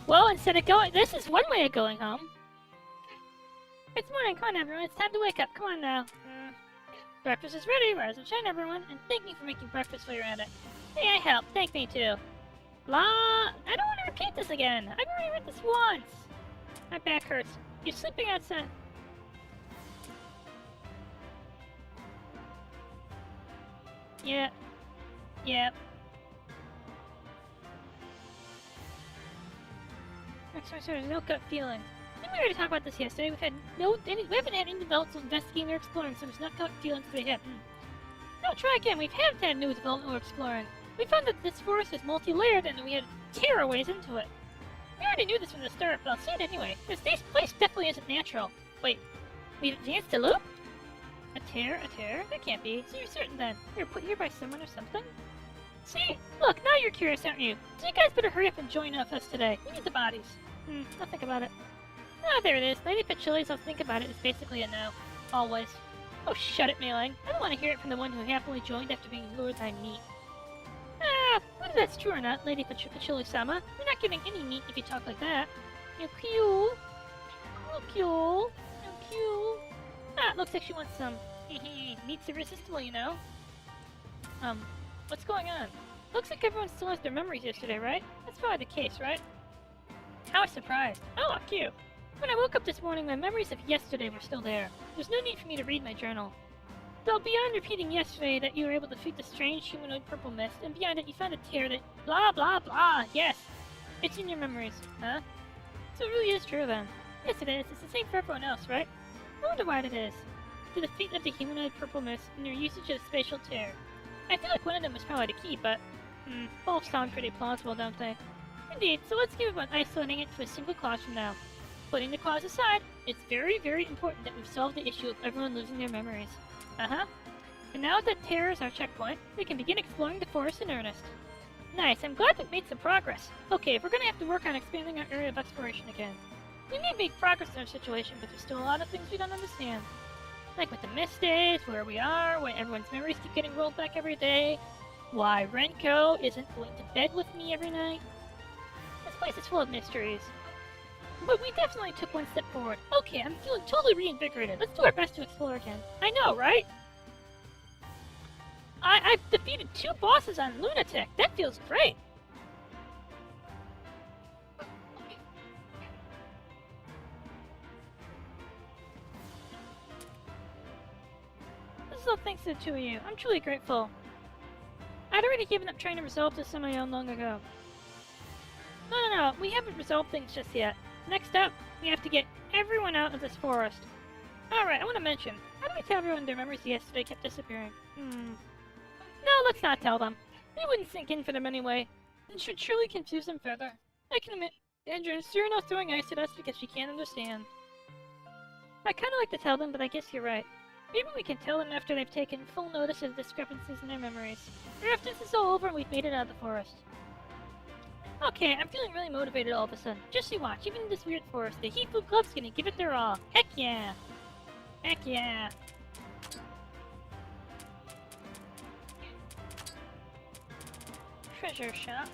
Well, instead of going, this is one way of going home. It's morning, come on everyone, it's time to wake up, come on now. Breakfast is ready, rise and shine everyone, and thank you for making breakfast while you're at it. Hey, I helped, thank me too. Blah, I don't want to repeat this again, I've already read this once. My back hurts, you're sleeping outside. Yeah. Sorry, no gut feeling. Didn't we already talk about this yesterday? We haven't had any developments investigating or exploring, so there's not gut feelings to be had. No, try again. We haven't had new development or exploring. We found that this forest is multi-layered and we had tear our ways into it. We already knew this from the start, but I'll say it anyway. This place definitely isn't natural. Wait, we've advanced a loop? A tear? That can't be. So you're certain then. We were put here by someone or something? See? Look, now you're curious, aren't you? So you guys better hurry up and join us today. We need the bodies. I'll think about it. Ah, there it is. Lady Patchoulie's I'll think about it is basically a no. Always. Oh, shut it, Mailing. I don't want to hear it from the one who happily joined after being lured by meat. Ah, whether that's true or not, Lady Patchouli-sama, you're not getting any meat if you talk like that. You're cute. You're cute. Ah, looks like she wants some. Meat's irresistible, you know. What's going on? Looks like everyone still has their memories yesterday, right? That's probably the case, right? I was surprised. Oh, cute. When I woke up this morning, my memories of yesterday were still there. There's no need for me to read my journal. Though beyond repeating yesterday that you were able to defeat the strange humanoid purple mist, and beyond it you found a tear that blah blah blah, yes! It's in your memories, huh? So it really is true then. Yes it is, it's the same for everyone else, right? I wonder why it is. The defeat of the humanoid purple mist and your usage of spatial tear. I feel like one of them was probably the key, but both sound pretty plausible, don't they? Indeed, so let's give up on isolating it to a single clause from now. Putting the clause aside, it's very, very important that we've solved the issue of everyone losing their memories. And now that Terra is our checkpoint, we can begin exploring the forest in earnest. Nice, I'm glad we've made some progress. Okay, we're gonna have to work on expanding our area of exploration again. We may make progress in our situation, but there's still a lot of things we don't understand. Like with the mist days, where we are, why everyone's memories keep getting rolled back every day, why Renko isn't going to bed with me every night. This place is full of mysteries. But we definitely took one step forward. Okay, I'm feeling totally reinvigorated. Let's do our best to explore again. I know, right? I've defeated 2 bosses on Lunatic. That feels great. all thanks to the two of you. I'm truly grateful. I'd already given up trying to resolve this on my own long ago. No, we haven't resolved things just yet. Next up, we have to get everyone out of this forest. Alright, I want to mention, how do we tell everyone their memories yesterday kept disappearing? No, let's not tell them. They wouldn't sink in for them anyway, and should surely confuse them further. I can admit, Andrew, you're not throwing ice at us because she can't understand. I kinda like to tell them, but I guess you're right. Maybe we can tell them after they've taken full notice of the discrepancies in their memories. Or after this is all over and we've made it out of the forest. Okay, I'm feeling really motivated all of a sudden. Just you watch, even in this weird forest, the Hifu Club's gonna give it their all. Heck yeah! Heck yeah! Treasure shop.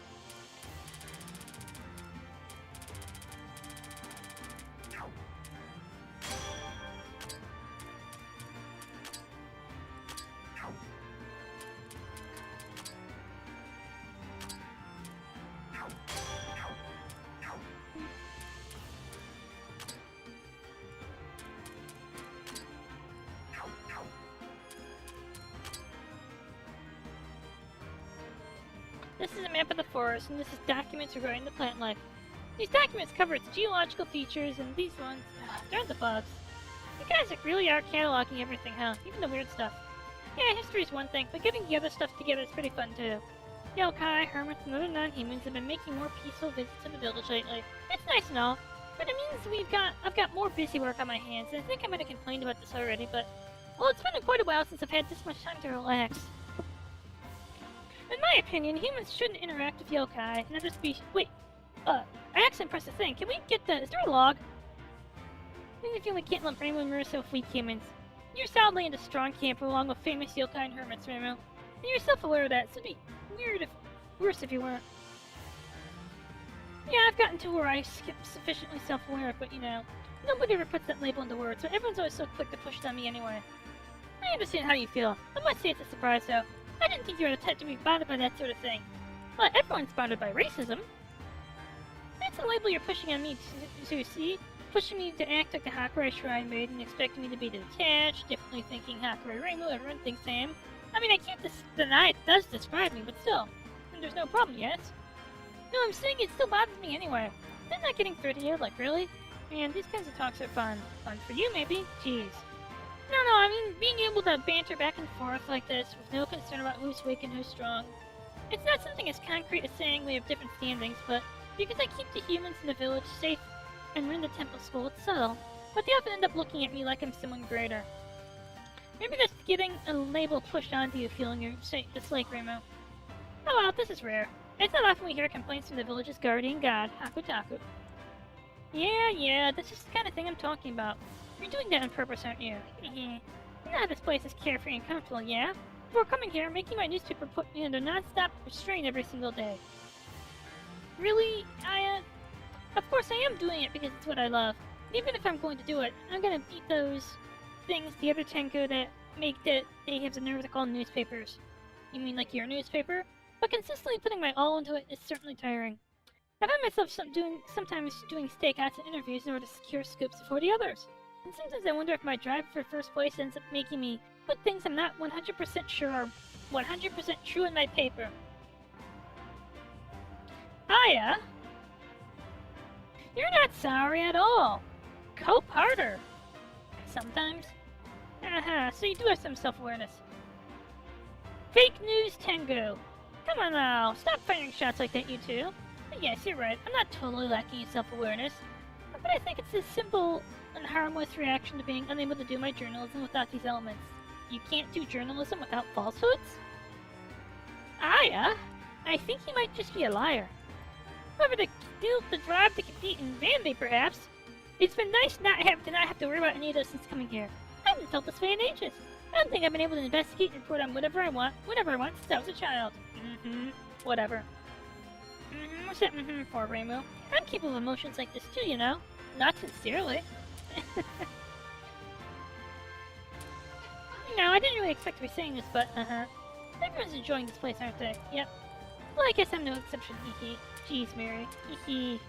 This is a map of the forest, and this is documents regarding the plant life. These documents cover its geological features, and these ones, they're the bugs. You guys really are cataloging everything, huh? Even the weird stuff. Yeah, history's one thing, but getting the other stuff together is pretty fun too. Yokai, hermits, and other non-humans have been making more peaceful visits to the village lately. It's nice and all, but it means I've got more busy work on my hands, and I think I might have complained about this already, but... Well, it's been quite a while since I've had this much time to relax. In my opinion, humans shouldn't interact with yokai and other species. Wait, I accidentally pressed the thing. Can we get the... Is there a log? I feel we can't let anyone mirror so weak humans. You're solidly in a strong camper along with famous yokai and hermits, Remo. And you're self-aware of that, so it'd be worse if you weren't. Yeah, I've gotten to where I'm sufficiently self-aware, but you know, nobody ever puts that label into words, so everyone's always so quick to push it on me anyway. I understand how you feel. I must say it's a surprise, though. I didn't think you were the type to be bothered by that sort of thing. Well, everyone's bothered by racism. That's the label you're pushing on me to see? Pushing me to act like the Hakurai Shrine Maid and expecting me to be detached, definitely thinking Hakurai Reimu, everyone thinks I am. I mean, I can't deny it does describe me, but still. And there's no problem, yes? No, I'm saying it still bothers me anyway. They're not getting through to you, like really? Man, these kinds of talks are fun. Fun for you, maybe? Jeez. No, I mean, being able to banter back and forth like this, with no concern about who's weak and who's strong. It's not something as concrete as saying we have different standings, but because I keep the humans in the village safe and run the temple school, it's subtle. But they often end up looking at me like I'm someone greater. Maybe that's getting a label pushed onto you feeling your dislike, Remo. Oh well, this is rare. It's not often we hear complaints from the village's guardian god, Hakutaku. Yeah, this is the kind of thing I'm talking about. You're doing that on purpose, aren't you? You know how this place is carefree and comfortable, yeah? Before coming here, making my newspaper put me under non-stop restraint every single day. Really? Of course I am doing it because it's what I love. Even if I'm going to do it, I'm gonna beat those things, the other Tengu that make that they have the nerve to call newspapers. You mean like your newspaper? But consistently putting my all into it is certainly tiring. I find myself sometimes doing stakeouts and interviews in order to secure scoops before the others. And sometimes I wonder if my drive for first place ends up making me put things I'm not 100% sure are 100% true in my paper. Hiya! You're not sorry at all. Cope harder. Sometimes. So you do have some self-awareness. Fake news, Tengu. Come on now, stop firing shots like that, you two. But yes, you're right, I'm not totally lacking in self-awareness. But I think it's a simple and harmless reaction to being unable to do my journalism without these elements. You can't do journalism without falsehoods? I think he might just be a liar. However, the drive to compete in Vandy, perhaps. It's been nice not have to worry about any of this since coming here. I haven't felt this way in ages. I don't think I've been able to investigate and report on whatever I want, whenever I want, since I was a child. Whatever. What's that for, Reimu? I'm capable of emotions like this too, you know. Not sincerely. You know, I didn't really expect to be saying this, but, everyone's enjoying this place, aren't they? Yep. Well, I guess I'm no exception, hee. Jeez, Mary. Hee.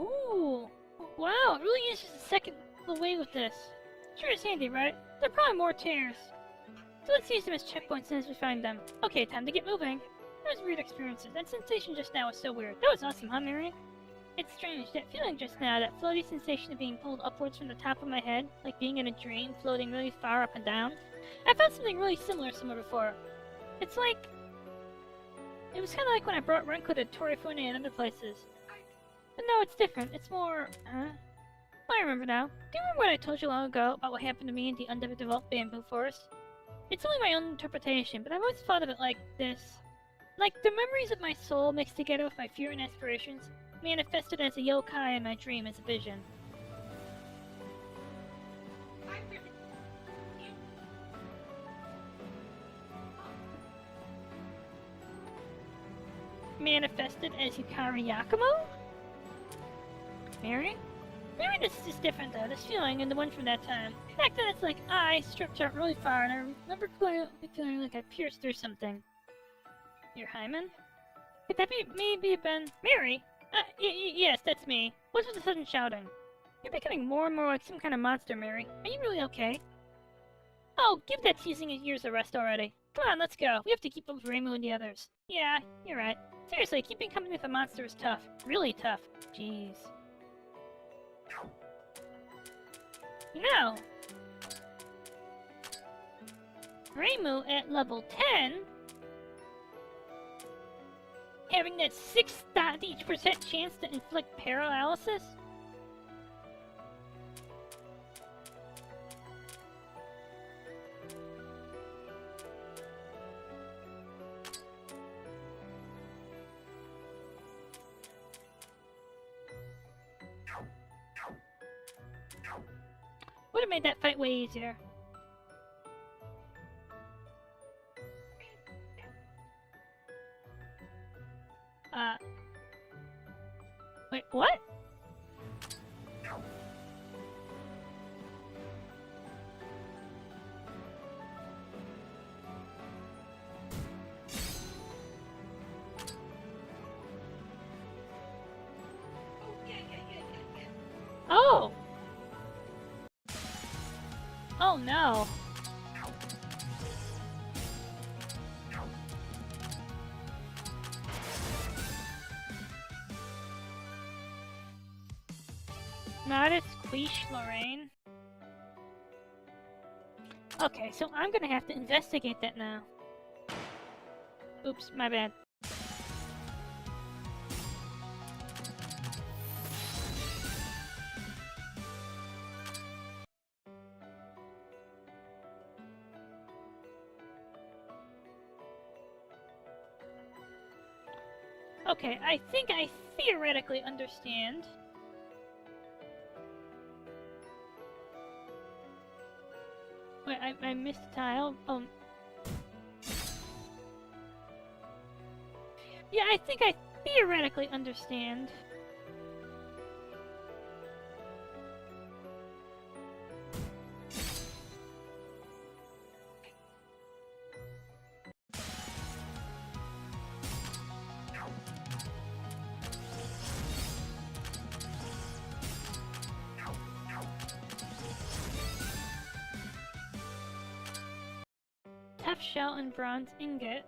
Ooh! Wow, it really is just a second away with this. Sure is handy, right? There are probably more tears. So let's use them as checkpoints as soon as we find them. Okay, time to get moving. Those weird experiences. That sensation just now was so weird. That was awesome, huh, Mary? It's strange, that feeling just now, that floaty sensation of being pulled upwards from the top of my head, like being in a dream, floating really far up and down. I felt something really similar somewhere before. It's like... It was kind of like when I brought Renko to Torifune and other places. But no, it's different. It's more... Huh? I remember now. Do you remember what I told you long ago about what happened to me in the undeveloped bamboo forest? It's only my own interpretation, but I've always thought of it like this. Like the memories of my soul mixed together with my fear and aspirations, manifested as a yokai in my dream as a vision. Manifested as Yukari Yakumo? Mary? Maybe this is just different though, this feeling and the one from that time. Back then it's like I stripped out really far and I remember feeling like I pierced through something. Your hymen? Could that be maybe been Mary? Yes, that's me. What's with the sudden shouting? You're becoming more and more like some kind of monster, Mary. Are you really okay? Oh, give that teasing of yours a rest already. Come on, let's go. We have to keep up with Reimu and the others. Yeah, you're right. Seriously, keeping company with a monster is tough. Really tough. Jeez. No! Reimu at level 10? Having that 6% chance to inflict paralysis? Would have made that fight way easier. Wait, what? Oh! Oh no. Modest Quiche Lorraine. Okay, so I'm gonna have to investigate that now. Oops, my bad. Okay, I think I theoretically understand. Wait, I missed a tile. Yeah, I think I theoretically understand. Tough shell and bronze ingot.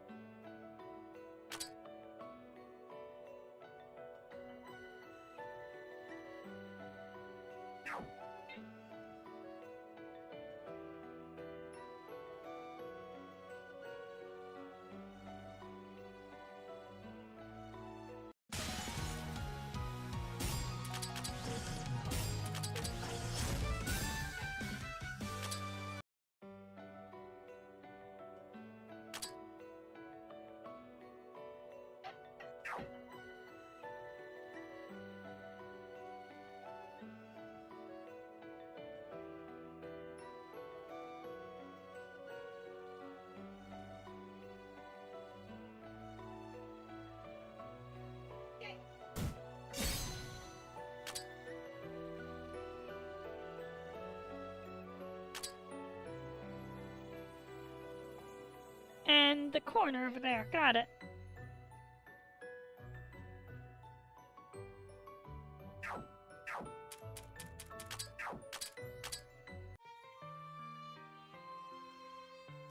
And the corner over there. Got it.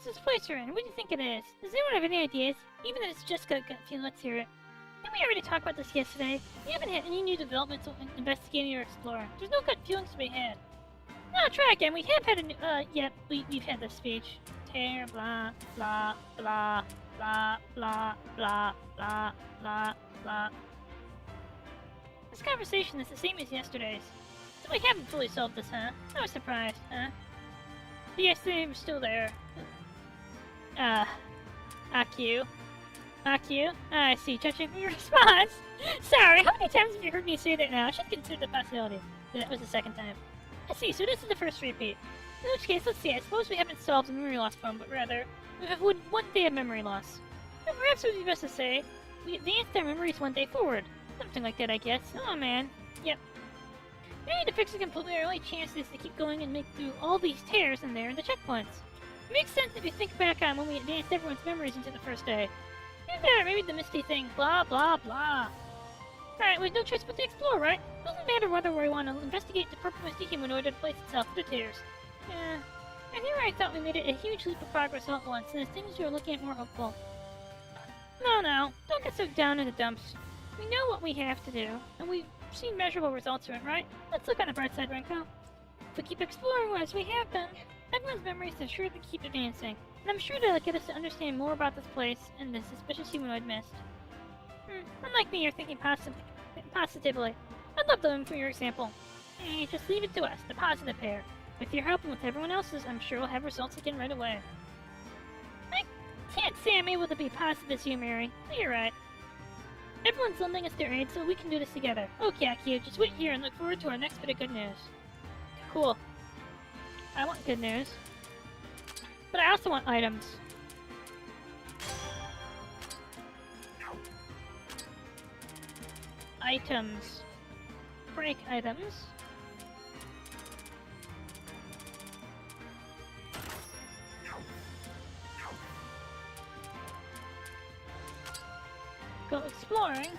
What's this place we're in? What do you think it is? Does anyone have any ideas? Even if it's just a gut feeling, let's hear it. Didn't we already talk about this yesterday? We haven't had any new developments in investigating or exploring. There's no gut feelings to be had. No, try again. We have had a new, yep, we've had this speech. Tear, blah, blah, blah, blah, blah, blah, blah, blah, blah. This conversation is the same as yesterday's. So we haven't fully solved this, huh? I was surprised, huh? But yesterday was still there. AQ. AQ? I see. Judging from your response. Sorry, how many times have you heard me say that now? I should consider the possibility. That was the second time. I see, so this is the first repeat. In which case, let's see, I suppose we haven't solved the memory loss problem, but rather, we have one day of memory loss. And perhaps it would be best to say, we advanced our memories one day forward. Something like that, I guess. Oh man. Yep. We need to fix it completely. Our only chance is to keep going and make through all these tears in there and the checkpoints. It makes sense if you think back on when we advanced everyone's memories into the first day. Maybe the misty thing, blah blah blah. Alright, we have no choice but to explore, right? Doesn't matter whether we want to investigate the purple misty humanoid or the place itself, the tears. Yeah. And here I thought we made it a huge leap of progress all at once, and as things you were looking at more hopeful. No, don't get so down in the dumps. We know what we have to do, and we've seen measurable results from it, right? Let's look on the bright side, Renko. If we keep exploring as we have been, everyone's memories are sure to keep advancing, and I'm sure they'll get us to understand more about this place and this suspicious humanoid mist. Unlike me, you're thinking positively. I'd love them for your example. Hey, just leave it to us, the positive pair. With your help and with everyone else's, I'm sure we'll have results again right away. I can't say I'm able to be positive as you, Mary. But you're right. Everyone's lending us their aid, so we can do this together. Okay, Akio, just wait here and look forward to our next bit of good news. Cool. I want good news. But I also want items. Items. Break items. Go exploring.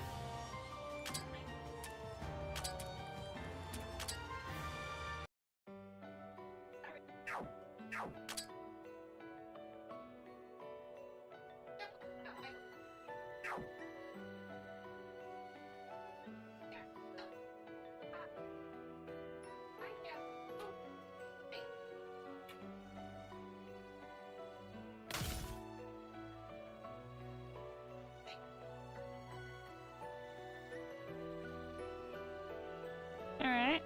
Alright.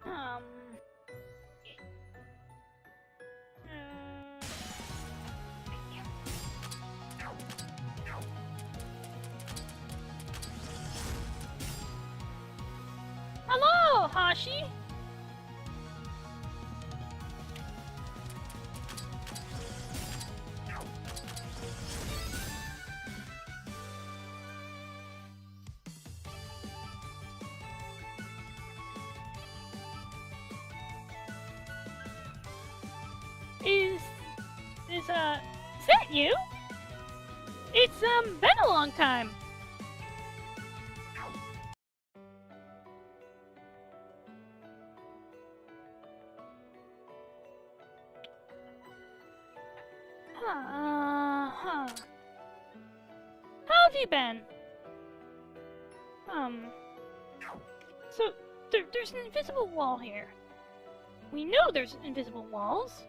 Um... Hello, Hashi! Is that you? It's, been a long time. you been? So, there's an invisible wall here. We know there's invisible walls,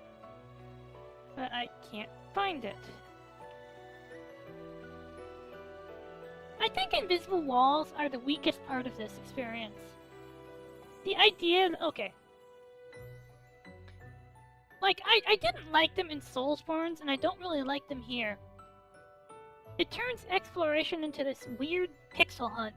but I can't find it. I think invisible walls are the weakest part of this experience. The idea... okay. Like, I didn't like them in Soulsborne, and I don't really like them here. It turns exploration into this weird pixel hunt.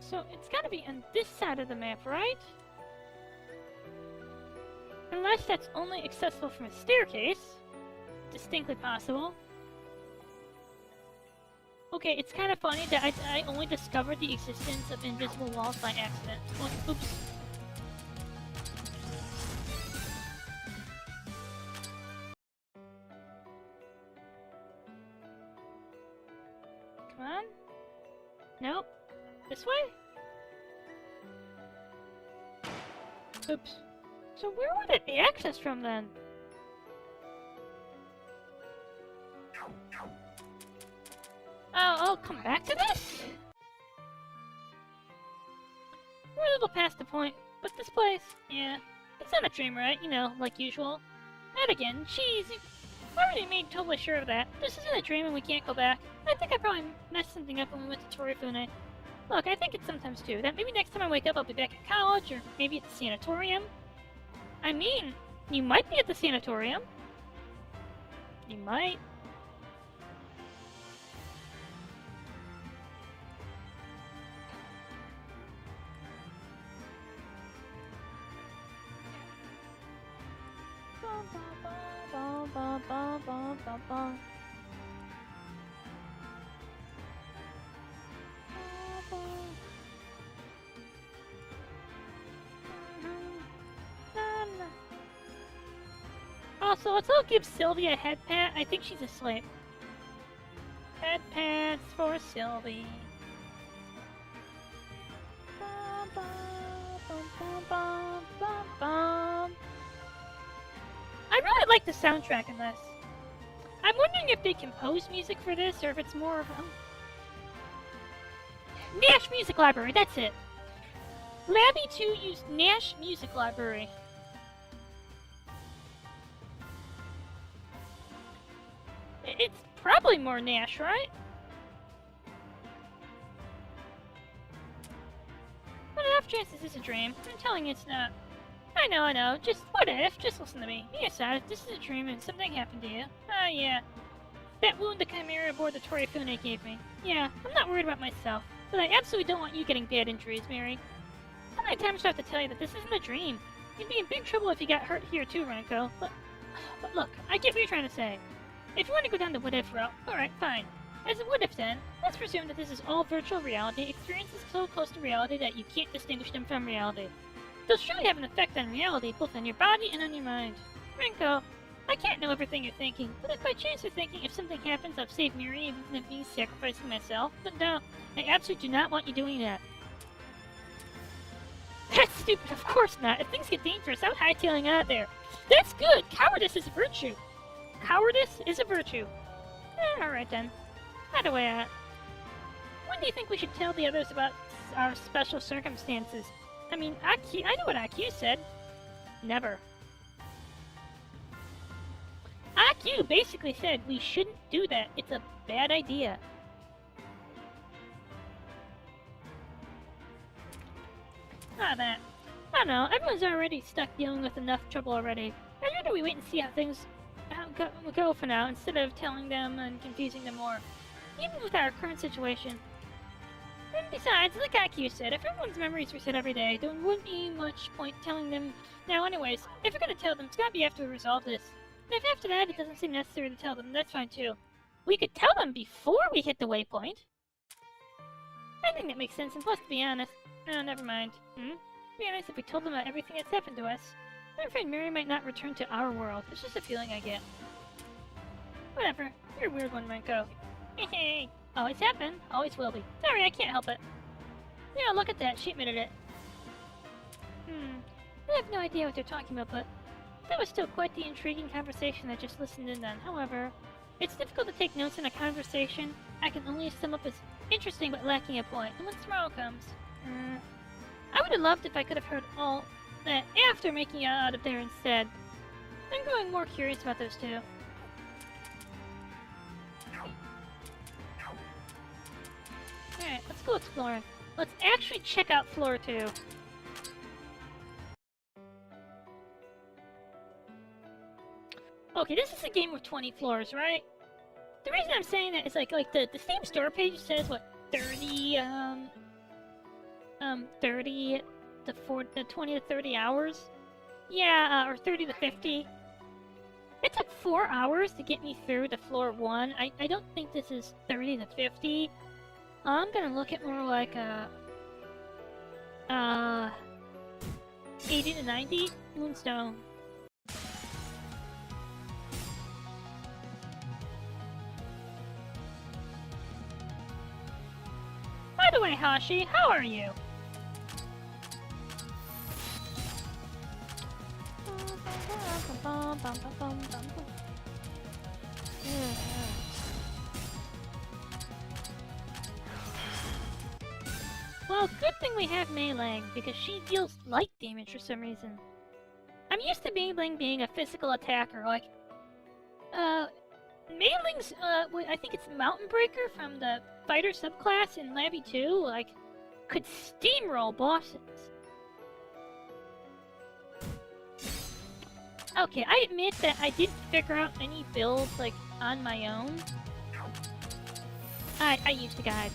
So it's gotta be on this side of the map, right? Unless that's only accessible from a staircase. Distinctly possible. Okay, it's kind of funny that I only discovered the existence of invisible walls by accident. Oops. Come on. Nope. This way? Oops. So where would it be accessed from then? Oh, I'll come back to this? We're a little past the point, but this place, yeah. It's not a dream, right? You know, like usual. And again, jeez, I already made totally sure of that. This isn't a dream and we can't go back. I think I probably messed something up when we went to Torifune. Look, I think it's sometimes too, that maybe next time I wake up I'll be back at college, or maybe at the sanatorium. I mean, you might be at the sanatorium. You might. Also, let's all give Sylvia a head pat. I think she's asleep. Head pats for Sylvie. I really like the soundtrack in this. I'm wondering if they compose music for this, or if it's more of a... Nash Music Library, that's it. Labby 2 used Nash Music Library. It's probably more Nash, right? What off chance is this a dream? I'm telling you it's not. I know. Just what if? Just listen to me. You decide if this is a dream and something happened to you. Ah, yeah. That wound the Chimera aboard the Torifune gave me. Yeah, I'm not worried about myself. But I absolutely don't want you getting bad injuries, Mary. How many times do I have to tell you that this isn't a dream? You'd be in big trouble if you got hurt here too, Renko. But look, I get what you're trying to say. If you want to go down the what-if route, alright, fine. As a what-if then, let's presume that this is all virtual reality, experiences so close to reality that you can't distinguish them from reality. They'll surely have an effect on reality, both on your body and on your mind. Renko, I can't know everything you're thinking, but if by chance you're thinking if something happens I'll save Miri even if it means sacrificing myself, then no, I absolutely do not want you doing that. That's stupid, of course not. If things get dangerous, I'm hightailing out there. That's good! Cowardice is a virtue! Cowardice is a virtue. Alright then. By the way, when do you think we should tell the others about our special circumstances? I mean, I know what IQ said. Never. IQ basically said we shouldn't do that. It's a bad idea. That. I don't know, everyone's already stuck dealing with enough trouble already. I'd rather we wait and see how things go for now, instead of telling them and confusing them more. Even with our current situation. And besides, like IQ said, if everyone's memories reset every day, there wouldn't be much point telling them now anyways. If we're gonna tell them, it's gotta be after we resolve this. And if after that it doesn't seem necessary to tell them, that's fine too. We could tell them before we hit the waypoint. I think that makes sense, and plus, to be honest... No, never mind. To be honest, if we told them about everything that's happened to us, I'm afraid Mary might not return to our world. It's just a feeling I get. Whatever. You're a weird one, Renko. Hey, always have been, always will be. Sorry, I can't help it. Yeah, look at that. She admitted it. I have no idea what they're talking about, but that was still quite the intriguing conversation I just listened in on. However, it's difficult to take notes in a conversation I can only sum up as interesting but lacking a point. And when tomorrow comes, I would have loved if I could have heard all that after making it out of there instead. I'm growing more curious about those two. Alright, let's go exploring. Let's actually check out floor 2. Okay, this is a game with 20 floors, right? The reason I'm saying that is like the Steam store page says what 30 the 20 to 30 hours. Yeah, or 30 to 50. It took 4 hours to get me through to floor 1. I don't think this is 30 to 50. I'm gonna look at more like 80 to 90 Moonstone. By the way, Hashi, how are you? Well, good thing we have Mei-Ling, because she deals light damage for some reason. I'm used to Mei-Ling being a physical attacker, like... Mei-Ling's, I think it's Mountain Breaker from the fighter subclass in Labby 2, like, could steamroll bosses. Okay, I admit that I didn't figure out any builds, like, on my own. I used the guide.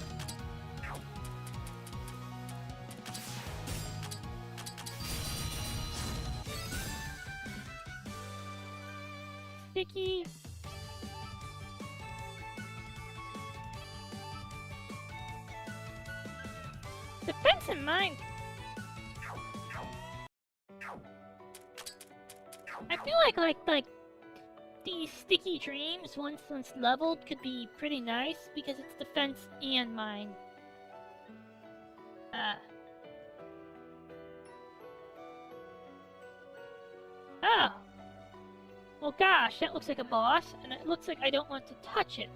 Sticky. Defense in mind. I feel like these sticky dreams, once leveled, could be pretty nice because it's defense and mine. Oh. Well, gosh, that looks like a boss, and it looks like I don't want to touch it.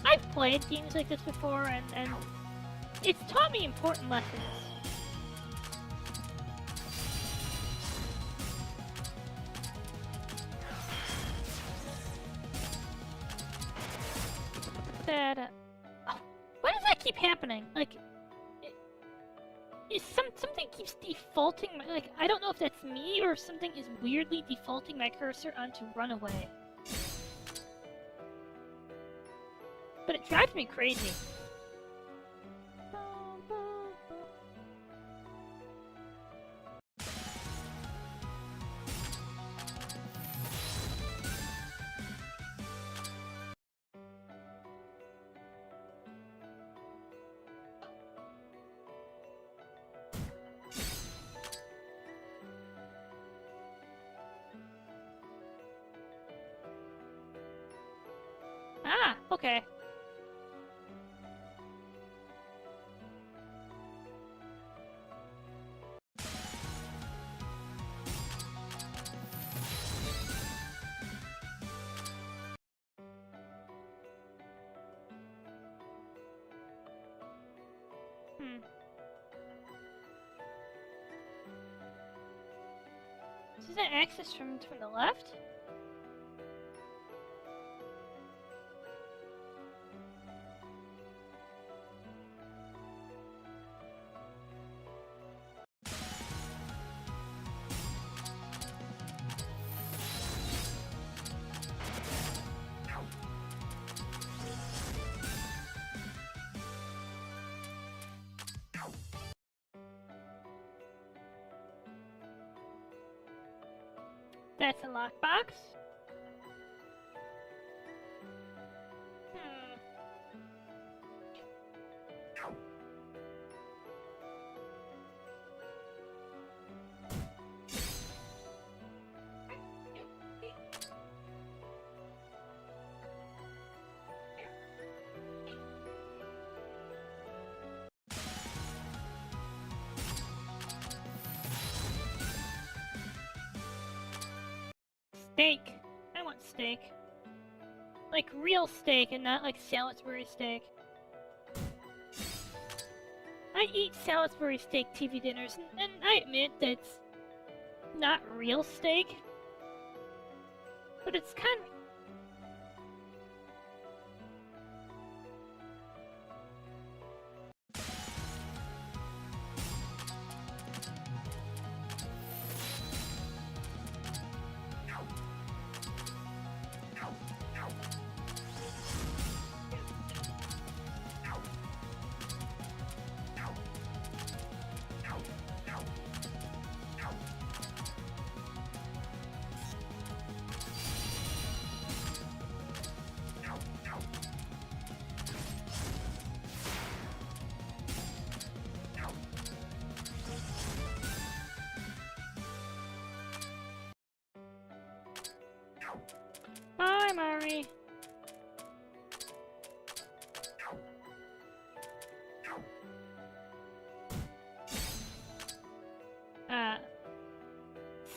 I've played games like this before, and it's taught me important lessons. That, oh, why does that keep happening? Like, something keeps defaulting my, like, I don't know if that's me or if something is weirdly defaulting my cursor onto runaway. But it drives me crazy. Ah, okay. Is that access from the left? That's a lockbox. Steak. I want steak. Like real steak and not like Salisbury steak. I eat Salisbury steak TV dinners, and I admit that it's not real steak. But it's kind of... Bye, Mari.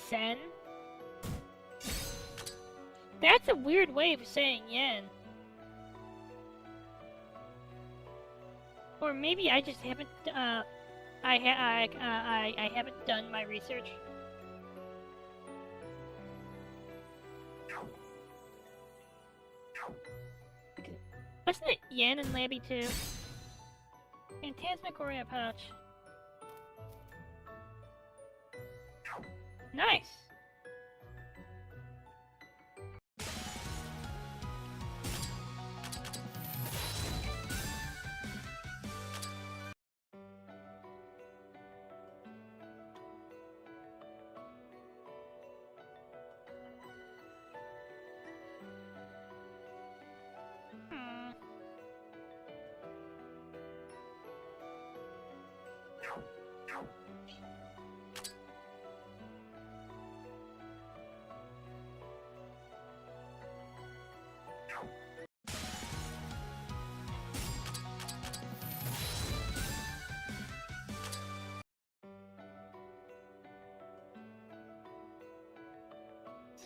Sen? That's a weird way of saying yen. Or maybe I just haven't, I haven't done my research. Wasn't it yen and Labby too? Phantasmagoria pouch. Nice!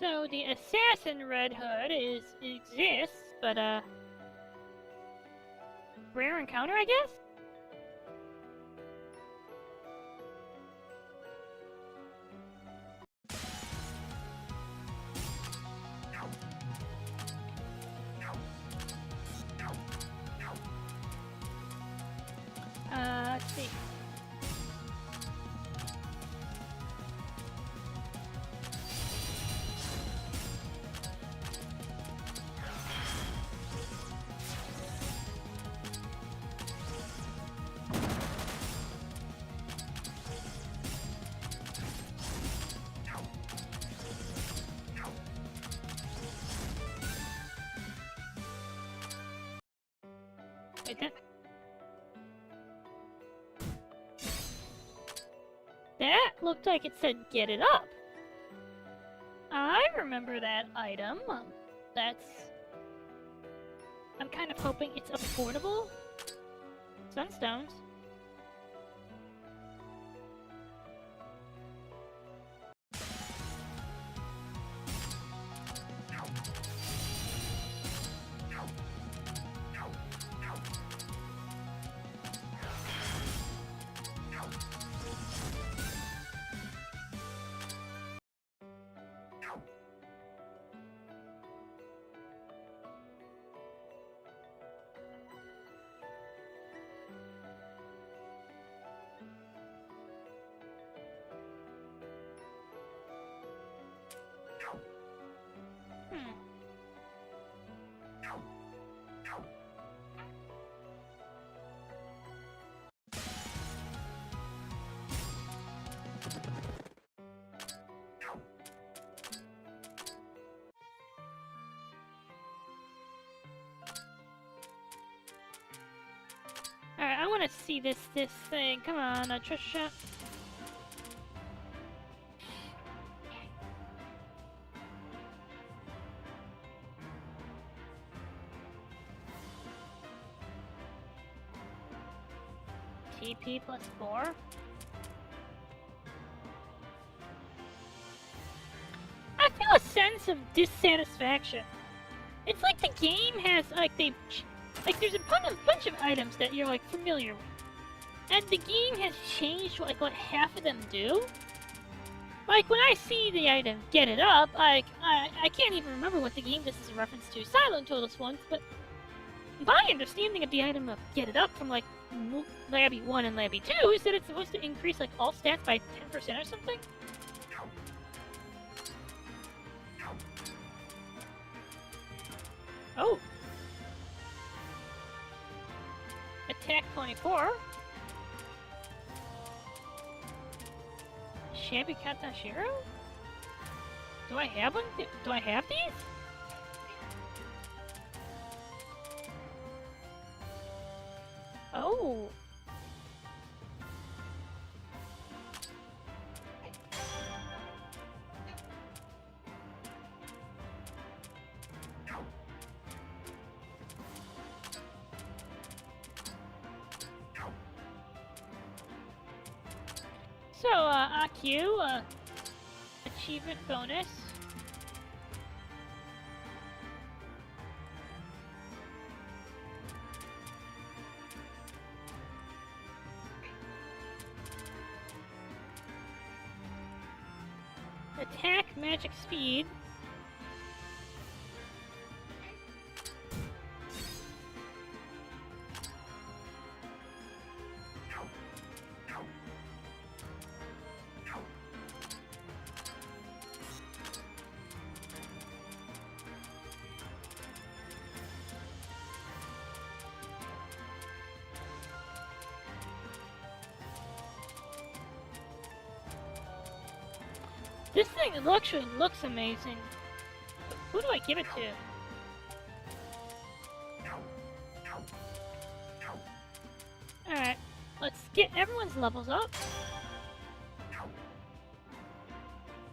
So the Assassin Red Hood exists, but rare encounter, I guess? Let's see. Wait, that looked like it said get it up. I remember that item. I'm kind of hoping it's affordable. Sunstones. Alright, I want to see this thing. Come on, Trisha. TP plus 4? I feel a sense of dissatisfaction. It's like the game has, like, there's a bunch of items that you're, like, familiar with. And the game has changed, like, what half of them do. Like, when I see the item, get it up, like, I can't even remember what the game this is a reference to. Silent told us once, but my understanding of the item of get it up from, like, Labby 1 and Labby 2 is that it's supposed to increase, like, all stats by 10% or something? Oh. Attack 24. Shabby Katashiro? Do I have one? Do I have these? Oh. So, AQ, achievement bonus. Attack magic speed. This thing actually looks amazing. Who do I give it to? Alright, let's get everyone's levels up.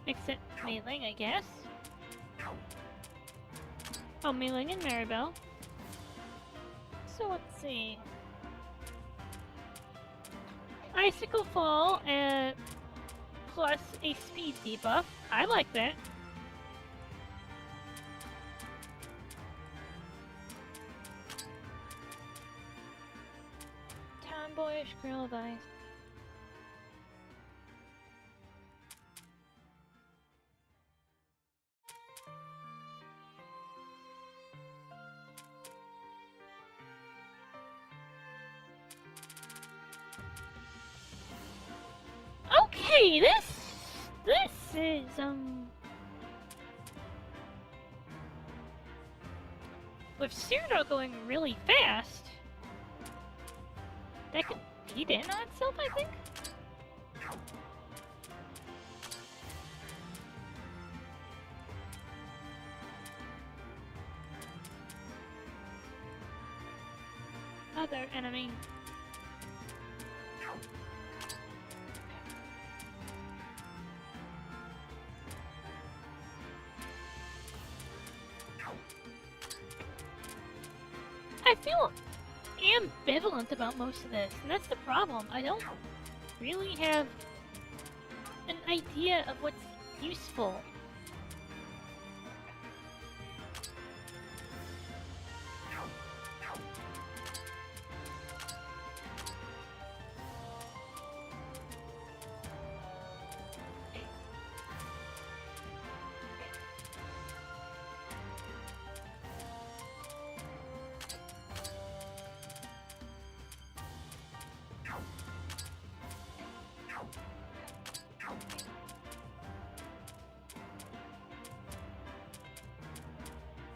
Except Mei-Ling, I guess. Oh, Mei-Ling and Maribel. So let's see. Icicle Fall, plus a speed debuff. I like that. Tomboyish Grill of Ice. Okay, this is, with Cyrano going really fast, that could feed in on itself, I think? Other enemy. I feel ambivalent about most of this, and that's the problem. I don't really have an idea of what's useful.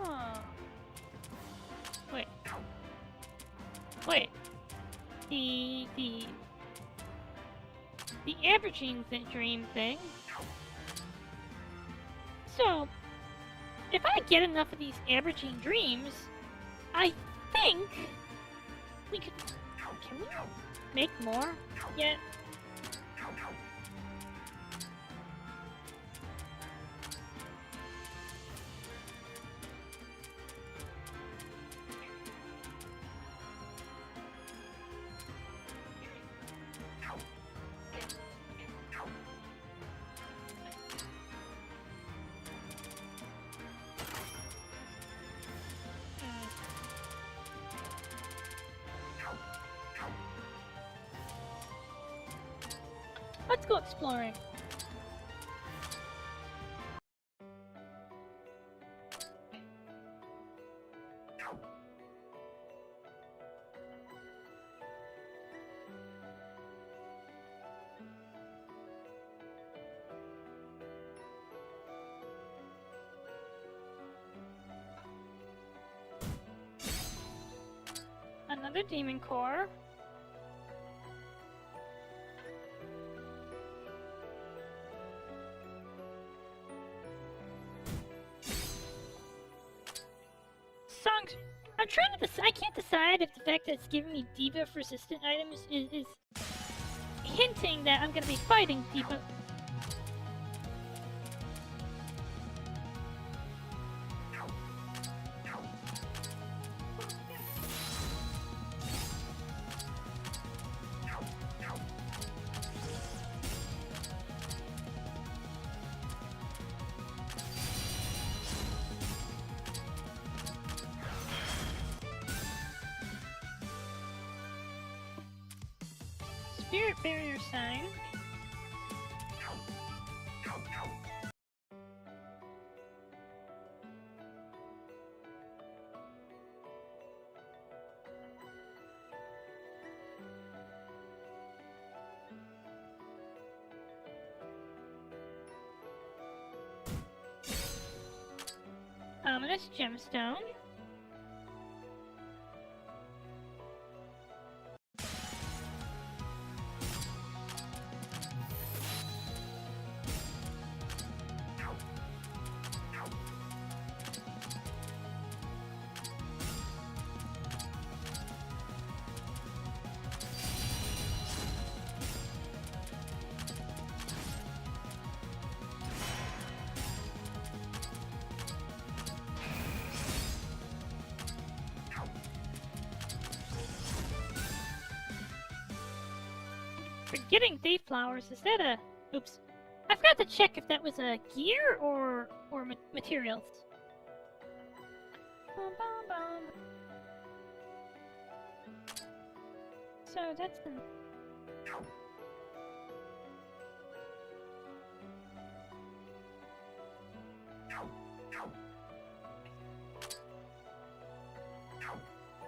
Huh. Wait. The averaging dream thing. So, if I get enough of these averaging dreams, I think we could. Can we make more yet? Let's go exploring. Another demon core. Songs. I'm trying to decide. I can't decide if the fact that it's giving me debuff resistant items is hinting that I'm gonna be fighting debuff. Spirit barrier sign. Ominous gemstone. Forgetting thief flowers, is that a... Oops. I forgot to check if that was a gear or materials. Bum, bum, bum. So that's the...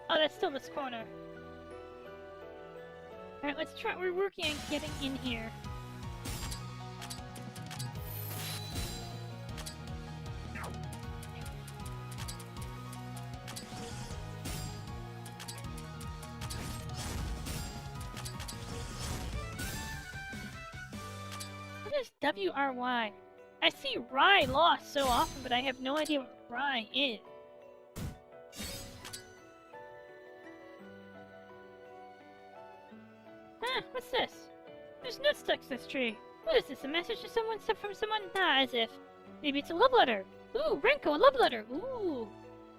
Oh, that's still this corner. Alright, let's try. We're working on getting in here. What is WRY? I see Rye lost so often, but I have no idea what Rye is. What's this? There's nuts stuck to this tree. What is this? A message to someone? Stuff from someone? Nah, as if. Maybe it's a love letter. Ooh, Renko, a love letter. Ooh.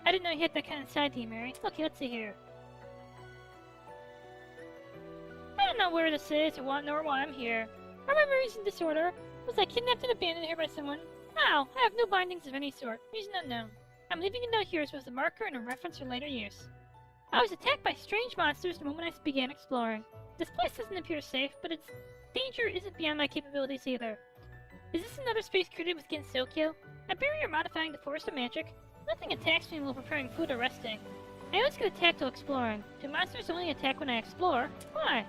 I didn't know you had that kind of side to you, Mary. Okay, let's see here. I don't know where this is or what, nor why I'm here. Are my memories in disorder? Was I kidnapped and abandoned here by someone? How? I have no bindings of any sort. Reason unknown. I'm leaving a note here as both a marker and a reference for later use. I was attacked by strange monsters the moment I began exploring. This place doesn't appear safe, but its danger isn't beyond my capabilities either. Is this another space created with Gensokyo? A barrier modifying the force of magic? Nothing attacks me while preparing food or resting. I always get attacked while exploring. Do monsters only attack when I explore? Why?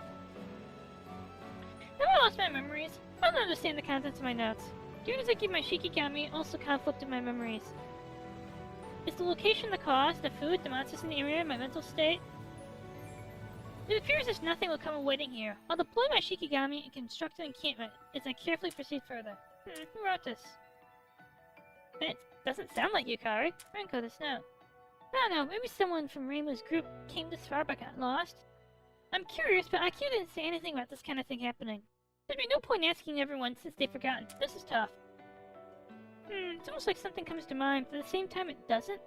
Have I lost my memories? I don't understand the contents of my notes. Even as I keep my Shikigami, also conflict in my memories. Is the location the cause, the food, the monsters in the area, my mental state? It appears as nothing will come awaiting here. I'll deploy my Shikigami and construct an encampment as I carefully proceed further. Who wrote this? It doesn't sound like you, Kari. Renko, this note. I don't know, maybe someone from Reimu's group came this far but got lost. I'm curious, but IQ didn't say anything about this kind of thing happening. There'd be no point asking everyone since they've forgotten. This is tough. It's almost like something comes to mind, but at the same time it doesn't.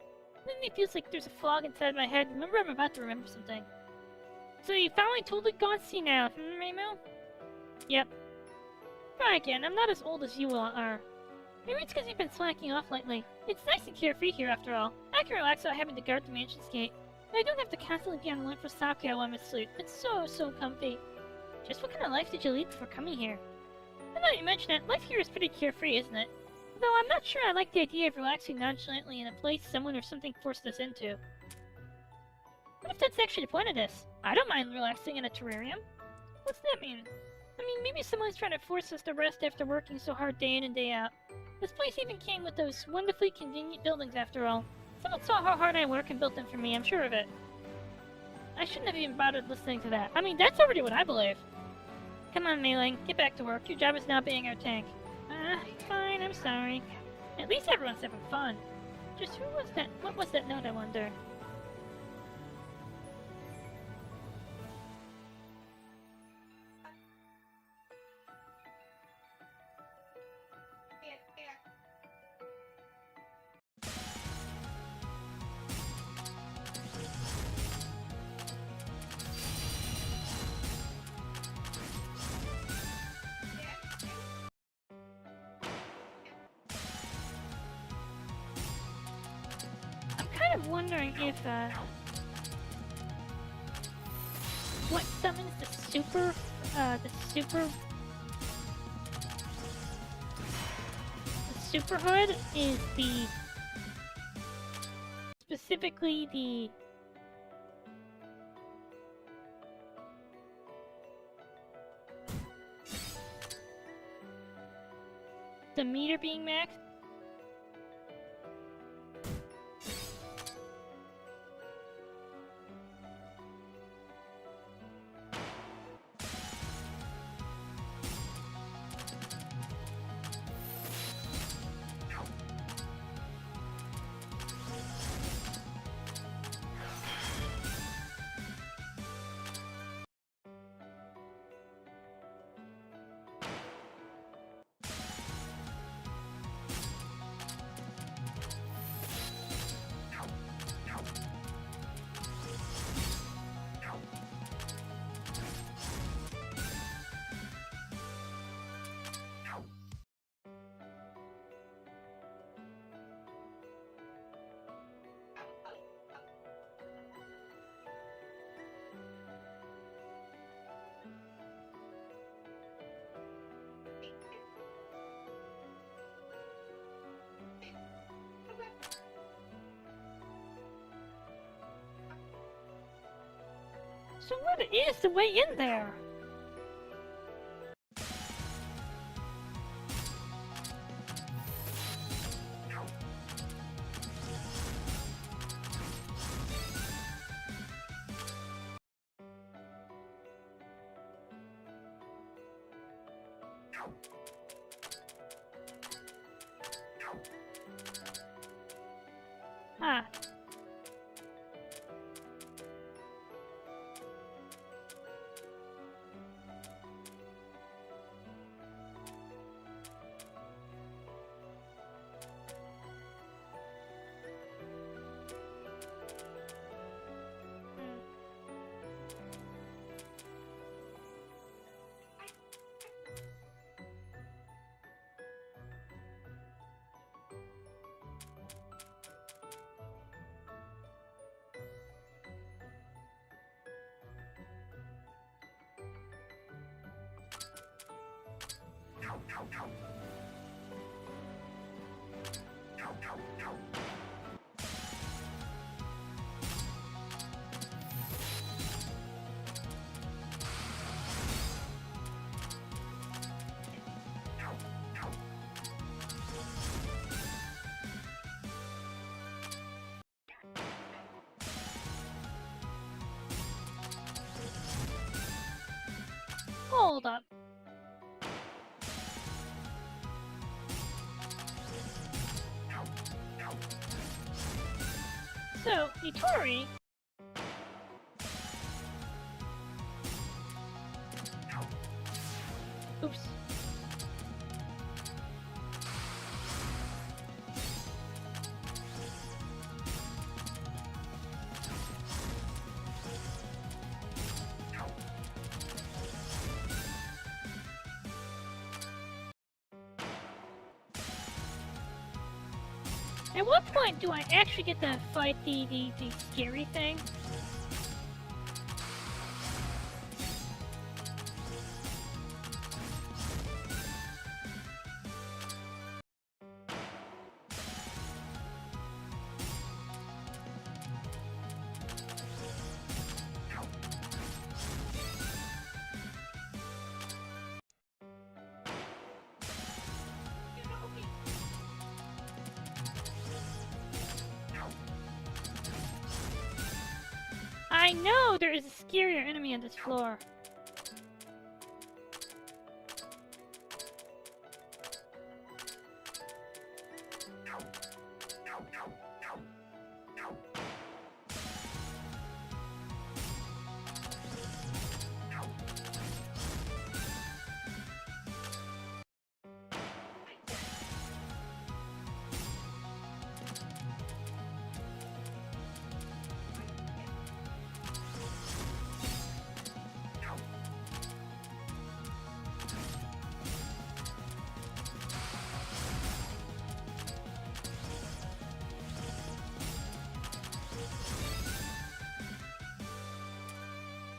Then it feels like there's a fog inside my head. Remember, I'm about to remember something. So you finally totally gone see now, Reimu? Yep. Try again, I'm not as old as you all are. Maybe it's because you've been slacking off lately. It's nice and carefree here after all. I can relax without having to guard the mansion's gate. And I don't have to constantly be on the alert for Sakura while I'm asleep. It's so comfy. Just what kind of life did you lead before coming here? Now that you mention it, life here is pretty carefree, isn't it? Though I'm not sure I like the idea of relaxing nonchalantly in a place someone or something forced us into. What if that's actually the point of this? I don't mind relaxing in a terrarium. What's that mean? I mean, maybe someone's trying to force us to rest after working so hard day in and day out. This place even came with those wonderfully convenient buildings after all. Someone saw how hard I work and built them for me, I'm sure of it. I shouldn't have even bothered listening to that. I mean, that's already what I believe. Come on, Mei-ling, get back to work. Your job is now being our tank. Fine, I'm sorry. At least everyone's having fun. Just who was that? What was that note, I wonder? I'm kind of wondering if, what summons the super hood is specifically the meter being maxed. So what is the way in there? Ah. Hold up. So, Itori... Oops. At what point do I actually get to fight the scary thing? I know there is a scarier enemy on this floor.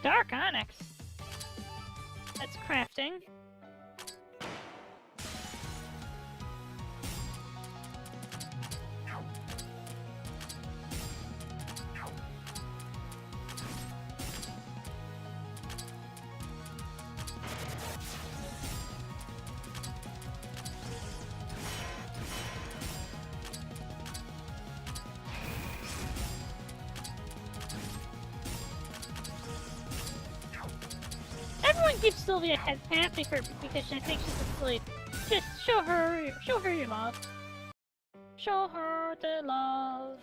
Dark onyx. That's crafting. Everyone gives Sylvia a head pat because I think she's asleep. Just show her your love. Show her the love.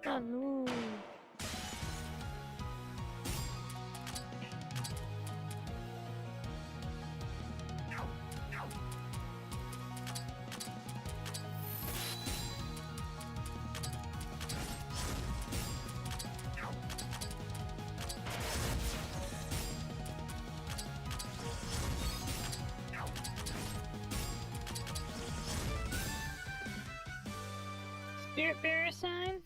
The love. Spirit bearer sign?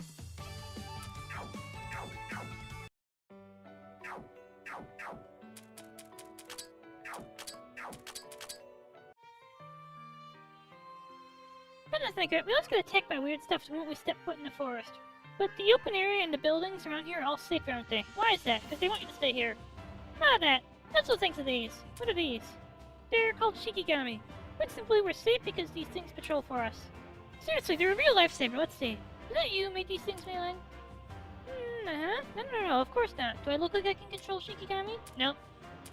I think we always get attacked by weird stuff the moment we step foot in the forest. But the open area and the buildings around here are all safe, aren't they? Why is that? Because they want you to stay here. Ah, that. That's thinks of these. What are these? They're called Shikigami. Put simply, we're safe because these things patrol for us. Seriously, they're a real lifesaver. Let's see. Is that you who made these things, Mei-Ling? No, of course not. Do I look like I can control Shikigami? Nope.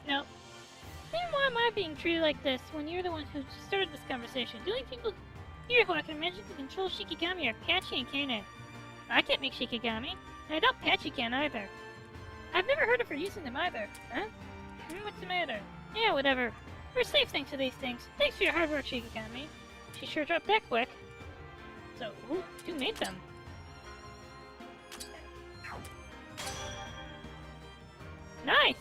Then why am I being treated like this when you're the one who started this conversation? The only people here who I can imagine can control Shikigami are Patchy and Kaine. I can't make Shikigami, and I doubt Patchy can either. I've never heard of her using them either. Huh? What's the matter? Yeah, whatever. We're safe thanks to these things. Thanks for your hard work, Shikigami. She sure dropped that quick. So, who made them? Nice!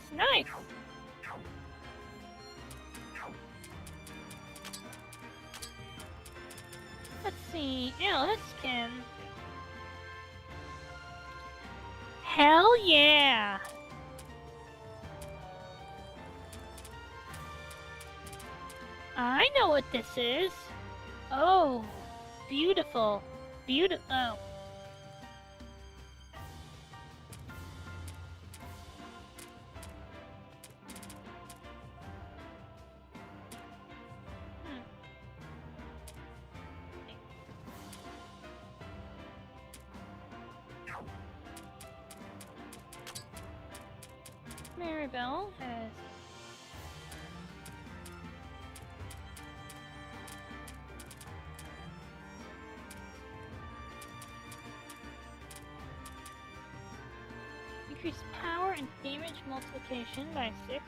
Let's see. Alice can... Hell yeah! I know what this is. Oh, beautiful. Oh. Maribel has... Increase power and damage multiplication by 6.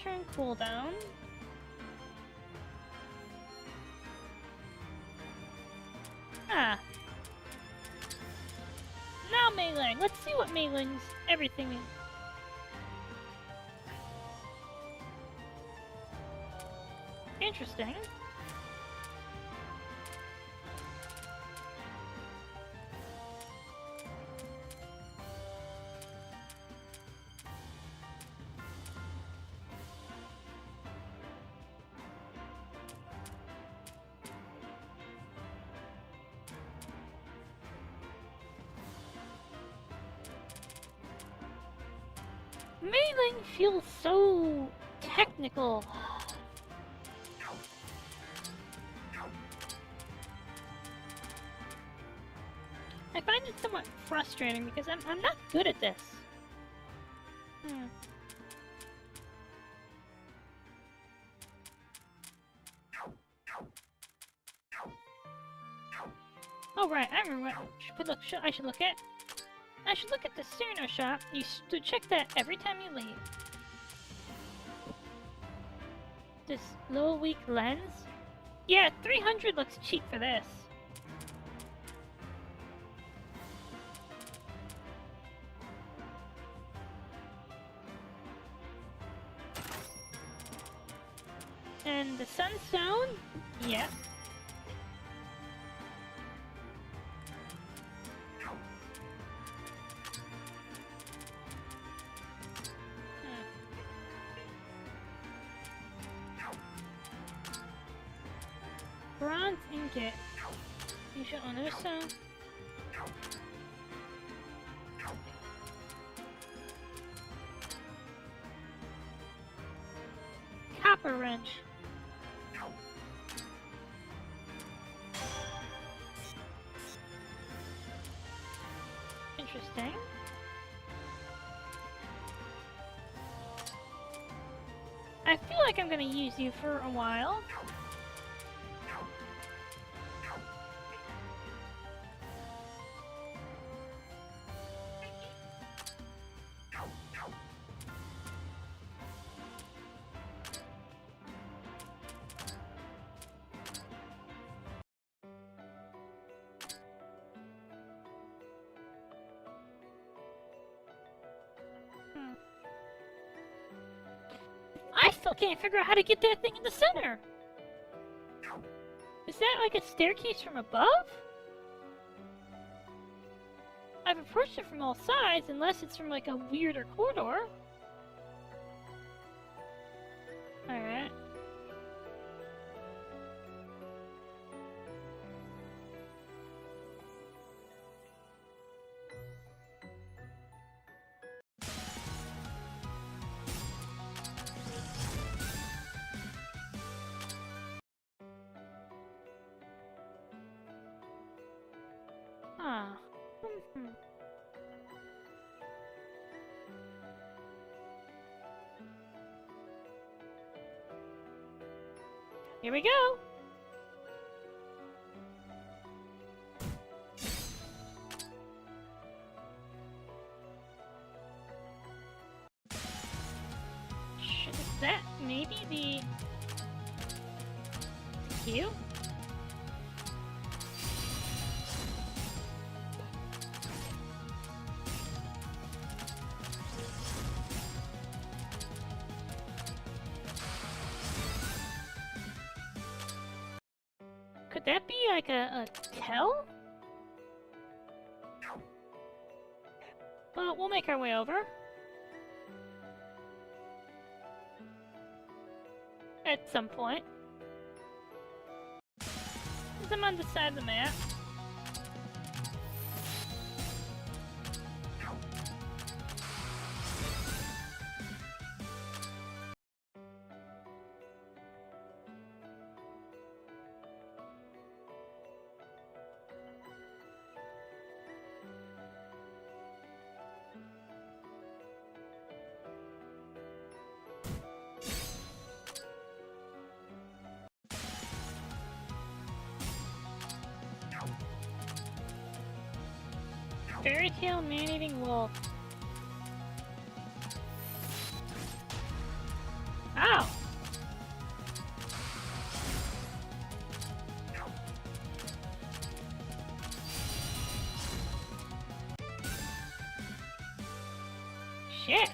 Turn cooldown. Ah. Now Mei-Ling. Let's see what Mei-Ling's everything means. Interesting. Mailing feels so technical. I find it somewhat frustrating because I'm not good at this. Oh right, I remember what I should look at. I should look at the Cerno shop. You should check that every time you leave. This low weak lens? Yeah, 300 looks cheap for this. And the sunstone? Yeah. Bronze ingot. You should honor some. Copper wrench. Interesting. I feel like I'm gonna use you for a while. I still can't figure out how to get that thing in the center! Is that like a staircase from above? I've approached it from all sides, unless it's from like a weirder corridor. Alright. Ah. Here we go! Is that maybe the queue? Could that be like a tell? Well, we'll make our way over. At some point. Since I'm on the side of the map. Fairy tale man-eating wolf. Ow! Shit!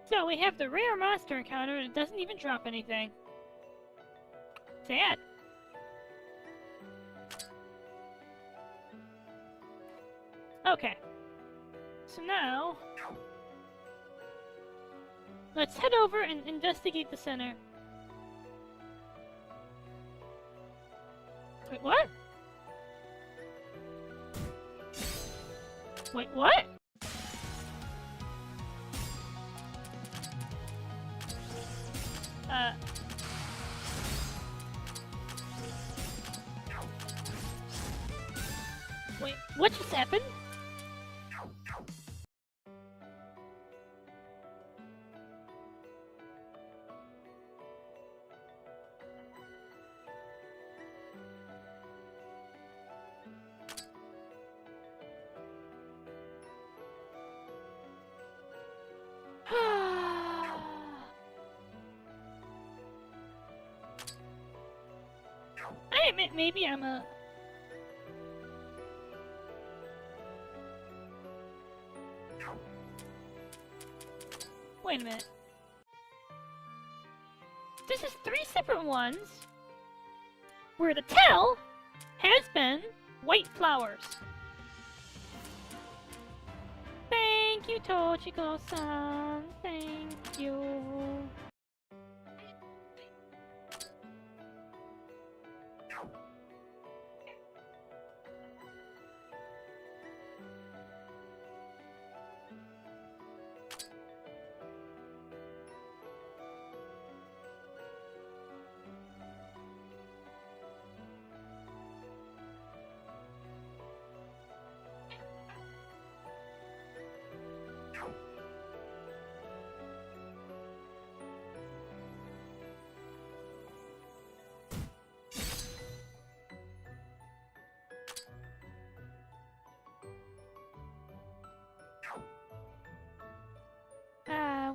So we have the rare monster encounter and it doesn't even drop anything. Sad. Okay. So now... let's head over and investigate the center. Wait, what? Wait, what? Wait, what just happened? I admit, maybe I'm a... Wait a minute. This is 3 separate ones where the tell has been white flowers. Thank you, Tochiko-san. Thank you.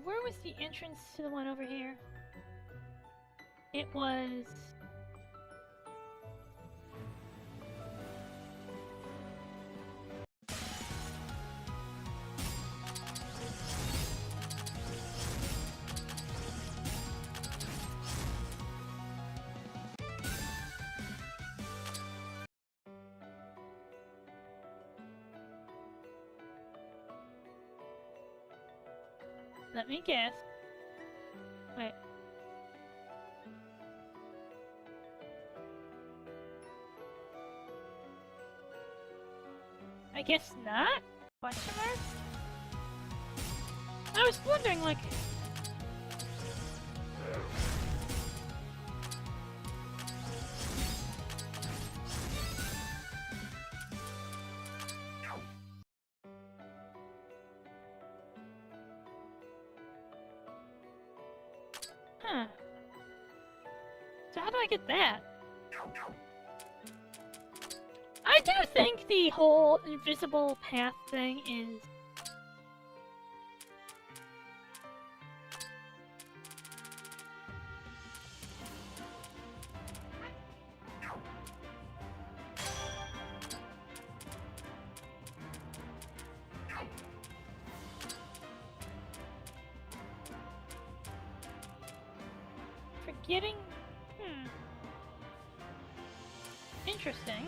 Where was the entrance to the one over here? It was... Let me guess. Wait. I guess not? Question mark? I was wondering, like... Huh. So how do I get that? I do think the whole invisible path thing is... Forgetting... Interesting.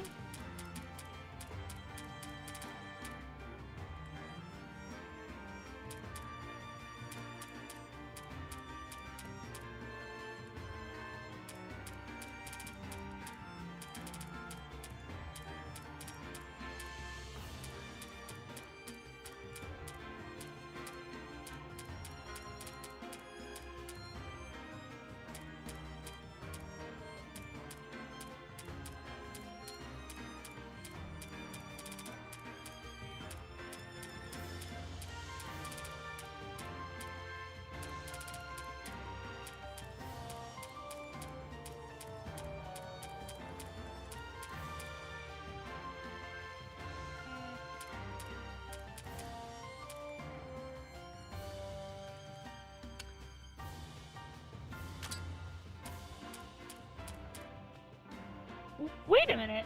Wait a minute.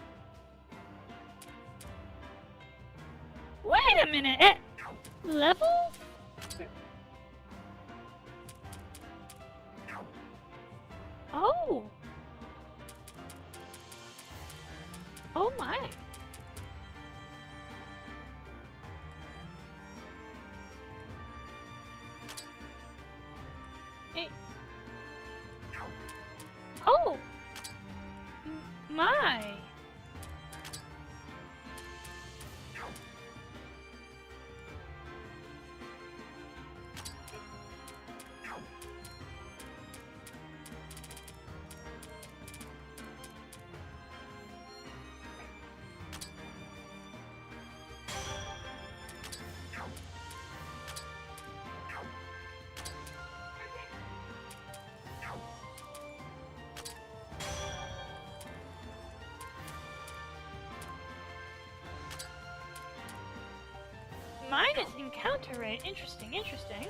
Wait a minute. At level? Oh. Oh my. It... Oh. My. finest encounter rate. Interesting, interesting.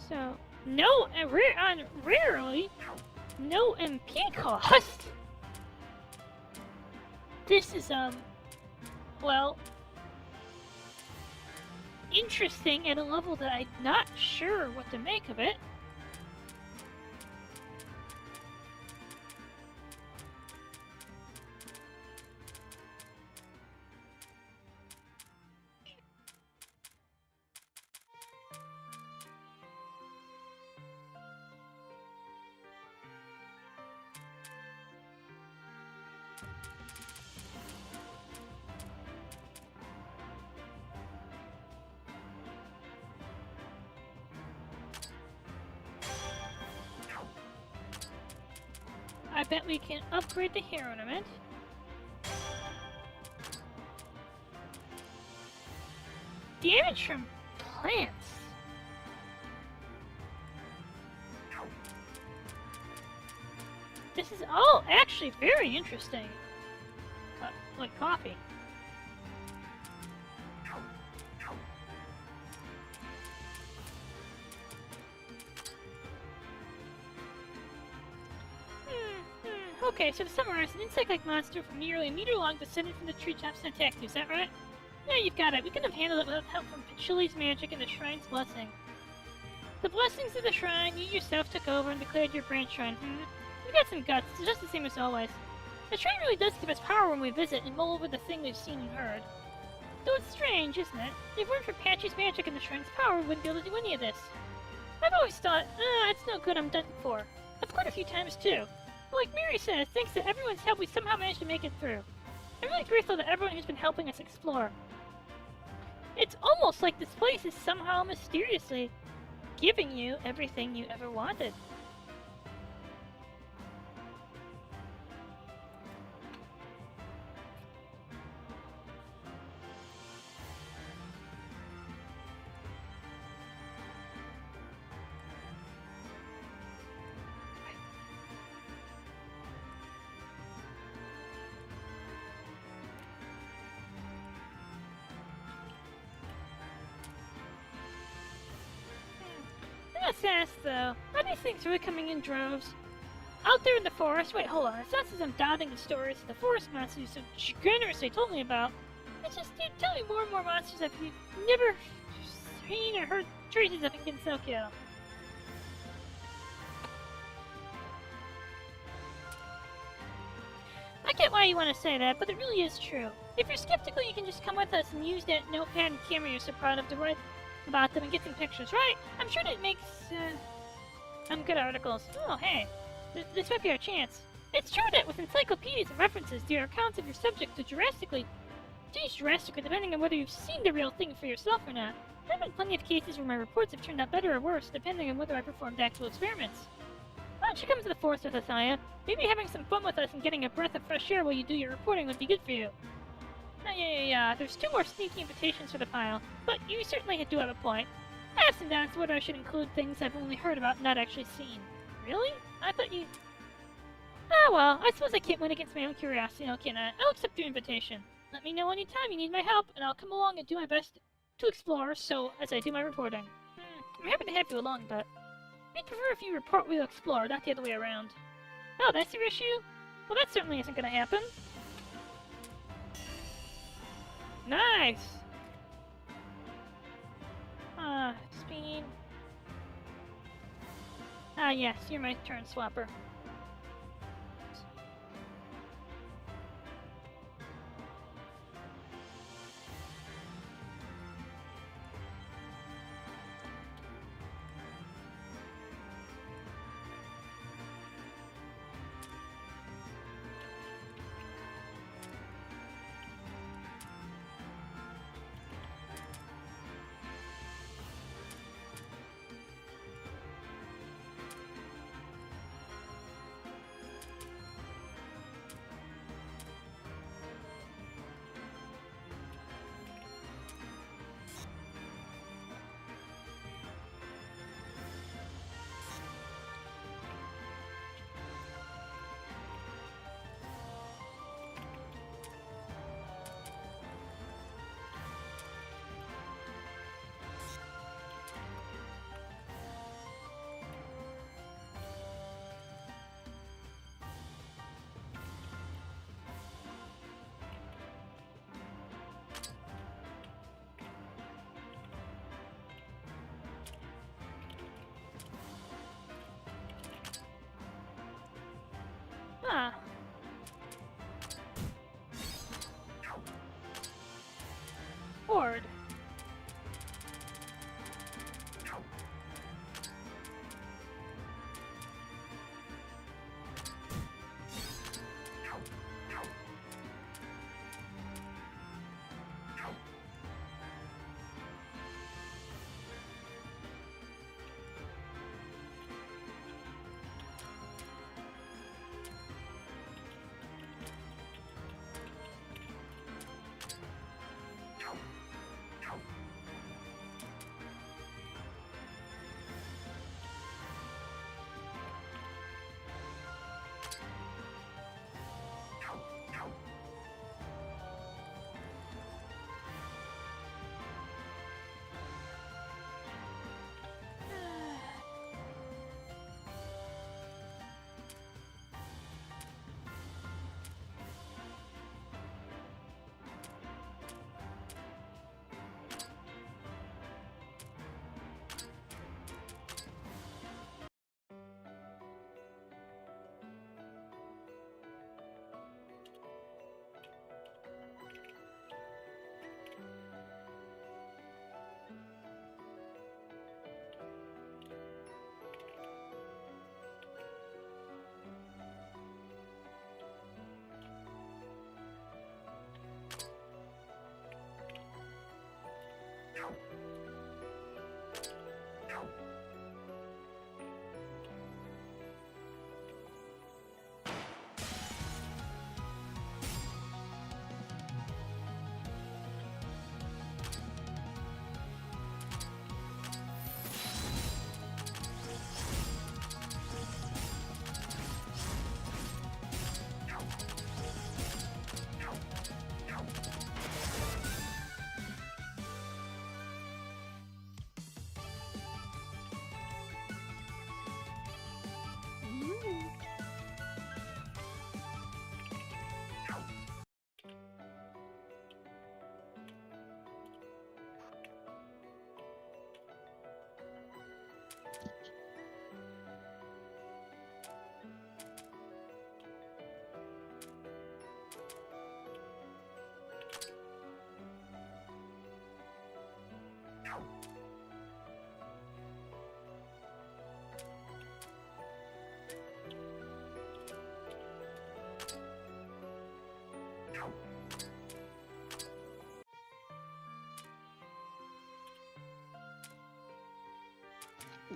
So, no, rarely, no MP cost. This is, well, interesting at a level that I'm not sure what to make of it. I bet we can upgrade the hair ornament. Damage from plants. This is all actually very interesting. Like coffee. Okay, so to summarize, an insect-like monster from nearly a meter long descended from the treetops and attacked you, is that right? Yeah, you've got it. We could have handled it without help from Patchouli's magic and the shrine's blessing. The blessings of the shrine, you yourself took over and declared your branch shrine. We got some guts, it's just the same as always. The shrine really does give us power when we visit and mull over the thing we've seen and heard. Though it's strange, isn't it? If it weren't for Patchy's magic and the shrine's power, we wouldn't be able to do any of this. I've always thought, it's no good, I'm done for. I've quit a few times too. Like Mary says, thanks to everyone's help, we somehow managed to make it through. I'm really grateful to everyone who's been helping us explore. It's almost like this place is somehow mysteriously giving you everything you ever wanted. Fast though. Are these things really coming in droves? Out there in the forest? Wait, hold on. It's not as I'm doubting the stories of the forest monsters you so generously told me about. It's just you tell me more and more monsters that you've never seen or heard traces of in Gensokyo. I get why you want to say that, but it really is true. If you're skeptical, you can just come with us and use that notepad and camera you're so proud of to write about them and get some pictures, right? I'm sure that makes, good articles. Oh, hey. This might be our chance. It's true that with encyclopedias and references, there are accounts of your subject to drastically depending on whether you've seen the real thing for yourself or not. There have been plenty of cases where my reports have turned out better or worse, depending on whether I performed actual experiments. Why don't you come to the forest with us, Aya? Maybe having some fun with us and getting a breath of fresh air while you do your reporting would be good for you. Yeah. There's 2 more sneaky invitations for the file, but you certainly do have a point. I have some doubts whether I should include things I've only heard about and not actually seen. Really? I thought you... well, I suppose I can't win against my own curiosity, now can I? I'll accept your invitation. Let me know anytime you need my help, and I'll come along and do my best to explore, so as I do my reporting. I'm happy to have you along, but I'd prefer if you report we'll explore, not the other way around. Oh, that's your issue? Well, that certainly isn't gonna happen. Nice! Speed. Yes, you're my turn swapper. Huh. Board.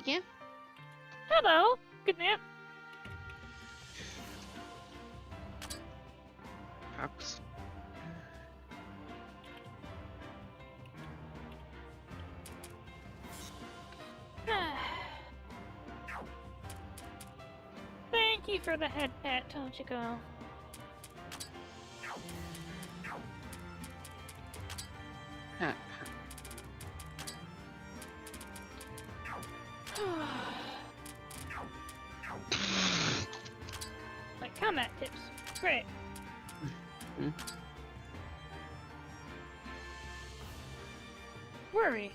Yeah. Hello. Good nap. Perhaps. Thank you for the head pat, Tochiko. Huh. Like combat tips. Great. Hmm. Worry.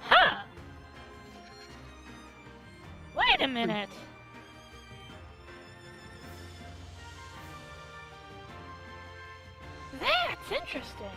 Huh! Wait a minute. That's interesting.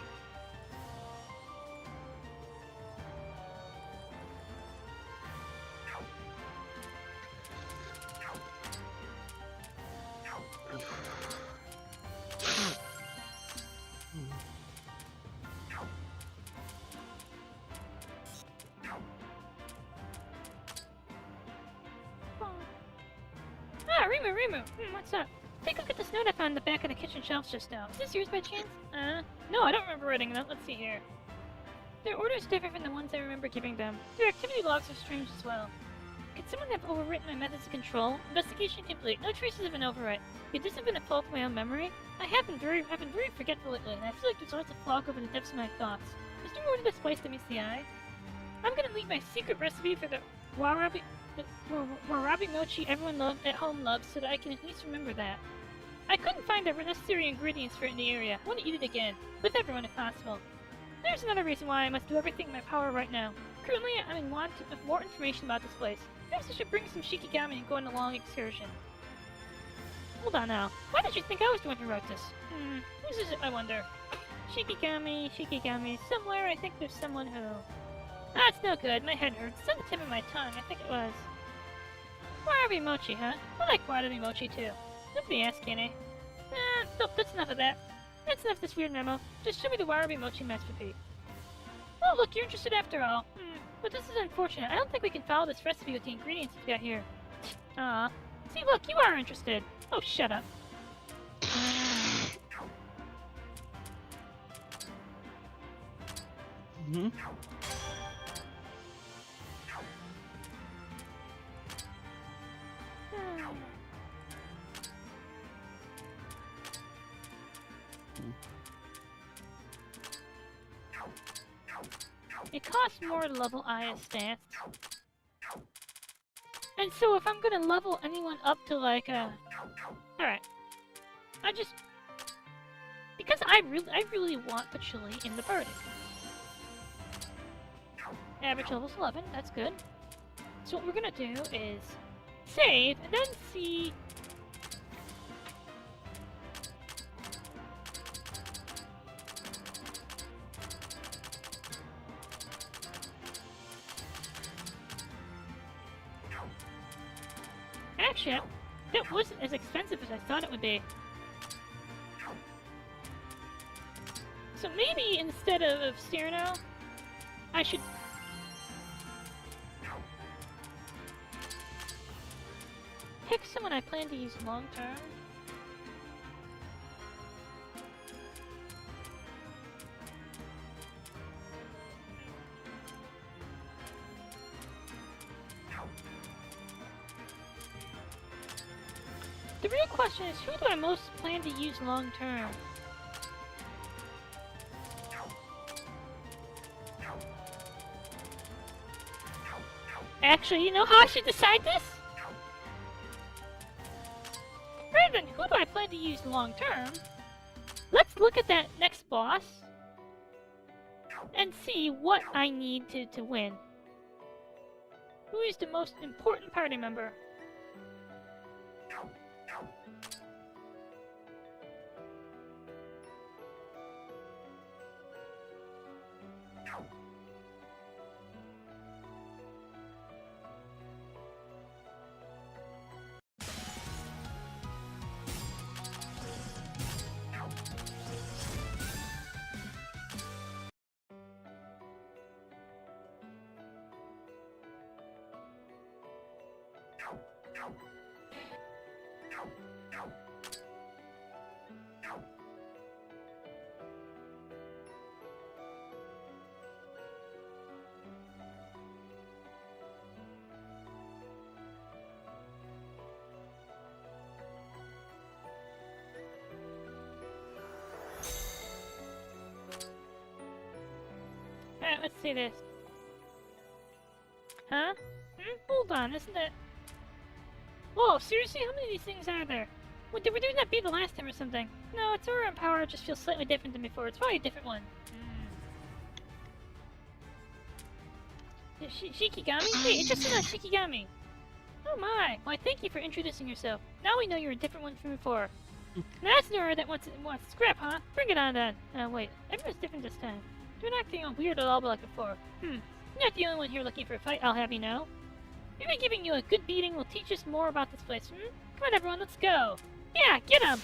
Ah, Rimu. What's up? Take a look at this note I found in the back of the kitchen shelves just now. Is this yours by chance? No, I don't remember writing that. Let's see here. Their orders differ from the ones I remember giving them. Their activity logs are strange as well. Could someone have overwritten my methods of control? Investigation complete. No traces of an overwrite. Could this have been a fault of my own memory? I've been very forgetful lately, and I feel like there's always a fog over the depths of my thoughts. Is there more to this place than meets the eye? I'm gonna leave my secret recipe for the warabi mochi everyone at home loves, so that I can at least remember that. I couldn't find the necessary ingredients for it in the area. I want to eat it again, with everyone if possible. There's another reason why I must do everything in my power right now. Currently, I'm in want of more information about this place. Perhaps I should bring some Shikigami and go on a long excursion. Hold on now. Why did you think I was the one who wrote this? Whose is it, I wonder? Shikigami. Somewhere, I think there's someone who... Ah, it's no good. My head hurts. It's on the tip of my tongue. I think it was... Warabi Mochi, huh? I like Warabi Mochi, too. Nobody asked, can I? Nope, that's enough of that. That's enough of this weird memo. Just show me the Warabi Mochi recipe. Oh, look, you're interested after all. But this is unfortunate. I don't think we can follow this recipe with the ingredients we've got here. Aw. See, look, you are interested. Oh, shut up. It costs more to level Aya's stats. And so if I'm gonna level anyone up to like Alright. Because I really want Patchouli in the party. Average level's 11, that's good. So what we're gonna do is save and then see. Actually, that wasn't as expensive as I thought it would be. So maybe instead of Cyrano, I should... pick someone I plan to use long term. The real question is, who do I most plan to use long term? Actually, you know how I should decide this? Rather than who do I plan to use long term, let's look at that next boss and see what I need to win. Who is the most important party member? Alright, let's see this. Huh? Hold on, isn't it? Whoa, seriously? How many of these things are there? Did that be the last time or something? No, its aura and power just feels slightly different than before. It's probably a different one. Shikigami? Hey, it just said Shikigami! Oh my! Why, thank you for introducing yourself. Now we know you're a different one from before. That's an aura that wants scrap, huh? Bring it on then. Wait, everyone's different this time. You're not acting all weird at all like before. You're not the only one here looking for a fight, I'll have you know. Maybe giving you a good beating will teach us more about this place, Come on everyone, let's go! Yeah, get him!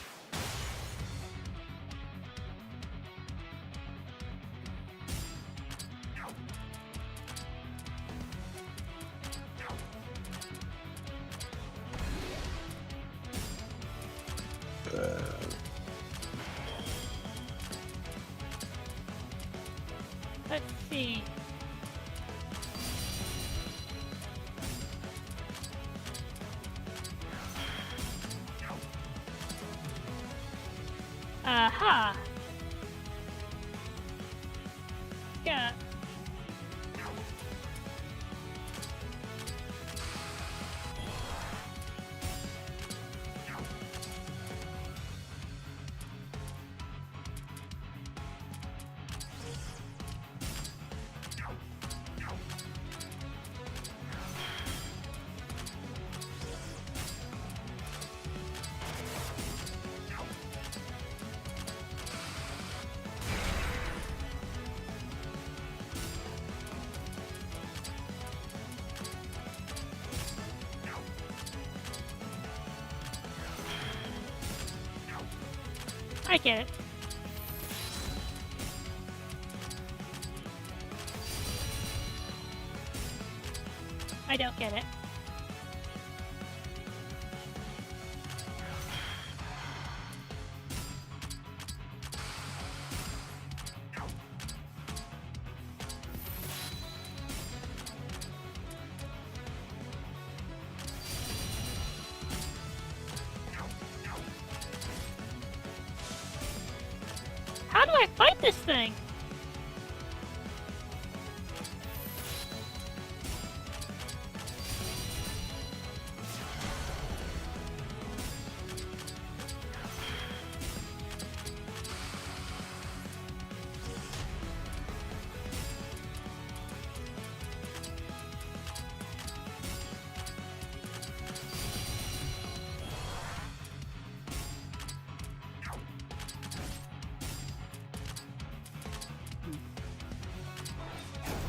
Let's see. Aha! Yeah. I get it. I don't get it. How do I fight this thing?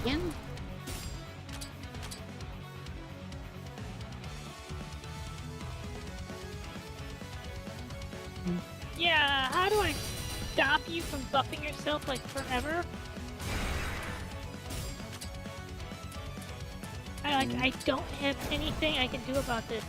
Again? Yeah, how do I stop you from buffing yourself like forever? I don't have anything I can do about this.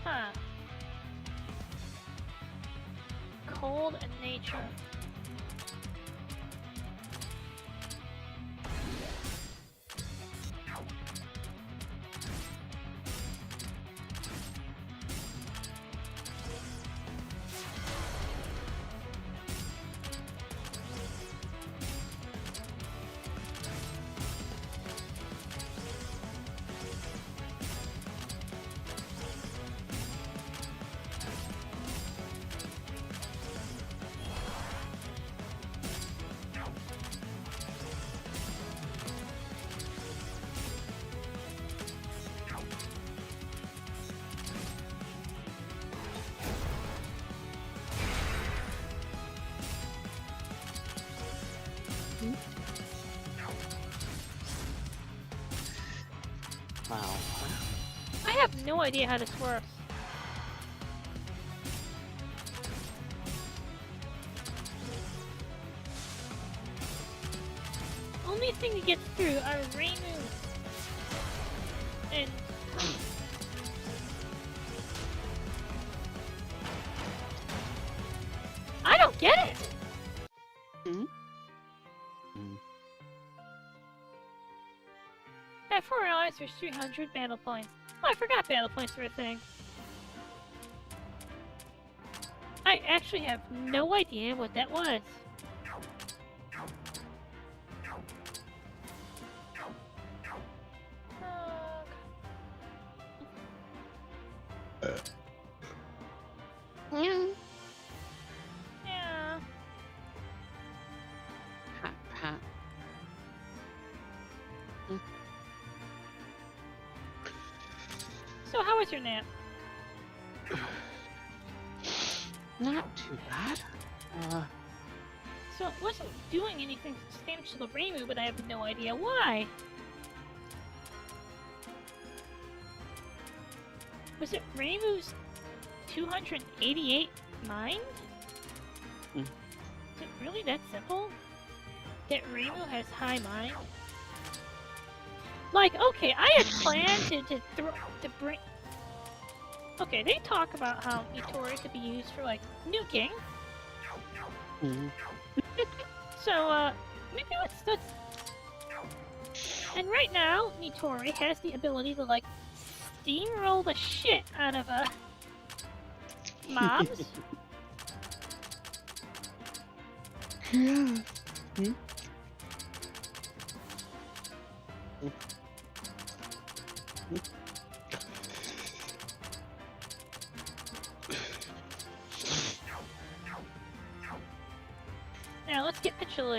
Huh. Cold and nature. Wow. I have no idea how this works. Only thing to get through are Raymond and I don't get it. Hmm? At $4, there's 300 battle points. Oh, I forgot battle points were a thing. I actually have no idea what that was. Yeah. Yeah. Pat, pat. So how was your nap? Not too bad. So it wasn't doing anything substantial to Reimu, but I have no idea why. Was it Reimu's 288 mind? Mm. Is it really that simple? That Reimu has high mind? Like, okay, I had planned to bring... Okay, they talk about how Nitori could be used for, like, nuking. Mm. So, maybe let's... And right now, Nitori has the ability to, like, steamroll the shit out of, mobs. Yeah. Hmm? Now, let's get Mitchell.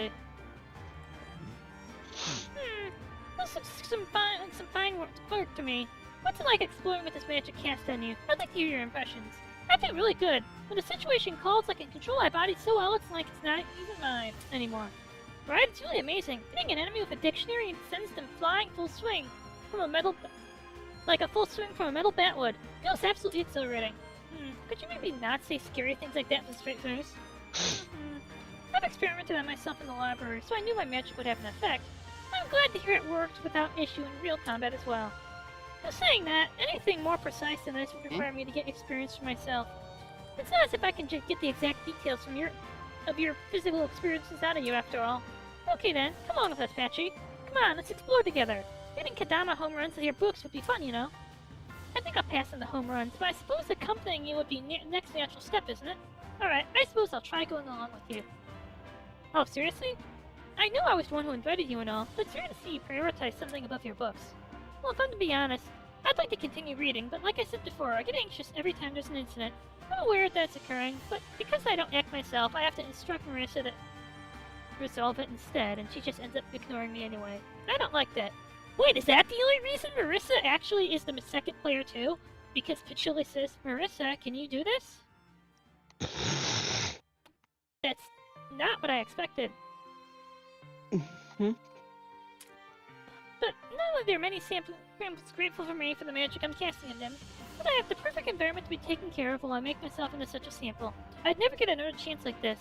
This looks some fine work to me. What's it like exploring with this magic cast on you? I'd like to hear your impressions. I feel really good. When the situation calls, I can control my body so well it's like it's not even mine anymore. Right? It's really amazing. Hitting an enemy with a dictionary and sends them flying full swing from a metal... like a full swing from a metal bat would. Feels absolutely exhilarating. Could you maybe not say scary things like that with a straight face? I've experimented on myself in the library, so I knew my magic would have an effect. I'm glad to hear it worked without issue in real combat as well. Now saying that, anything more precise than this would require me to get experience for myself. It's not as if I can just get the exact details from your physical experiences out of you after all. Okay then, come on with us, Patchy. Come on, let's explore together. Hitting Kadama home runs with your books would be fun, you know. I think I'll pass on the home runs, but I suppose accompanying you would be next natural step, isn't it? Alright, I suppose I'll try going along with you. Oh, seriously? I knew I was the one who invited you and all, but it's rare to see you prioritize something above your books. Well, if I'm to be honest, I'd like to continue reading, but like I said before, I get anxious every time there's an incident. I'm aware that's occurring, but because I don't act myself, I have to instruct Marissa to resolve it instead, and she just ends up ignoring me anyway. I don't like that. Wait, is that the only reason Marissa actually is the second player too? Because Patchouli says, Marissa, can you do this? That's not what I expected. But not only are there many samples grateful for me for the magic I'm casting on them, but I have the perfect environment to be taken care of while I make myself into such a sample. I'd never get another chance like this.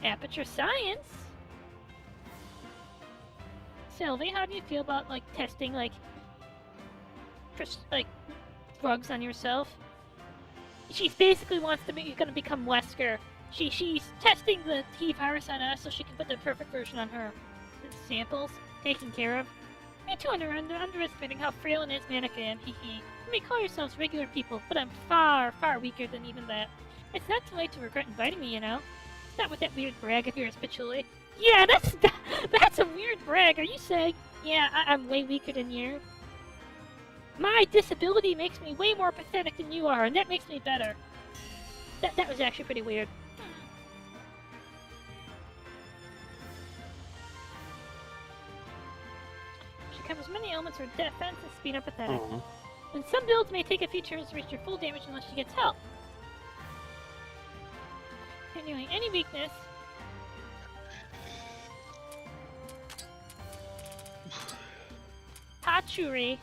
Aperture Science? Sylvie, how do you feel about, like, testing, like drugs on yourself? She basically wants to be gonna become Wesker. She's testing the T virus on us so she can put the perfect version on her. Samples taken care of. Me too, underestimating how frail and asthmatic I am. Hee hee. You may call yourselves regular people, but I'm far, far weaker than even that. It's not too late to regret inviting me, you know. It's not with that weird brag of yours, Patchouli. Yeah, that's a weird brag. Are you saying, yeah, I'm way weaker than you? My disability makes me way more pathetic than you are, and that makes me better. That was actually pretty weird. She covers many elements for defense and speed are pathetic. And some builds may take a few turns to reach your full damage unless she gets help. Continuing, any weakness. Hatsuri.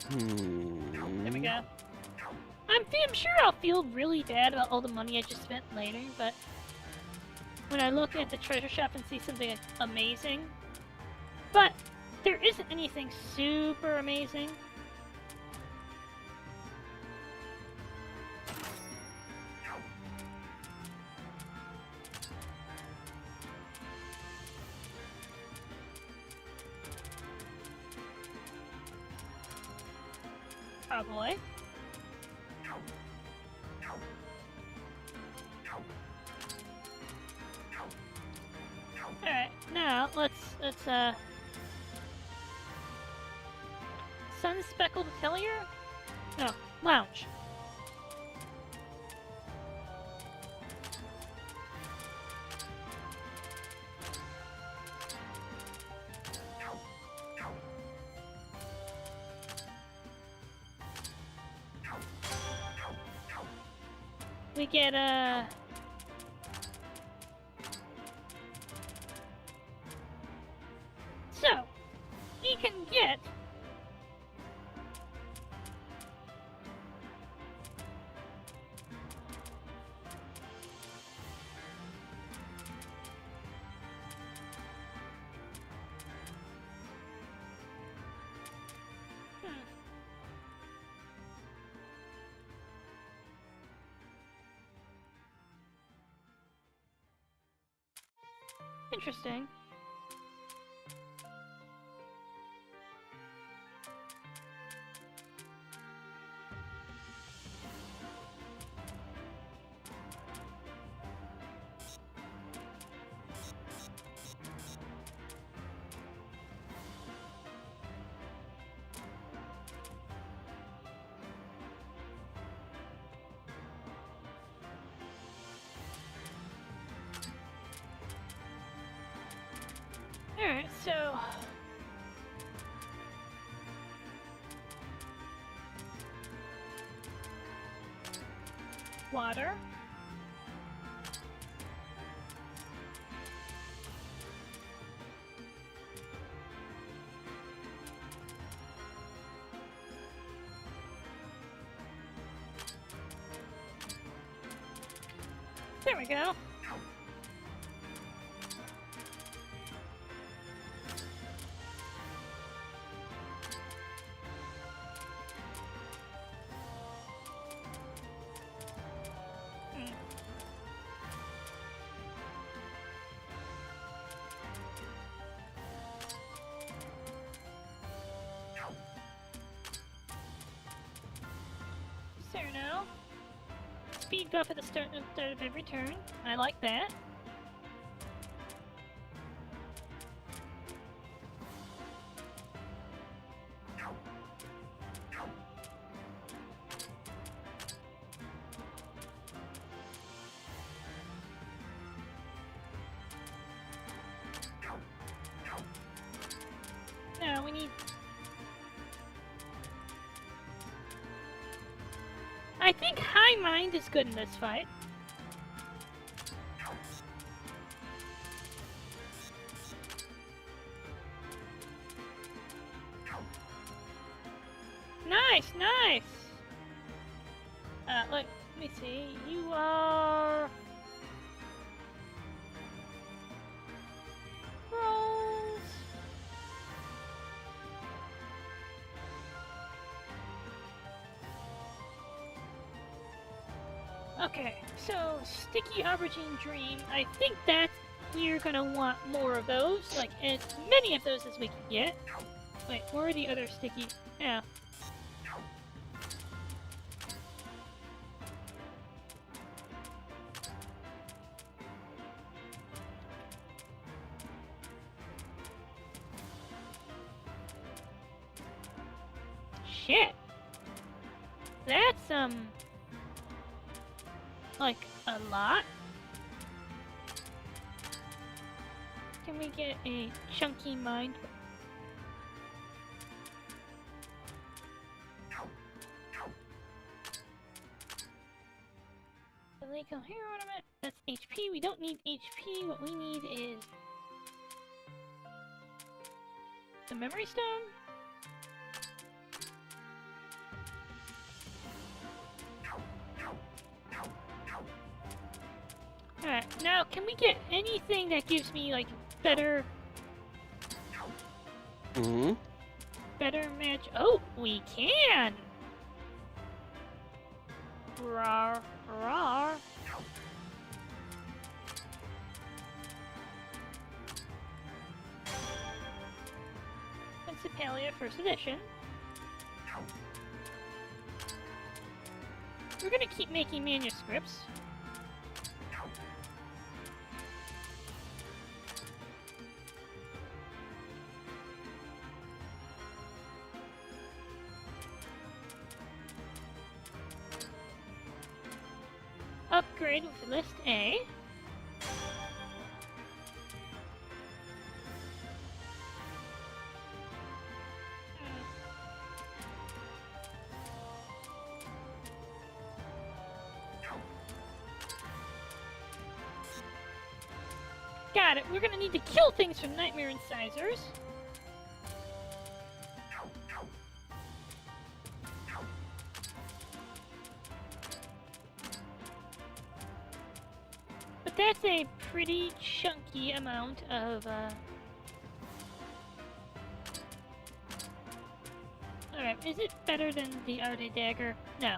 There we go. I'm sure I'll feel really bad about all the money I just spent later, but when I look at the treasure shop and see something amazing, but there isn't anything super amazing. Probably. Alright, now let's Sun Speckled Atelier? No, Lounge. We get so we can get interesting. Alright, so... Water. There we go. So now, speed buff at the start of every turn. I like that. Now we need... I think High Mind is good in this fight. Nice, nice! Let me see. You are... Rolls... Okay, so Sticky Aubergine Dream, I think that we're gonna want more of those, like as many of those as we can get. Wait, where are the other sticky? Yeah. Shit! That's, like, a lot? Can we get a chunky mind? Illegal hero ornament. That's HP. We don't need HP. What we need is the memory stone. Alright, now can we get anything that gives me like better better match? Oh, we can! Rawr, rawr. Principalia First Edition. We're gonna keep making manuscripts. Upgrade with list A. Got it. We're gonna need to kill things from Nightmare Incisors. But that's a pretty chunky amount of, Alright, is it better than the Arte Dagger? No.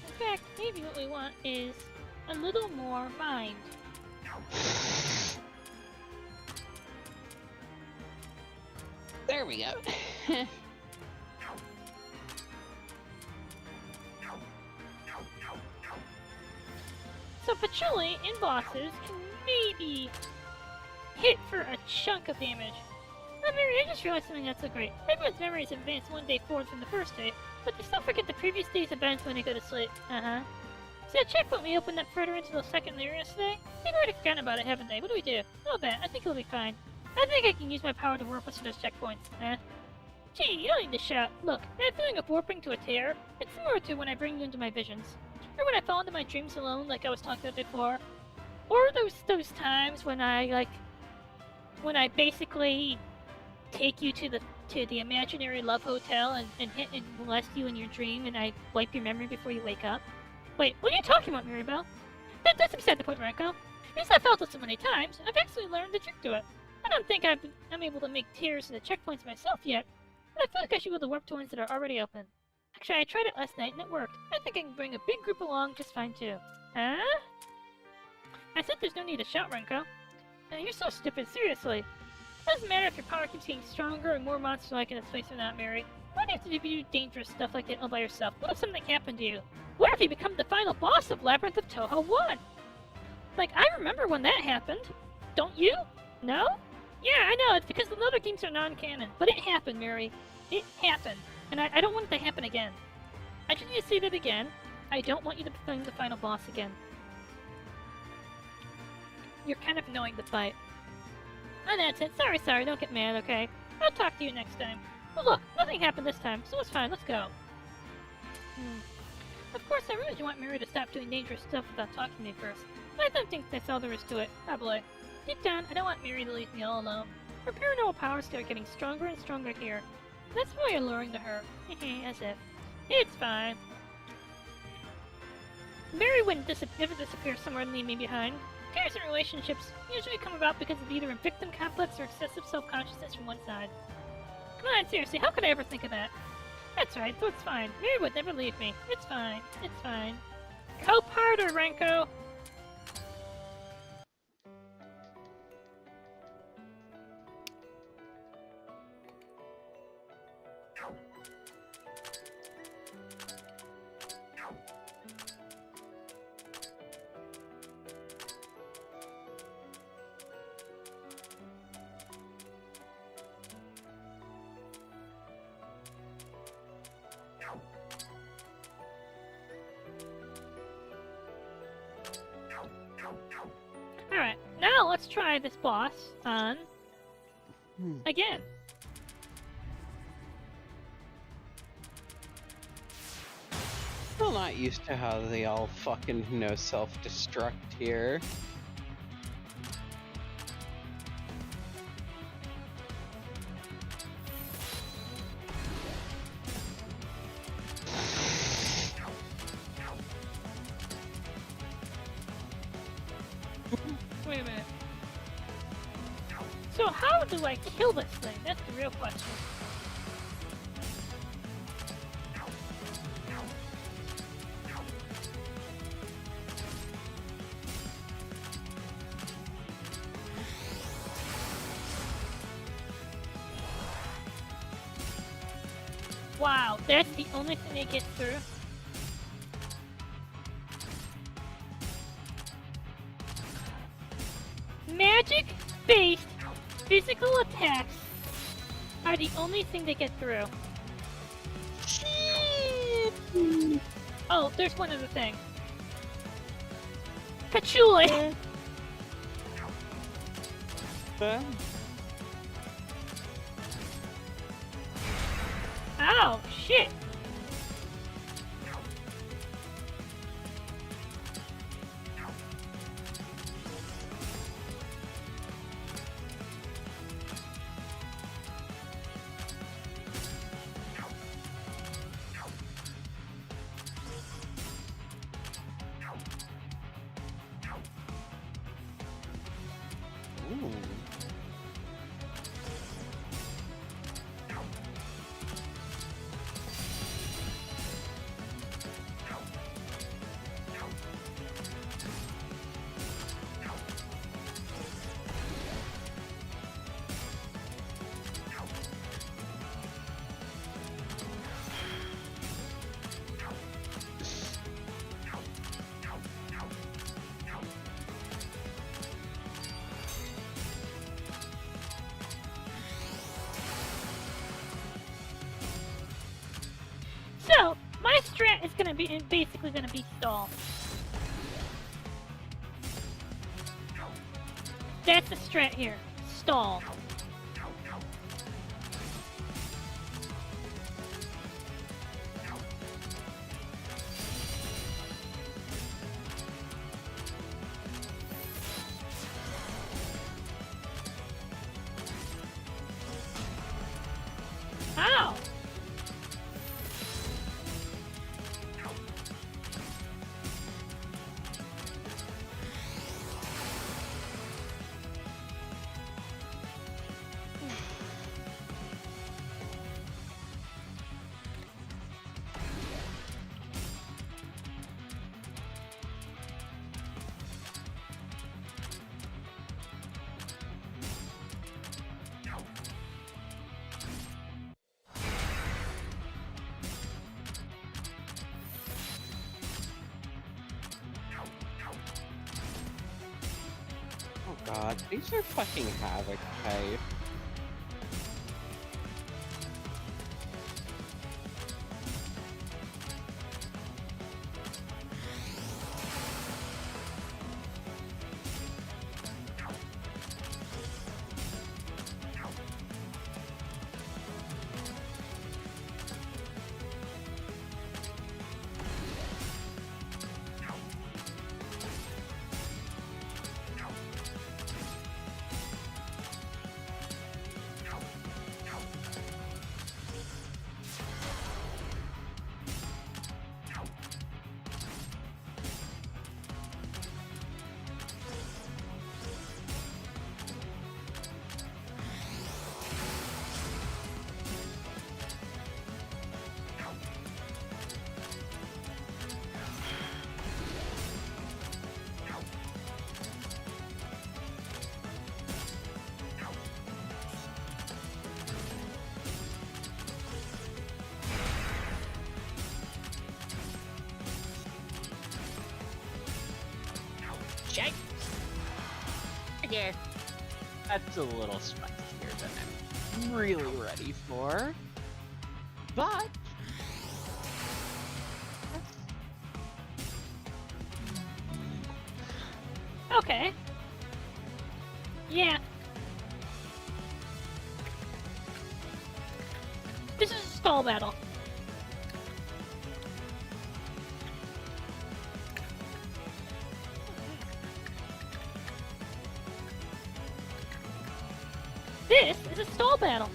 In fact, maybe what we want is a little more mind. There we go. So patchouli in bosses can maybe hit for a chunk of damage. Oh, Mary, I just realized something that's so great. Everyone's memories advance one day forward from the first day, but they still forget the previous day's events when they go to sleep. See that checkpoint we opened up further into the second layer yesterday? They've already forgotten about it, haven't they? What do we do? Oh, bet. I think it'll be fine. I think I can use my power to warp us to those checkpoints. Gee, you don't need to shout. Look, that feeling of warping to a tear, it's similar to when I bring you into my visions. Or when I fall into my dreams alone, like I was talking about before. Or those times when I basically take you to the imaginary love hotel and hit and molest you in your dream, and I wipe your memory before you wake up. Wait, what are you talking about, Mirabelle? That's beside the point, Ranko. Because I felt it so many times, I've actually learned the trick to it. I don't think I'm able to make tears in the checkpoints myself yet, but I feel like I should be able to warp to ones that are already open. Actually, I tried it last night and it worked. I think I can bring a big group along just fine too. Huh? I said there's no need to shout, Ranko. You're so stupid, seriously. Doesn't matter if your power keeps getting stronger and more monster-like in its place or not, Mary. Why do you have to do dangerous stuff like that all by yourself? What if something happened to you? What if you become the final boss of Labyrinth of Touhou 1? Like, I remember when that happened. Don't you? No? Yeah, I know, it's because the other games are non-canon. But it happened, Mary. It happened. And I don't want it to happen again. I just need to say that again. I don't want you to become the final boss again. You're kind of annoying to fight. Oh, that's it. Sorry, don't get mad, okay? I'll talk to you next time. Well, look, nothing happened this time, so it's fine, let's go. Of course, I really do want Mary to stop doing dangerous stuff without talking to me first. But I don't think that's all there is to it, probably. Deep down, I don't want Mary to leave me all alone. Her paranormal powers start getting stronger and stronger here. That's very alluring to her. As if. It's fine. Mary wouldn't never disappear somewhere and leave me behind. Tears in relationships usually come about because of either a victim complex or excessive self-consciousness from one side. Come on, seriously, how could I ever think of that? That's right, so it's fine. Mary would never leave me. It's fine. It's fine. Cope harder, Ranko! Alright, now let's try this boss on again. Still not used to how they all fucking self-destruct here. Wait a minute. So how do I kill this thing? That's the real question. Wow, that's the only thing they get through? Magic-based physical attacks are the only thing they get through. Oh, there's one other thing. Patchouli! Oh, shit! Ooh. it's gonna be basically gonna be stall. That's the strat here. Stall. Ow! Oh god, these are fucking havoc type. Check. Here. That's a little spicier than I'm really ready for. But Okay. Yeah. This is a stall battle. This is a stall battle.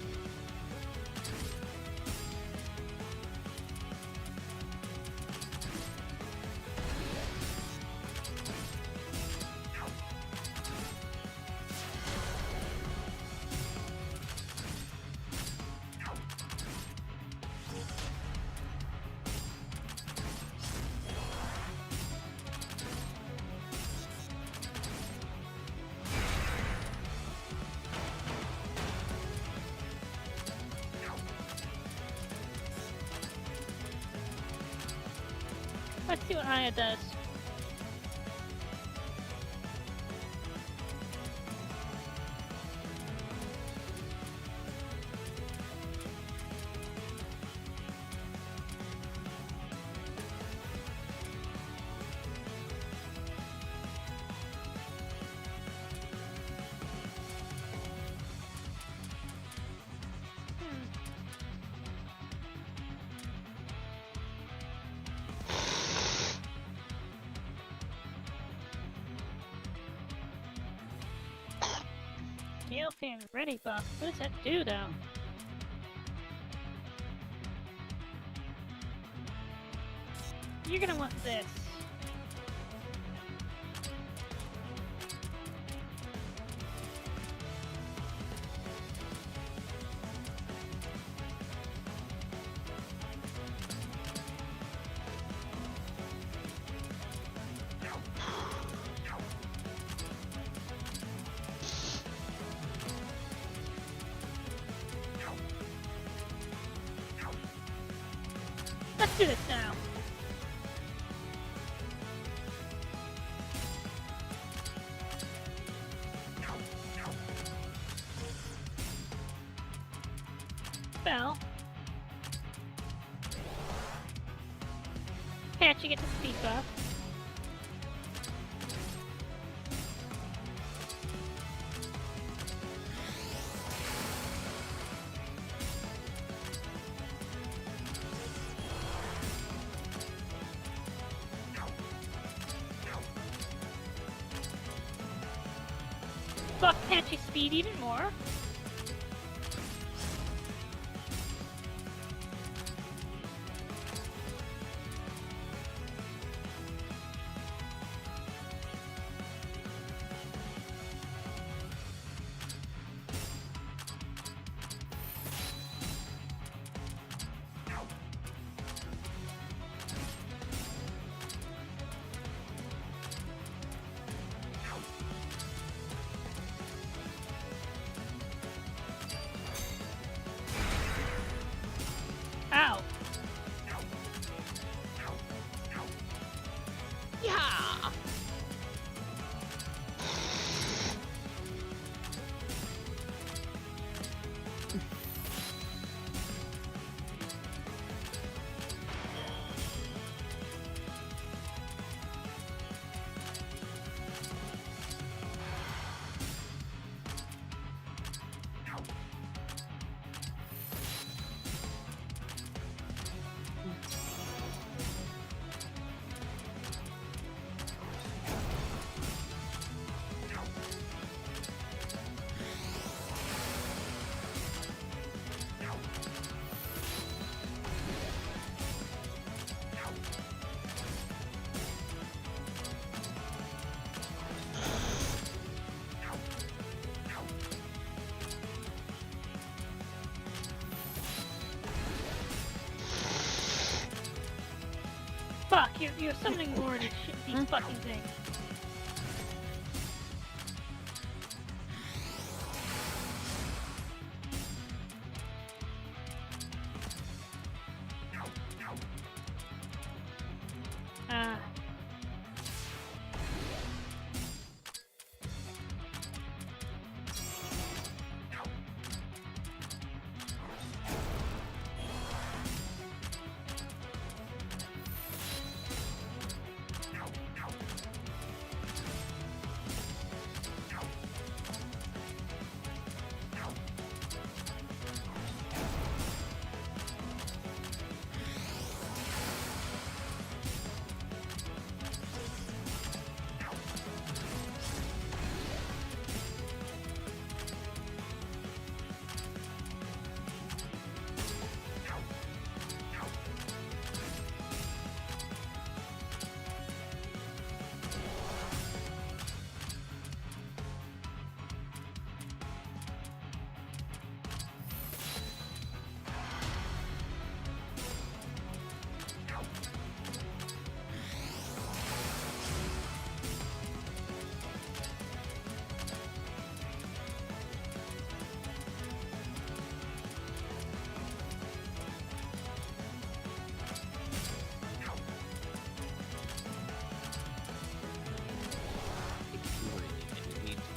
Let's see what Aya does. Tail fan ready buff. What does that do though? You're gonna want this. Let's do this now. Spell. Patchy gets a speed buff. Buff Patchy's speed even more. Ow. Yeah. Fuck, you're summoning more of these fucking things.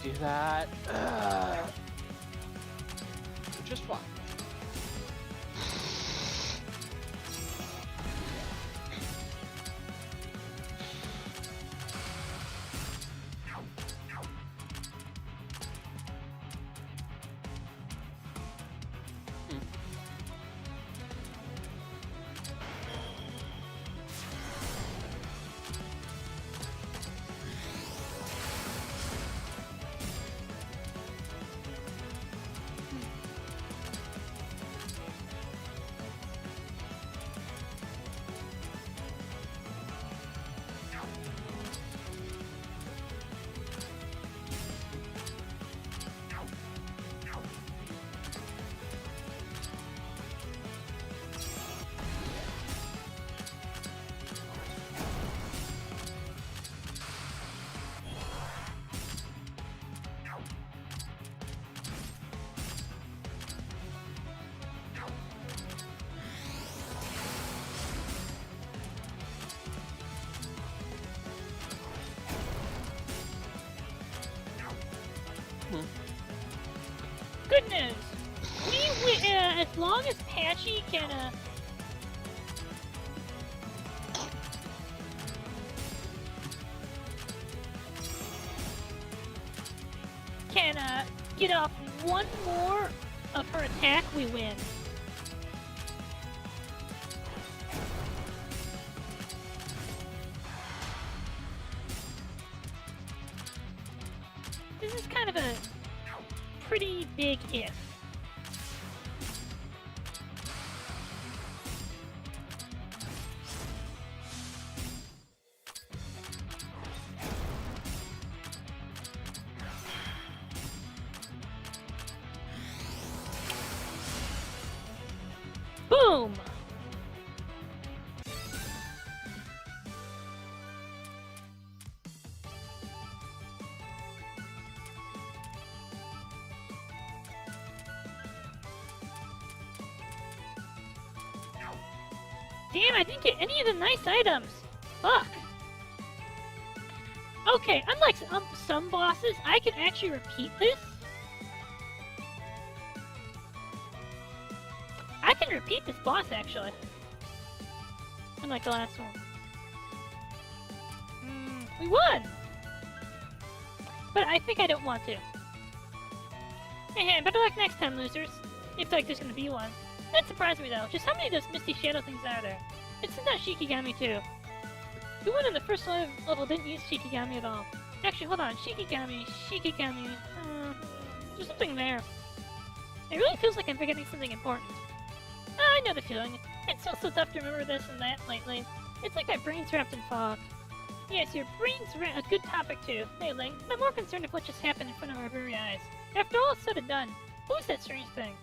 Do that. Just fine. Good news. As long as Patchy can, can get off one more of her attack, we win. This is kind of a pretty big if. Boom! Damn, I didn't get any of the nice items. Fuck. Okay, unlike some bosses, I can actually repeat this. I can repeat this boss, actually. Unlike the last one. We won! But I think I don't want to. Hey, better luck next time, losers. If like there's gonna be one. That surprised me though. Just how many of those misty shadow things are there? It's not Shikigami too. The one in the first level didn't use Shikigami at all. Actually, hold on. Shikigami. There's something there. It really feels like I'm forgetting something important. I know the feeling. It's so tough to remember this and that lately. It's like my brain's wrapped in fog. Yes, your brain's a good topic too. Hey, Ling, I'm more concerned with what just happened in front of our very eyes. After all is said and done, what was that strange thing?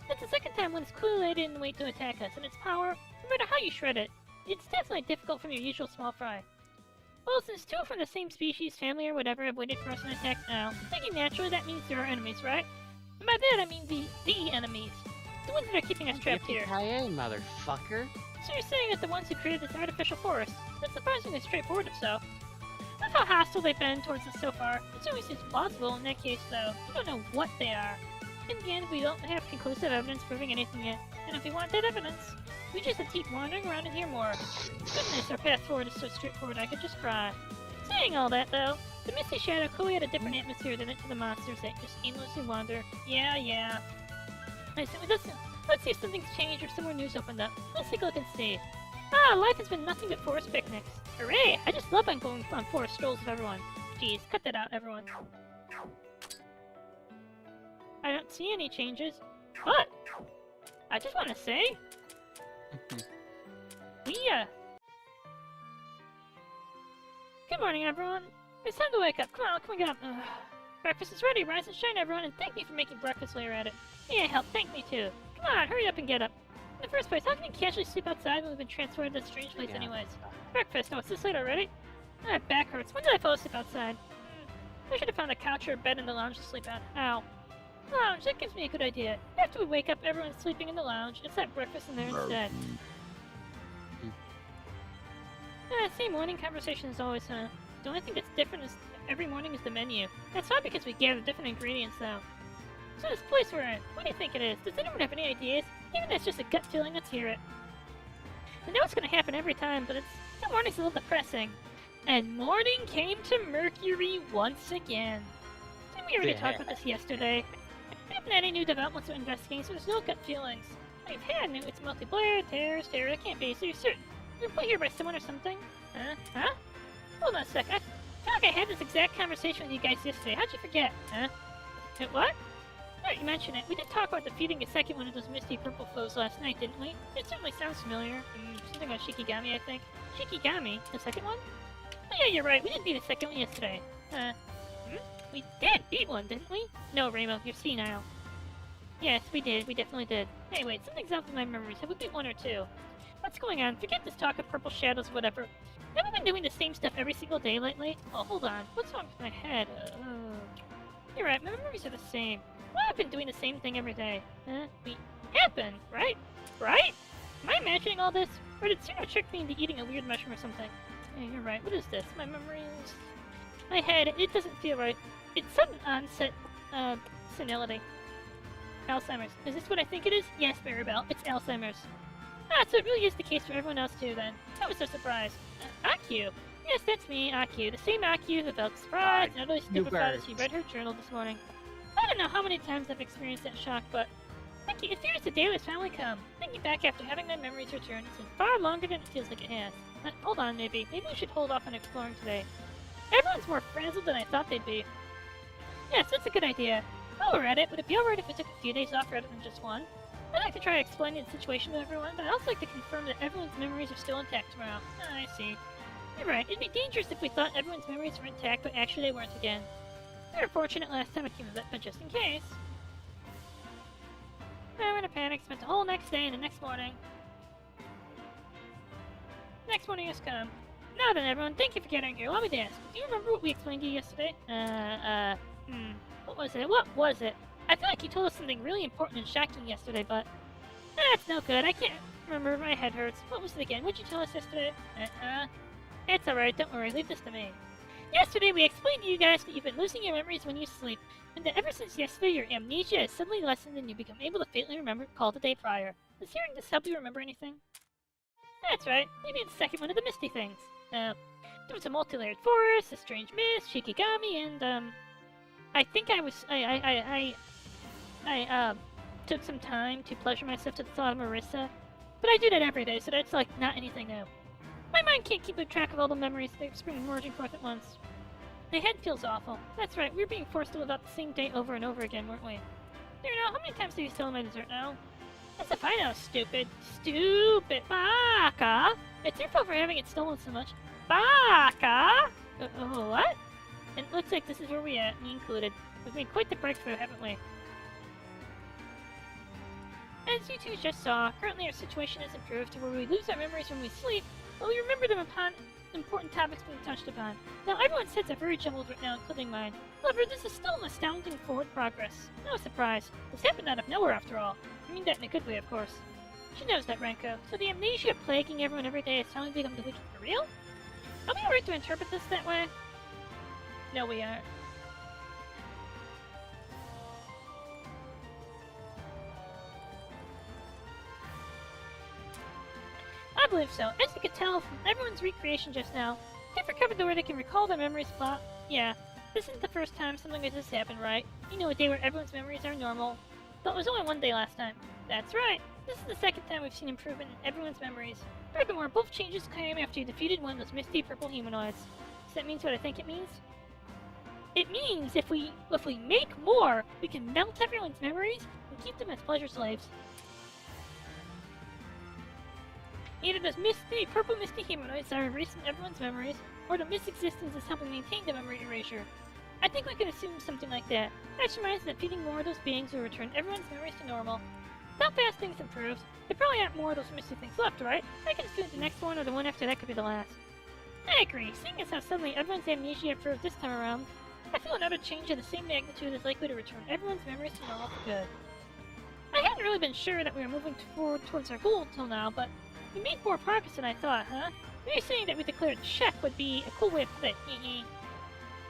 It's the second time when it's clearly didn't wait to attack us, and its power, no matter how you shred it, it's definitely difficult from your usual small fry. Well, since two from the same species, family, or whatever have waited for us and attacked now, thinking naturally that means there are enemies, right? And by that I mean the enemies. The ones that are keeping us trapped here. Yippee-ki-yay, motherfucker. So you're saying that the ones who created this artificial forest? That's surprisingly straightforward if so. With how hostile they've been towards us so far, it certainly seems plausible in that case though. We don't know what they are. In the end, we don't have conclusive evidence proving anything yet. And if we want that evidence, we just have to keep wandering around and hear more. Goodness, our path forward is so straightforward I could just cry. Saying all that though, the Misty Shadow clearly had a different atmosphere than it to the monsters that just aimlessly wander. Yeah. I said, let's see if something's changed or somewhere new's opened up. Let's take a look and see. Life has been nothing but forest picnics. Hooray! I just love going on forest strolls with everyone. Jeez, cut that out, everyone. I don't see any changes. But I just want to say, good morning, everyone. It's time to wake up. Come on, get up. Breakfast is ready. Rise and shine, everyone, and thank me for making breakfast while you're at it. Yeah, help. Thank me too. Come on, hurry up and get up. In the first place, how can you casually sleep outside when we've been transported to this strange place anyways? Breakfast. Oh, it's this late already? My back hurts. When did I fall asleep outside? I should have found a couch or a bed in the lounge to sleep on. Ow. Lounge, that gives me a good idea. After we wake up, everyone's sleeping in the lounge. Let's have breakfast in there instead. Same morning conversation as always, huh? The only thing that's different is every morning is the menu. That's not because we gather different ingredients, though. So this place we're in, what do you think it is? Does anyone have any ideas? Even if it's just a gut feeling, let's hear it. I know it's gonna happen every time, but that morning's a little depressing. And morning came to Mercury once again. Didn't we already talk about this yesterday? We haven't had any new developments or investigating, so there's no gut feelings. I've had new, it's multiplayer, terror, it can't be, so you're certain. You're put here by someone or something? Huh? Hold on a sec, I feel like I had this exact conversation with you guys yesterday. How'd you forget? Huh? What? Right, you mentioned it. We did talk about defeating the second one of those misty purple foes last night, didn't we? It certainly sounds familiar. Something about Shikigami, I think. Shikigami? The second one? Oh yeah, you're right. We did beat the second one yesterday. We did beat one, didn't we? No, Ramo, you're senile. Yes, we did. We definitely did. Hey, wait, something's off in my memories. Have we beat one or two? What's going on? Forget this talk of purple shadows, whatever. Have we been doing the same stuff every single day lately? Oh, hold on. What's wrong with my head? You're right, my memories are the same. Well, I've been doing the same thing every day. We have been, right? Right? Am I imagining all this? Or did Suno trick me into eating a weird mushroom or something? Hey, you're right. What is this? My memories... My head, it doesn't feel right. It's sudden onset, senility. Alzheimer's. Is this what I think it is? Yes, Maribel. It's Alzheimer's. So it really is the case for everyone else too, then. I was so surprised. Aku. Yes, that's me, Aku. The same Aku who felt surprised and utterly stupefied as she read her journal this morning. I don't know how many times I've experienced that shock, but it fears the day was finally come. Thinking back after having my memories returned, it's been far longer than it feels like it has. Hold on, maybe we should hold off on exploring today. Everyone's more frazzled than I thought they'd be. Yes, that's a good idea. While we're at it, would it be alright if we took a few days off rather than just one? I'd like to try explaining the situation to everyone, but I'd also like to confirm that everyone's memories are still intact tomorrow. Ah, I see. You're right, it'd be dangerous if we thought everyone's memories were intact, but actually they weren't again. We were fortunate last time it came to that, but just in case. We're in a panic, spent the whole next day and the next morning. Next morning has come. Now then, everyone, thank you for getting here. Allow me to ask, do you remember what we explained to you yesterday? What was it? What was it? I feel like you told us something really important and shocking yesterday, but... That's no good. I can't remember. My head hurts. What was it again? What'd you tell us yesterday? It's alright. Don't worry. Leave this to me. Yesterday, we explained to you guys that you've been losing your memories when you sleep, and that ever since yesterday, your amnesia has suddenly lessened and you become able to faintly remember recall the day prior. Does hearing this help you remember anything? That's right. Maybe it's the second one of the misty things. There was a multi-layered forest, a strange mist, Shikigami, and, I think I took some time to pleasure myself to the thought of Marissa, but I do that every day, so that's, like, not anything new. My mind can't keep track of all the memories that spring merging forth at once. My head feels awful. That's right, we were being forced to live out the same day over and over again, weren't we? Cyrano, how many times have you stolen my dessert now? That's a fine now, stupid. Stupid! Baka! It's your fault for having it stolen so much. Baka! What? And it looks like this is where we at, me included. We've made quite the breakthrough, haven't we? As you two just saw, currently our situation has improved to where we lose our memories when we sleep, but we remember them upon important topics being touched upon. Now everyone's heads are very jumbled right now, including mine. However, this is still an astounding forward progress. No surprise. This happened out of nowhere after all. I mean that in a good way, of course. She knows that, Renko. So the amnesia plaguing everyone every day has finally become the weekend for real? Are we alright to interpret this that way? No, we aren't. I believe so. As you could tell from everyone's recreation just now, they've recovered to where they can recall their memories plot. Yeah, this isn't the first time something like this happened, right? You know, a day where everyone's memories are normal. But it was only one day last time. That's right. This is the second time we've seen improvement in everyone's memories. Furthermore, both changes came after you defeated one of those misty purple humanoids. Does that mean what I think it means? It means if we make more, we can melt everyone's memories and keep them as pleasure slaves. Either those purple misty humanoids are erasing everyone's memories, or the misexistence is helping maintain the memory erasure. I think we can assume something like that. That surmises that feeding more of those beings will return everyone's memories to normal. How fast things improved, there probably aren't more of those misty things left, right? I can assume the next one or the one after that could be the last. I agree. Seeing as how suddenly everyone's amnesia improved this time around, I feel another change of the same magnitude is likely to return everyone's memories to normal for good. I hadn't really been sure that we were moving forward towards our goal until now, but we made more progress than I thought, huh? Maybe saying that we declared check would be a cool way to put it.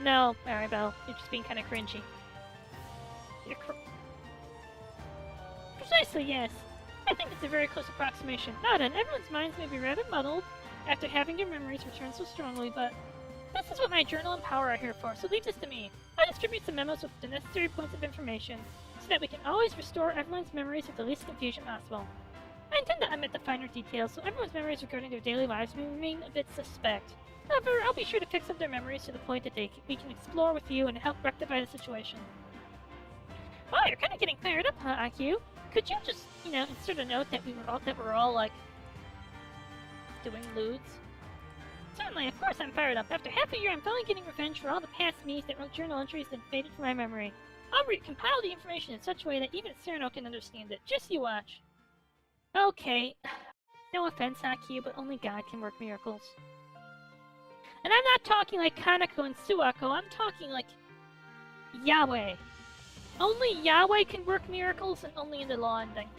No, Maribel, you're just being kind of cringy. Precisely, yes. I think it's a very close approximation. Now then, everyone's minds may be rather muddled after having their memories return so strongly, but this is what my journal and power are here for, so leave this to me. I distribute some memos with the necessary points of information, so that we can always restore everyone's memories with the least confusion possible. I intend to omit the finer details, so everyone's memories regarding their daily lives may remain a bit suspect. However, I'll be sure to fix up their memories to the point that we can explore with you and help rectify the situation. Wow, you're kind of getting fired up, huh, IQ? Could you just, insert a note that we're all like, doing lewds? Certainly, of course I'm fired up. After half a year, I'm finally getting revenge for all the past me's that wrote journal entries that faded from my memory. I'll recompile the information in such a way that even Cyrano can understand it. Just you watch. Okay. No offense, IQ, but only God can work miracles. And I'm not talking like Kaneko and Suako, I'm talking like Yahweh. Only Yahweh can work miracles, and only in the law ending.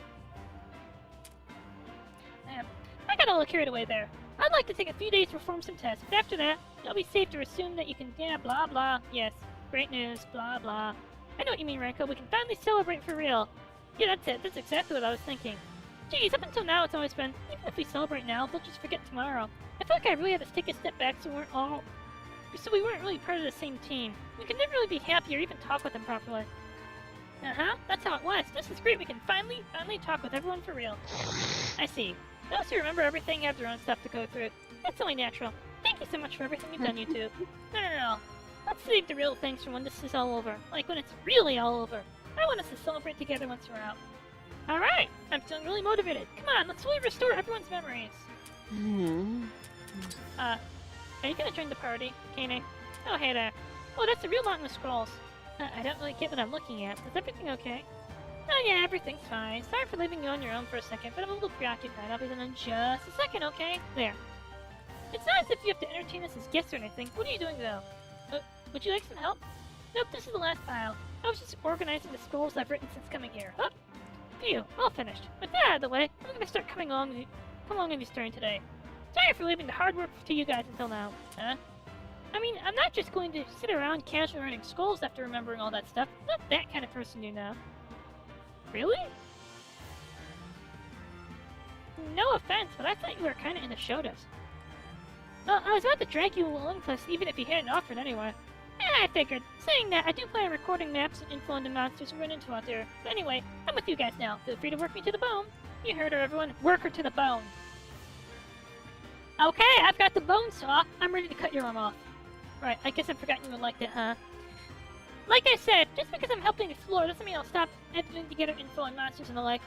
I got a little carried away there. I'd like to take a few days to perform some tests, but after that, it'll be safe to assume that you can, blah blah, yes, great news, blah blah. I know what you mean, Renko, we can finally celebrate for real. Yeah, that's it, that's exactly what I was thinking. Geez, up until now it's always been, even if we celebrate now, they'll just forget tomorrow. I feel like I really had to take a step back so we weren't really part of the same team. We could never really be happy or even talk with them properly. Uh-huh, that's how it was. This is great. We can finally talk with everyone for real. I see. Those who remember everything have their own stuff to go through. That's only natural. Thank you so much for everything you've done, you two. No. Let's save the real things for when this is all over. Like when it's really all over. I want us to celebrate together once we're out. Alright, I'm feeling really motivated. Come on, let's fully restore everyone's memories. Are you gonna join the party, Kane? Oh, hey there. Oh, that's a real mountain of scrolls. I don't really get what I'm looking at. Is everything okay? Oh yeah, everything's fine. Sorry for leaving you on your own for a second, but I'm a little preoccupied. I'll be done in just a second, okay? There. It's not as if you have to entertain us as guests or anything. What are you doing, though? Would you like some help? Nope, this is the last pile. I was just organizing the scrolls I've written since coming here. Oh, phew, all finished. With that out of the way, I'm gonna start come along with you starting today. Sorry for leaving the hard work to you guys until now. Huh? I mean, I'm not just going to sit around casually writing scrolls after remembering all that stuff. I'm not that kind of person, you know. Really? No offense, but I thought you were kind of into shotas. Well, I was about to drag you along with us, even if you hadn't offered anyway. I figured. Saying that, I do plan on recording maps and info into monsters we run into out there. But anyway, I'm with you guys now. Feel free to work me to the bone. You heard her, everyone. Work her to the bone. Okay, I've got the bone saw. I'm ready to cut your arm off. Right, I guess I forgot you would like that, huh? Like I said, just because I'm helping explore doesn't mean I'll stop editing together info on monsters and the like.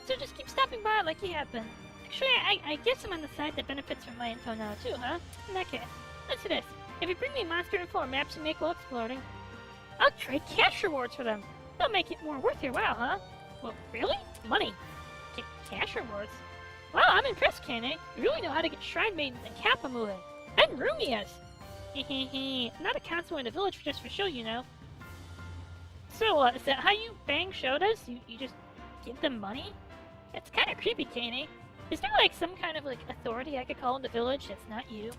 So just keep stopping by like you have been. Actually, I guess I'm on the side that benefits from my info now too, huh? In that case, let's do this. If you bring me monster info or maps you make while exploring, I'll trade cash rewards for them. That'll make it more worth your while, huh? Well, really? Money? Cash rewards? Wow, I'm impressed, Kane. You really know how to get shrine maidens and kappa moving. And Rumias! Hehehe. I'm not a constable in the village just for show, you know. So, is that how you bang shotas? You just give them money? It's kind of creepy, Kane. Is there, like, some kind of, like, authority I could call in the village that's not you?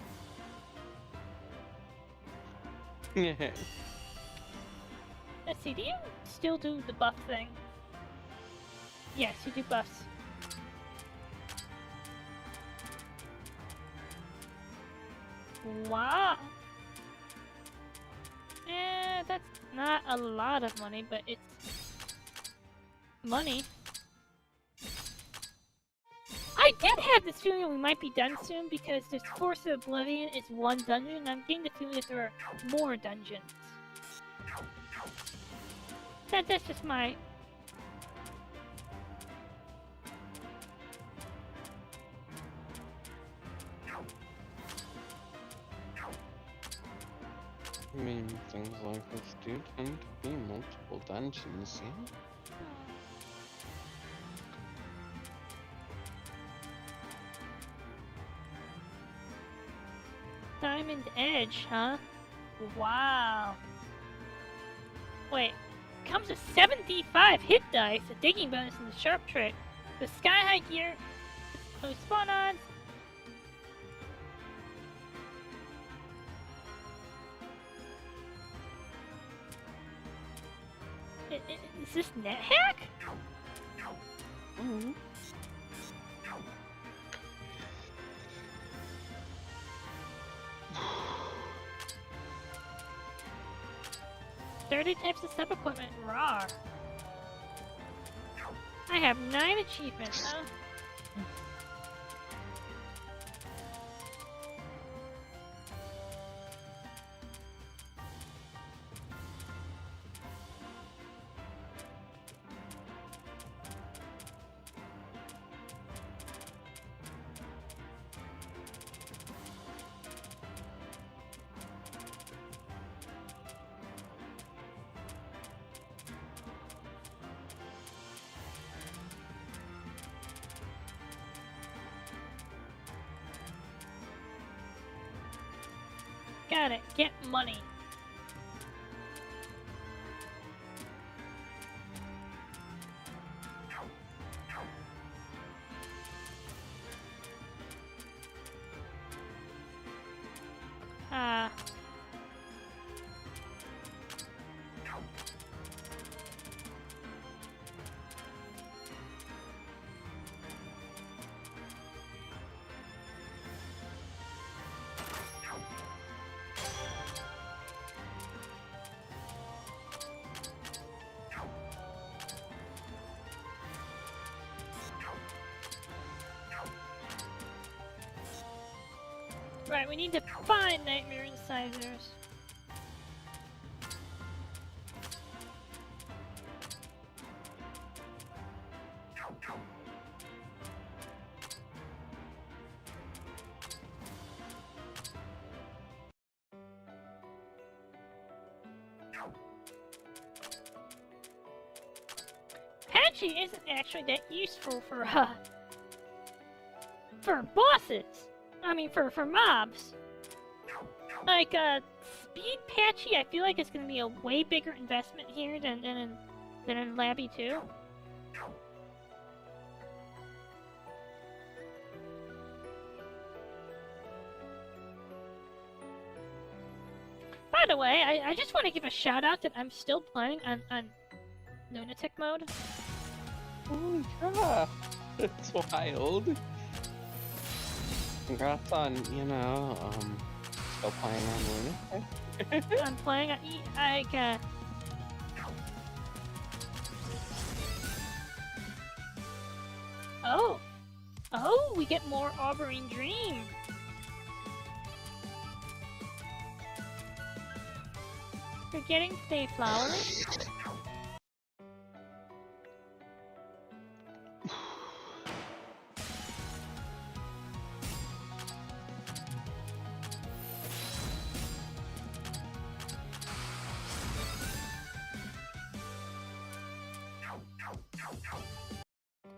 Let's see, do you still do the buff thing? Yes, you do buffs. Wow! That's not a lot of money, but it's money. I did have this feeling we might be done soon because this Force of Oblivion is one dungeon, and I'm getting the feeling that there are more dungeons. That's just my... I mean, things like this do tend to be multiple dungeons, yeah? Diamond Edge, huh? Wow. Wait, comes with 75 hit dice, a digging bonus, and a sharp trick. The sky high gear, no spawn-ons. Is this NetHack? Mm-hmm. 30 types of sub equipment, raw. I have 9 achievements, huh? Got it. Get money. Right, we need to find nightmare incisors. Patchy isn't actually that useful for bosses. I mean, for mobs. Like, Speed Patchy, I feel like it's gonna be a way bigger investment here than in Labby 2. By the way, I just want to give a shout out that I'm still playing on Lunatic mode. Holy crap! That's wild. Congrats on, you know, still playing on Lunatic. I'm playing on Oh, we get more Auberine Dream. You're getting Dayflower.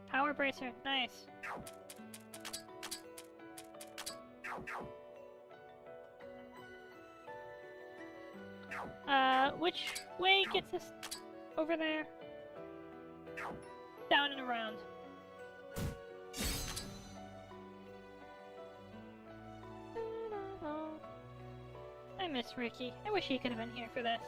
Power Bracer, nice. Which way gets us over there? Down and around. I miss Ricky. I wish he could have been here for this.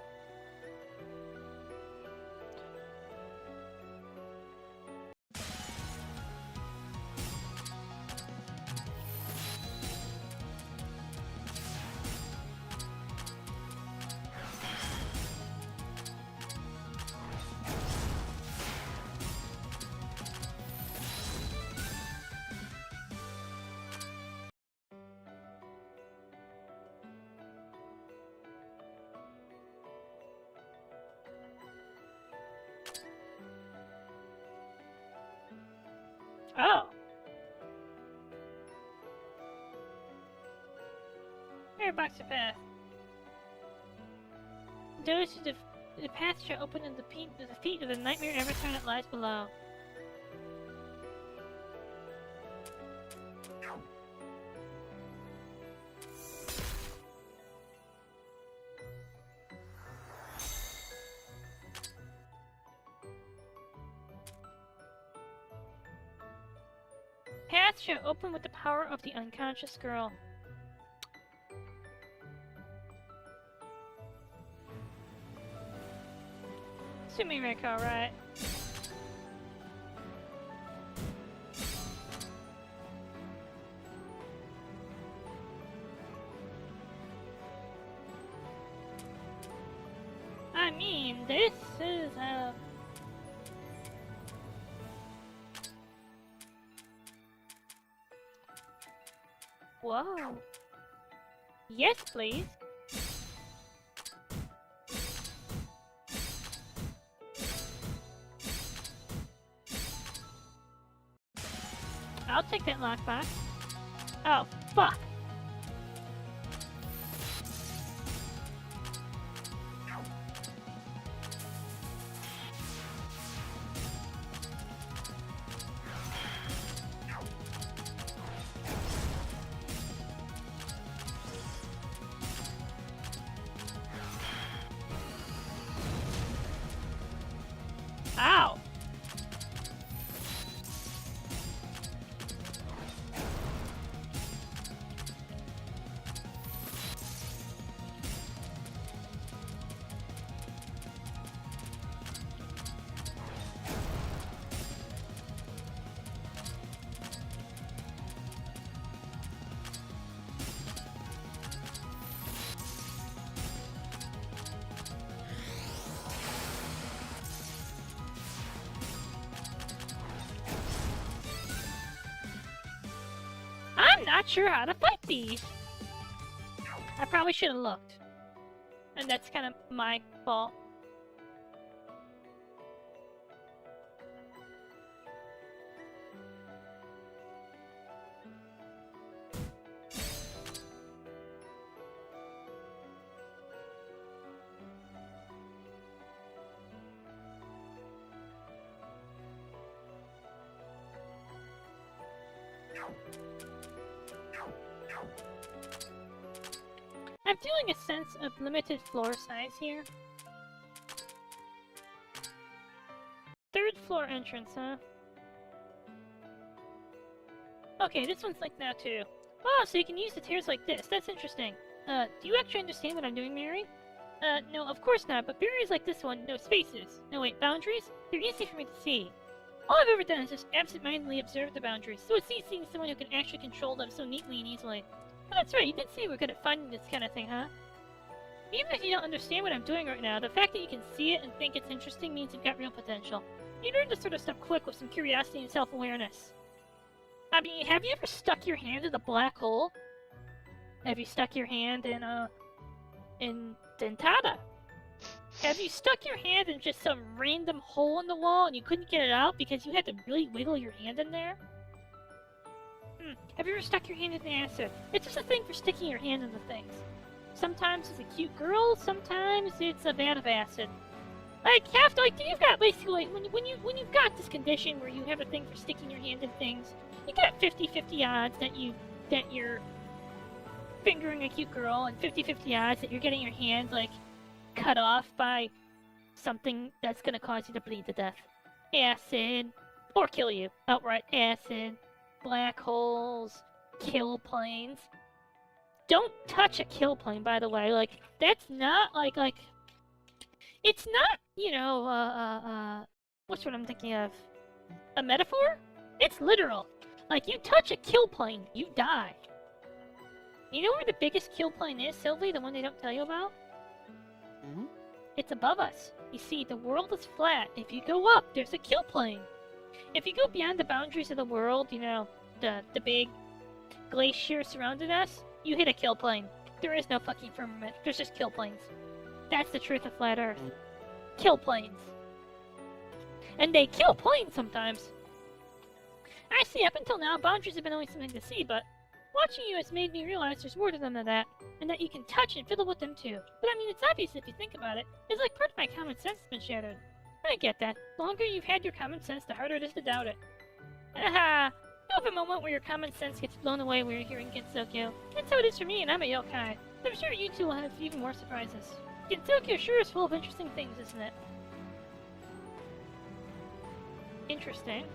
Oh! Here, box of path. Those who the path shall open in the feet of the nightmare avatar that lies below. Path shall open with the power of the unconscious girl. Sumi Reiko, right? I mean, this is Whoa. Yes, please. I'll take that lockbox. Oh, fuck. Ow! I'm not sure how to fight these. I probably should have looked. And that's kind of my fault. I'm feeling a sense of limited floor size here. Third floor entrance, huh? Okay, this one's like that too. Oh, so you can use the tiers like this. That's interesting. Do you actually understand what I'm doing, Mary? No, of course not, but barriers like this one, no spaces. No, wait, boundaries? They're easy for me to see. All I've ever done is just absent-mindedly observe the boundaries, so it's easy seeing someone who can actually control them so neatly and easily. Oh, that's right, you did say we're good at finding this kind of thing, huh? Even if you don't understand what I'm doing right now, the fact that you can see it and think it's interesting means you've got real potential. You learn this sort of stuff quick with some curiosity and self-awareness. I mean, have you ever stuck your hand in a black hole? Have you stuck your hand in Dentada? Have you stuck your hand in just some random hole in the wall and you couldn't get it out because you had to really wiggle your hand in there? Have you ever stuck your hand in the acid? It's just a thing for sticking your hand into things. Sometimes it's a cute girl, sometimes it's a vat of acid. Like, you've got basically, when you've got this condition where you have a thing for sticking your hand in things, you got 50-50 odds that you're fingering a cute girl, and 50-50 odds that you're getting your hand, like, cut off by something that's gonna cause you to bleed to death. Acid, or kill you. Outright acid, black holes, kill planes. Don't touch a kill plane, by the way. Like, that's not, like, it's not, you know, what's what I'm thinking of? A metaphor? It's literal. Like, you touch a kill plane, you die. You know where the biggest kill plane is, Sylvie? The one they don't tell you about? Mm-hmm. It's above us. You see, the world is flat. If you go up, there's a kill plane. If you go beyond the boundaries of the world, you know, the big glacier surrounding us, you hit a kill plane. There is no fucking firmament. There's just kill planes. That's the truth of flat Earth. Kill planes. And they kill planes sometimes. I see, up until now, boundaries have been only something to see, but watching you has made me realize there's more to them than that, and that you can touch and fiddle with them too. But I mean, it's obvious if you think about it. It's like part of my common sense has been shattered. I get that. The longer you've had your common sense, the harder it is to doubt it. Aha! You have a moment where your common sense gets blown away when your hearing Gensokyo. That's how it is for me, and I'm a yokai. I'm sure you two will have even more surprises. Gensokyo sure is full of interesting things, isn't it? Interesting.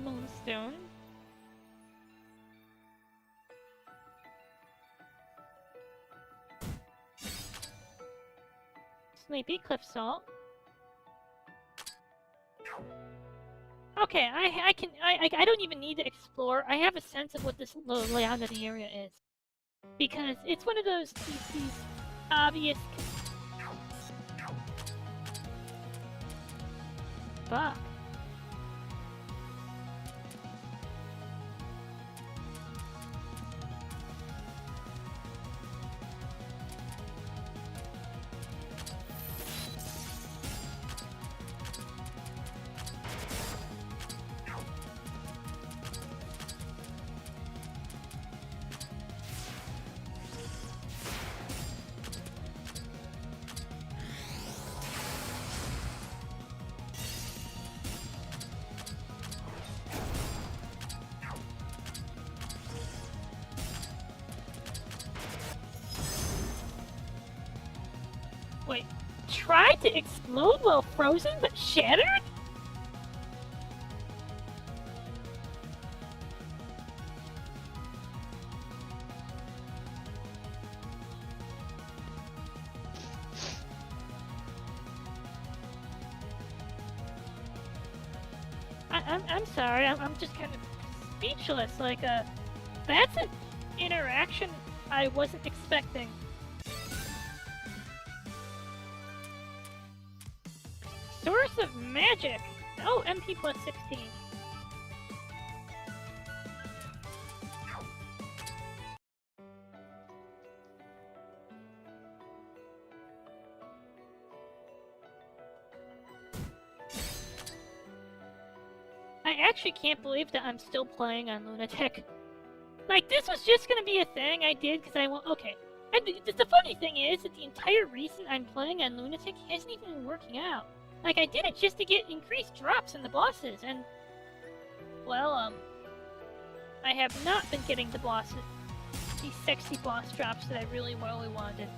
Moonstone. Sleepy Cliff Salt. Okay, I don't even need to explore. I have a sense of what this layout of the area is. Because it's one of these obvious... Fuck. Wait, tried to explode while frozen but shattered? I'm sorry, I'm just kind of speechless, like, that's an interaction I wasn't expecting. Source of magic! Oh, MP plus 16. I actually can't believe that I'm still playing on Lunatic. Like, this was just gonna be a thing I did because I want. Okay. And the funny thing is that the entire reason I'm playing on Lunatic hasn't even been working out. Like, I did it just to get increased drops in the bosses, and. Well, I have not been getting the bosses. These sexy boss drops that I really wanted.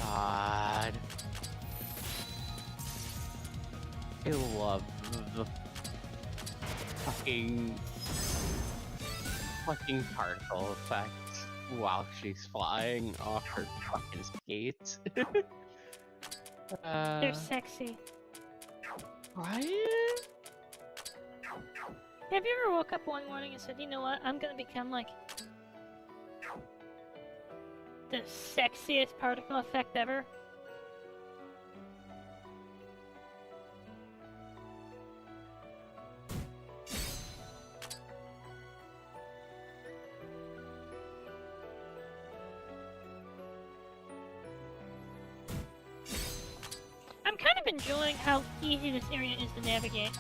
God. I love the fucking particle effect while she's flying off her fucking skates. They're sexy. Right? Have you ever woke up one morning and said, you know what, I'm gonna become like the sexiest particle effect ever? I'm kind of enjoying how easy this area is to navigate.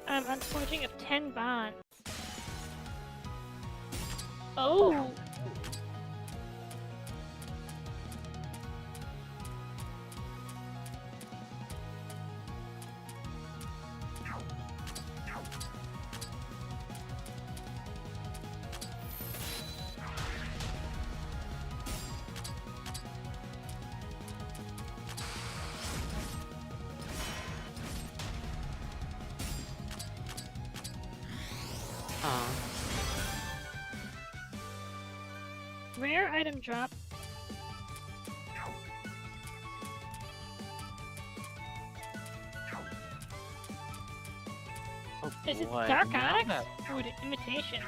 I'm forging of 10 bonds. Oh! Rare item drop. Oh, Is it boy. Dark Now Onyx? that- Or the imitation?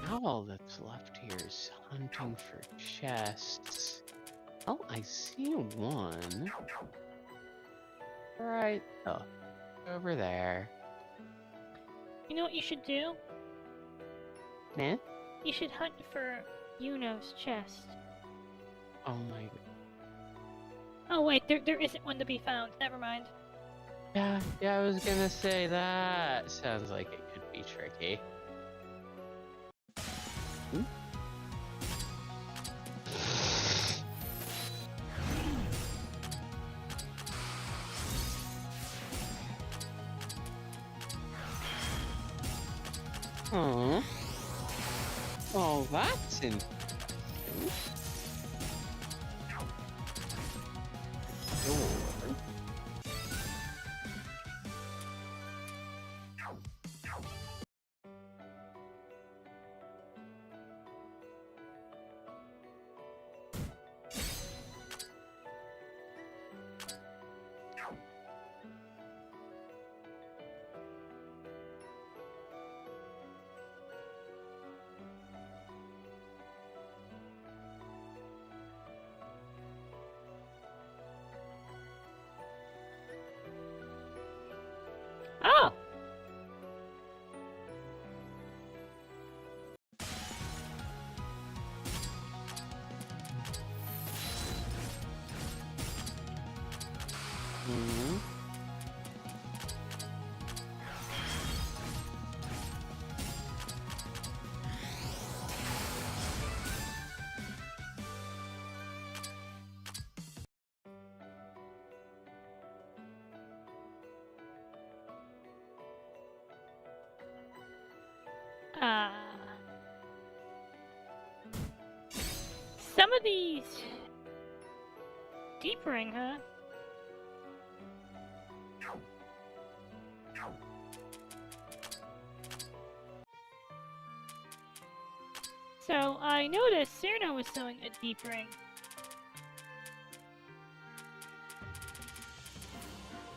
Now all that's left here is hunting for chests. Oh, I see one. Right over there. You know what you should do? Eh? You should hunt for Yuno's chest. Oh my god. Oh wait, there isn't one to be found. Never mind. Yeah, I was gonna say that. Sounds like it could be tricky. Hmm? Oh. Oh, that's interesting. Door. Ah. Some of these... Deep ring, huh? So, I noticed Cyrano was selling a deep ring.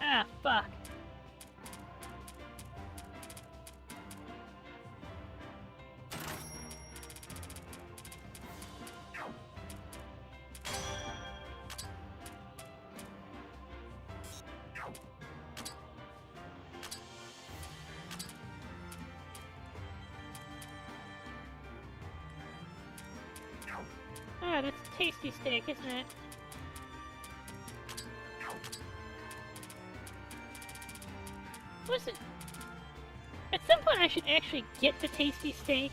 Ah, fuck. Ah, that's a tasty steak, isn't it? Listen, at some point I should actually get the tasty steak.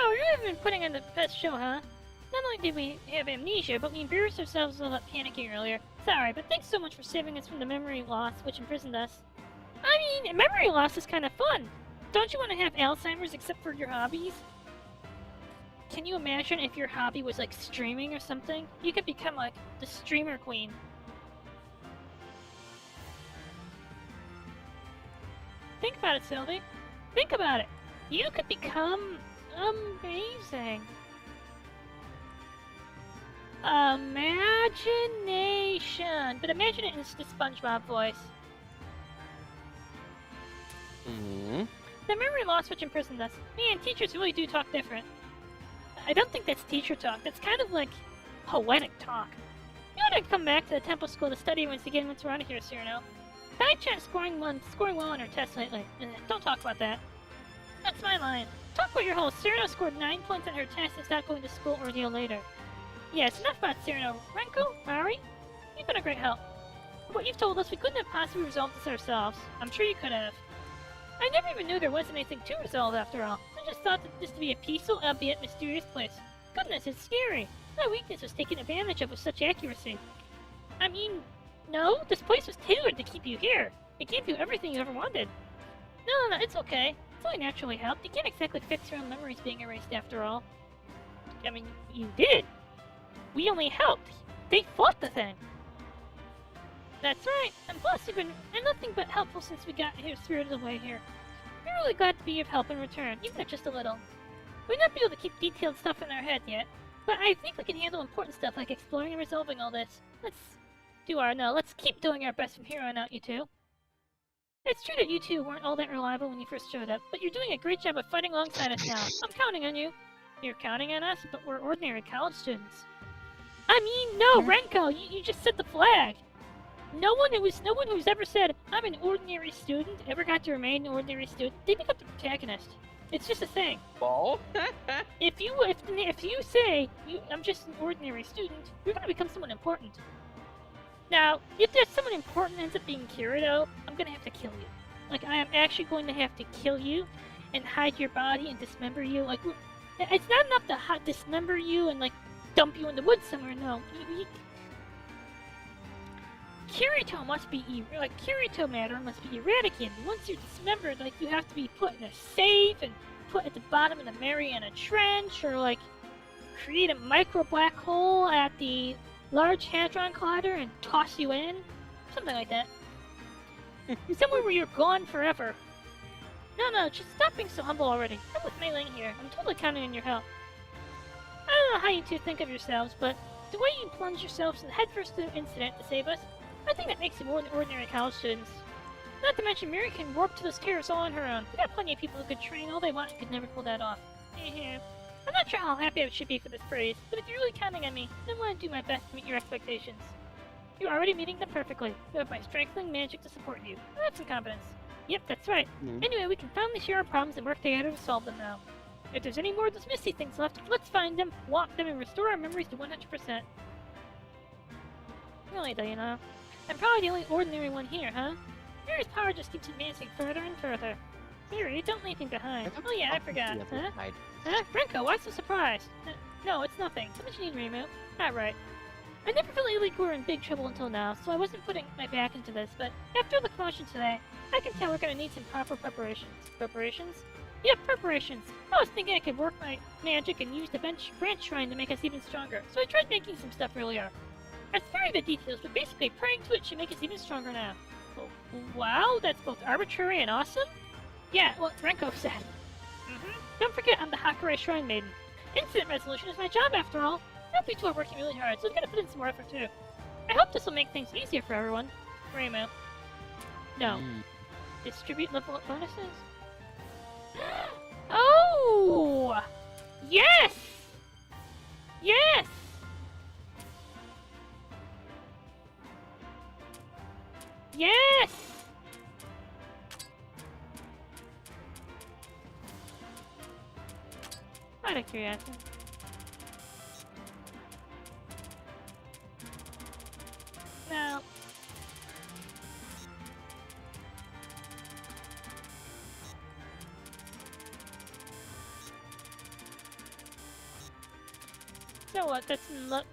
Oh, you've been putting on the best show, huh? Not only did we have amnesia, but we embarrassed ourselves a lot panicking earlier. Sorry, but thanks so much for saving us from the memory loss which imprisoned us. I mean, memory loss is kind of fun. Don't you want to have Alzheimer's except for your hobbies? Can you imagine if your hobby was like streaming or something? You could become like the streamer queen. Think about it, Sylvie. Think about it. You could become amazing. Imagination. But imagine it in the SpongeBob voice. The memory loss which imprisoned us. Man, teachers really do talk different. I don't think that's teacher talk. That's kind of like poetic talk. You ought to come back to the temple school to study once again once we're out of here, Cyrano. I checked scoring well on her test lately. Don't talk about that. That's my line. Talk about your whole Cyrano scored 9 points on her test and is not going to school ordeal later. Yes, enough about Cyrano. Renko, Mari, you've been a great help. What you've told us, we couldn't have possibly resolved this ourselves. I'm sure you could have. I never even knew there wasn't anything to resolve after all. I just thought that this to be a peaceful, albeit mysterious place. Goodness, it's scary. My weakness was taken advantage of with such accuracy. I mean, no, this place was tailored to keep you here. It gave you everything you ever wanted. No, it's okay. It's only naturally helped. You can't exactly fix your own memories being erased after all. I mean, you did. We only helped. They fought the thing. That's right. And plus, you've been nothing but helpful since we got here, spirited away here. We're really glad to be of help in return, even if just a little. We may not be able to keep detailed stuff in our head yet, but I think we can handle important stuff like exploring and resolving all this. Let's keep doing our best from here on out, you two. It's true that you two weren't all that reliable when you first showed up, but you're doing a great job of fighting alongside us now. I'm counting on you. You're counting on us, but we're ordinary college students. I mean, no, Renko, you just said the flag. No one who's ever said, I'm an ordinary student, ever got to remain an ordinary student. They become the protagonist. It's just a thing. Ball? If you say, I'm just an ordinary student, you're gonna become someone important. Now, if there's someone important ends up being Kirito, I'm gonna have to kill you. Like, I am actually going to have to kill you and hide your body and dismember you. Like, it's not enough to dismember you and, like, dump you in the woods somewhere, no. Kirito must be, Kirito matter must be eradicated. Once you're dismembered, like, you have to be put in a safe and put at the bottom of the Mariana Trench, or, like, create a micro black hole at the Large Hadron Collider and toss you in. Something like that. Somewhere where you're gone forever. No, just stop being so humble already. I'm with Mei Ling here. I'm totally counting on your help. I don't know how you two think of yourselves, but the way you plunge yourselves headfirst into an incident to save us, I think that makes you more than ordinary college students. Not to mention, Miri can warp to those terrors all on her own. We got plenty of people who could train all they want and could never pull that off. I'm not sure how happy I should be for this praise, but if you're really counting on me, then I want to do my best to meet your expectations. You're already meeting them perfectly. You have my strengthening magic to support you. I have some confidence. Yep, that's right. Anyway, we can finally share our problems and work together to solve them now. If there's any more of those misty things left, let's find them, walk them, and restore our memories to 100%. Really, though, you know? I'm probably the only ordinary one here, huh? Mary's power just keeps advancing further and further. Mary, don't leave me behind. Oh yeah, I forgot. Huh? Huh? Renko, why so surprised? No, it's nothing. What did you need, Rimu? Right. I never felt like we were in big trouble until now, so I wasn't putting my back into this, but after the commotion today, I can tell we're gonna need some proper preparations. Preparations? Yep, preparations. I was thinking I could work my magic and use the branch shrine to make us even stronger, so I tried making some stuff earlier. It's very bit details, but basically praying to it should make us even stronger now. Wow, that's both arbitrary and awesome? Yeah, what Renko said. Don't forget, I'm the Hakure Shrine Maiden. Incident resolution is my job, after all. I hope you two are working really hard, so I'm gonna put in some more effort, too. I hope this will make things easier for everyone. Reimu. No. Distribute level up bonuses? Oh! Yes! Yes! Yes! Out of curiosity. No. So what? That's not.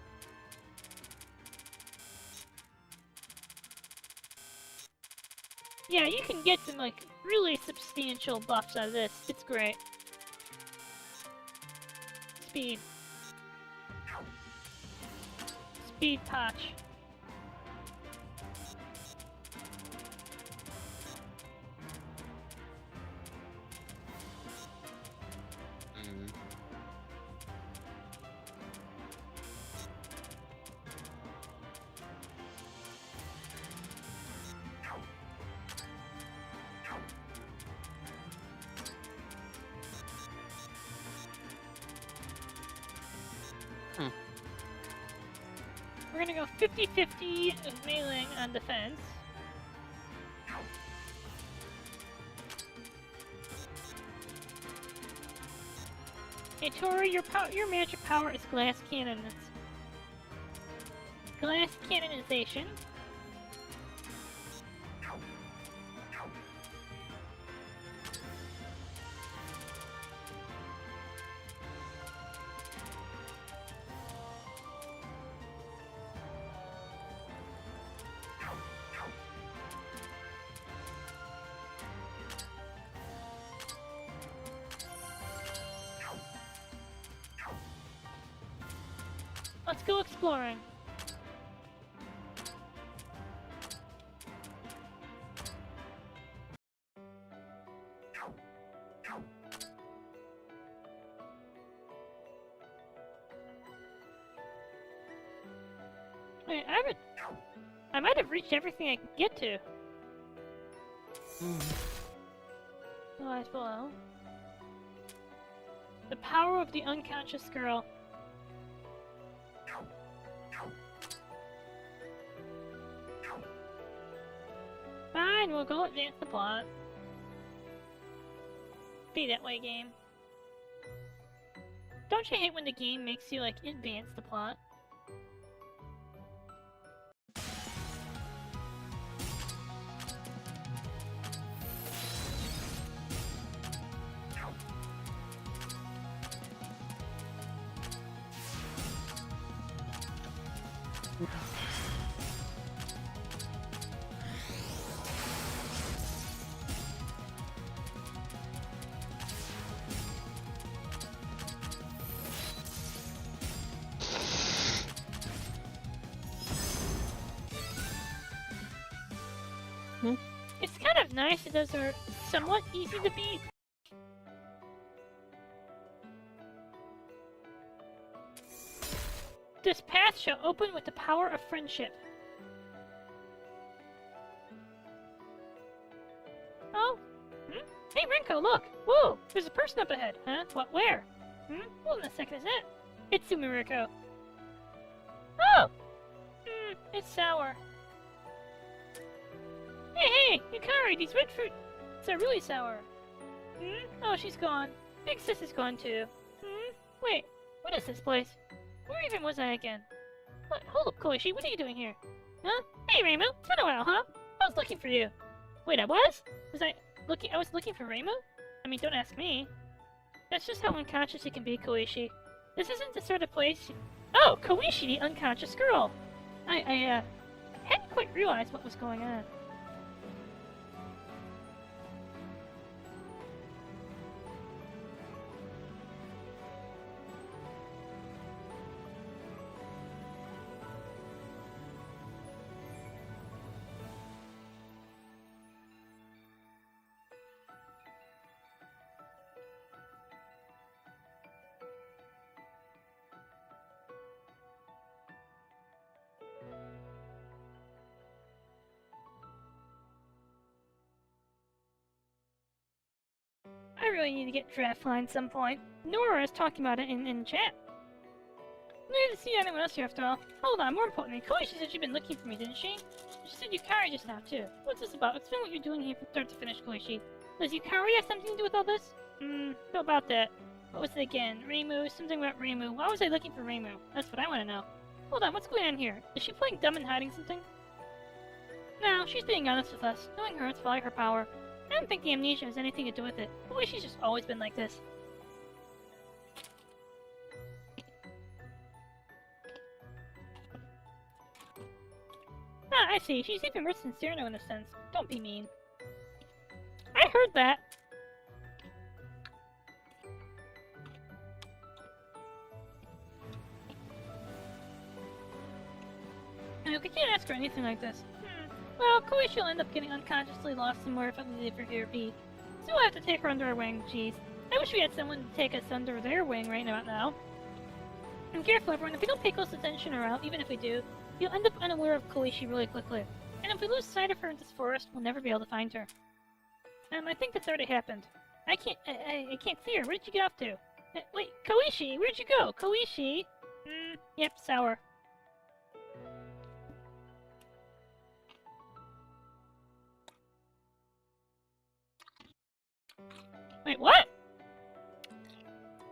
Yeah, you can get some, like, really substantial buffs out of this. It's great. Speed. Speed touch. We're gonna go 50-50 mailing on defense. Hey Tori, your magic power is glass cannon. Glass cannonization. Let's go exploring. Wait, I might have reached everything I can get to. Lies below. The power of the unconscious girl. Fine, we'll go advance the plot. Be that way, game. Don't you hate when the game makes you, like, advance the plot? It's kind of nice that those are somewhat easy to beat. This path shall open with the power of friendship. Oh? Hey Renko, look! Whoa! There's a person up ahead, huh? What, where? Hold on a second, is it? It's Sumiriko. Oh! It's sour. Hey, Yukari, these red fruit... thoughts are really sour. Oh, she's gone. Big sis is gone too. Wait, what is this place? Where even was I again? What? Hold up, Koichi, what are you doing here? Huh? Hey, Reimu, it's been a while, huh? I was looking for you. Wait, I was? I was looking for Reimu? I mean, don't ask me. That's just how unconscious you can be, Koichi. This isn't the sort of place... Oh, Koichi, the unconscious girl! I hadn't quite realized what was going on. I really need to get draft line some point. Nora is talking about it in chat. I didn't see anyone else here after all. Hold on, more importantly, Koichi said she'd been looking for me, didn't she? She said Yukari just now, too. What's this about? Explain what you're doing here from start to finish, Koichi. Does Yukari have something to do with all this? How about that? What was it again? Reimu? Something about Reimu. Why was I looking for Reimu? That's what I want to know. Hold on, what's going on here? Is she playing dumb and hiding something? No, she's being honest with us. Knowing her is probably her power. I don't think the amnesia has anything to do with it. Boy, she's just always been like this. Ah, I see. She's even worse than Cyrano in a sense. Don't be mean. I heard that. We can't ask her anything like this. Well, Koichi will end up getting unconsciously lost somewhere if I leave her here be. So we'll have to take her under our wing, jeez. I wish we had someone to take us under their wing right about now. And careful everyone, if we don't pay close attention or out, even if we do, you'll end up unaware of Koichi really quickly. And if we lose sight of her in this forest, we'll never be able to find her. I think that's already happened. I can't see her. Where did you get off to? Wait, Koichi, where'd you go? Koichi? Yep, sour. Wait, what?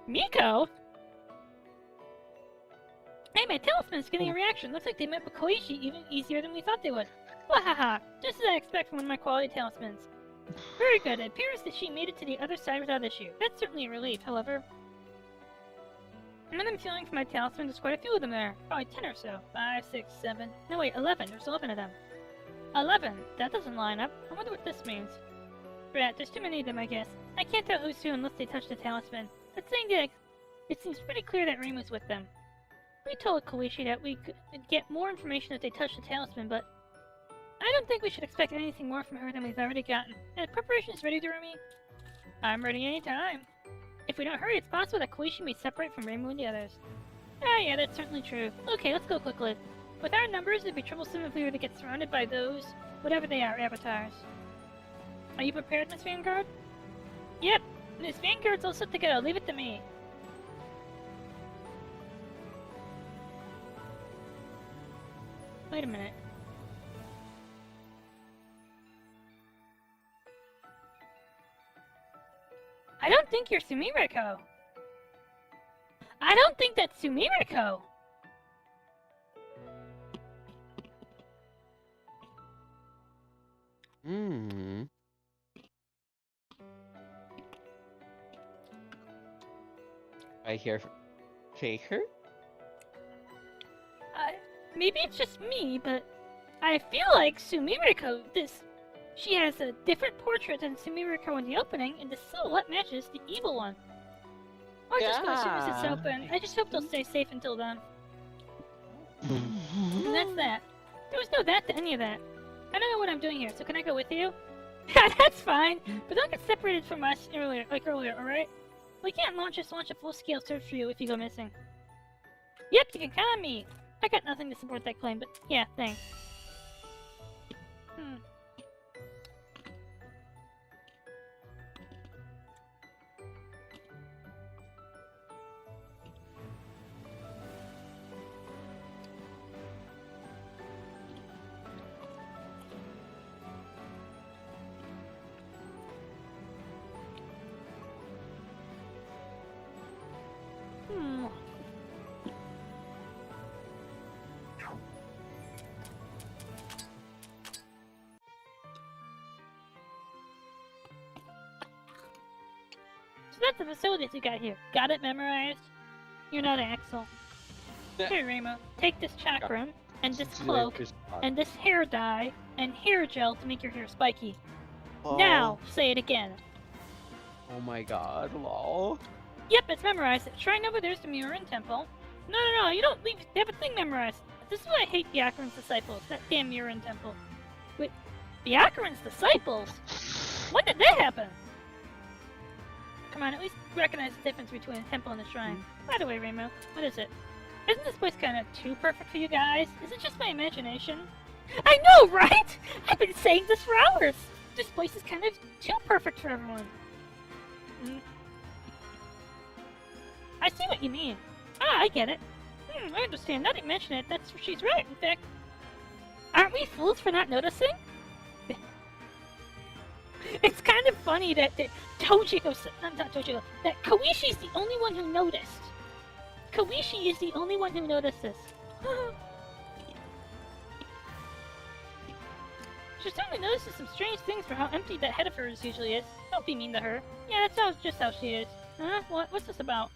Miko? Hey, my talisman's getting a reaction. Looks like they met with Koichi even easier than we thought they would. Wahaha! Just as I expect from one of my quality talismans. Very good. It appears that she made it to the other side without issue. That's certainly a relief, however. And what I'm feeling for my talisman, there's quite a few of them there. Probably 10 or so. 5, 6, 7... No, wait, 11. There's 11 of them. 11? That doesn't line up. I wonder what this means. Brat, there's too many of them, I guess. I can't tell who's who unless they touch the talisman. But saying that, it seems pretty clear that Reimu's with them. We told Koichi that we could get more information if they touched the talisman, but I don't think we should expect anything more from her than we've already gotten. And preparations ready, Rumi? I'm ready anytime. If we don't hurry, it's possible that Koichi may separate from Reimu and the others. Ah, yeah, that's certainly true. Okay, let's go quickly. With our numbers, it'd be troublesome if we were to get surrounded by those, whatever they are, avatars. Are you prepared, Miss Vanguard? Yep, Miss Vanguard's all set to go. Leave it to me. Wait a minute. I don't think you're Sumiriko. I don't think that's Sumiriko. I hear Faker? Maybe it's just me, but I feel like Sumiriko, she has a different portrait than Sumiriko in the opening, and the silhouette matches the evil one. I'll just go as soon as it's open. I just hope they'll stay safe until then. And that's that. There was no that to any of that. I don't know what I'm doing here, so can I go with you? That's fine, but don't get separated from us earlier, alright? We can't launch a full-scale search for you if you go missing. Yep, you can count on me. I got nothing to support that claim, but yeah, thanks. Hmm. So that's the facilities you got here. Got it memorized? You're not Axel. Here, Remo, take this chakram, and this cloak, and this hair dye, and hair gel to make your hair spiky. Oh. Now, say it again. Oh my god, lol. Yep, it's memorized. Shrine over there's the Murin Temple. No, you don't leave. They have a thing memorized. This is why I hate Byakuran's disciples. That damn Murin Temple. Wait, Byakuran's disciples? When did that happen? Come on, at least recognize the difference between a temple and a shrine. By the way, Remo, what is it? Isn't this place kind of too perfect for you guys? Is it just my imagination? I know, right? I've been saying this for hours. This place is kind of too perfect for everyone. I see what you mean. Ah, I get it. I understand. Now that you mention it, she's right. In fact, aren't we fools for not noticing? It's kind of funny that that Koishi's the only one who noticed. Koishi is the only one who noticed this. She certainly notices some strange things for how empty that head of hers usually is. Don't be mean to her. Yeah, that's just how she is. Huh? What's this about?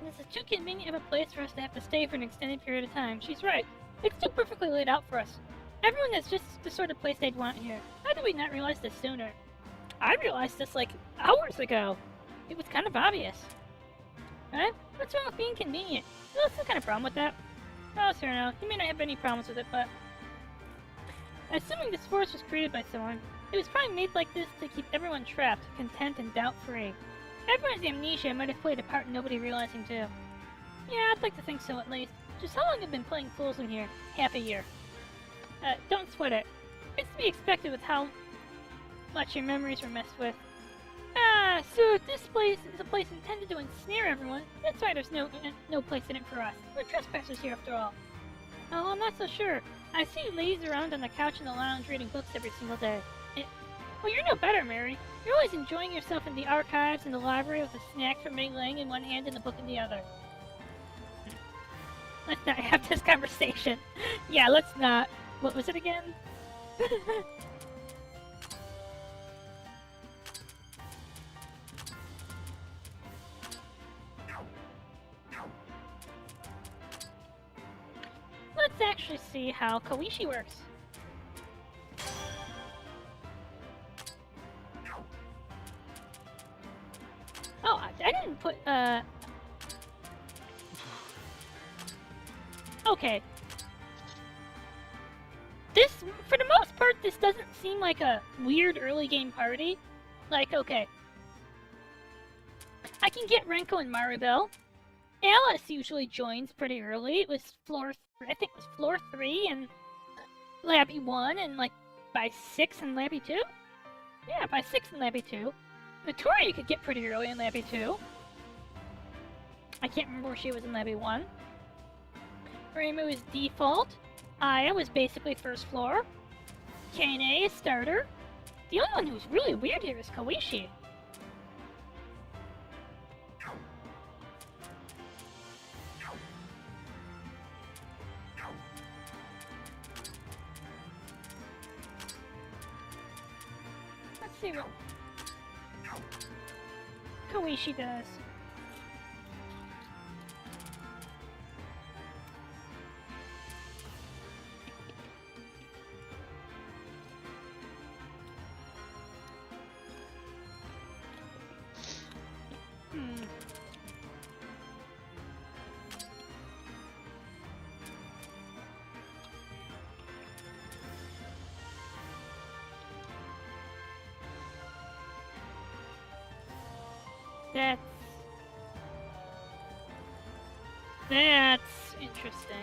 This is too convenient of a place for us to have to stay for an extended period of time. She's right. It's too perfectly laid out for us. Everyone is just the sort of place they'd want here. How did we not realize this sooner? I realized this like hours ago. It was kind of obvious. Huh? What's wrong with being convenient? There's some kind of problem with that. Oh, sure, no. You may not have any problems with it, but... Assuming this forest was created by someone, it was probably made like this to keep everyone trapped, content, and doubt-free. Everyone's amnesia might have played a part in nobody realizing, too. Yeah, I'd like to think so, at least. Just how long have you been playing fools in here? Half a year. Don't sweat it. It's to be expected with how much your memories were messed with. Ah, so if this place is a place intended to ensnare everyone, that's why there's no place in it for us. We're trespassers here after all. Oh, I'm not so sure. I see you laze around on the couch in the lounge reading books every single day. Well, you're no better, Mary. You're always enjoying yourself in the archives and the library with a snack from me laying in one hand and a book in the other. Let's not have this conversation. Yeah, let's not. What was it again? Let's actually see how Koishi works. Oh, I didn't put, Okay. This, for the most part, this doesn't seem like a weird early game party. Like, okay. I can get Renko and Maribel. Alice usually joins pretty early. It was I think it was floor 3 and Labby 1 and like by 6 in Labby 2? Yeah, by 6 in Labby 2. Victoria you could get pretty early in Labby 2. I can't remember where she was in Labby 1. Reimu is default. Aya was basically first floor. Kane is starter. The only one who's really weird here is Koishi. Let's see what Koishi does. That's interesting.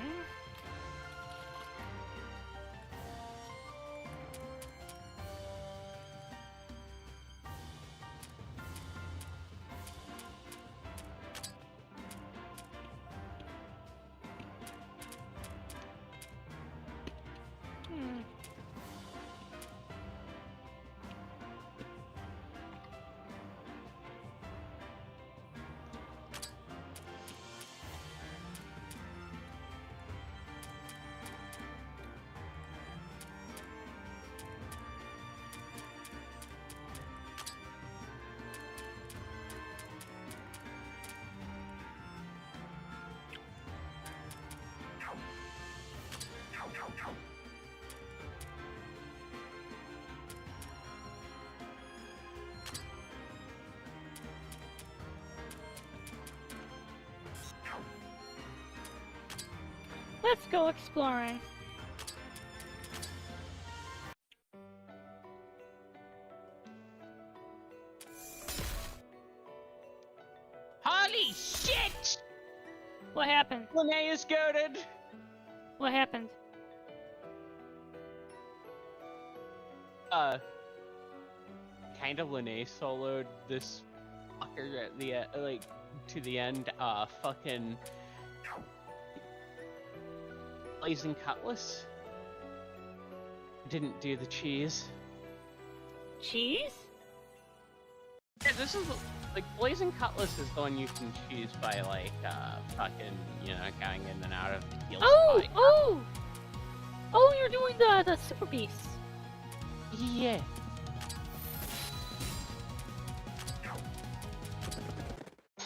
Let's go exploring. Holy shit! What happened? Lene is goated! What happened? Kind of Lene soloed this fucker at the like to the end. Fucking Blazing Cutlass didn't do the cheese. Cheese? Yeah, this is like Blazing Cutlass is the one you can choose by like fucking going in and out of the heal spike. Oh, you're doing the super beasts. Yeah.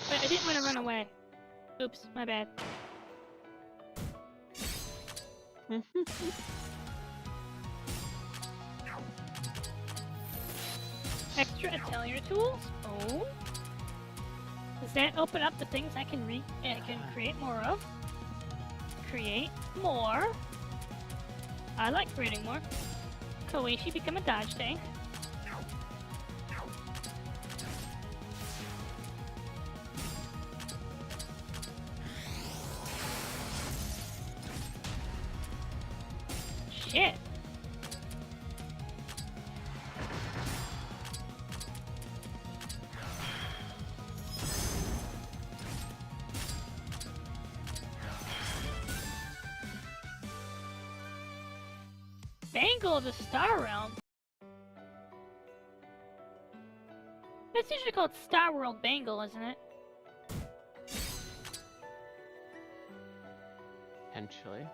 Wait, I didn't want to run away. Oops, my bad. Extra atelier tools? Oh. Does that open up the things I can create more of? Create more. I like creating more. Koishi become a dodge tank. Shit. Bangle of the Star Realm? That's usually called Star World Bangle, isn't it? Potentially.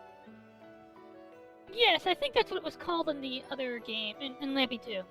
Yes, I think that's what it was called in the other game, in Labby 2.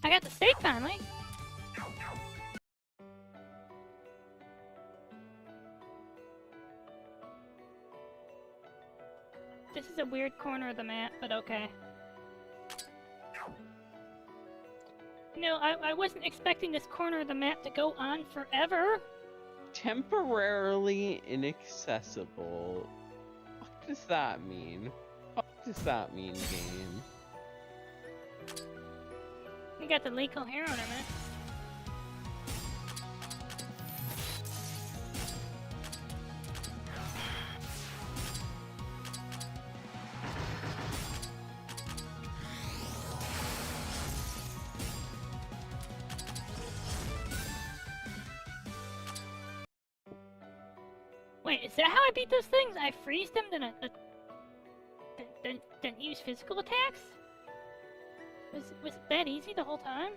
I got the steak finally. This is a weird corner of the map, but okay. No, I wasn't expecting this corner of the map to go on forever. Temporarily inaccessible. What does that mean? What does that mean, game? We got the Lake O'Hare ornament. Wait, is that how I beat those things? I freeze them, then use physical attacks? Was it that easy the whole time?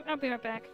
I'll be right back.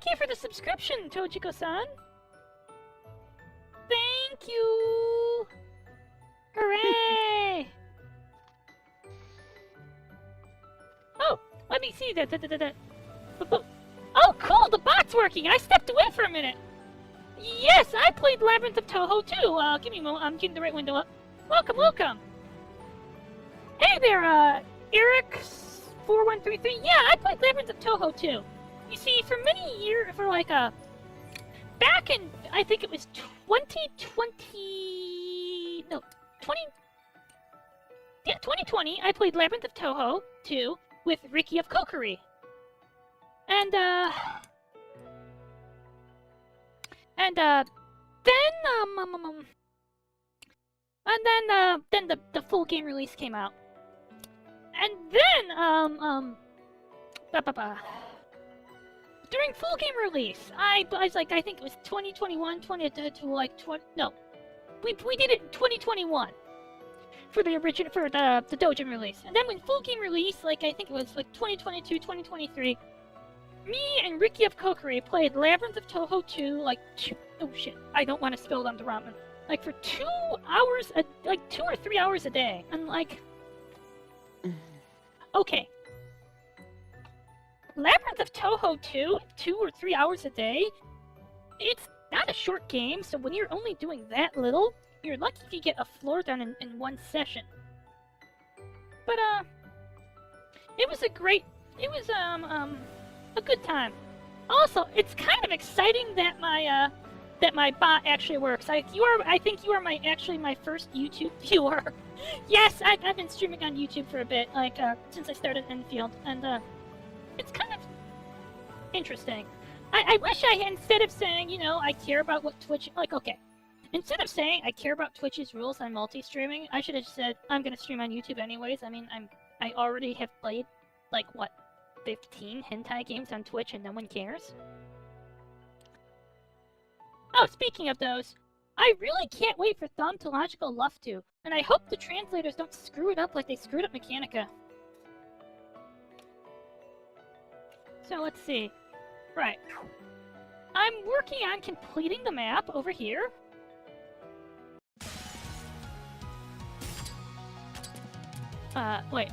Thank you for the subscription, Tojiko-san. Thank you. Hooray! Oh, let me see that. Oh, cool! The bot's working. I stepped away for a minute. Yes, I played Labyrinth of Touhou too. Give me a moment. I'm getting the right window up. Welcome, welcome. Hey there, Eric4133. Yeah, I played Labyrinth of Touhou too. You see, for many years, back in, I think it was 2020, I played Labyrinth of Touhou 2 with RickyofKokiri. And then the full game release came out. And then, during full game release, I was like, I think it was 2021, we did it in 2021 for the original, for the Dojin release. And then when full game release, like, I think it was like 2022, 2023, me and RickyofKokiri played Labyrinth of Touhou 2, like, oh shit, I don't want to spill it on the ramen. Like, for 2 hours, 2 or 3 hours a day. And like, okay. Labyrinth of Touhou 2, 2 or 3 hours a day, it's not a short game, so when you're only doing that little, you're lucky if you get a floor done in one session. But, it was a good time. Also, it's kind of exciting that my bot actually works. I think you are my first YouTube viewer. Yes, I've been streaming on YouTube for a bit, since I started Enfield, and it's kind of interesting. I wish instead of saying, I care about what Twitch, instead of saying I care about Twitch's rules on multi-streaming, I should have said I'm gonna stream on YouTube anyways. I mean, I already have played, 15 hentai games on Twitch and no one cares? Oh, speaking of those, I really can't wait for Thaumatological Luff 2, and I hope the translators don't screw it up like they screwed up Mechanica. So let's see. Right. I'm working on completing the map over here. Wait.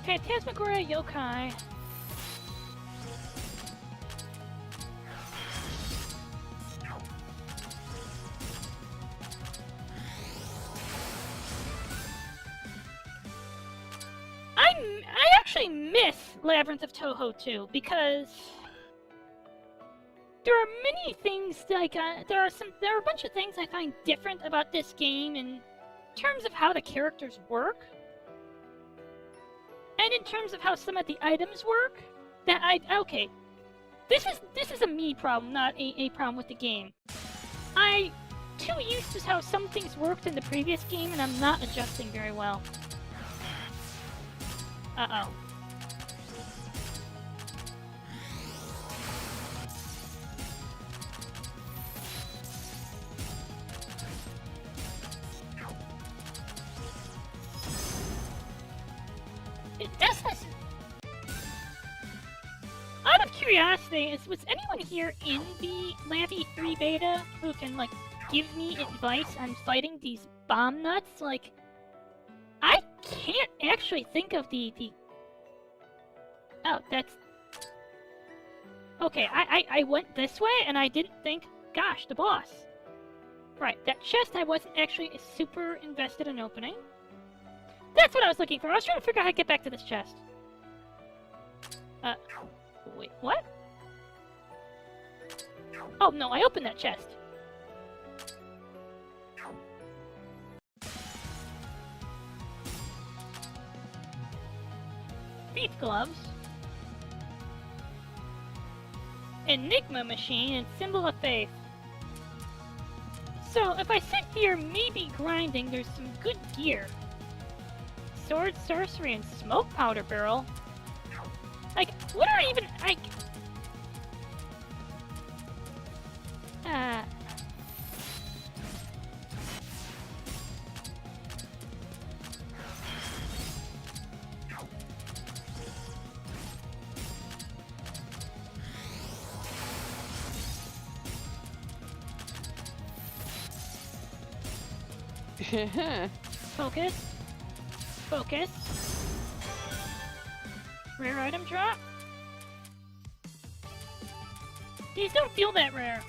Phantasmagoria Yokai. I actually miss Labyrinth of Touhou 2 because there are many things there are a bunch of things I find different about this game in terms of how the characters work. And in terms of how some of the items work, okay. This is a me problem, not a problem with the game. I too used to how some things worked in the previous game, and I'm not adjusting very well. Uh-oh. Out of curiosity, was anyone here in the Lavi 3 beta who can, give me advice on fighting these bomb nuts? I can't actually think of the... Oh, that's... Okay, I went this way, and I didn't think, gosh, the boss. Right, that chest I wasn't actually super invested in opening. That's what I was looking for. I was trying to figure out how to get back to this chest. Wait, what? Oh, no, I opened that chest. Thief gloves. Enigma machine and symbol of faith. So, if I sit here maybe grinding, there's some good gear. Sword, sorcery, and smoke powder barrel. What are even, Focus. Focus. Rare item drop. These don't feel that rare.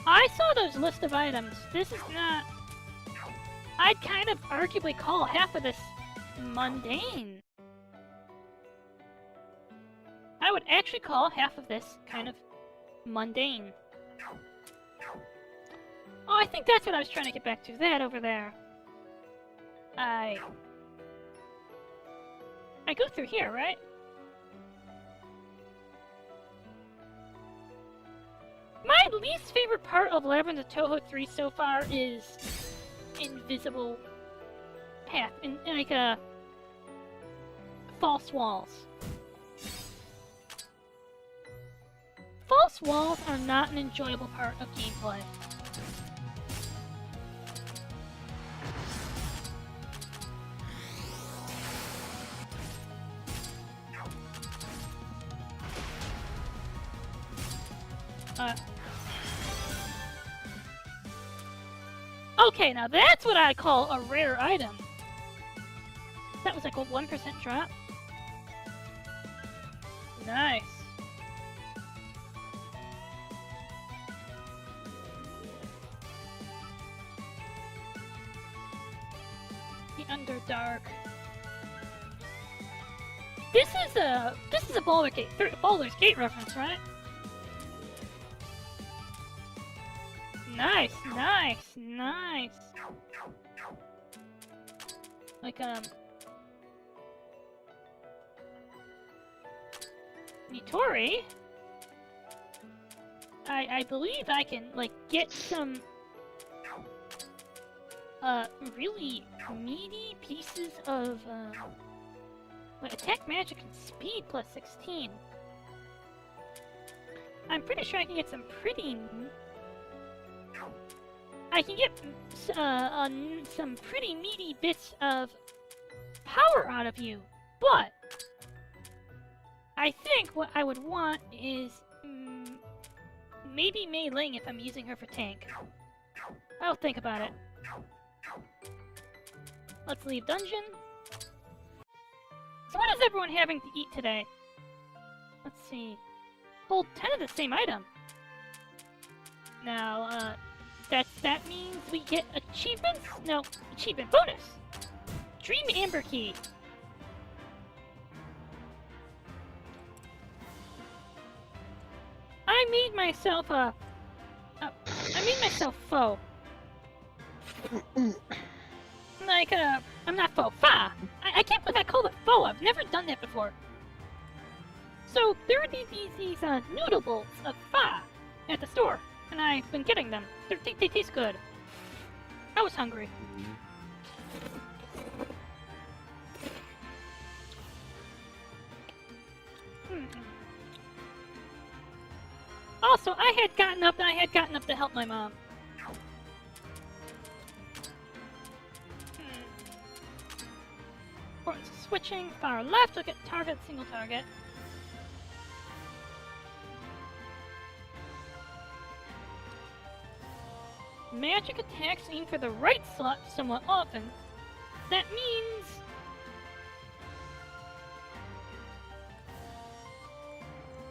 I saw those list of items. This is not... I'd kind of arguably call half of this mundane. I would actually call half of this kind of mundane. Oh, I think that's what I was trying to get back to. That over there. I go through here, right? My least favorite part of Labyrinth of Touhou 3 so far is invisible path, and like false walls. False walls are not an enjoyable part of gameplay. Okay, now that's what I call a rare item. That was like a 1% drop. Nice. The Underdark. This is a Baldur's Gate reference, right? Nice, nice, nice. Like, Nitori? I believe I can, like, get some, really meaty pieces of, like, attack magic and speed plus 16. I'm pretty sure I can get some pretty... I can get some pretty meaty bits of power out of you, but I think what I would want is maybe Mei Ling if I'm using her for tank. I'll think about it. Let's leave dungeon. So what is everyone having to eat today? Let's see. Hold 10 of the same item. Now, that means we get achievements? No, achievement bonus. Dream Amber Key. I made myself faux. Like, I'm not faux. Fa! I can't believe I called it faux. I've never done that before. So, there are these noodles of fa at the store. And I've been getting them. They taste good. I was hungry. Also, I had gotten up to help my mom. Importance of switching. Far left, look at target, single target. Magic attacks aim for the right slot somewhat often. That means...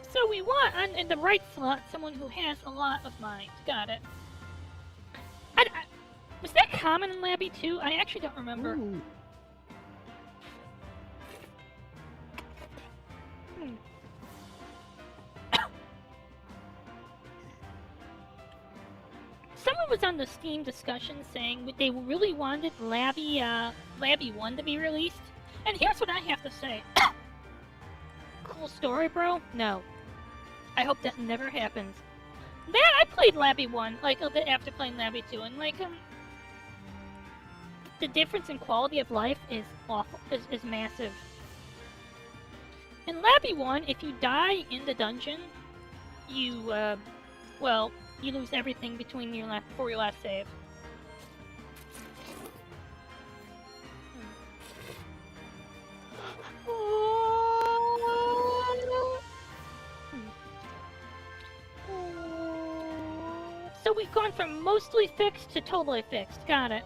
So we want, in the right slot, someone who has a lot of mind. Got it. Was that common in Labby 2? I actually don't remember. Ooh. Someone was on the Steam discussion saying they really wanted Labby 1 to be released. And here's what I have to say. Cool story, bro? No. I hope that never happens. I played Labby 1, like, a bit after playing Labby 2, and, like, the difference in quality of life is awful, is massive. In Labby 1, if you die in the dungeon, you, well, you lose everything before your last save. So So we've gone from mostly fixed to totally fixed. Got it.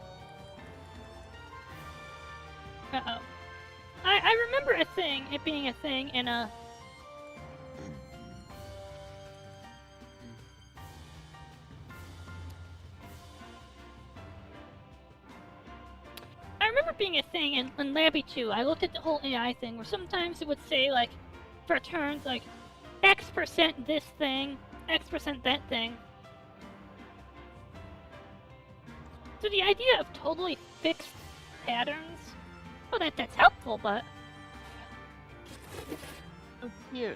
Uh-oh. I remember it being a thing in a... I remember being a thing in Labby 2. I looked at the whole AI thing where sometimes it would say, like, for turns, like, X% this thing, X% that thing. So the idea of totally fixed patterns, well, that's helpful, but... Oh, cute.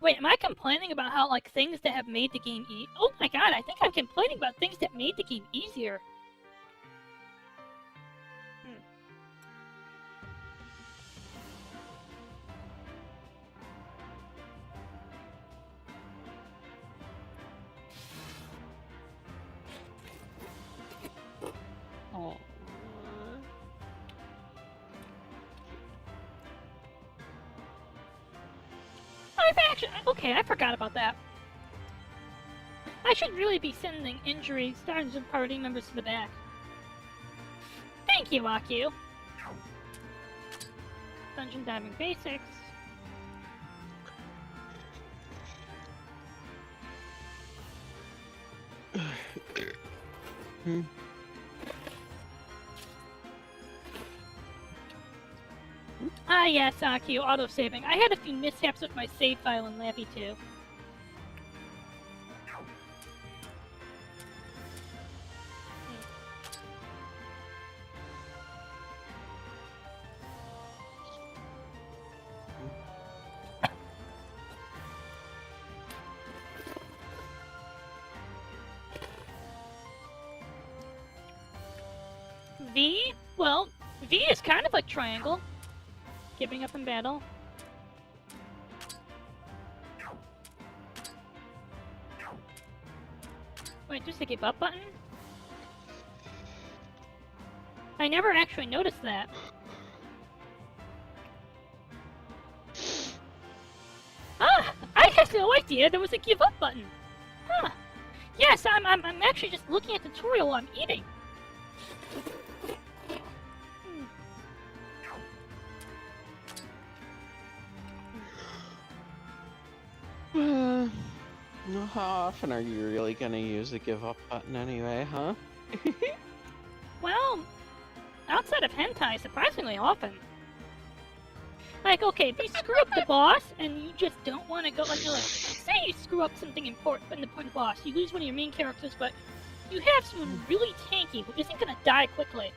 Wait, am I complaining about how, like, things that have made the game oh my god, I think I'm complaining about things that made the game easier. Oh. Okay, I forgot about that. I should really be sending injury stars and party members to the back. Thank you, Aku. Dungeon diving basics. Ah yes, Aki, auto-saving. I had a few mishaps with my save file in Lappy 2. V? Well, V is kind of like triangle. Giving up in battle. Wait, just a give up button? I never actually noticed that. Ah! I had no idea there was a give up button! Huh. Yes, I'm actually just looking at the tutorial while I'm eating. How often are you really gonna use the give up button anyway, huh? Well, outside of hentai, surprisingly often. Like, okay, if you screw up the boss and you just don't want to go, like, say you screw up something important in the boss, you lose one of your main characters, but you have someone really tanky who isn't gonna die quickly.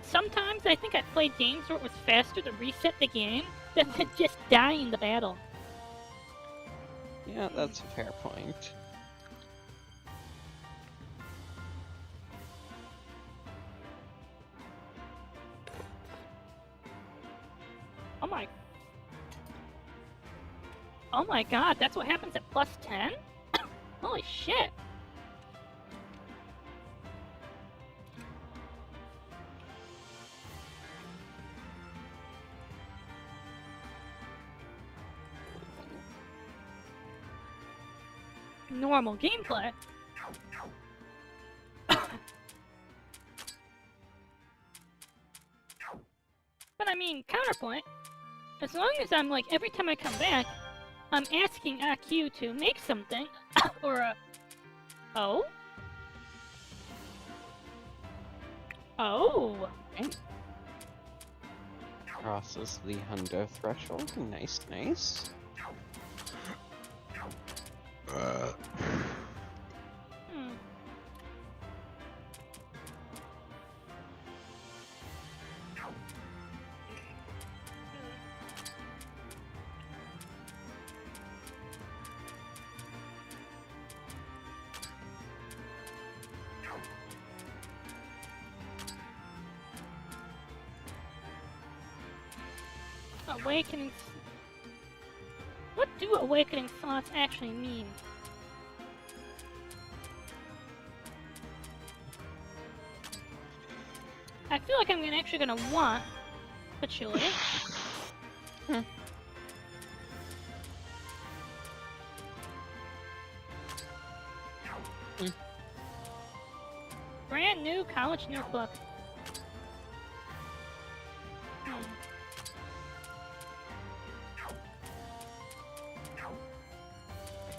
Sometimes I think I've played games where it was faster to reset the game than to just die in the battle. Yeah, that's a fair point. Oh my god, that's what happens at plus 10? Holy shit. Normal gameplay. But I mean, counterpoint. As long as I'm like, every time I come back, I'm asking AQ to make something, or a... Oh? Oh! Okay. Crosses the hundo threshold. Nice, nice. Awakening... What do awakening thoughts actually mean? I feel like I'm actually gonna want patchouli. Brand new college notebook.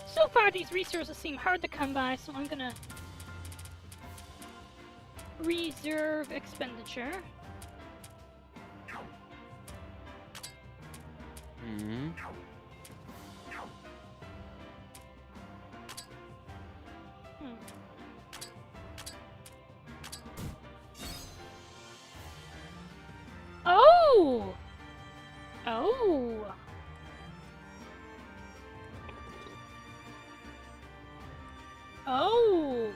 So far, these resources seem hard to come by, so I'm gonna reserve expenditure. Mm-hmm. Oh! Oh! Oh!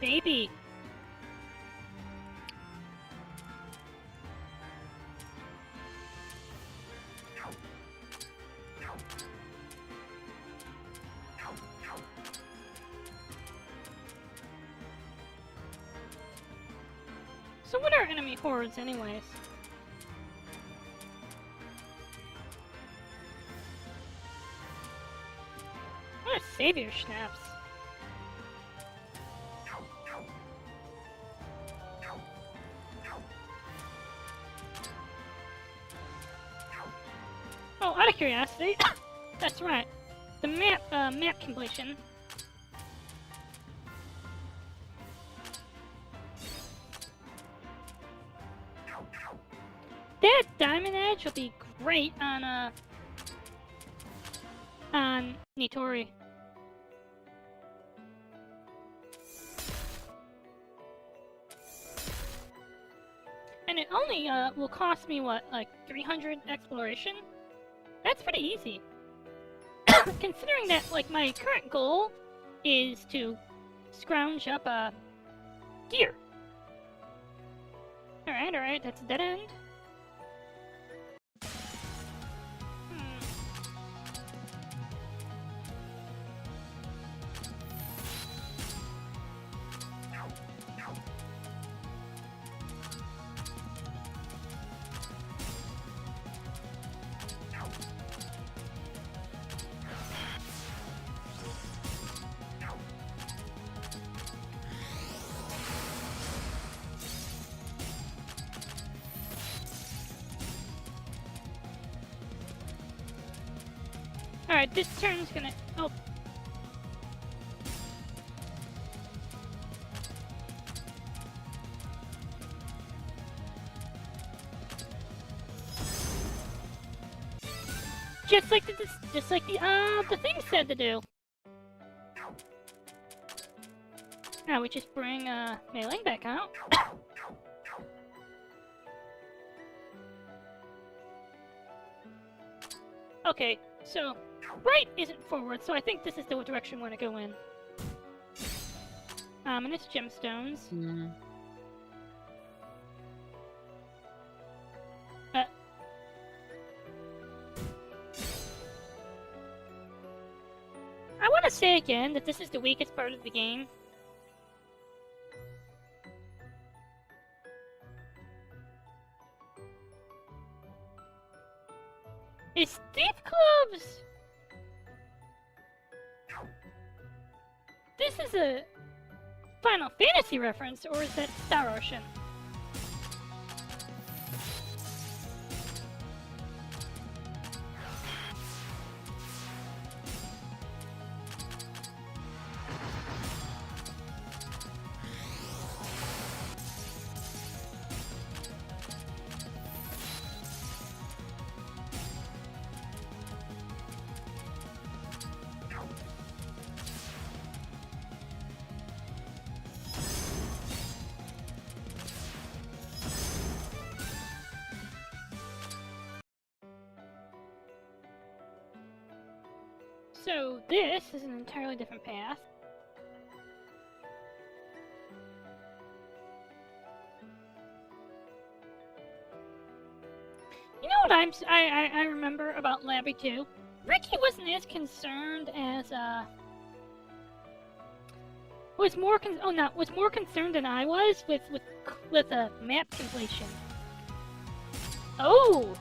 Baby! So what are enemy hordes anyways? What are savior snaps? Oh, out of curiosity, that's right. The map completion. That diamond edge will be great on Nitori. And it only will cost me what, like 300 exploration? That's pretty easy. Considering that like my current goal is to scrounge up gear. Alright, that's a dead end. Alright, this turn's gonna... Oh. Just like the thing said to do. Now we just bring Mei Ling back out. Okay, so right isn't forward, so I think this is the direction we want to go in. And it's gemstones. I want to say again that this is the weakest part of the game. Is Thief Clubs? This is a Final Fantasy reference, or is that Star Ocean? So this is an entirely different path. You know what I remember about Labby 2? Ricky wasn't as concerned as was more concerned than I was with map completion. Oh.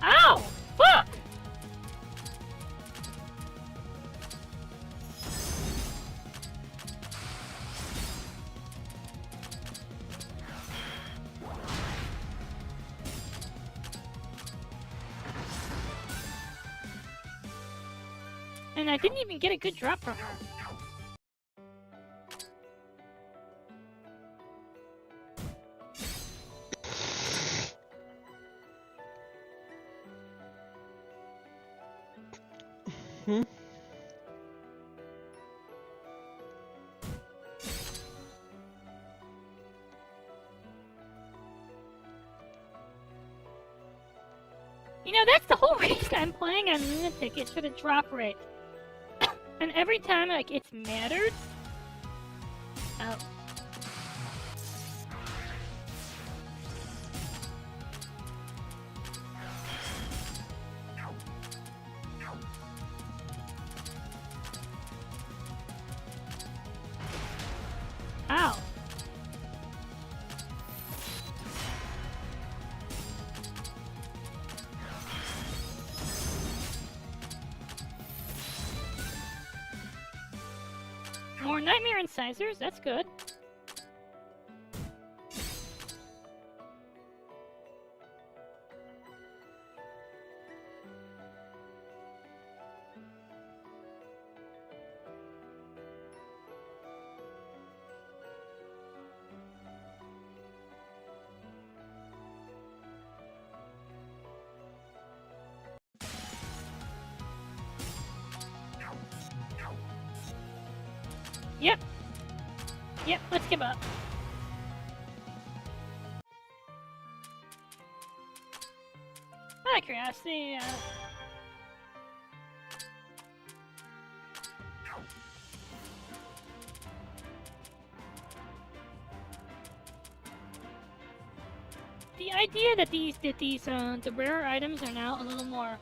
Ow! Fuck! And I didn't even get a good drop from her. Hmm? You know, that's the whole reason I'm playing on Lunatic, is for the drop rate. And every time, like, it's mattered. Oh. Ow. More Nightmare Incisors, that's good. Yep. Yep, let's give up. Out of curiosity, the idea that the rare items are now a little more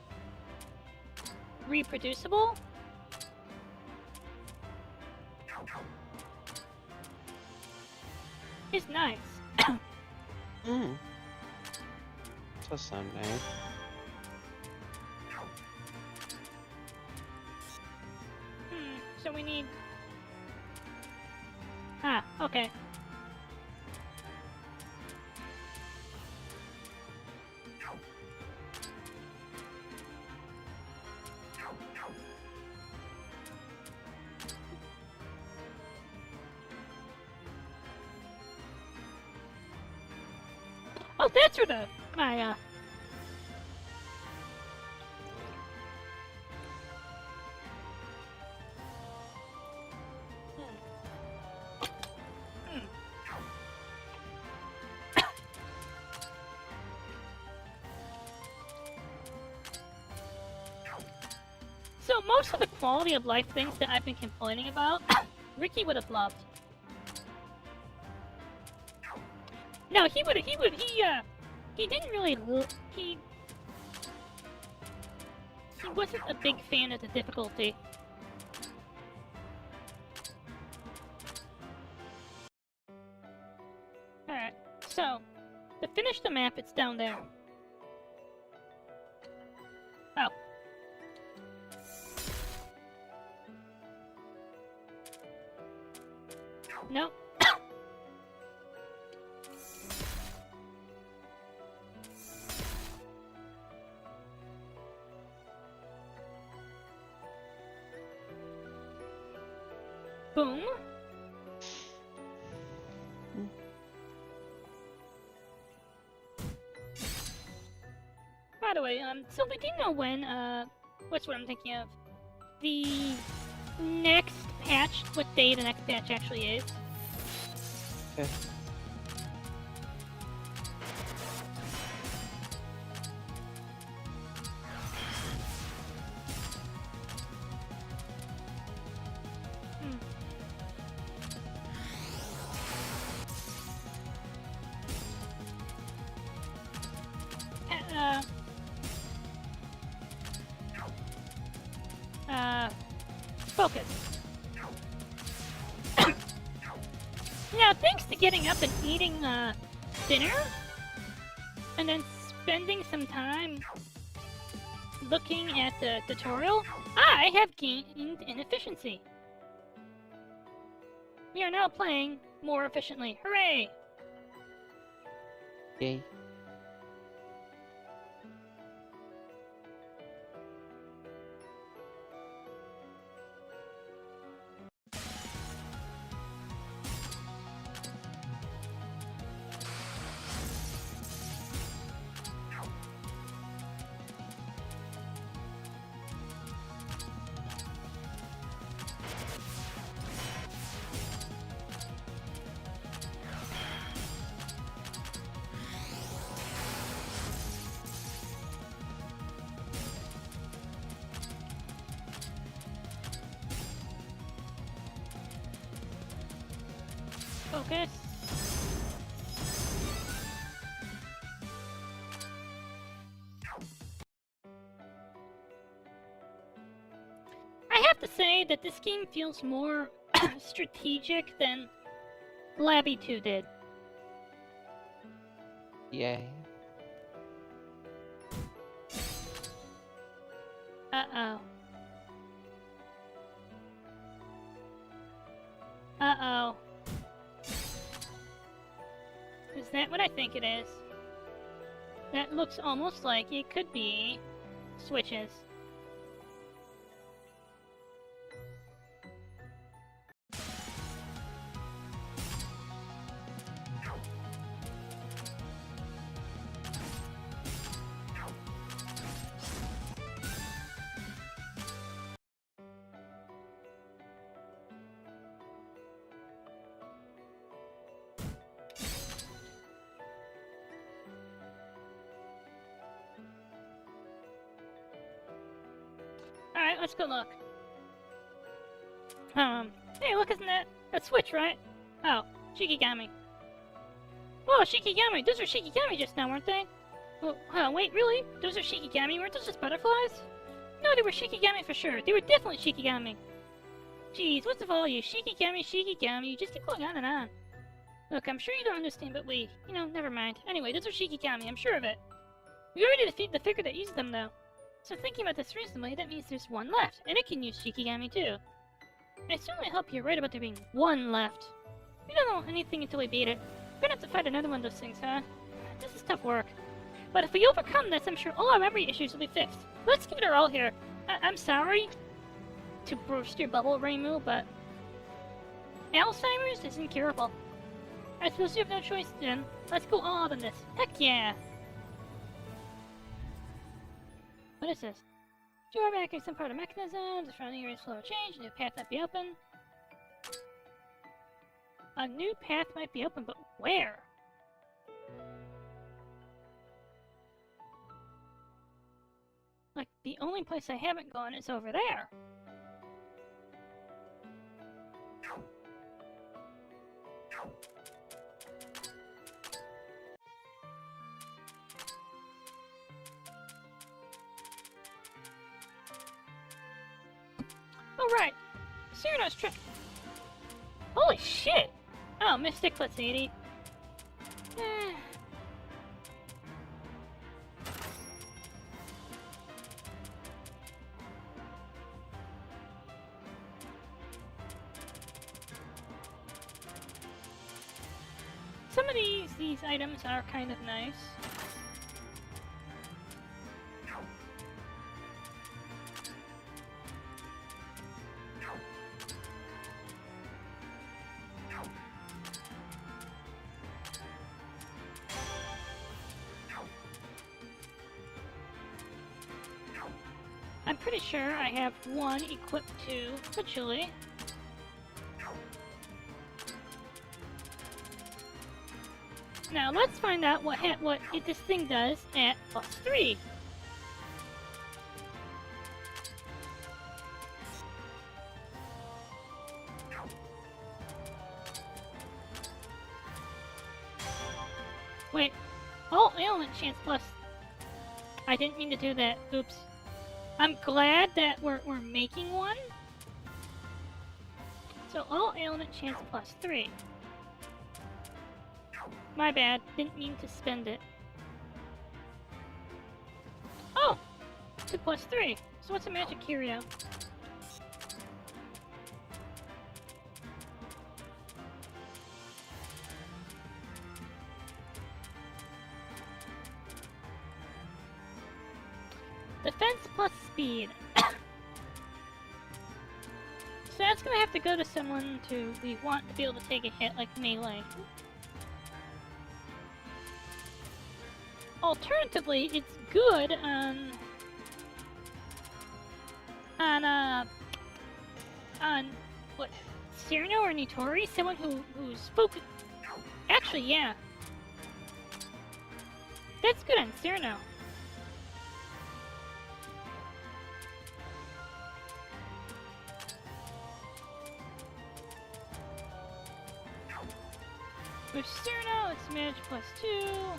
reproducible is nice. Hmm. Does sound nice. So we need... Ah, okay. Oh, that's where my So most of the quality of life things that I've been complaining about, Ricky would have loved. No, he didn't really, he wasn't a big fan of the difficulty. Alright, so, to finish the map, it's down there. Oh. Nope. Boom. By the way, Sylvie, do you know when, what's what I'm thinking of? The next patch, what day the next patch actually is? Okay. Focus. Now, thanks to getting up and eating dinner, and then spending some time looking at the tutorial, I have gained in efficiency. We are now playing more efficiently. Hooray! Yay. Focus. I have to say that this game feels more strategic than Labby 2 did. Yay. Uh-oh. Uh-oh. Is that what I think it is? That looks almost like it could be switches. Alright, let's go look. Hey, look, isn't that a switch, right? Oh, Shikigami. Oh, Shikigami! Those are Shikigami just now, weren't they? Oh, wait, really? Those are Shikigami? Weren't those just butterflies? No, they were Shikigami for sure. They were definitely Shikigami. Jeez, what's with all you? Shikigami, Shikigami, you just keep going on and on. Look, I'm sure you don't understand, but never mind. Anyway, those are Shikigami, I'm sure of it. We already defeated the figure that uses them, though. So thinking about this reasonably, that means there's one left, and it can use Shikigami too. I certainly hope you're right about there being one left. We don't know anything until we beat it. We're gonna have to fight another one of those things, huh? This is tough work. But if we overcome this, I'm sure all our memory issues will be fixed. Let's give it our all here. I'm sorry to burst your bubble, Reimu, but Alzheimer's is incurable. I suppose you have no choice then. Let's go all out on this. Heck yeah! What is this? Door back some part of mechanism. The surrounding area's flow will change. A new path might be open. A new path might be open, but where? Like, the only place I haven't gone is over there. Alright, Cyrano's trip. Holy shit! Oh, Mystic, let's 80. Some of these items are kind of nice. I'm pretty sure I have one equipped to Patchouli. Now let's find out what this thing does at +3. Wait. Oh, ailment chance plus. I didn't mean to do that. Oops. I'm glad that we're making one. So all ailment chance +3. My bad, didn't mean to spend it. Oh! To +3. So what's a magic curio? Defense plus speed. So that's gonna have to go to someone we want to be able to take a hit like melee. Alternatively, it's good on what, Cyrano or Nitori? Someone who's spoken. Actually, yeah. That's good on Cyrano. With Cyrano, it's magic +2.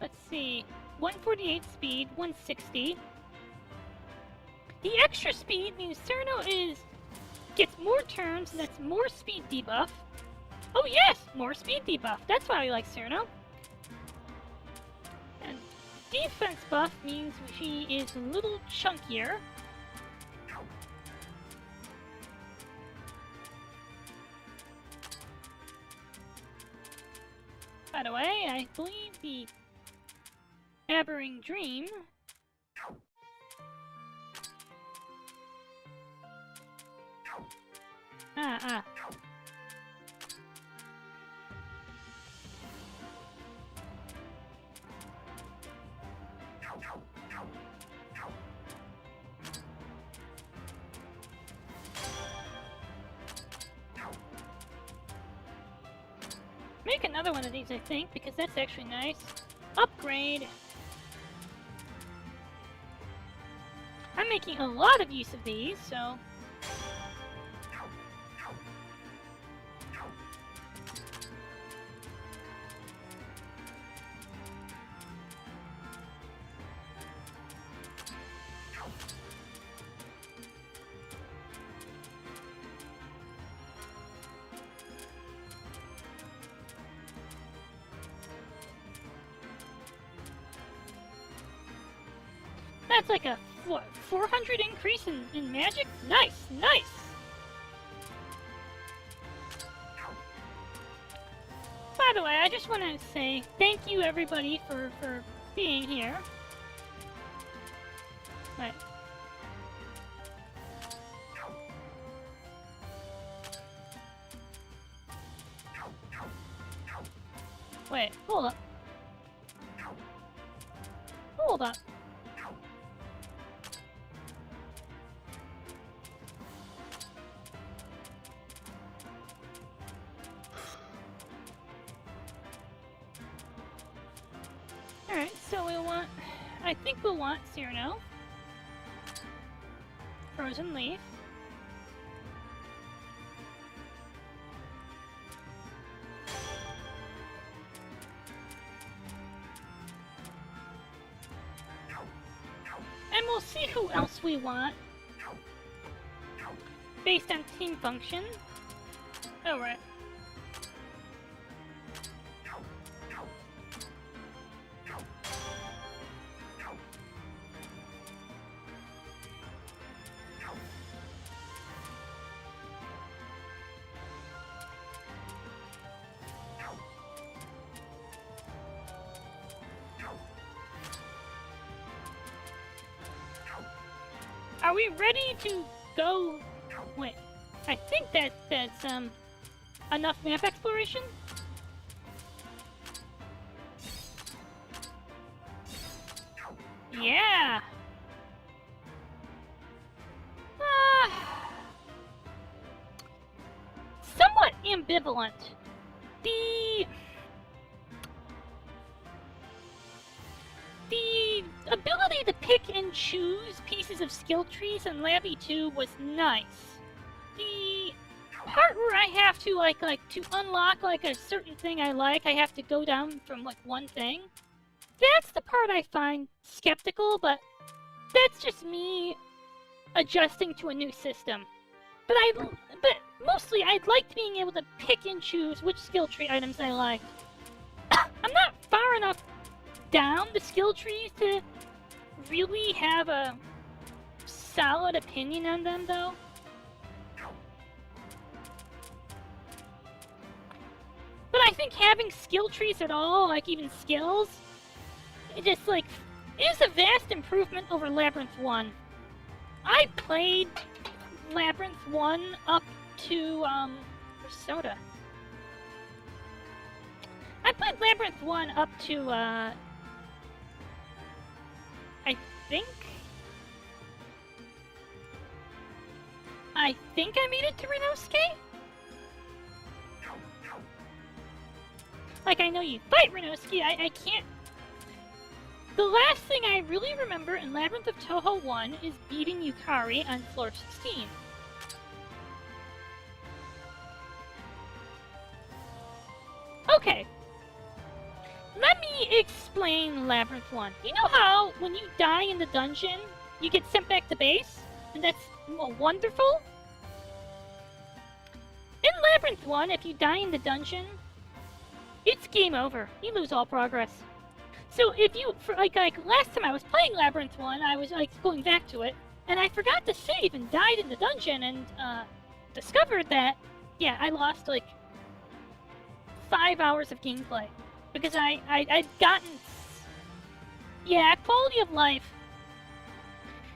Let's see. 148 speed, 160. The extra speed means Cyrano gets more turns, and that's more speed debuff. Oh yes, more speed debuff. That's why we like Cyrano. And defense buff means she is a little chunkier. By the way, I believe the Aberring Dream Make another one of these, I think, because that's actually nice. Upgrade. I'm making a lot of use of these, so... That's like a, what, 400 increase in magic? Nice, nice! By the way, I just want to say thank you everybody for being here. Right. Wait, hold up. Hold up. Alright, so I think we'll want Cyrano. Frozen Leaf. And we'll see who else we want. Based on team function. Oh, right. Are we ready to go? Wait, I think that's enough map exploration. Yeah. Somewhat ambivalent. The ability to pick and choose pieces of skill trees in Labby 2 was nice. part where I have to like to unlock like a certain thing I like, I have to go down from like one thing. That's the part I find skeptical, but that's just me adjusting to a new system. But mostly I'd like being able to pick and choose which skill tree items I like. I'm not far enough down the skill trees to really have a solid opinion on them, though. But I think having skill trees at all, like even skills, it just like is a vast improvement over Labyrinth 1. I played Labyrinth 1 up to Soda. I played Labyrinth 1 up to I think I made it to Renosuke? Like, I know you fight Renosuke, I can't... The last thing I really remember in Labyrinth of Touhou 1 is beating Yukari on floor 16. Okay. Let me explain Labyrinth 1. You know how, when you die in the dungeon, you get sent back to base? And that's wonderful? In Labyrinth 1, if you die in the dungeon, it's game over. You lose all progress. So if you, like last time I was playing Labyrinth 1, I was like going back to it, and I forgot to save and died in the dungeon and discovered that, yeah, I lost like 5 hours of gameplay. Because I'd gotten, yeah, quality of life.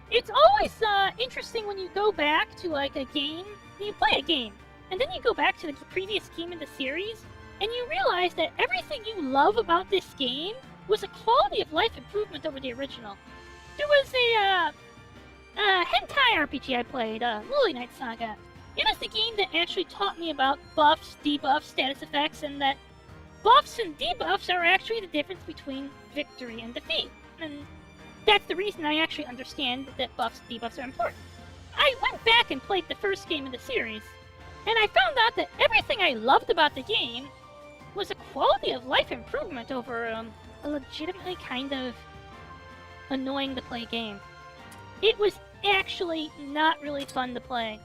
It's always interesting when you go back to like a game, you play a game, and then you go back to the previous game in the series, and you realize that everything you love about this game was a quality of life improvement over the original. There was a hentai RPG I played, Lily Knight Saga. It was the game that actually taught me about buffs, debuffs, status effects, and that buffs and debuffs are actually the difference between victory and defeat. And that's the reason I actually understand that buffs and debuffs are important. I went back and played the first game in the series, and I found out that everything I loved about the game was a quality of life improvement over a legitimately kind of annoying to play game. It was actually not really fun to play.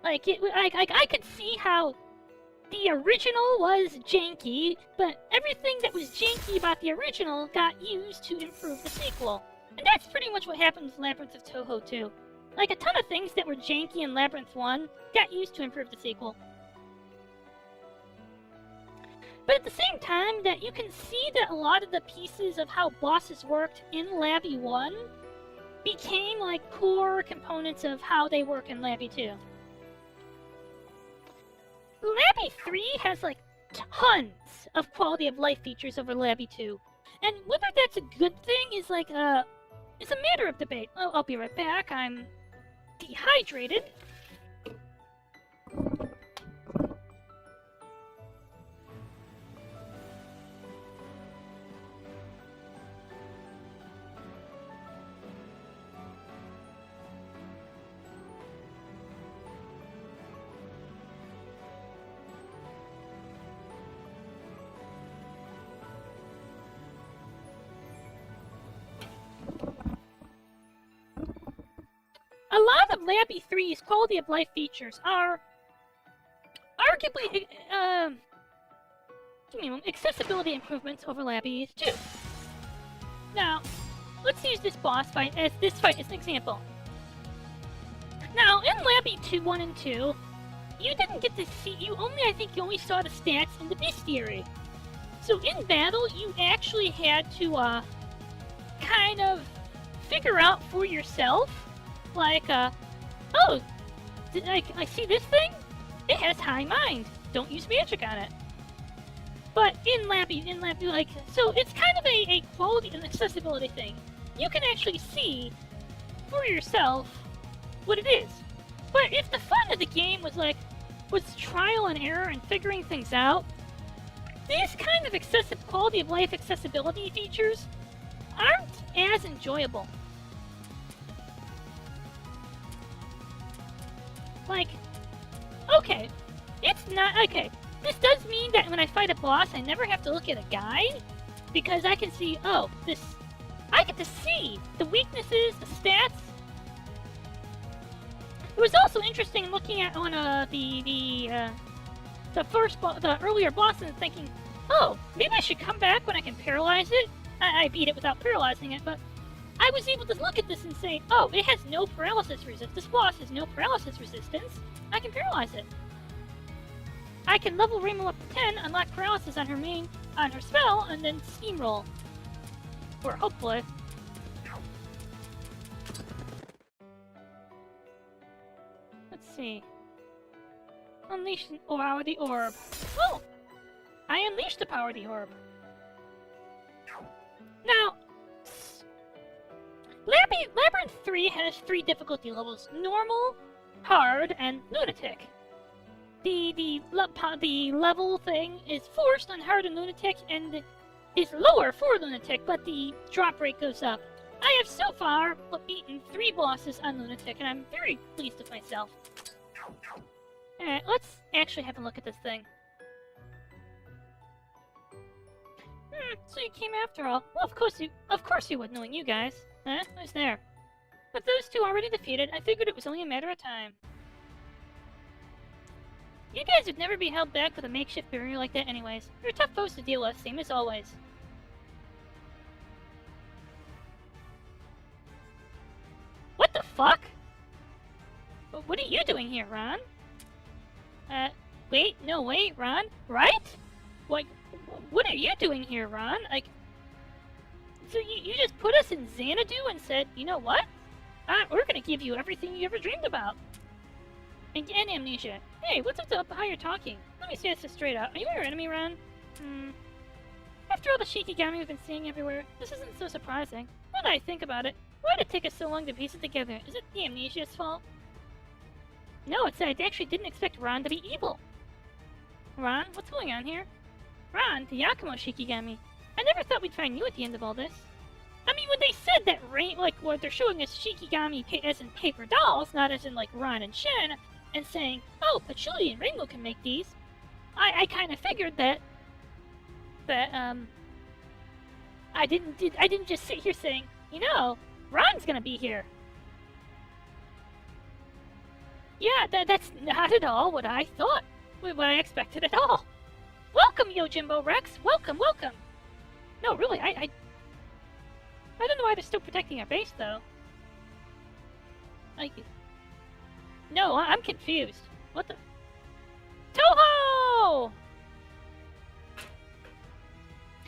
Like, I could see how the original was janky, but everything that was janky about the original got used to improve the sequel. And that's pretty much what happened with Labyrinth of Touhou 2. Like, a ton of things that were janky in Labyrinth 1 got used to improve the sequel. But at the same time, that you can see that a lot of the pieces of how bosses worked in Labby 1 became, like, core components of how they work in Labby 2. Labby 3 has, like, tons of quality of life features over Labby 2. And whether that's a good thing is, like, is a matter of debate. Oh, I'll be right back. I'm dehydrated. A lot of Labby 3's quality of life features are arguably accessibility improvements over Labby 2. Now, let's use this boss fight as an example. Now, in Labby 2, 1, and 2, you didn't get to see, I think you only saw the stats in the bestiary. So in battle, you actually had to, kind of figure out for yourself, like, oh, did I see this thing? It has high mind. Don't use magic on it. But in Labby, like, so it's kind of a quality and accessibility thing. You can actually see for yourself what it is. But if the fun of the game was trial and error and figuring things out, these kind of quality of life accessibility features aren't as enjoyable. Like, Okay, it's not... Okay, this does mean that when I fight a boss, I never have to look at a guide, because I can see, oh, this... I get to see the weaknesses, the stats. It was also interesting looking at on the earlier boss and thinking, oh, maybe I should come back when I can paralyze it. I beat it without paralyzing it, but I was able to look at this and say, oh, it has no paralysis resistance. This boss has no paralysis resistance. I can paralyze it. I can level Rainbow up to 10, unlock paralysis on her spell, and then steamroll. Or hopefully. Let's see. Unleash the power of the orb. Oh! I unleashed the power of the orb. Now, Labyrinth 3 has 3 difficulty levels: normal, hard, and lunatic. The level thing is forced on hard and lunatic, and is lower for lunatic, but the drop rate goes up. I have so far beaten 3 bosses on lunatic, and I'm very pleased with myself. Alright, let's actually have a look at this thing. So you came after all. Well, of course you would, knowing you guys. Huh? Who's there? With those 2 already defeated, I figured it was only a matter of time. You guys would never be held back with a makeshift barrier like that anyways. You're tough foes to deal with, same as always. What the fuck? What are you doing here, Ron? Wait, no, wait, Ron? Right? Like, what are you doing here, Ron? Like, so you just put us in Xanadu and said, you know what? We're gonna give you everything you ever dreamed about. And amnesia. Hey, what's up how you're talking? Let me say this straight out. Are you our enemy, Ron? After all the Shikigami we've been seeing everywhere, this isn't so surprising. Now that I think about it, why did it take us so long to piece it together? Is it the amnesia's fault? No, it's that I actually didn't expect Ron to be evil. Ron, what's going on here? Ron, the Yakumo Shikigami. I never thought we'd find you at the end of all this. I mean, when they said that what they're showing us Shikigami as in paper dolls, not as in like Ron and Shen, and saying, oh, Patchouli and Rainbow can make these, I kind of figured that I didn't just sit here saying, you know, Ron's gonna be here. Yeah, that's not at all what I thought, what I expected at all. Welcome, Yojimbo Rex. Welcome, welcome. No, really, I don't know why they're still protecting our base, though. No, I'm confused. What the? Touhou!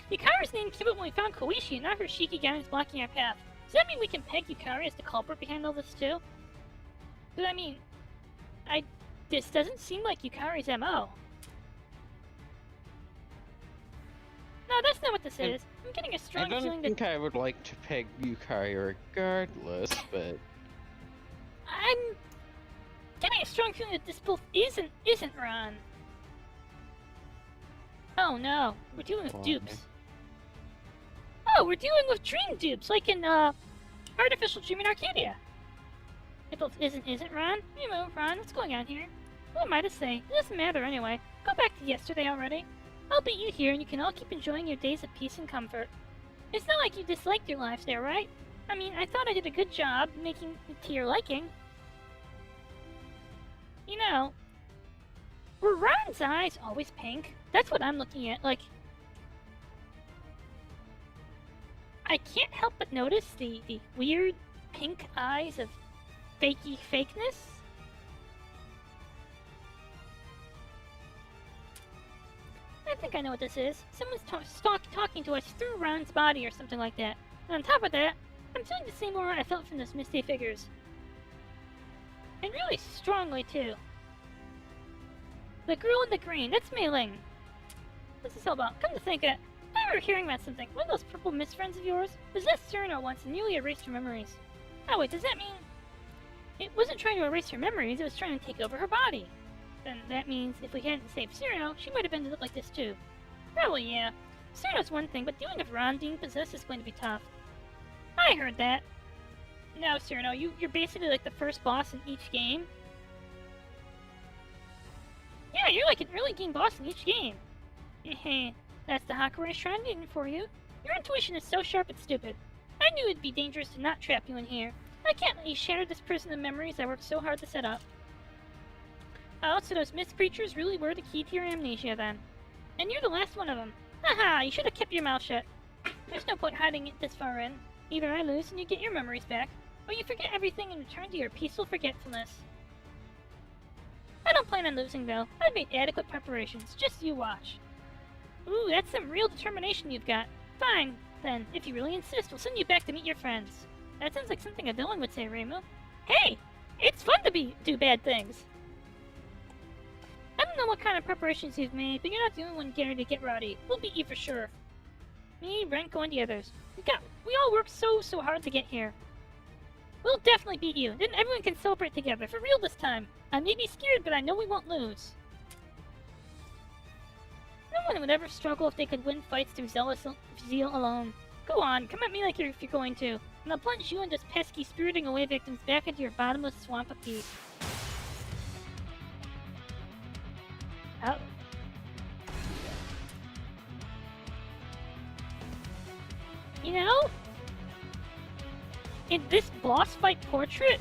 Yukari's name came up when we found Koishi, and now her Shikigami's blocking our path. Does that mean we can peg Yukari as the culprit behind all this, too? But I mean, this doesn't seem like Yukari's MO. No, that's not what this is. I'm getting a strong feeling that... I don't think I would like to peg Yukari regardless, but... I'm getting a strong feeling that this both isn't Ron. Oh no, we're dealing with dupes. Oh, we're dealing with dream dupes, like in Artificial Dream in Arcadia. It both isn't Ron? You know, Ron, what's going on here? What am I to say? It doesn't matter anyway. Go back to yesterday already. I'll beat you here and you can all keep enjoying your days of peace and comfort. It's not like you disliked your lives there, right? I mean, I thought I did a good job making it to your liking. You know, were Ron's eyes always pink? That's what I'm looking at, like... I can't help but notice the weird pink eyes of fakey fakeness. I think I know what this is. Someone's talking to us through Ron's body or something like that. And on top of that, I'm feeling the same aura I felt from those misty figures. And really strongly, too. The girl in the green, that's Mei Ling. What's this all about? Come to think of it, I remember hearing about something. One of those purple mist friends of yours possessed Cyrano once and nearly erased her memories. Oh wait, does that mean... It wasn't trying to erase her memories, it was trying to take over her body. Then that means if we hadn't saved Cyrano, she might have ended up like this too. Probably, yeah. Cyrano's one thing, but dealing with Ron being possessed is going to be tough. I heard that. No, Cyrano, you're basically like the first boss in each game. Yeah, you're like an early game boss in each game. Hehe, that's the Hakurai Shrine hidden for you. Your intuition is so sharp it's stupid. I knew it'd be dangerous to not trap you in here. I can't let you shatter this prison of memories I worked so hard to set up. Oh, so those mist creatures really were the key to your amnesia then. And you're the last one of them. Haha, you should have kept your mouth shut. There's no point hiding it this far in. Either I lose and you get your memories back, or you forget everything and return to your peaceful forgetfulness. I don't plan on losing though. I've made adequate preparations, just you watch. Ooh, that's some real determination you've got. Fine, then, if you really insist, we'll send you back to meet your friends. That sounds like something a villain would say, Reimu. Hey! It's fun to do bad things! I don't know what kind of preparations you've made, but you're not the only one getting to get rowdy. We'll beat you for sure. Me, Renko, and the others. We all worked so hard to get here. We'll definitely beat you. Then everyone can celebrate together, for real this time. I may be scared, but I know we won't lose. No one would ever struggle if they could win fights through zeal alone. Go on, come at me like if you're going to, and I'll plunge you and those pesky spiriting away victims back into your bottomless swamp of peace. Oh. You know, in this boss fight portrait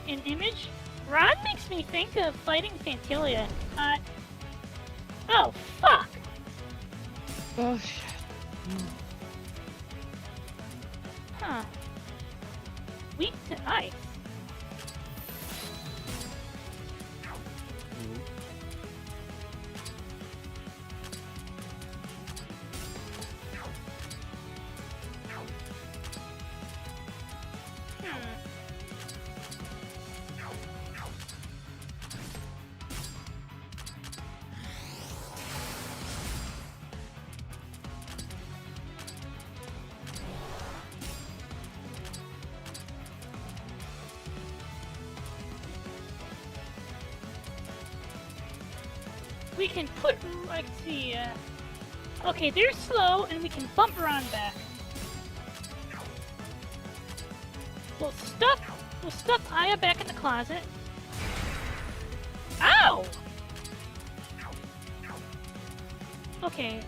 and image, Ron makes me think of fighting Fantilia. Oh, fuck! Oh, shit. Huh. Weak to ice. We can put, let's see, okay, they're slow, and we can bump Ron back. We'll stuff Aya back in the closet. Ow! Okay.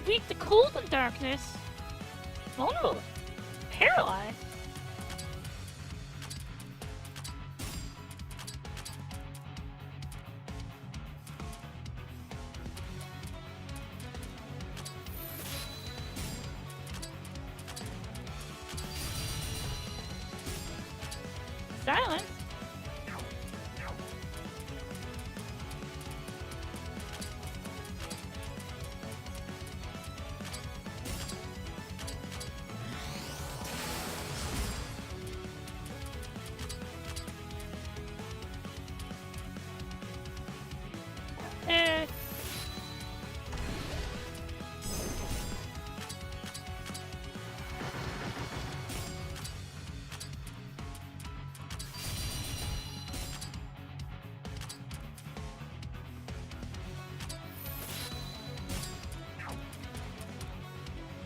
Weak to cold and darkness. Vulnerable. Paralyzed. Silence.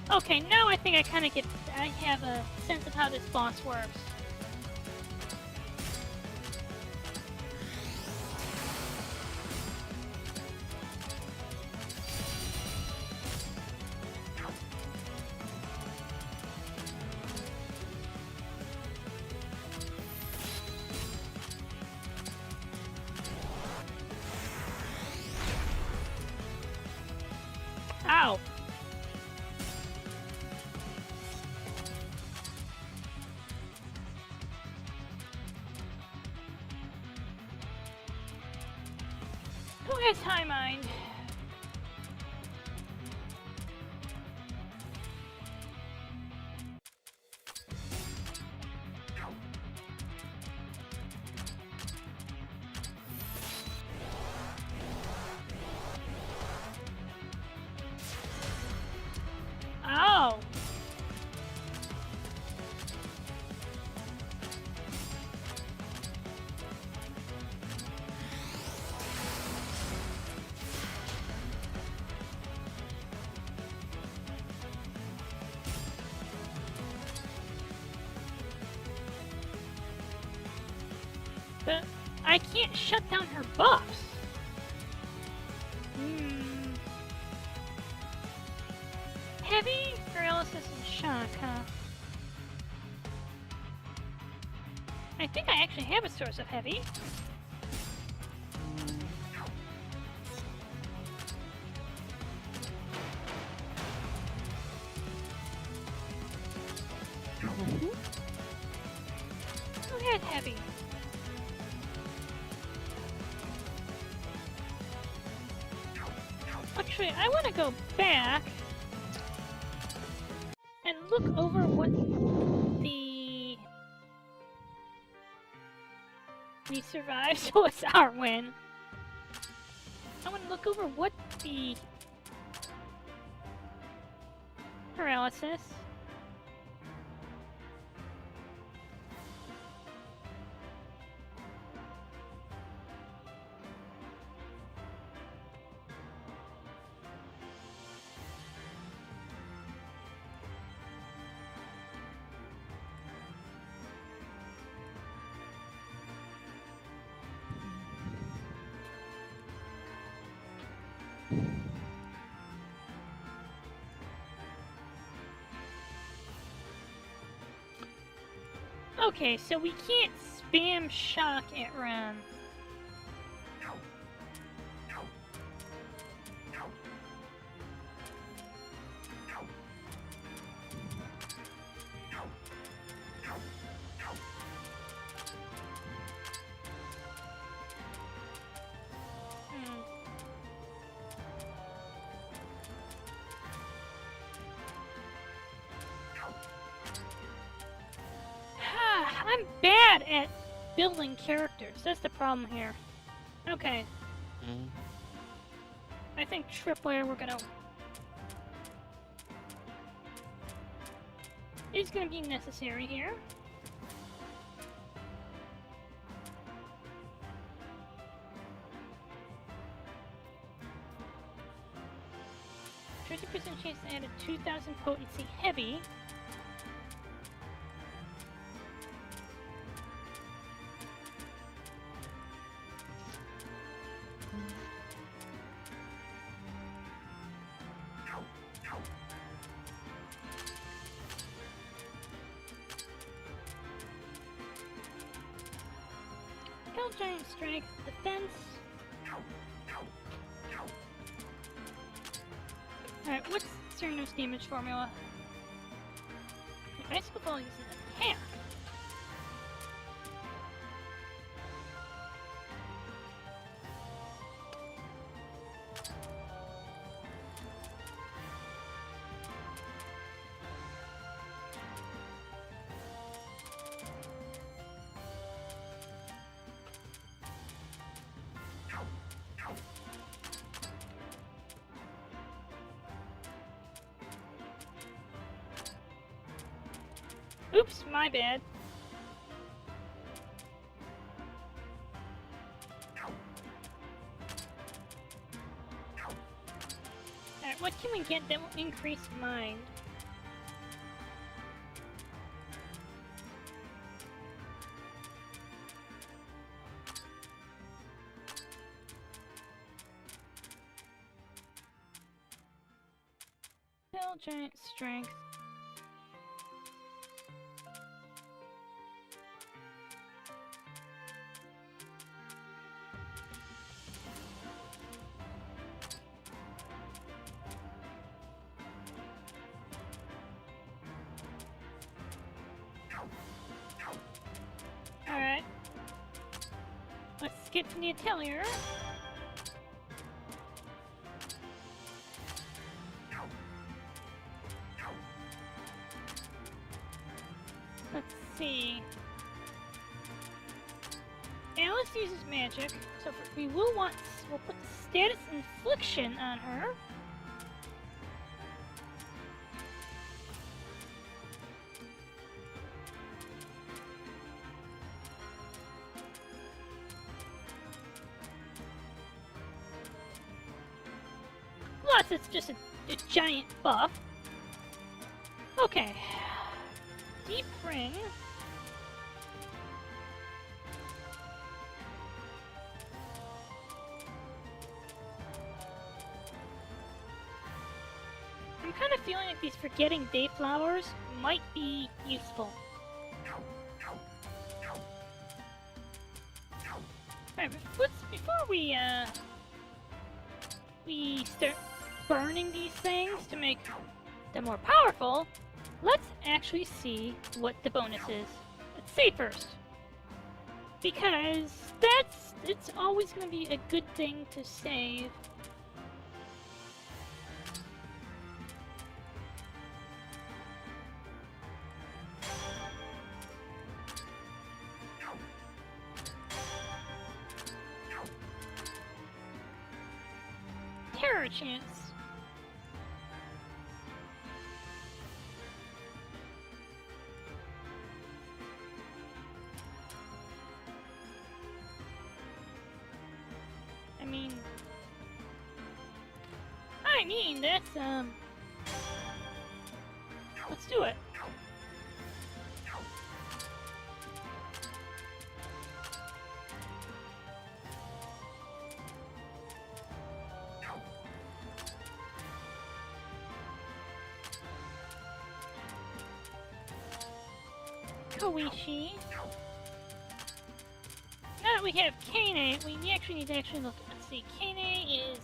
Okay, now I think I have a sense of how this boss works. Ow! Who has high mind? Oh! I can't shut down her buffs. Heavy, paralysis, and shock, huh? I think I actually have a source of heavy. Who had heavy? Actually, I want to go back and look over what we survived, so it's our win. I want to look over what the paralysis. Okay, so we can't spam shock at Ren. I'm bad at building characters. That's the problem here. Okay. I think tripwire is gonna be necessary here. Thirty percent chance to add a 2,000 potency heavy. Giant strength, defense. Alright, what's Cyrano's damage formula? Icicle ball uses attack. Oops, my bad. Alright, what can we get that will increase mind? Still giant strength. Alright. Let's skip to the atelier. Let's see. Alice uses magic, so we'll put the status infliction on her. Plus, it's just a giant buff. Okay. Deep ring. feeling like these forgetting day flowers might be useful. Alright, before we start burning these things to make them more powerful, let's actually see what the bonus is. Let's save first. Because it's always going to be a good thing to save. Terror chance. I mean, that's, let's do it. Koichi. Now that we have Kane, we actually need to look. Let's see, Kane is...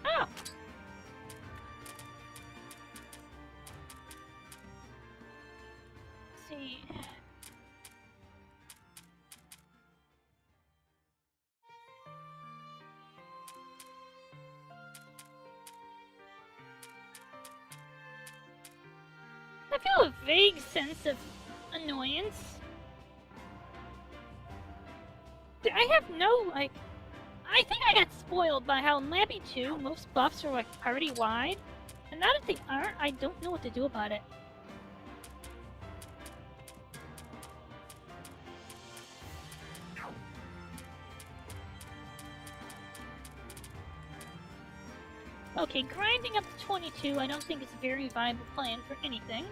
Oh! Let's see. I feel a vague sense of annoyance. I have no, like... I think I got spoiled by how in Labby 2, most buffs are, like, party-wide. And now that they aren't, I don't know what to do about it. Okay, grinding up to 22 I don't think is a very viable plan for anything.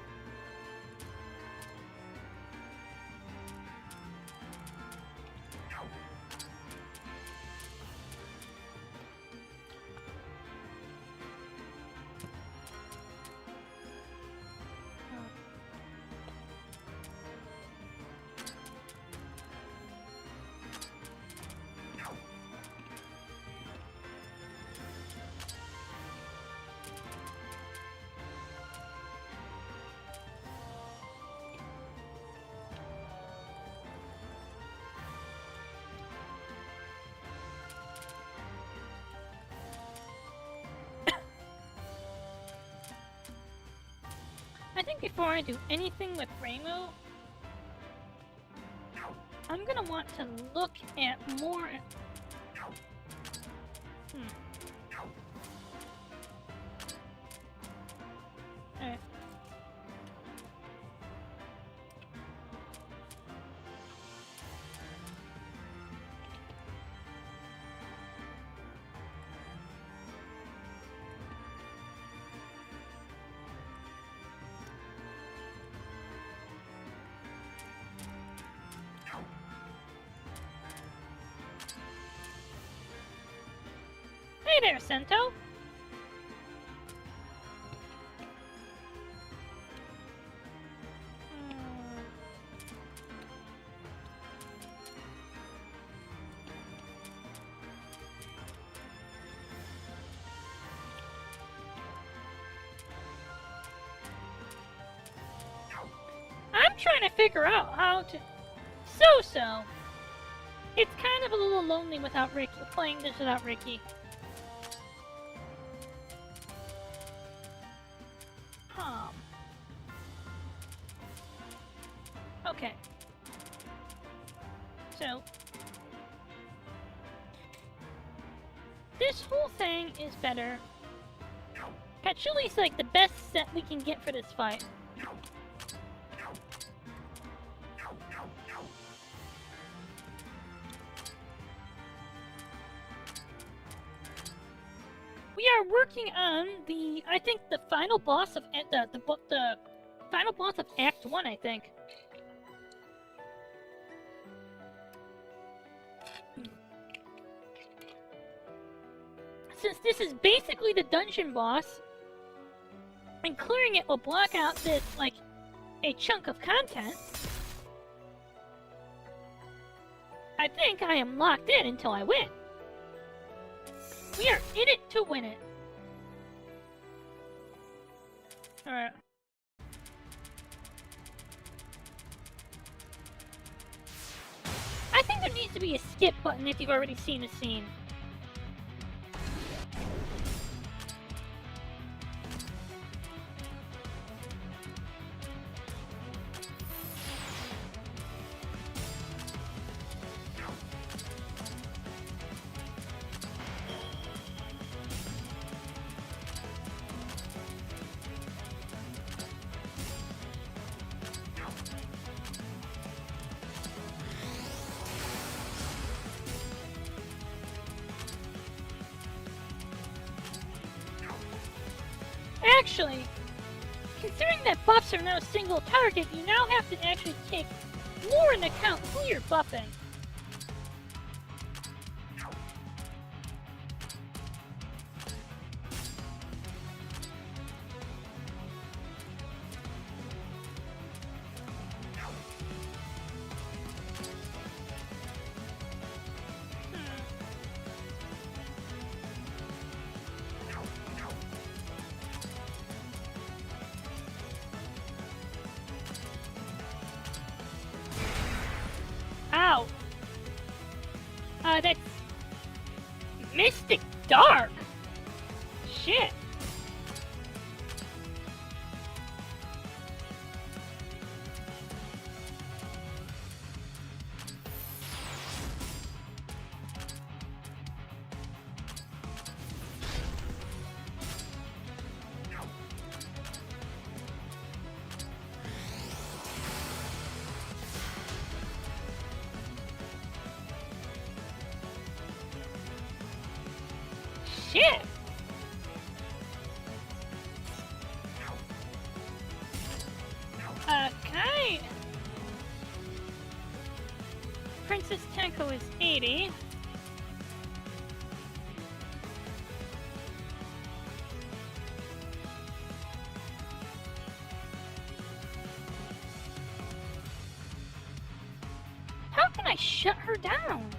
I think before I do anything with Reimu, I'm gonna want to look at more... Alright. Hey there, Sento! I'm trying to figure out how to... So. It's kind of a little lonely without Ricky, playing this without Ricky. Okay. So, this whole thing is better. Patchouli's like the best set we can get for this fight. are working on I think the final boss of the final boss of Act 1, I think. Since this is basically the dungeon boss, and clearing it will block out this, like, a chunk of content, I think I am locked in until I win. We are in it to win it. Alright. I think there needs to be a skip button if you've already seen a scene. Actually, considering that buffs are now single target, you now have to actually take more into account who you're buffing. Ow! That's Mystic Dark! Shit! Shit! Okay. Princess Tenko is 80. How can I shut her down?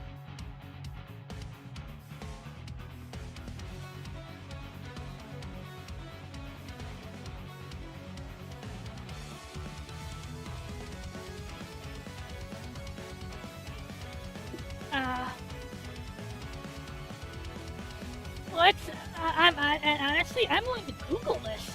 Let's. Honestly, I'm going to Google this.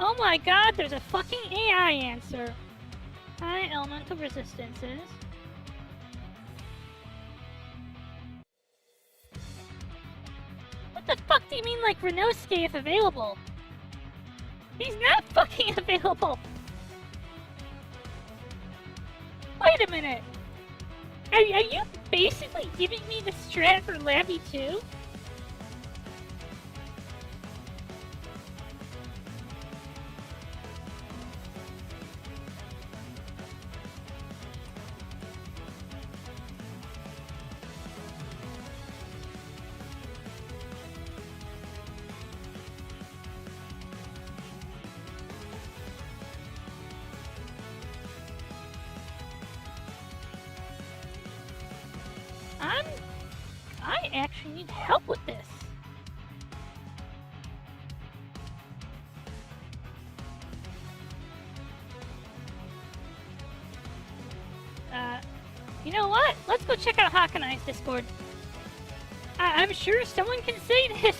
Oh my god, there's a fucking AI answer. High elemental resistances. What the fuck do you mean, like, Renosuke if available? He's not fucking available! Wait a minute! Are you basically giving me the strat for Labby too? I actually need help with this. You know what? Let's go check out Hakanai's Discord. I'm sure someone can say this.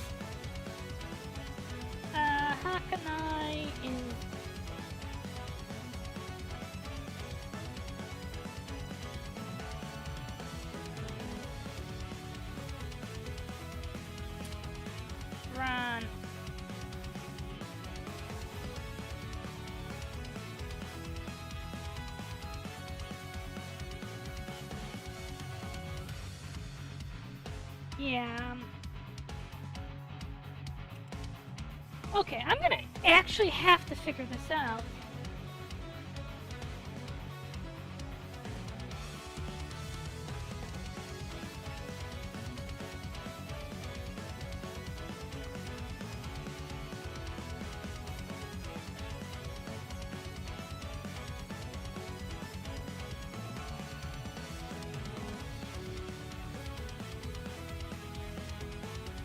Hakanai is... Yeah. Okay, I'm gonna actually have to figure this out.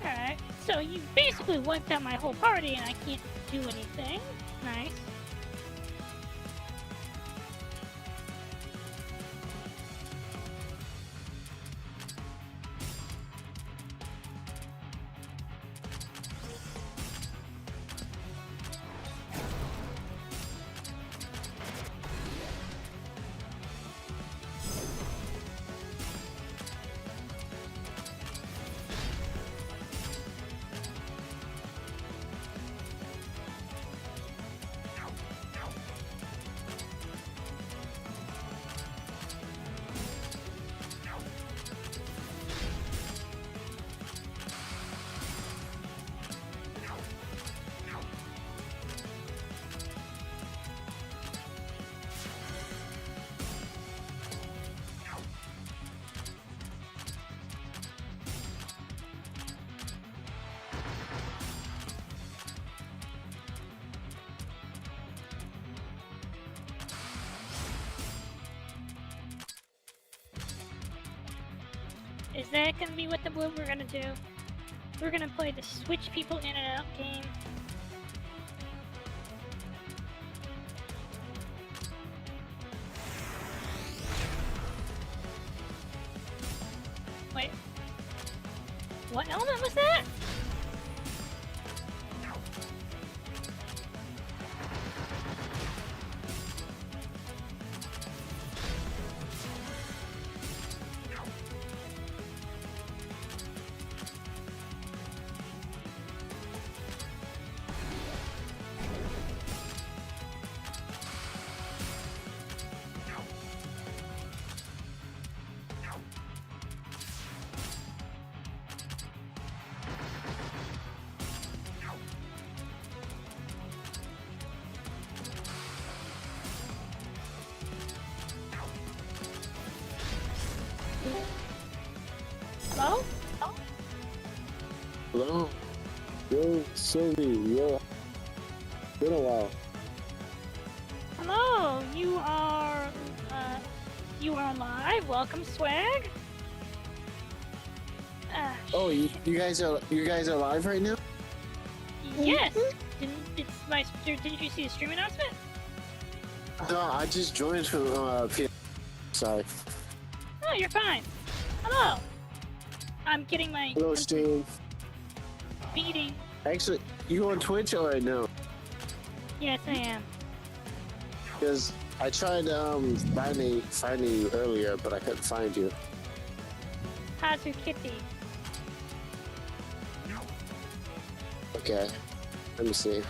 Alright, so you basically wiped out my whole party and I can't do anything. Nice. Is that gonna be what we're gonna do? We're gonna play the switch people in and out game. Wait. What element was that? Hello? Hello? Yo, Sylvie, yo. Been a while. Hello, you are live. Welcome, Swag. Oh, you guys are live right now? Yes. Didn't you see the stream announcement? No, I just joined from Sorry. Oh, you're fine. Hello. I'm getting my Hello, stream. beating. Actually, you on Twitch or no? Yes, I am. Because I tried finding you earlier, but I couldn't find you. Hazu Kitty. Okay, let me see.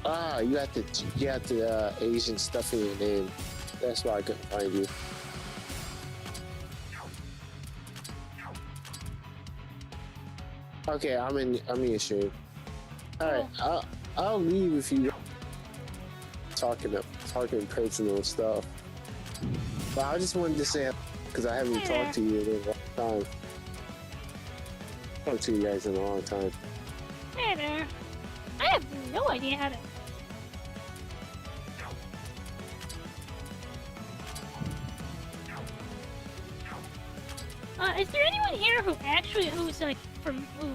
Ah, you got the Asian stuff in your name. That's why I couldn't find you. Okay, I'm in your stream. All right, I'll leave if you talking personal stuff. But I just wanted to say because I haven't talked to you in a long time. Talked to you guys in a long time. Hey there. I have no idea how to. Is there anyone here who's like from who?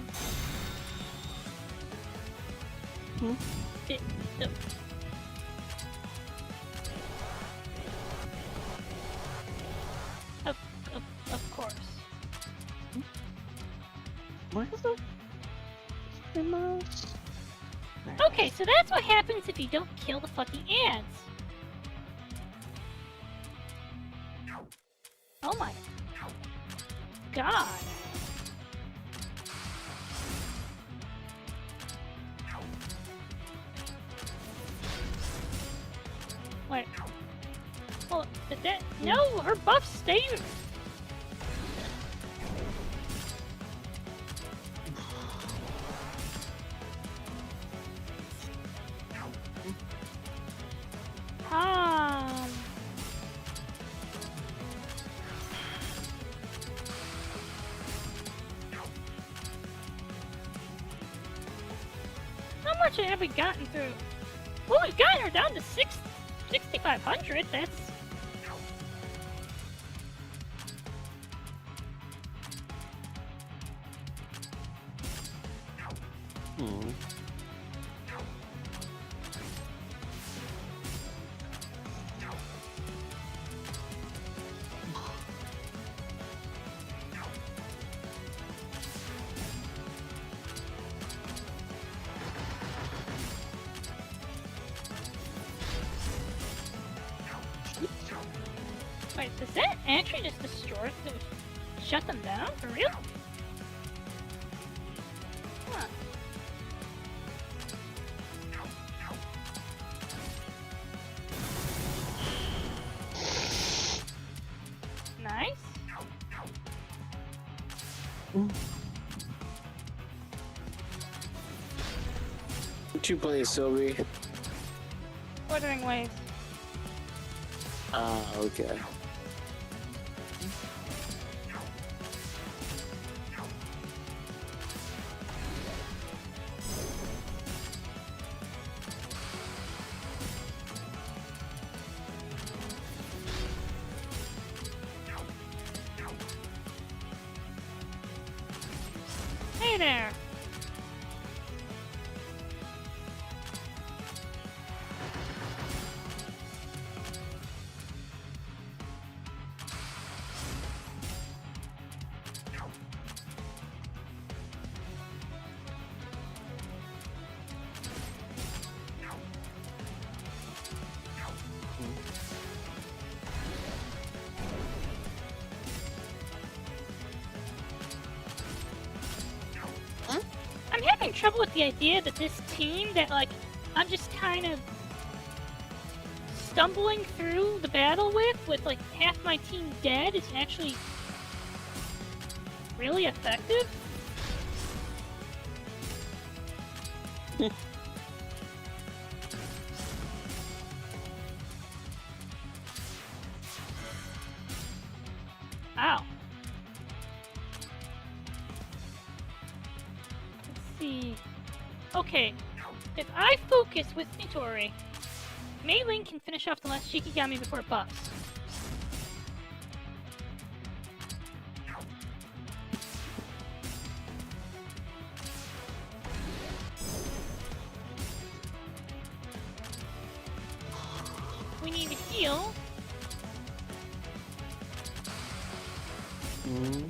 Of course. Where is it? Okay, so that's what happens if you don't kill the fucking ants. Oh my god. Wait. Well, did that? No, her buffs stay. How much have we gotten through? Well, we've gotten her down to 6,500. That's. Hmm. Wait, does that actually just destroy shut them down? For real? Huh. Nice. What you playing, Sylvie? Wuthering Waves. Ah, okay. Hey there. I'm having trouble with the idea that this team that, like, I'm just kind of stumbling through the battle with like, half my team dead is actually really effective. Ow. Let's see. Okay, if I focus with Nitori, Mei Ling can finish off the last Shikigami before it buffs. We need to heal. Hmm.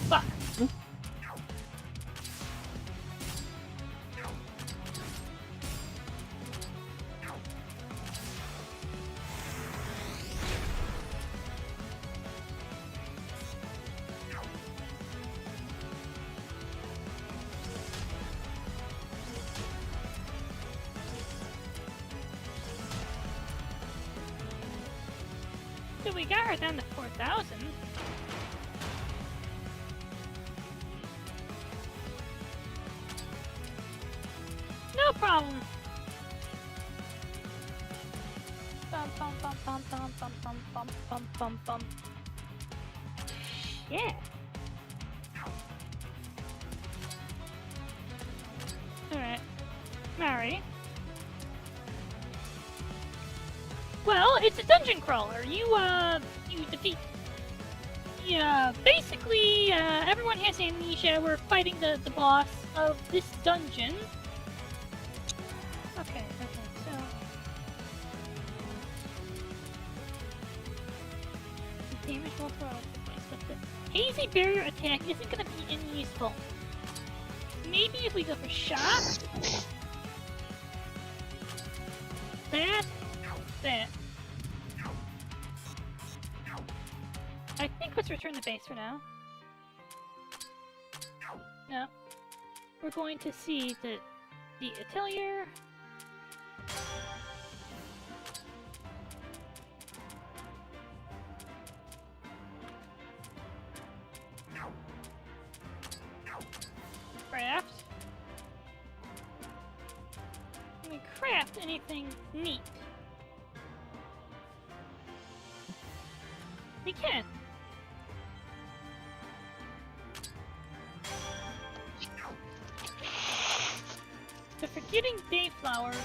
Fuck. So we got her down to 4,000. No problem. Bum bum bum bum bum bum bum bum bum bum bum. Yeah. Alright. Mary. Well, it's a dungeon crawler. You defeat. Yeah, basically, everyone has amnesia. We're fighting the boss of this dungeon. Okay, so... damage multiple but the hazy barrier attack isn't gonna be any useful. Maybe if we go for shock. That. I think let's return the base for now. No. We're going to see the atelier. Craft. Can we craft anything neat? We can. So for getting day flowers,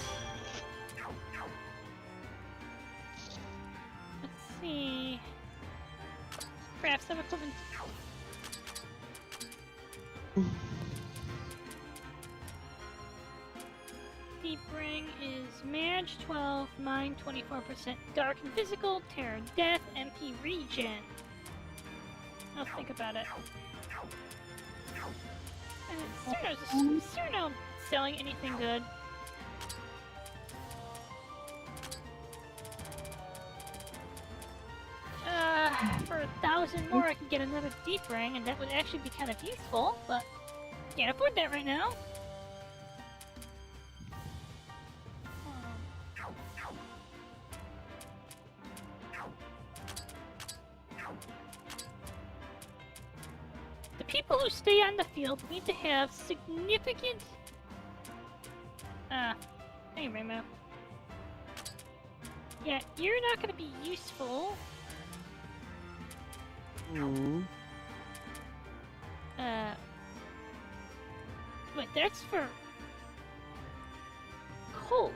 let's see. Craft some equipment. Deep ring is Mage 12, Mind 24%, Dark and Physical, Terror, Death, MP Regen. I'll think about it. Cyrano's selling anything good. For 1,000 more I could get another deep ring, and that would actually be kind of useful, but can't afford that right now. The people who stay on the field need to have significant... hey Remo. Yeah, you're not gonna be useful. Wait, that's for... cold.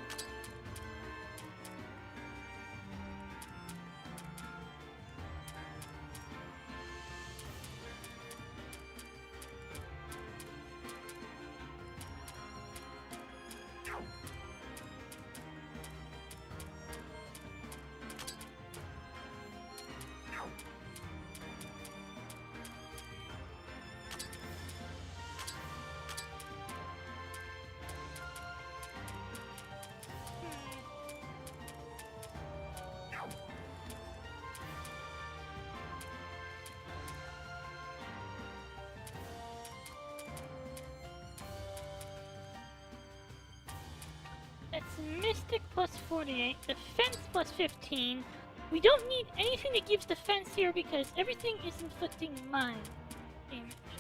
That's Mystic plus 48, Defense plus 15. We don't need anything that gives defense here because everything is inflicting mind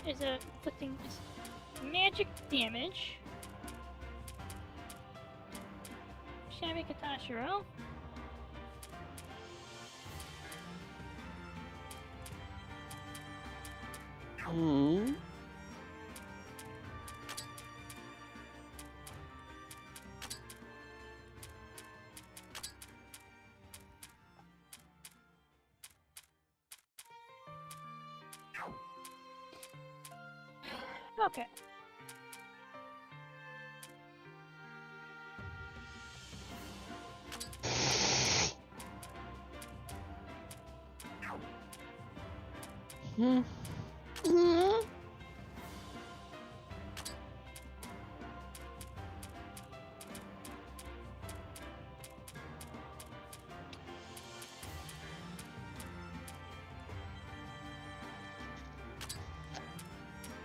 damage. Inflicting magic damage. Shabby Katashiro. Okay.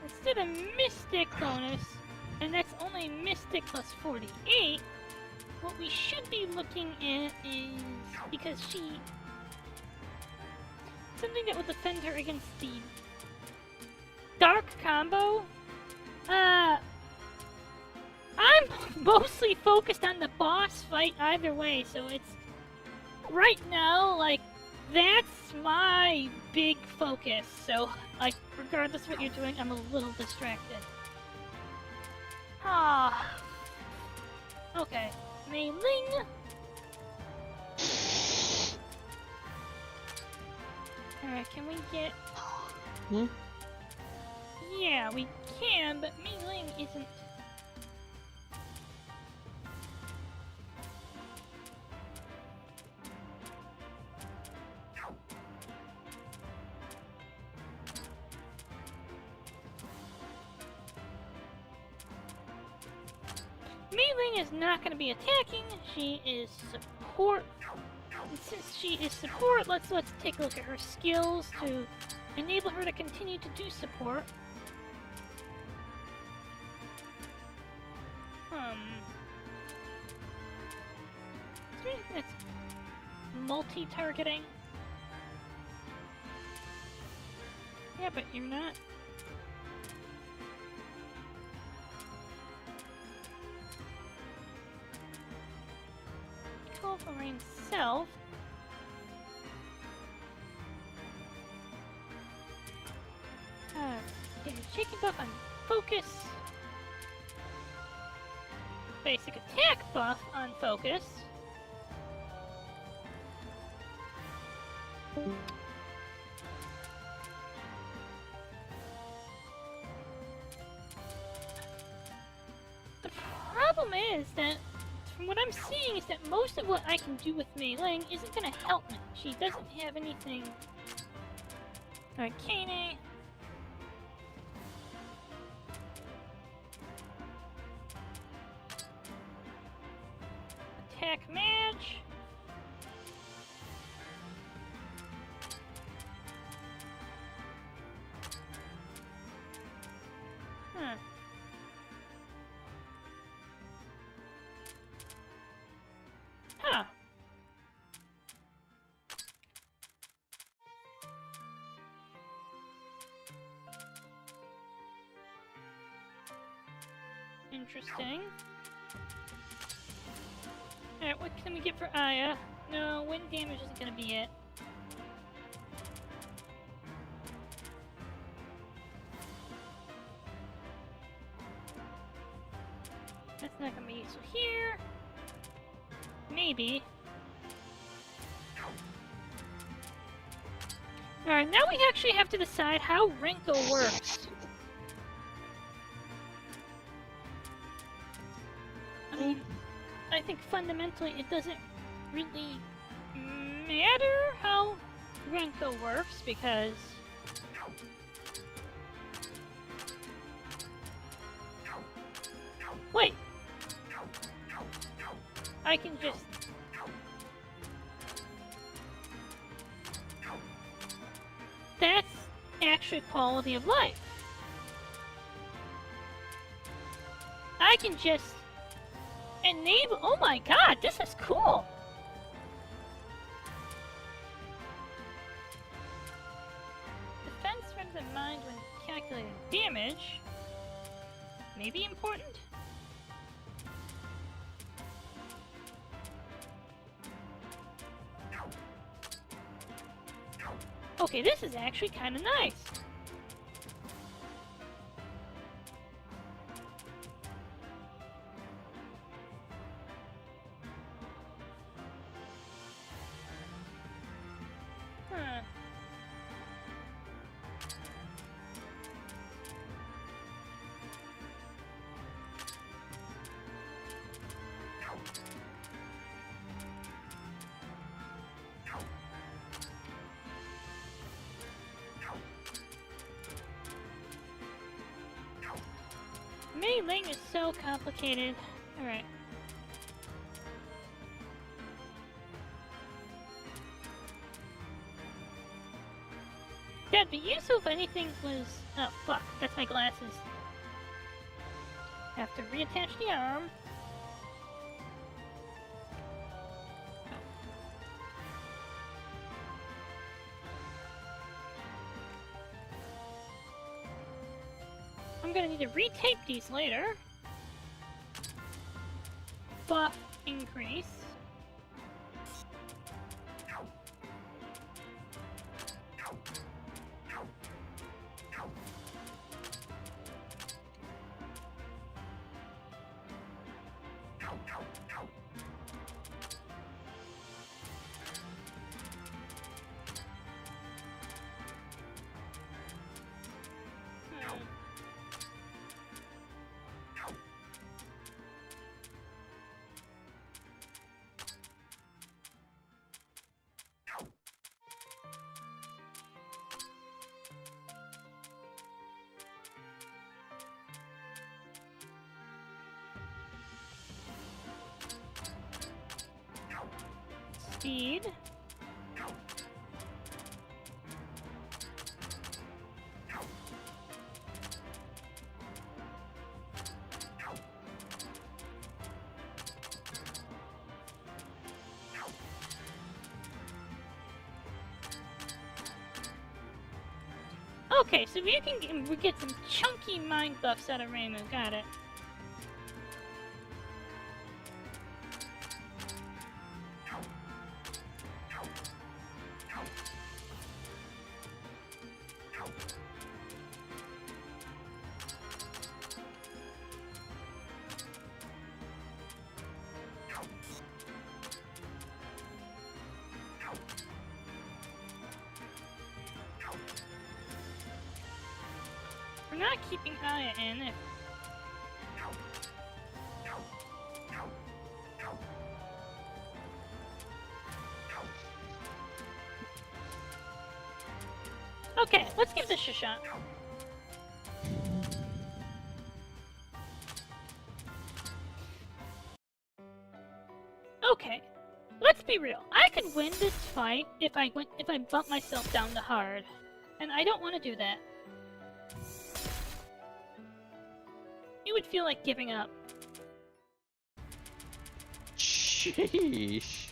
Instead of Mystic bonus, and that's only Mystic plus 48, what we should be looking at is, because she... something that will defend her against the Dark combo? I'm mostly focused on the boss fight either way, so it's... right now, like, that's my big focus, so, like, regardless of what you're doing, I'm a little distracted. Ah. Okay. Mei Ling. Alright, can we get... Yeah, we can, but Mei Ling isn't... Mei Ling is not going to be attacking. She is support. And since she is support, let's take a look at her skills to enable her to continue to do support. Is there anything that's multi-targeting? Yeah, but you're not. Call for rain self. Okay, shaking buff on focus. Basic attack buff on focus. The problem is that, from what I'm seeing, is that most of what I can do with Mei Ling isn't going to help me. She doesn't have anything arcane. Attack match. Huh. Huh. Interesting. Alright, what can we get for Aya? No, wind damage isn't gonna be it. That's not gonna be useful here. Maybe. Alright, now we actually have to decide how Rinko works. I mean, I think fundamentally it doesn't really matter how Rinko works because wait, I can just that's actually quality of life. I can just enable. Oh my god, this is cool. Defense rather than mind when calculating damage may be important. Okay, this is actually kind of nice. Huh. Mei Ling is so complicated. Alright. That'd be useful if anything was... Oh, fuck. That's my glasses. Have to reattach the arm. I'm gonna need to retape these later. Buff increase. succeed. Okay, so we get some chunky mind buffs out of Reimu. Got it. We're not keeping Aya in. Okay, let's give this a shot. Okay, let's be real. I could win this fight if I bump myself down to hard, and I don't want to do that. You would feel like giving up. Sheesh.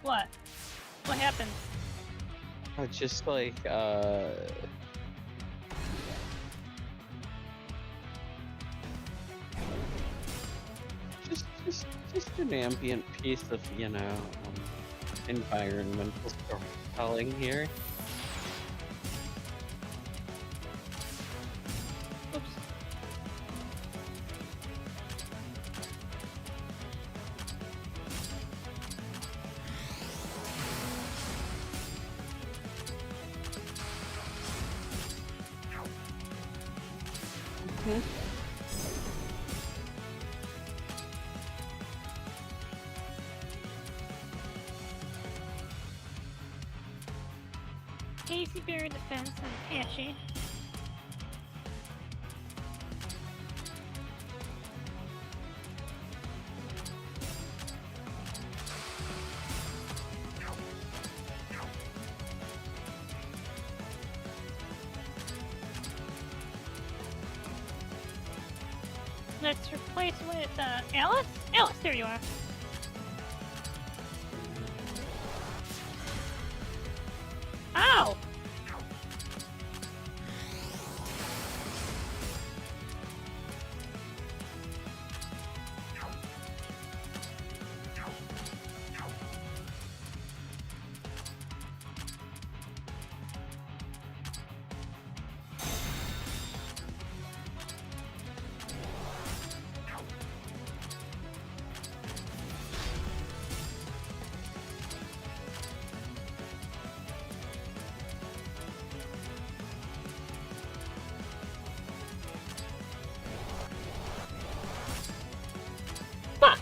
What? What happened? Just like, just an ambient piece of, you know, environmental storytelling here. Oops. Hazy Bear Defense and Ashy. Let's replace with Alice? Alice, there you are. Ow! Fuck!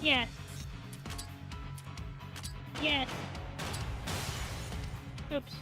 Yes. Yes. Oops.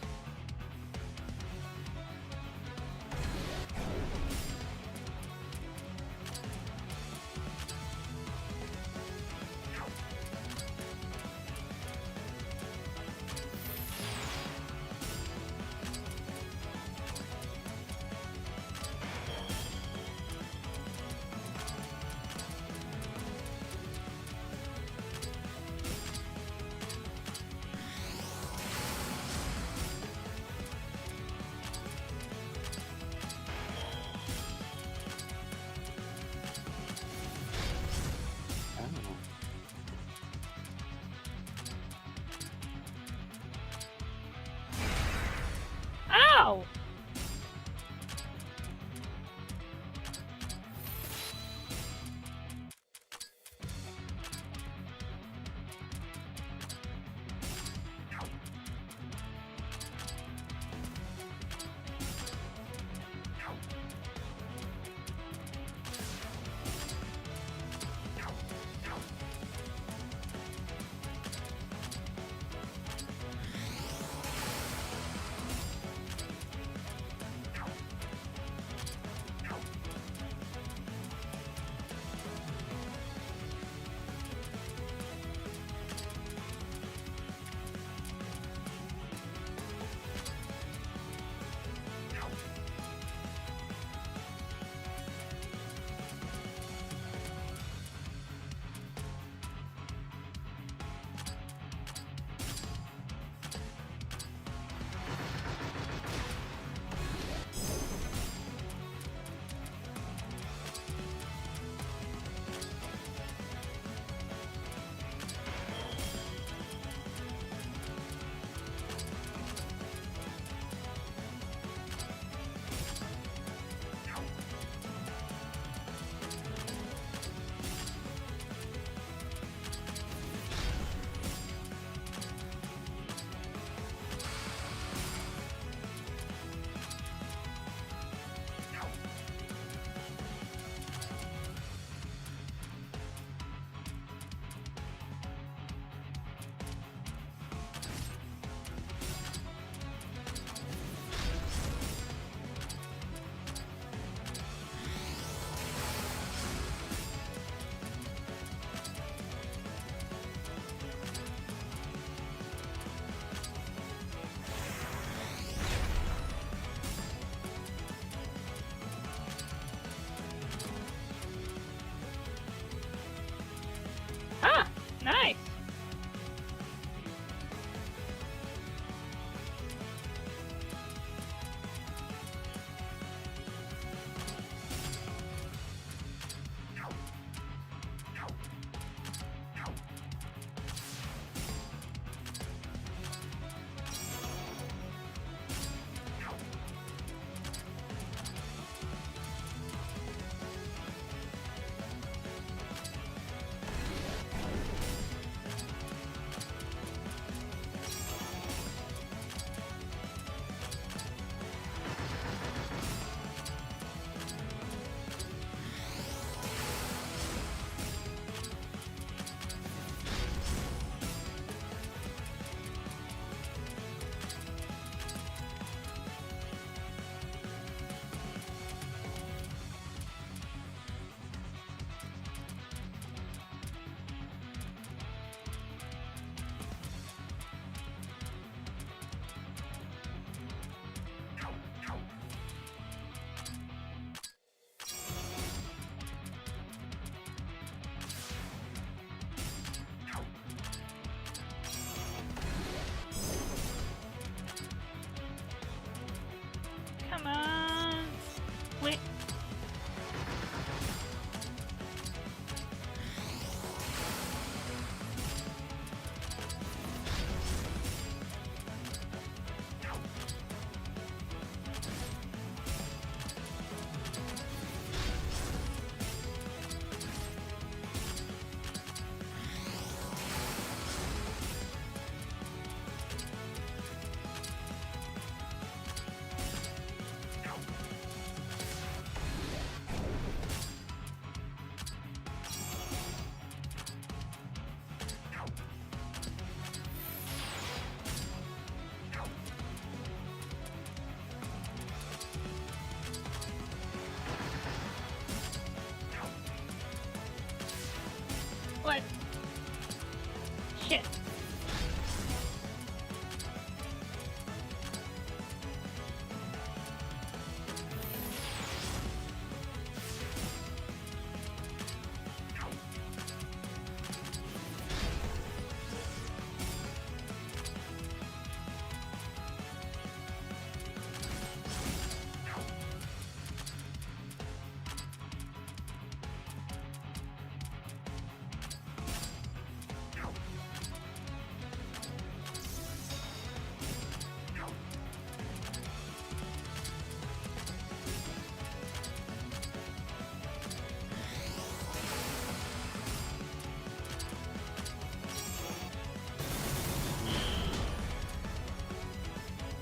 Shit.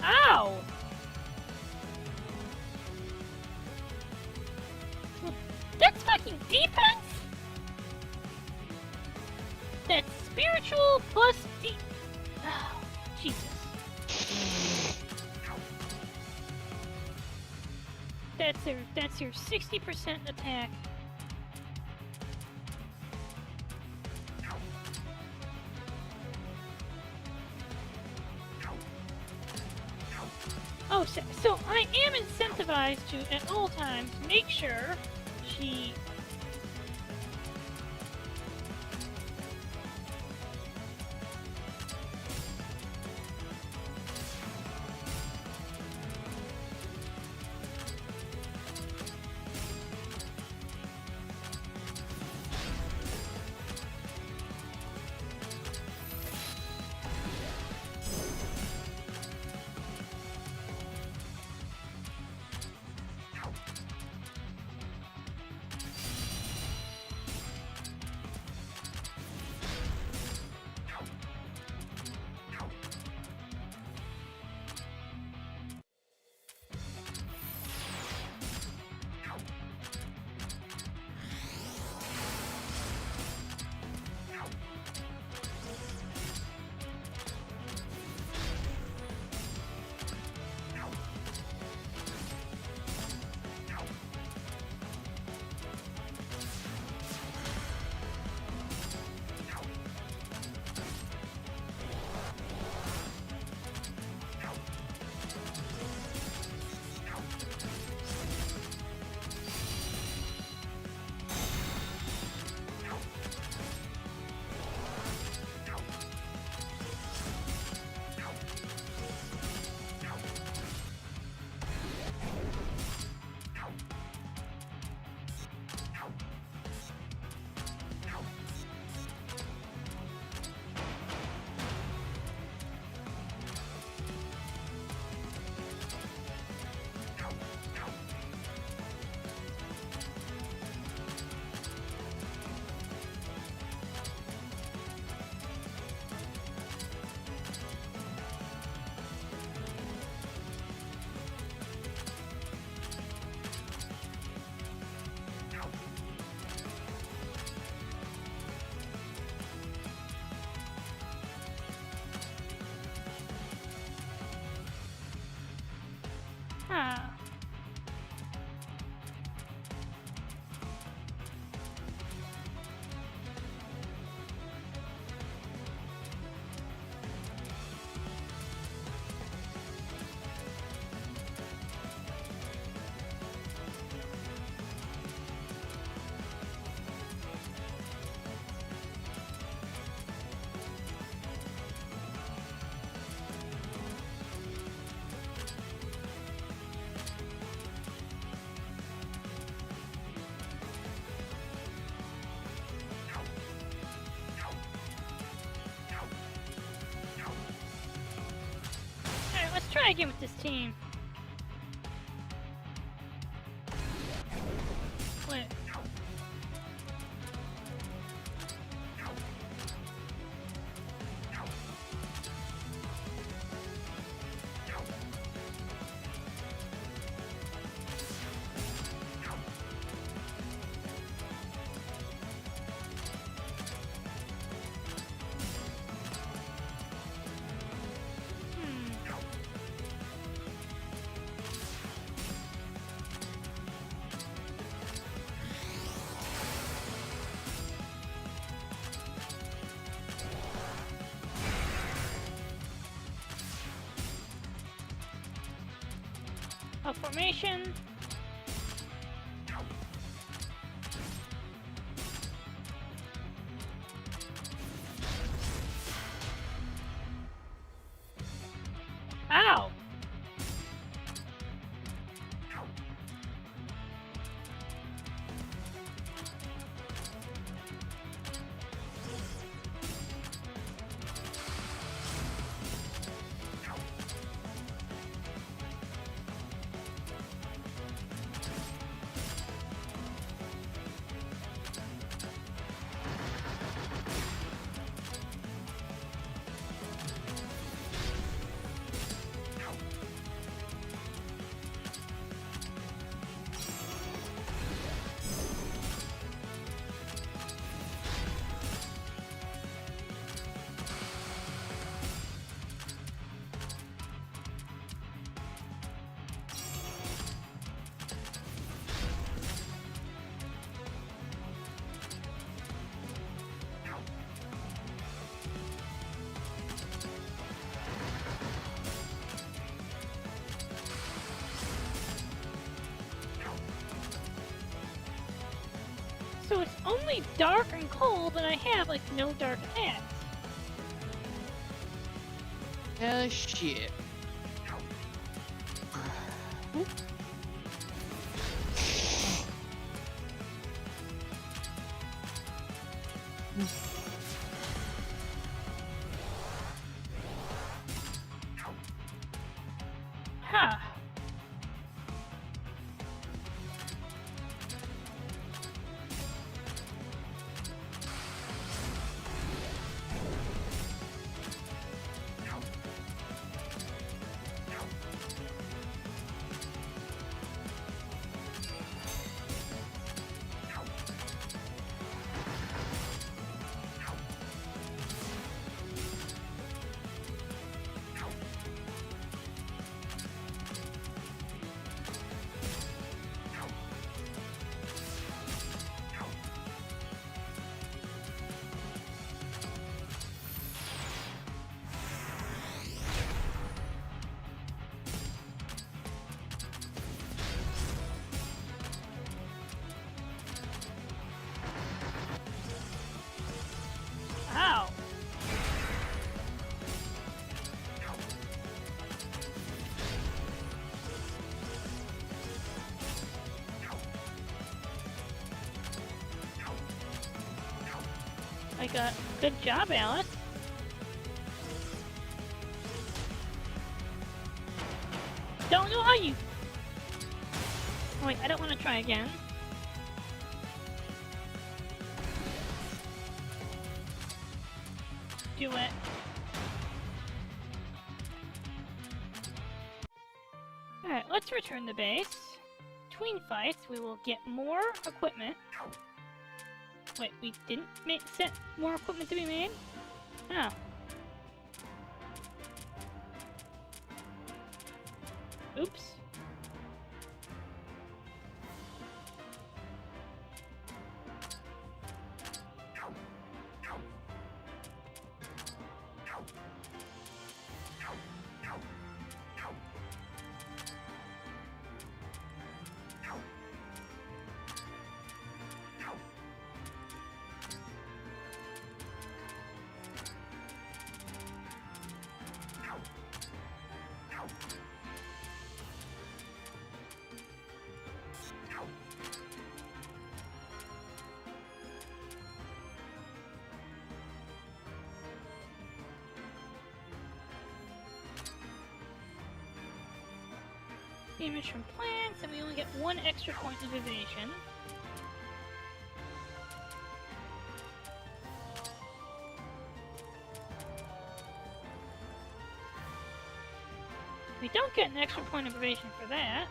Ow! That's fucking defense? That's spiritual plus oh, Jesus. That's your 60% attack. Oh, so I am incentivized to, at all times, make sure she... Ah. Alright, let's try again with this team. Wait. a formation. Ow! So it's only dark and cold, but I have, like, no dark attacks. Shit. Huh. Ow. I got good job, Alice. Don't know how you. Oh, wait, I don't want to try again. Do it. Alright, let's return to base. Between fights, we will get more equipment. Wait, we didn't set more equipment to be made? Oh. Oops. Damage from plants, and we only get 1 extra point of evasion. We don't get an extra point of evasion for that.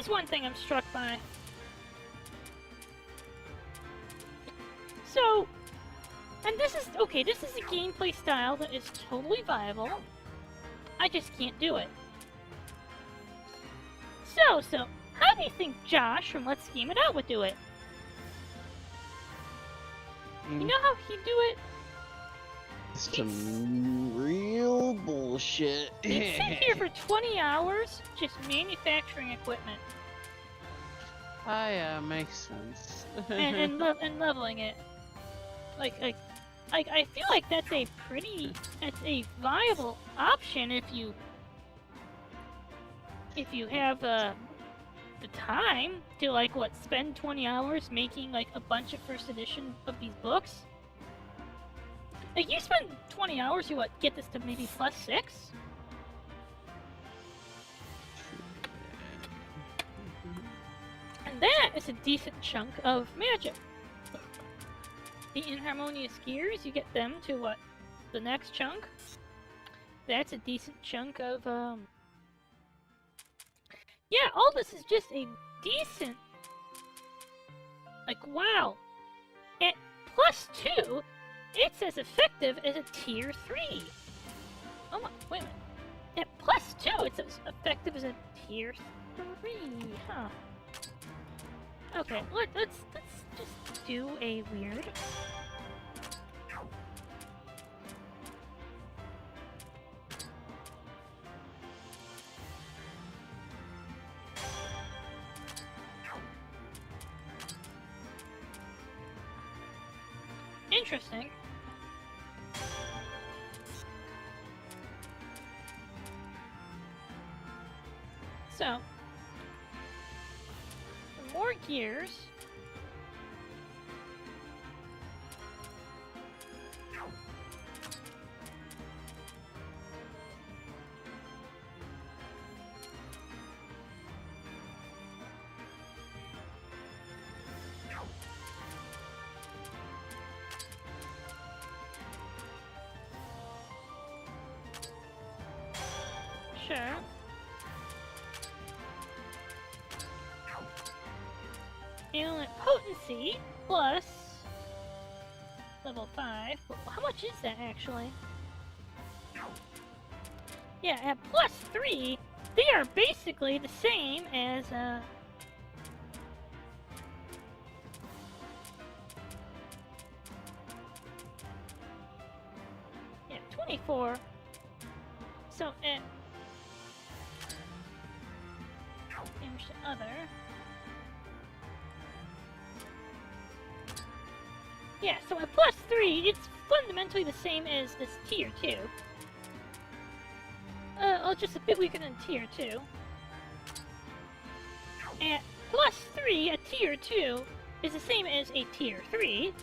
one thing I'm struck by. So, and this is, okay, this is a gameplay style that is totally viable. I just can't do it. So, how do you think Josh from Let's Game It Out would do it? You know how he'd do it? Some real bullshit. He'd sit here for 20 hours just manufacturing equipment. Ah, yeah, makes sense. and leveling it. Like, I feel like that's a viable option if you have the time to, like, what, spend 20 hours making, like, a bunch of first edition of these books. Like, you spend 20 hours, you what, get this to maybe +6? And that is a decent chunk of magic. The inharmonious gears, you get them to what? The next chunk? That's a decent chunk of, yeah, all this is just a decent... Like, wow! At +2, it's as effective as a tier 3! Oh my, wait a minute. At +2, it's as effective as a tier 3, huh? Okay, let's just do a weird... Interesting. So, more gears. Sure. Ailment potency plus level 5. How much is that actually? Yeah, at +3, they are basically the same as yeah, 24. So at damage to other. Yeah, so at +3, it's fundamentally the same as this tier 2. Oh, just a bit weaker than tier 2. At +3, a tier 2 is the same as a tier 3.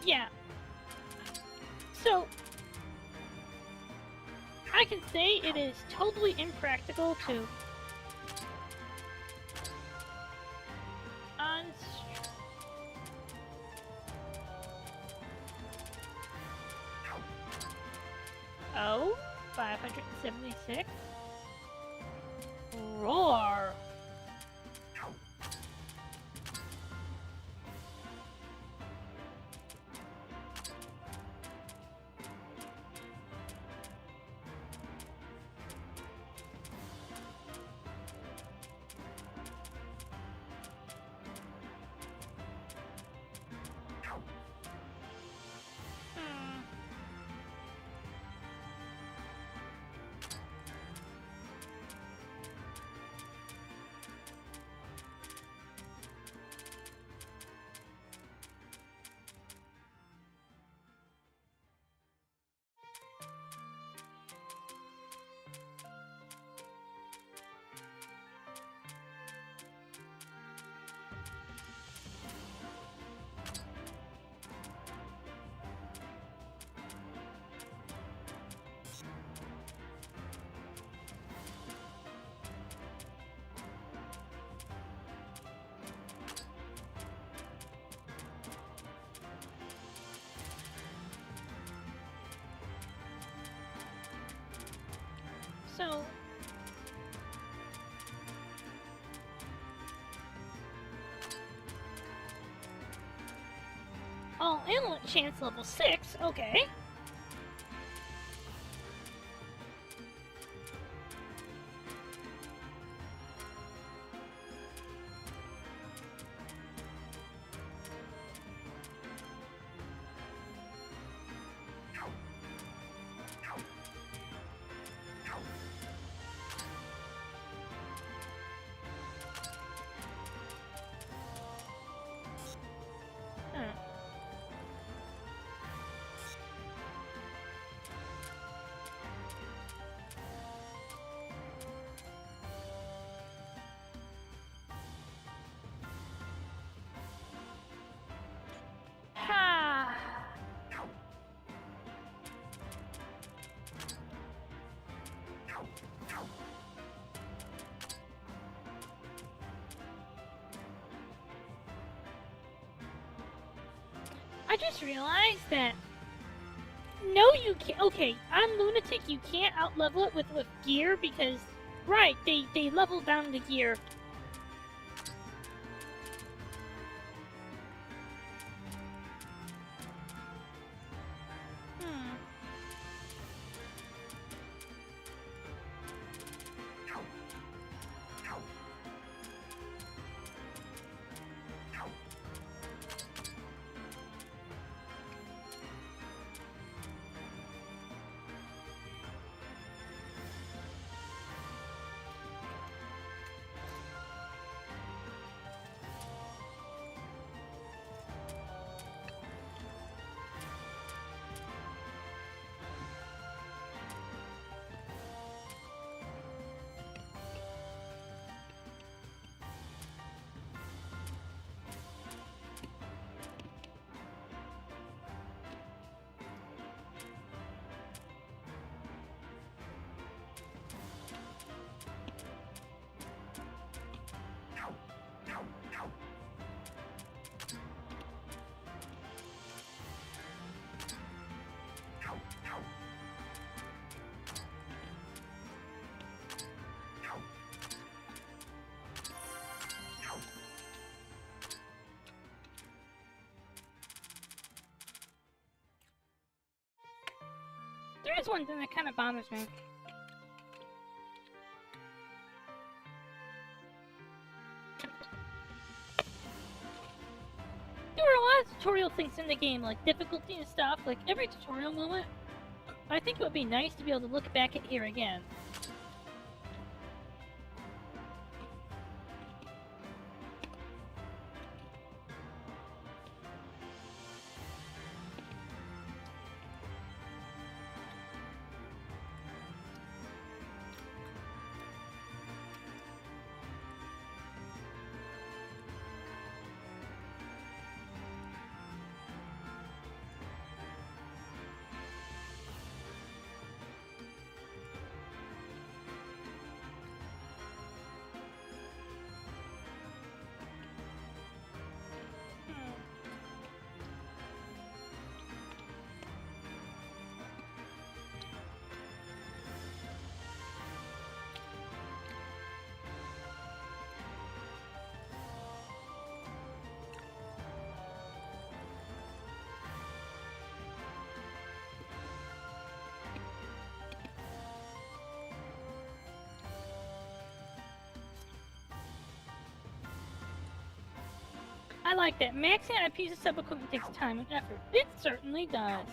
Yeah. So, I can say it is totally impractical to Oh, 576. Roar! So... All amulet chance level 6, okay. I just realized that... No, you can't. Okay, on Lunatic, you can't out-level it with gear because... Right, they level down the gear. There is one thing that kind of bothers me. There are a lot of tutorial things in the game, like difficulty and stuff, like every tutorial moment. I think it would be nice to be able to look back at here again. I like that. Maxing out a piece of sub-equipment takes time and effort. It certainly does.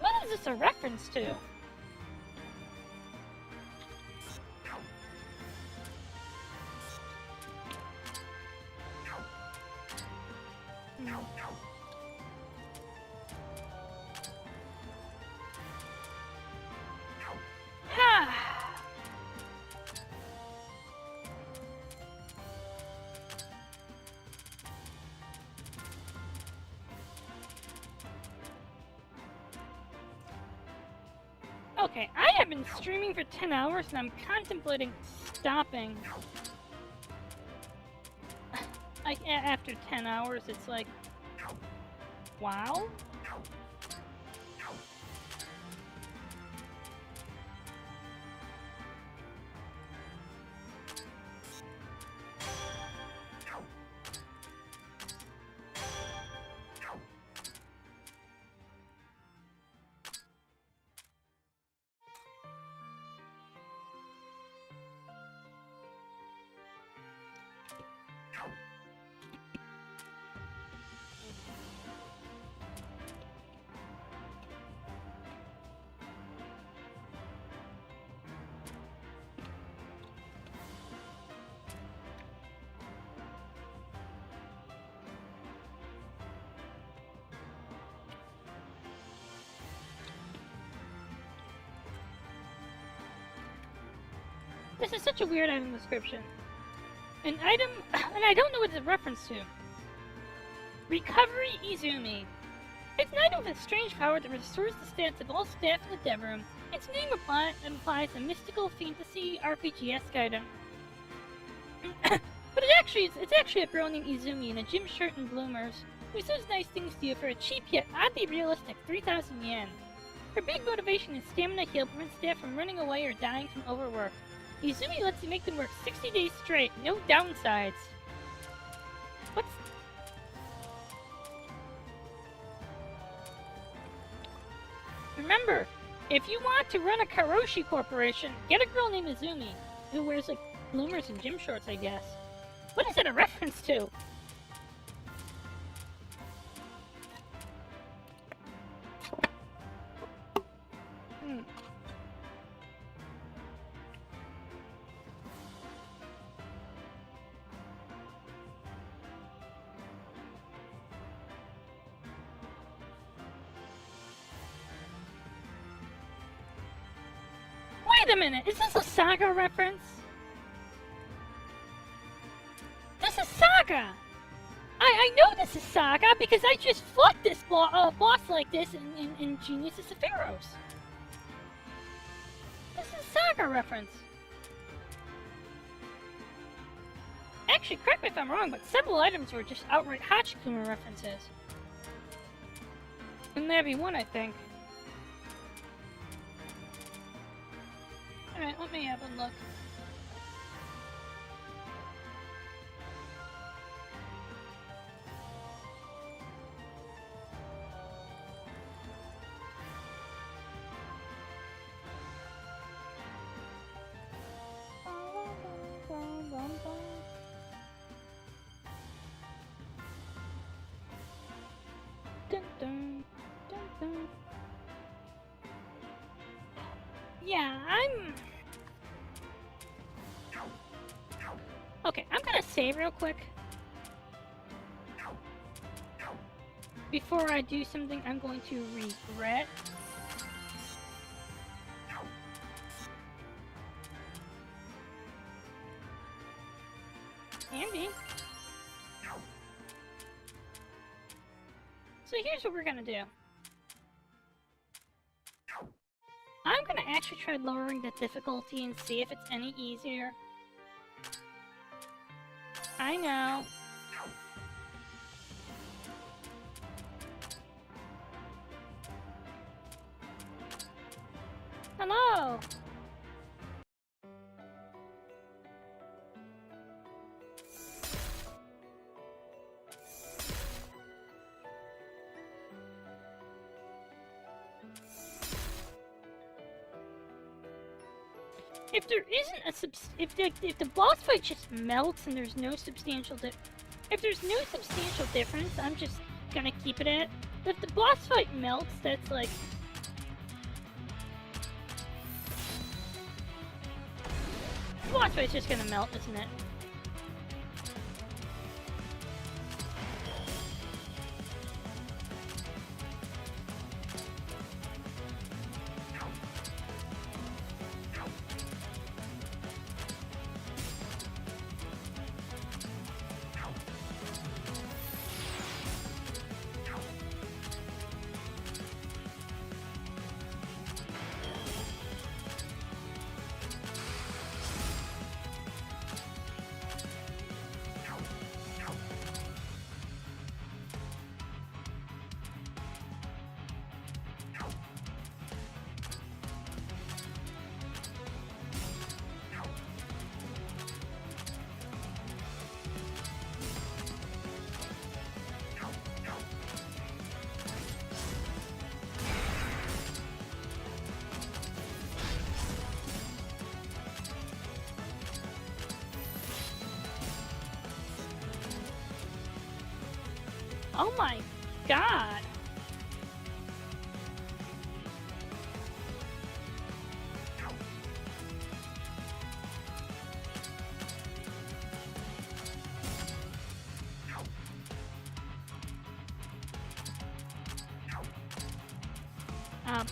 What is this a reference to? Okay, I have been streaming for 10 hours and I'm contemplating stopping. Like, after 10 hours, it's like, wow. This is such a weird item description. An item, and I don't know what it's a reference to. Recovery Izumi. It's an item with a strange power that restores the stats of all staff in the dev room. Its name implies a mystical fantasy RPG-esque item. But it's actually a girl named Izumi in a gym shirt and bloomers who says nice things to you for a cheap yet oddly realistic 3,000 yen. Her big motivation is stamina heal prevents staff from running away or dying from overwork. Izumi lets you make them work 60 days straight, no downsides. What's... Remember, if you want to run a Karoshi corporation, get a girl named Izumi, who wears like bloomers and gym shorts, I guess. What is it a reference to? Wait a minute, is this a Saga reference? This is Saga! I know this is Saga because I just fought this boss like this in Genius of Sephiroth. This is a Saga reference. Actually, correct me if I'm wrong, but several items were just outright Hachikuma references. And that'd be one, I think. Alright, let me have a look. Dun, dun, dun, dun. Yeah, Okay, I'm gonna save real quick. Before I do something I'm going to regret. Andy. So here's what we're gonna do. I'm gonna actually try lowering the difficulty and see if it's any easier. I know. Hello! If there isn't if the boss fight just melts and there's no substantial difference, I'm just gonna keep it at. But if the boss fight melts, that's like the boss fight's just gonna melt, isn't it? Oh my god. Um.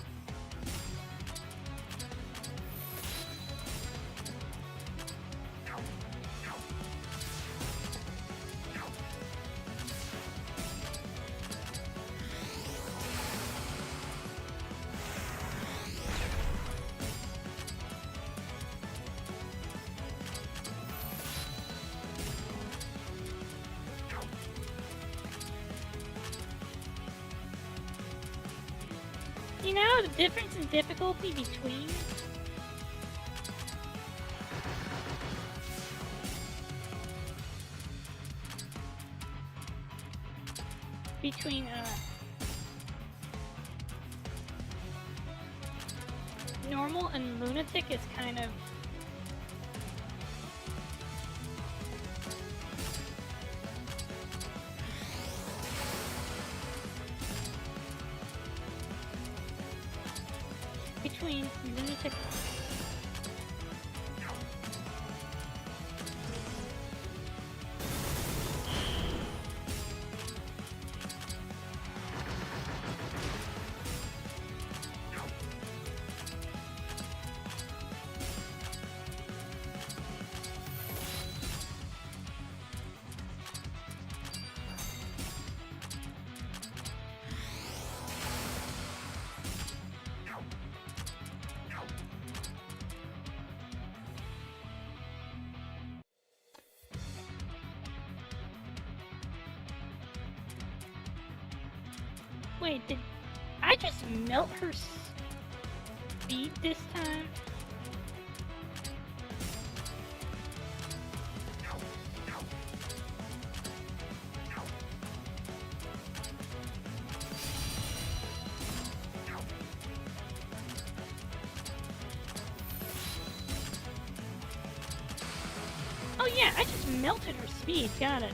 You know the difference in difficulty between normal and lunatic is kind of between lunatic. Wait, did I just melt her speed this time? Oh yeah, I just melted her speed, got it.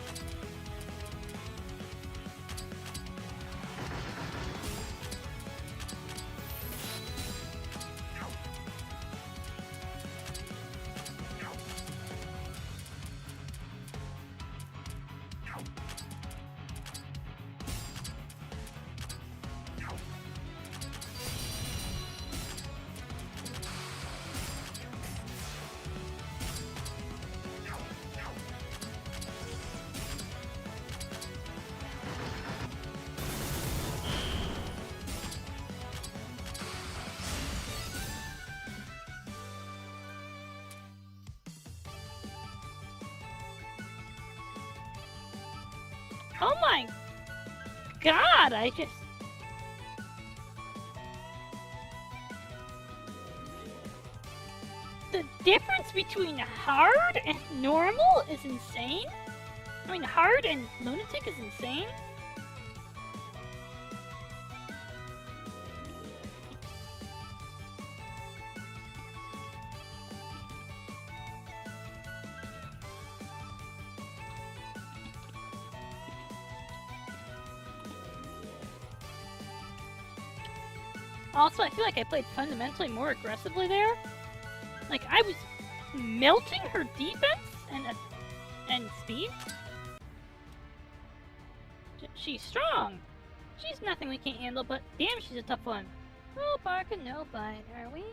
Oh my god, I just... The difference between hard and normal is insane? I mean, hard and lunatic is insane? Also, I feel like I played fundamentally more aggressively there. Like, I was melting her defense and speed. She's strong. She's nothing we can't handle, but damn, she's a tough one. No bark and no bite, are we?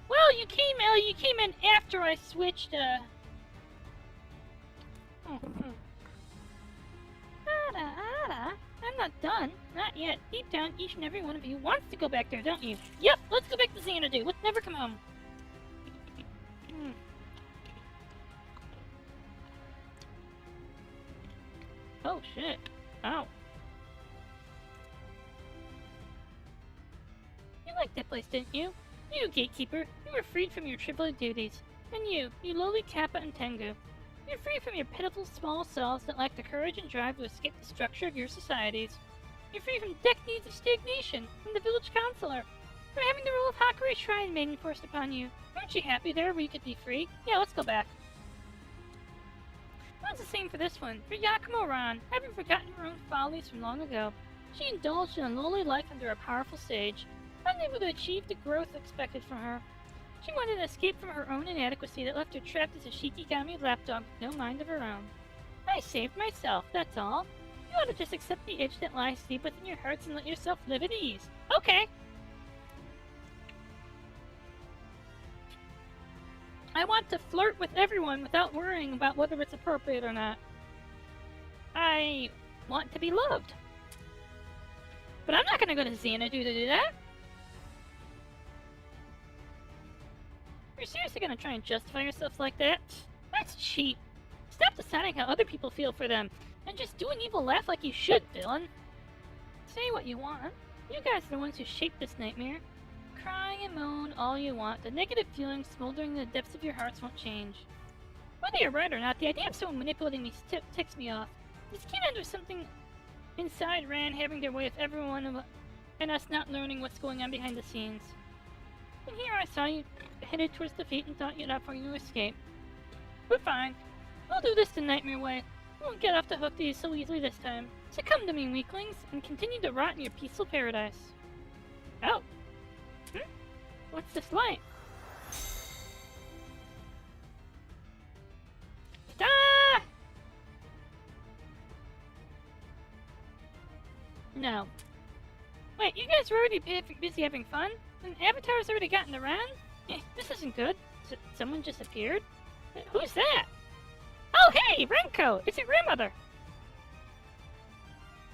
Well, you came in after I switched, I'm not done. Not yet. Deep down, each and every one of you wants to go back there, don't you? Yep, let's go back to Xanadu. Let's never come home. Oh, shit. Ow. You liked that place, didn't you? You, gatekeeper. You were freed from your trivial duties. And you lowly Kappa and Tengu. You're free from your pitiful small selves that lack the courage and drive to escape the structure of your societies. You're free from decades of stagnation, from the village councilor, from having the rule of Hakari Shrine Maiden forced upon you. Aren't you happy there where you could be free? Yeah, let's go back. it's the same for this one. For Yakumo-ran, having forgotten her own follies from long ago, she indulged in a lowly life under a powerful sage, unable to achieve the growth expected from her. She wanted to escape from her own inadequacy that left her trapped as a Shikigami lapdog with no mind of her own. I saved myself, that's all. You ought to just accept the itch that lies deep within your hearts and let yourself live at ease. Okay. I want to flirt with everyone without worrying about whether it's appropriate or not. I want to be loved. But I'm not gonna go to Xanadu to do that. You're seriously gonna try and justify yourself like that? That's cheap. Stop deciding how other people feel for them, and just do an evil laugh like you should, villain. Say what you want. You guys are the ones who shaped this nightmare. Cry and moan all you want. The negative feelings smoldering in the depths of your hearts won't change. Whether you're right or not, the idea of someone manipulating me ticks me off. This can't end with something inside Ran having their way with everyone and us not learning what's going on behind the scenes. And here I saw you headed towards defeat and thought you'd offer you escape. But fine. We'll do this the nightmare way. We won't get off the hook to you so easily this time. Succumb to me, weaklings, and continue to rot in your peaceful paradise. Oh. What's this light? Ah! No. Wait, you guys were already busy having fun? And Avatar's already gotten around? This isn't good. Someone just appeared? Who's that? Oh, hey, Renko! It's your grandmother!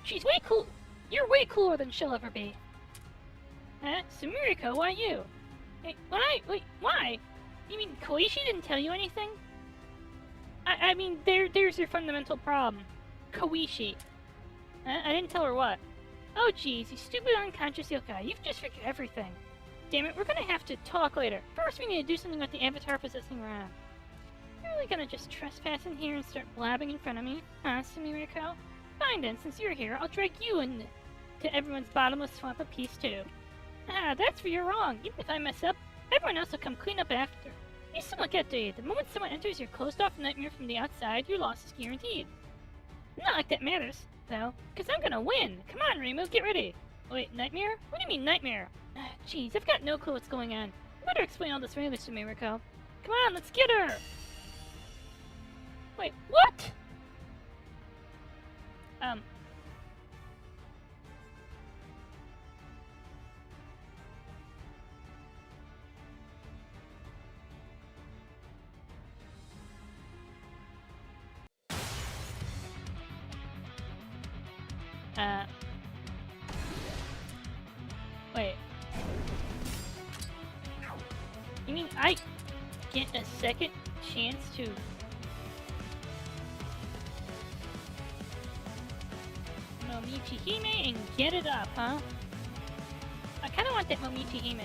She's way cool. You're way cooler than she'll ever be. Huh? Sumiriko, why you? Hey, wait, why? You mean Koichi didn't tell you anything? I mean, there's your fundamental problem. Koichi. I didn't tell her what. Oh jeez, you stupid unconscious yokai, you've just figured everything. Damn it, we're gonna have to talk later. First we need to do something about the Avatar possessing Ran. You're really gonna just trespass in here and start blabbing in front of me? Huh, Sumiriko? Fine then, since you're here, I'll drag you into everyone's bottomless swamp of peace too. Ah, that's where you're wrong. Even if I mess up, everyone else will come clean up after. You still don't get to. The moment someone enters your closed-off nightmare from the outside, your loss is guaranteed. Not like that matters, though, because I'm gonna win. Come on, Reimu, get ready. Wait, nightmare? What do you mean, nightmare? Jeez, I've got no clue what's going on. You better explain all this further to me, Rico. Come on, let's get her! Wait, what? Wait. You mean I get a second chance to... Momichi Hime and get it up, huh? I kinda want that Momichi Hime.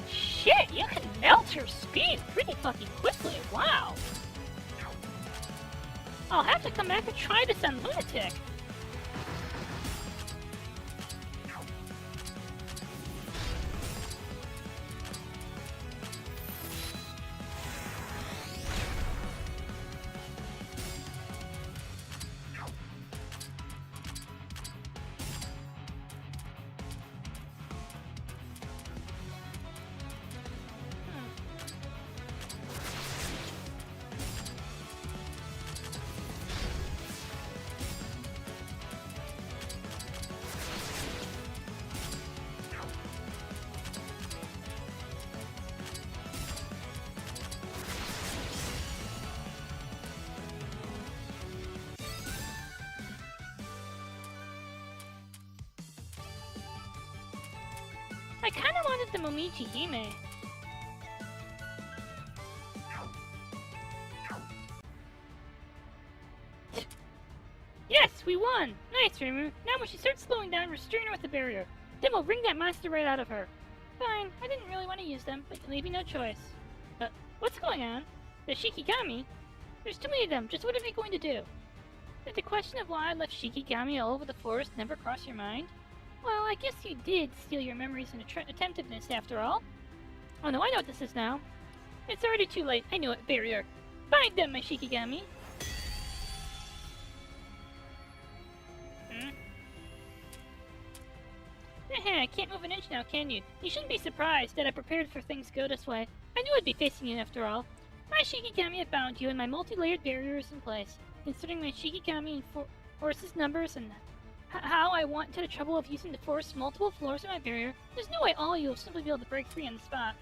Shit, you can melt her speed pretty fucking quickly, wow! I'll have to come back and try this on Lunatic. isn't the Momichi Hime? Yes, we won! Nice, Rimu. Now when she starts slowing down, restrain her with the barrier. Then we'll wring that monster right out of her. Fine, I didn't really want to use them, but you leave me no choice. What's going on? The Shikigami? There's too many of them, just what are they going to do? Did the question of why I left Shikigami all over the forest never cross your mind? Well, I guess you did steal your memories and attentiveness after all. Oh no, I know what this is now. It's already too late, I knew it, barrier. Find them, my Shikigami! I can't move an inch now, can you? You shouldn't be surprised that I prepared for things to go this way. I knew I'd be facing you after all. My Shikigami had bound you, and my multi-layered barrier is in place. Considering my Shikigami and force's numbers and how I went to the trouble of using the force multiple floors of my barrier, there's no way all of you will simply be able to break free on the spot.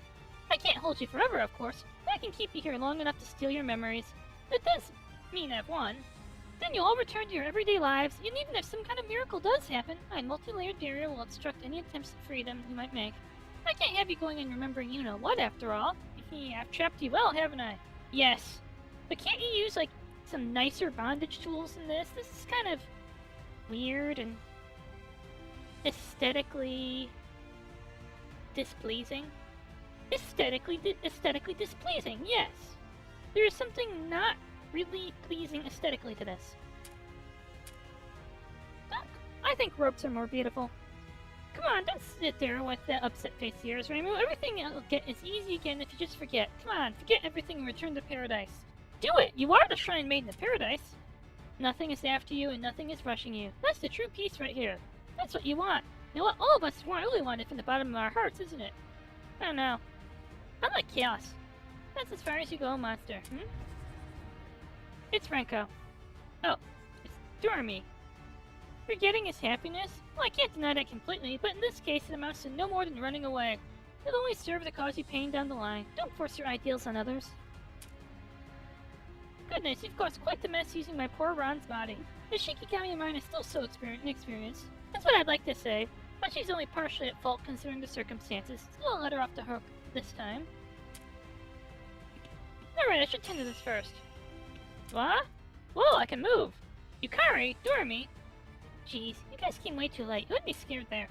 I can't hold you forever, of course, but I can keep you here long enough to steal your memories. That does mean I've won. Then you'll all return to your everyday lives, and even if some kind of miracle does happen, my multi-layered barrier will obstruct any attempts at freedom you might make. I can't have you going and remembering you-know-what, after all. I've trapped you well, haven't I? Yes. But can't you use, like, some nicer bondage tools than this? This is kind of weird and aesthetically displeasing. Aesthetically displeasing, yes. There is something not really pleasing aesthetically to this. I think ropes are more beautiful. Come on, don't sit there with that upset face of yours, Reimu. Everything will get as easy again if you just forget. Come on, forget everything and return to paradise. Do it! You are the Shrine Maiden of Paradise! Nothing is after you and nothing is rushing you. That's the true peace right here. That's what you want. You know what all of us really want it from the bottom of our hearts, isn't it? I don't know. I like chaos. That's as far as you go, monster. It's Renko. Oh, it's Dormy. Forgetting his happiness? Well, I can't deny that completely, but in this case it amounts to no more than running away. It'll only serve to cause you pain down the line. Don't force your ideals on others. Goodness, you've caused quite the mess using my poor Ron's body. The Shikigami of mine is still so inexperienced. That's what I'd like to say, but she's only partially at fault considering the circumstances. So I'll let her off the hook this time. Alright, I should tend to this first. What? Whoa, I can move! Yukari, Dormy. Jeez, you guys came way too late. You wouldn't be scared there.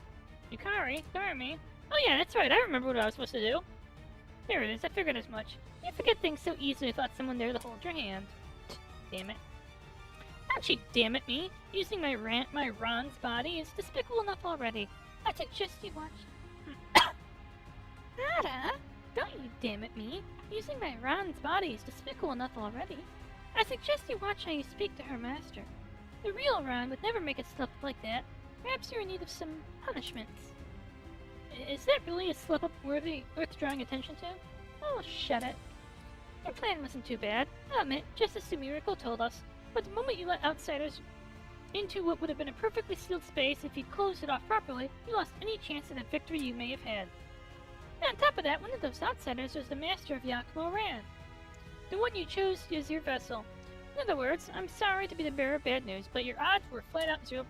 Yukari, Dormy. Oh yeah, that's right, I remember what I was supposed to do. There it is, I figured as much. You forget things so easily without someone there to hold your hand. Damn it. Don't you damn it me! Using my Ron's body is despicable enough already. I suggest you watch... Nada! Don't you damn it me! Using my Ron's body is despicable enough already. I suggest you watch how you speak to her master. The real Ron would never make a slip up like that. Perhaps you're in need of some punishments. Is that really a slip-up worth drawing attention to? Oh, shut it. Your plan wasn't too bad, I'll admit, just as Sumiriko told us. But the moment you let outsiders into what would have been a perfectly sealed space if you'd closed it off properly, you lost any chance at a victory you may have had. And on top of that, one of those outsiders was the master of Yakumo Ran, the one you chose as your vessel. In other words, I'm sorry to be the bearer of bad news, but your odds were flat out 0%.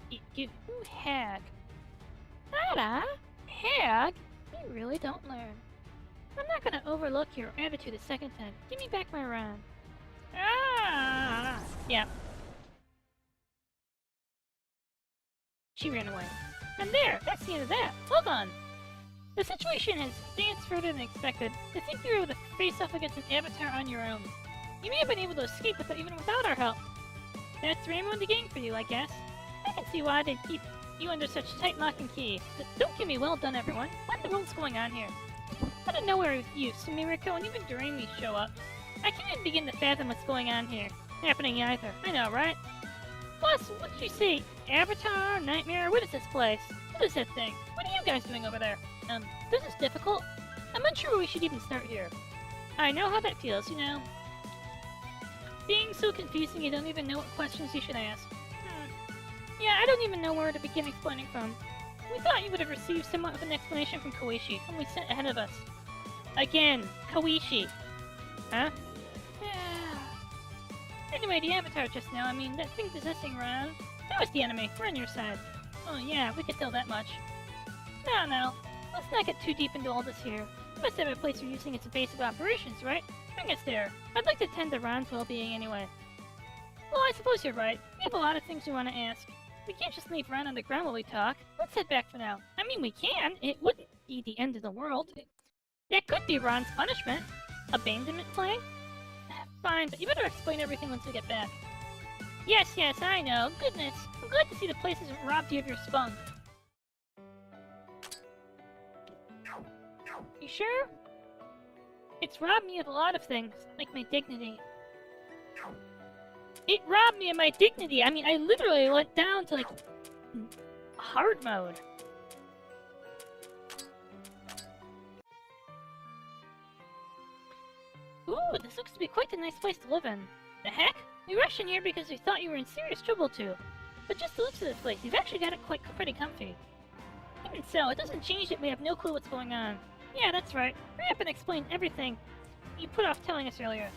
You hag. Nada? Hag? You really don't learn. I'm not gonna overlook your attitude a second time. Give me back my Ron. Ah! Yeah. She ran away. And there! That's the end of that! Hold on! The situation has advanced further than expected. To think you were able to face off against an avatar on your own. You may have been able to escape even without our help. That's Rainbow and the gang for you, I guess. I can see why they'd keep you under such tight lock and key. But don't give me well done, everyone. What the world's going on here? Out of nowhere with you, Sumiriko, and even Doremi show up. I can't even begin to fathom what's going on here. Happening either. I know, right? Plus, what did you see? Avatar? Nightmare? What is this place? What is that thing? What are you guys doing over there? This is difficult. I'm unsure where we should even start here. I know how that feels, you know. Being so confusing you don't even know what questions you should ask. Yeah, I don't even know where to begin explaining from. We thought you would have received somewhat of an explanation from Koichi, whom we sent ahead of us. Again, Koichi. Huh? Yeah. Anyway, the avatar just now, that thing possessing Ron, that was the enemy. We're on your side. Oh yeah, we could tell that much. No. let's not get too deep into all this here. You must have a place you're using as a base of operations, right? Bring us there. I'd like to tend to Ron's well-being anyway. Well, I suppose you're right. We have a lot of things we want to ask. We can't just leave Ron on the ground while we talk. Let's head back for now. I mean, we can. It wouldn't be the end of the world. That could be Ron's punishment. Abandonment play? Fine, but you better explain everything once we get back. Yes, I know. Goodness. I'm glad to see the place hasn't robbed you of your spunk. You sure? It's robbed me of a lot of things, like my dignity. It robbed me of my dignity! I mean, I literally went down to, like, hard mode. Ooh, this looks to be quite a nice place to live in. The heck? We rushed in here because we thought you were in serious trouble too. But just the looks of this place, you've actually got it pretty comfy. Even so, it doesn't change that we have no clue what's going on. Yeah, that's right. Hurry up and explain everything you put off telling us earlier.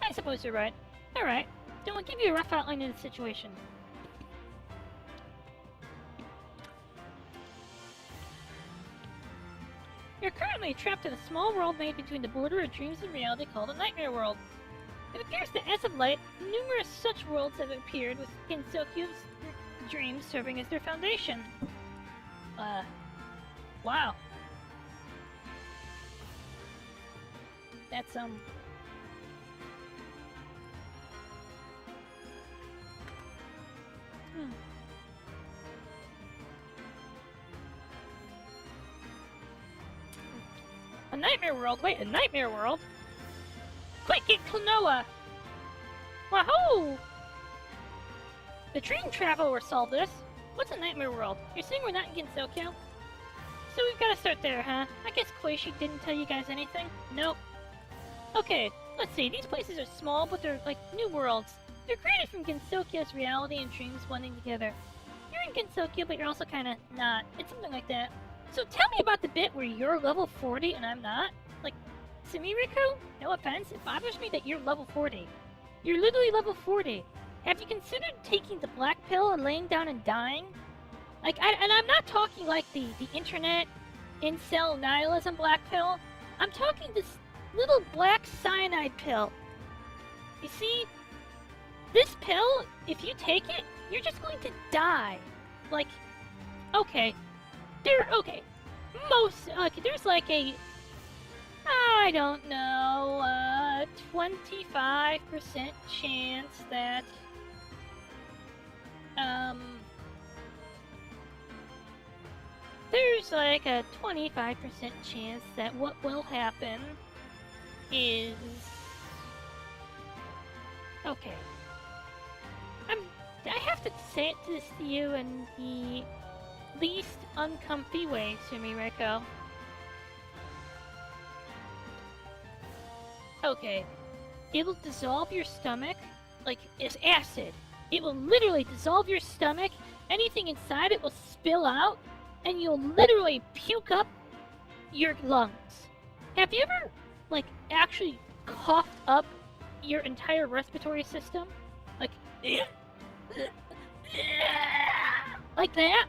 I suppose you're right. Alright, then we'll give you a rough outline of the situation. You're currently trapped in a small world made between the border of dreams and reality called a nightmare world. It appears that as of late, numerous such worlds have appeared with Gensokyu's dreams serving as their foundation. Wow. That's, A nightmare world? Wait, a nightmare world? Quick, get Klonoa! Wahoo! The dream traveler will solve this. What's a nightmare world? You're saying we're not in Gensokyo? So we've got to start there, huh? I guess Koishi didn't tell you guys anything? Nope. Okay, let's see. These places are small, but they're like new worlds. They're created from Gensokyo's reality and dreams blending together. You're in Gensokyo, but you're also kinda not. It's something like that. So tell me about the bit where you're level 40 and I'm not. Like, Sumiriko? No offense, it bothers me that you're level 40. You're literally level 40. Have you considered taking the black pill and laying down and dying? Like, and I'm not talking like the internet, incel, nihilism black pill. I'm talking this little black cyanide pill. You see, this pill, if you take it, you're just going to die. Like, okay. There's like a, I don't know, 25% chance that, there's like a 25% chance that what will happen is, okay. I have to say it to this to you in the least uncomfy way, Sumireko. Okay. It'll dissolve your stomach like it's acid. It will literally dissolve your stomach, anything inside it will spill out, and you'll literally puke up your lungs. Have you ever, like, actually coughed up your entire respiratory system? Like, like that?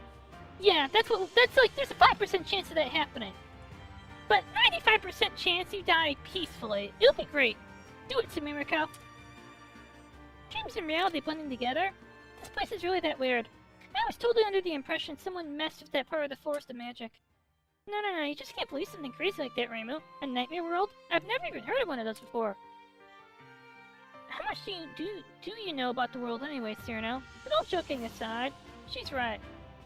Yeah, that's like, there's a 5% chance of that happening. But 95% chance you die peacefully. It'll be great. Do it, Sumiriko. Dreams and reality blending together? This place is really that weird. I was totally under the impression someone messed with that part of the Forest of Magic. No, you just can't believe something crazy like that, Reimu. A nightmare world? I've never even heard of one of those before. How much do you know about the world anyway, Cyrano? But all joking aside, she's right.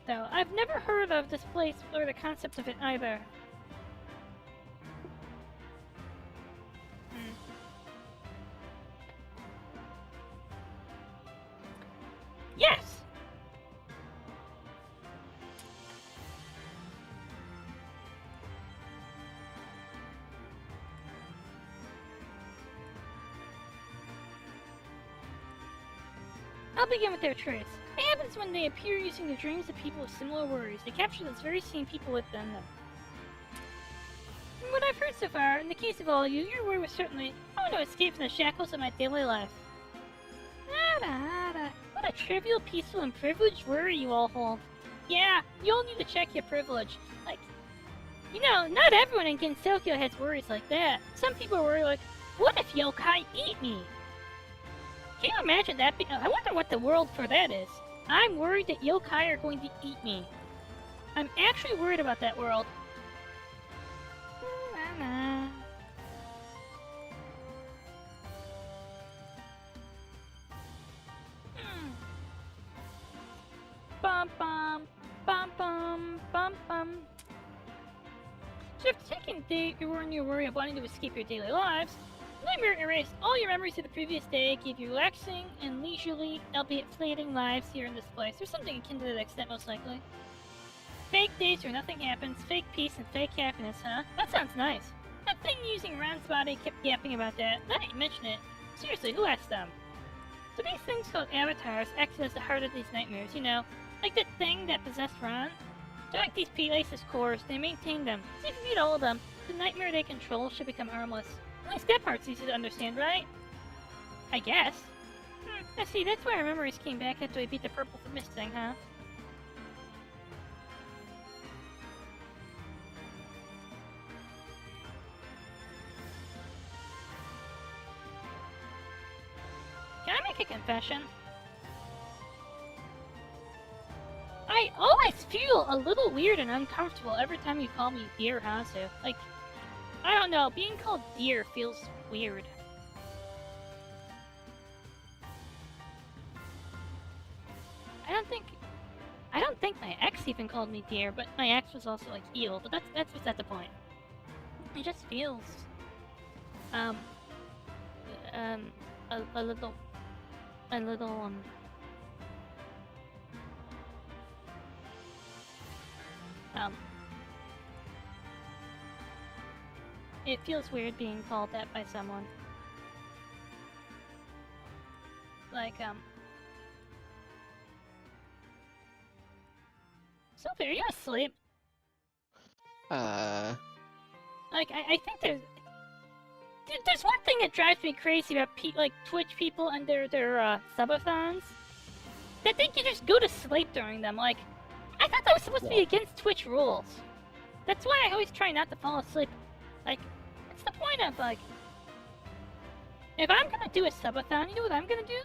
Though, I've never heard of this place or the concept of it either. Yes! I'll begin with their traits. It happens when they appear using the dreams of people with similar worries. They capture those very same people within them. From what I've heard so far, in the case of all of you, your worry was certainly, I want to escape from the shackles of my daily life. What a trivial, peaceful, and privileged worry you all hold. Yeah, you all need to check your privilege. Like, You know, not everyone in Gensokyo has worries like that. Some people worry like, what if yokai eat me? Can you imagine that? I wonder what the world for that is. I'm worried that yokai are going to eat me. I'm actually worried about that world. Bum bum bum bum bum bum. So after taking a day, you were in your worry of wanting to escape your daily lives, Nightmare erased all your memories of the previous day, gave you relaxing and leisurely, albeit fleeting lives here in this place. There's something akin to that extent, most likely. Fake days where nothing happens, fake peace and fake happiness, huh? That sounds nice. That thing using Ron's body kept yapping about that. I didn't mention it. Seriously, who asked them? So these things called avatars act as the heart of these nightmares, you know? Like that thing that possessed Ron? They're like these P-Laces cores, they maintain them. So if you beat all of them, the nightmare they control should become harmless. At least that part's easy to understand, right? I guess. I see, that's why our memories came back after we beat the Purple for Mist thing, huh? Can I make a confession? I always feel a little weird and uncomfortable every time you call me Dear Hasu. Like, I don't know, being called Dear feels weird. I don't think my ex even called me Dear, but my ex was also like Eel, but that's beside the point. It just feels a little it feels weird being called that by someone. Like, Sophie, are you asleep? Like, I think there's one thing that drives me crazy about like Twitch people and their subathons. That they can just go to sleep during them. Like, I thought that was supposed to be against Twitch rules. That's why I always try not to fall asleep. Like, what's the point of, like... If I'm gonna do a subathon, you know what I'm gonna do?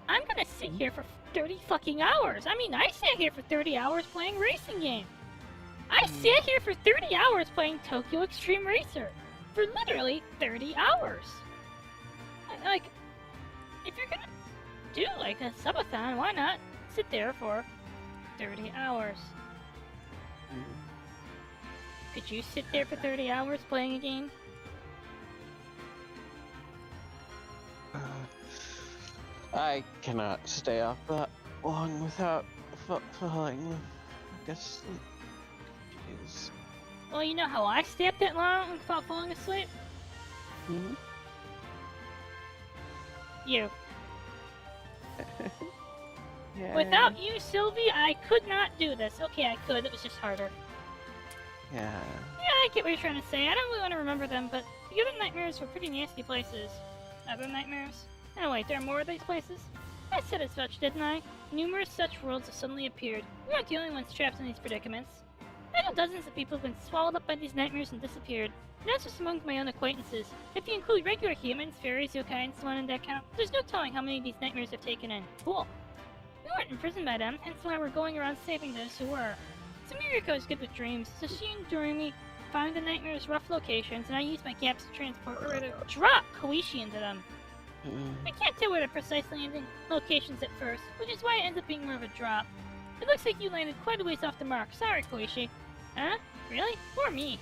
I'm gonna sit here for 30 fucking hours. I mean, I sat here for 30 hours playing racing game. I sat here for 30 hours playing Tokyo Extreme Racer. For literally 30 hours. Like, if you're gonna do, like, a subathon, why not sit there for 30 hours? Could you sit there for 30 hours playing a game? I cannot stay up that long without falling asleep. Jeez. Well, you know how I stay up that long without falling asleep? Mm-hmm. You. Yeah. Without you, Sylvie, I could not do this. Okay, I could. It was just harder. Yeah. Yeah, I get what you're trying to say. I don't really want to remember them, but the other nightmares were pretty nasty places. Other nightmares? Oh wait, there are more of these places? I said as much, didn't I? Numerous such worlds have suddenly appeared. We aren't the only ones trapped in these predicaments. I know dozens of people have been swallowed up by these nightmares and disappeared. Not just among my own acquaintances. If you include regular humans, fairies, yokai, and so on in that count, there's no telling how many of these nightmares have taken in. Cool. We weren't imprisoned by them, hence why we're going around saving those who were. Sumiriko is good with dreams, so she and Doremi find the nightmare's rough locations, and I use my gaps to transport, or rather, drop Koishi into them. I can't tell where the precise landing locations at first, which is why it ends up being more of a drop. It looks like you landed quite a ways off the mark. Sorry, Koishi. Huh? Really? Or me?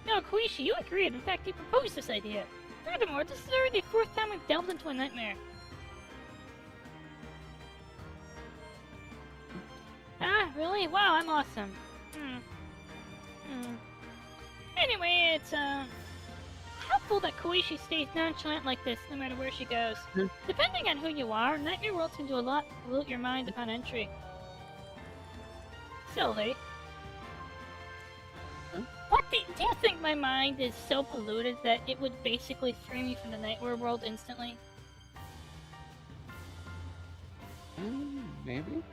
No, Koishi, you agreed. In fact, you proposed this idea. Furthermore, this is already the fourth time we've delved into a nightmare. Ah, really? Wow, I'm awesome. Anyway, it's, helpful that Koishi stays nonchalant like this no matter where she goes. Depending on who you are, nightmare worlds can do a lot to pollute your mind upon entry. Sylvie. What do you think my mind is so polluted that it would basically free me from the nightmare world instantly? Maybe.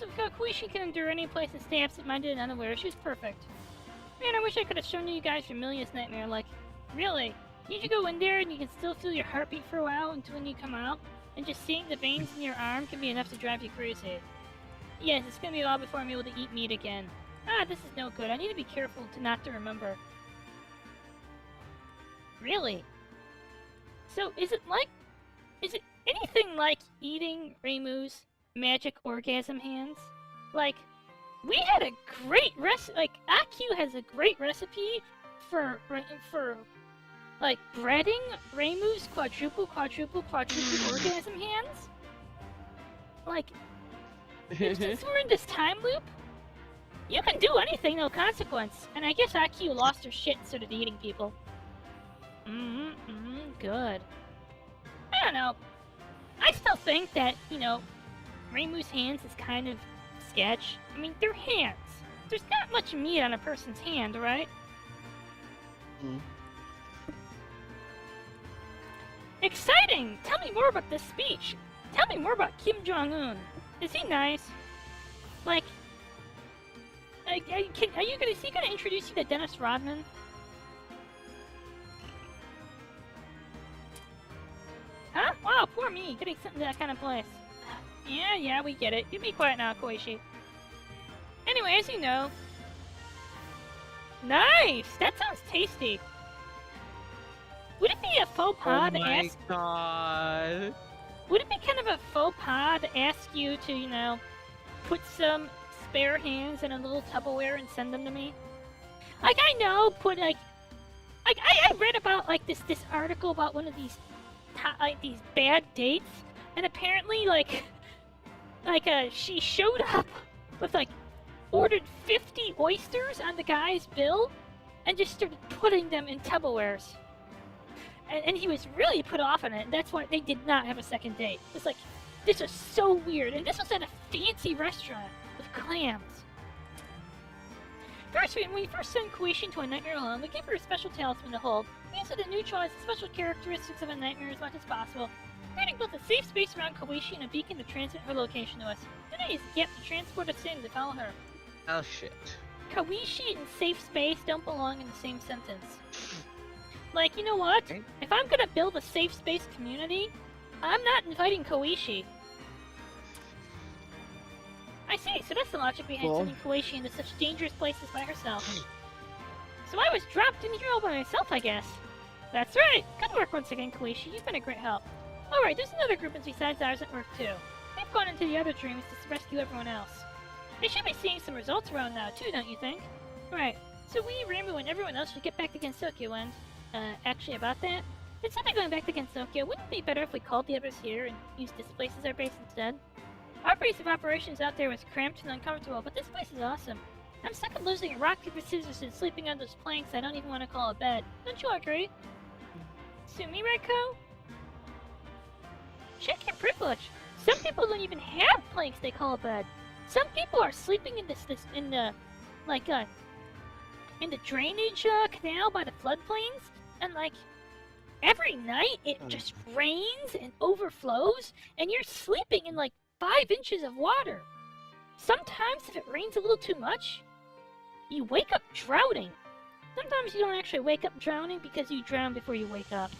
also, Koichi can endure any place and stay absent-minded and unaware. She was perfect. Man, I wish I could have shown you guys Vermilia's nightmare. Like, really? You go in there and you can still feel your heartbeat for a while until when you come out, and just seeing the veins in your arm can be enough to drive you crazy. Yes, it's gonna be a while before I'm able to eat meat again. Ah, this is no good. I need to be careful not to remember. Really? So, is it anything like eating Reimu's magic orgasm hands? Like, we had a great Aku has a great recipe for like, breading Reimu's quadruple orgasm hands? Like, since we're in this time loop, you can do anything, no consequence. And I guess Aku lost her shit and started eating people. Good. I don't know. I still think that, you know, Reimu's hands is kind of sketch. I mean, they're hands. There's not much meat on a person's hand, right? Exciting! Tell me more about this speech. Tell me more about Kim Jong-un. Is he nice? Like, is he gonna introduce you to Dennis Rodman? Huh? Wow, poor me, getting sent to that kind of place. Yeah, we get it. You be quiet now, Koichi. Anyway, as you know... Nice! That sounds tasty. Would it be a faux pas to ask... Oh my god. Would it be kind of a faux pas to ask you to, you know, put some spare hands in a little Tupperware and send them to me? Like, I know, I read about, like, this article about one of these bad dates, and apparently, she showed up with, ordered 50 oysters on the guy's bill, and just started putting them in Tupperwares. And he was really put off on it, and that's why they did not have a second date. It's like, this was so weird, and this was at a fancy restaurant with clams. First, when we first sent Koichi into a nightmare alone, we gave her a special talisman to hold. We used to neutralize the special characteristics of a nightmare as much as possible, creating both a safe space around Koichi and a beacon to transmit her location to us. Today is yet to transport us in to follow her. Oh shit. Koichi and safe space don't belong in the same sentence. Like, you know what? Okay. If I'm gonna build a safe space community, I'm not inviting Koichi. I see, so that's the logic behind sending Koichi into such dangerous places by herself. So I was dropped in here all by myself, I guess. That's right! Good work once again, Koichi. You've been a great help. Alright, there's another group besides ours at work, too. They've gone into the other dreams to rescue everyone else. They should be seeing some results around now, too, don't you think? Right. So we, Reimu, and everyone else should get back to Gensokyo and... actually about that, instead of going back to Gensokyo, wouldn't it be better if we called the others here and used this place as our base instead? Our base of operations out there was cramped and uncomfortable, but this place is awesome. I'm sick of losing rock, paper, scissors and sleeping on those planks I don't even want to call a bed. Don't you agree? Sumireko? Check your privilege. Some people don't even have planks they call a bed. Some people are sleeping in in the drainage canal by the floodplains, and every night it just rains and overflows, and you're sleeping in 5 inches of water. Sometimes if it rains a little too much, you wake up drowning. Sometimes you don't actually wake up drowning because you drown before you wake up.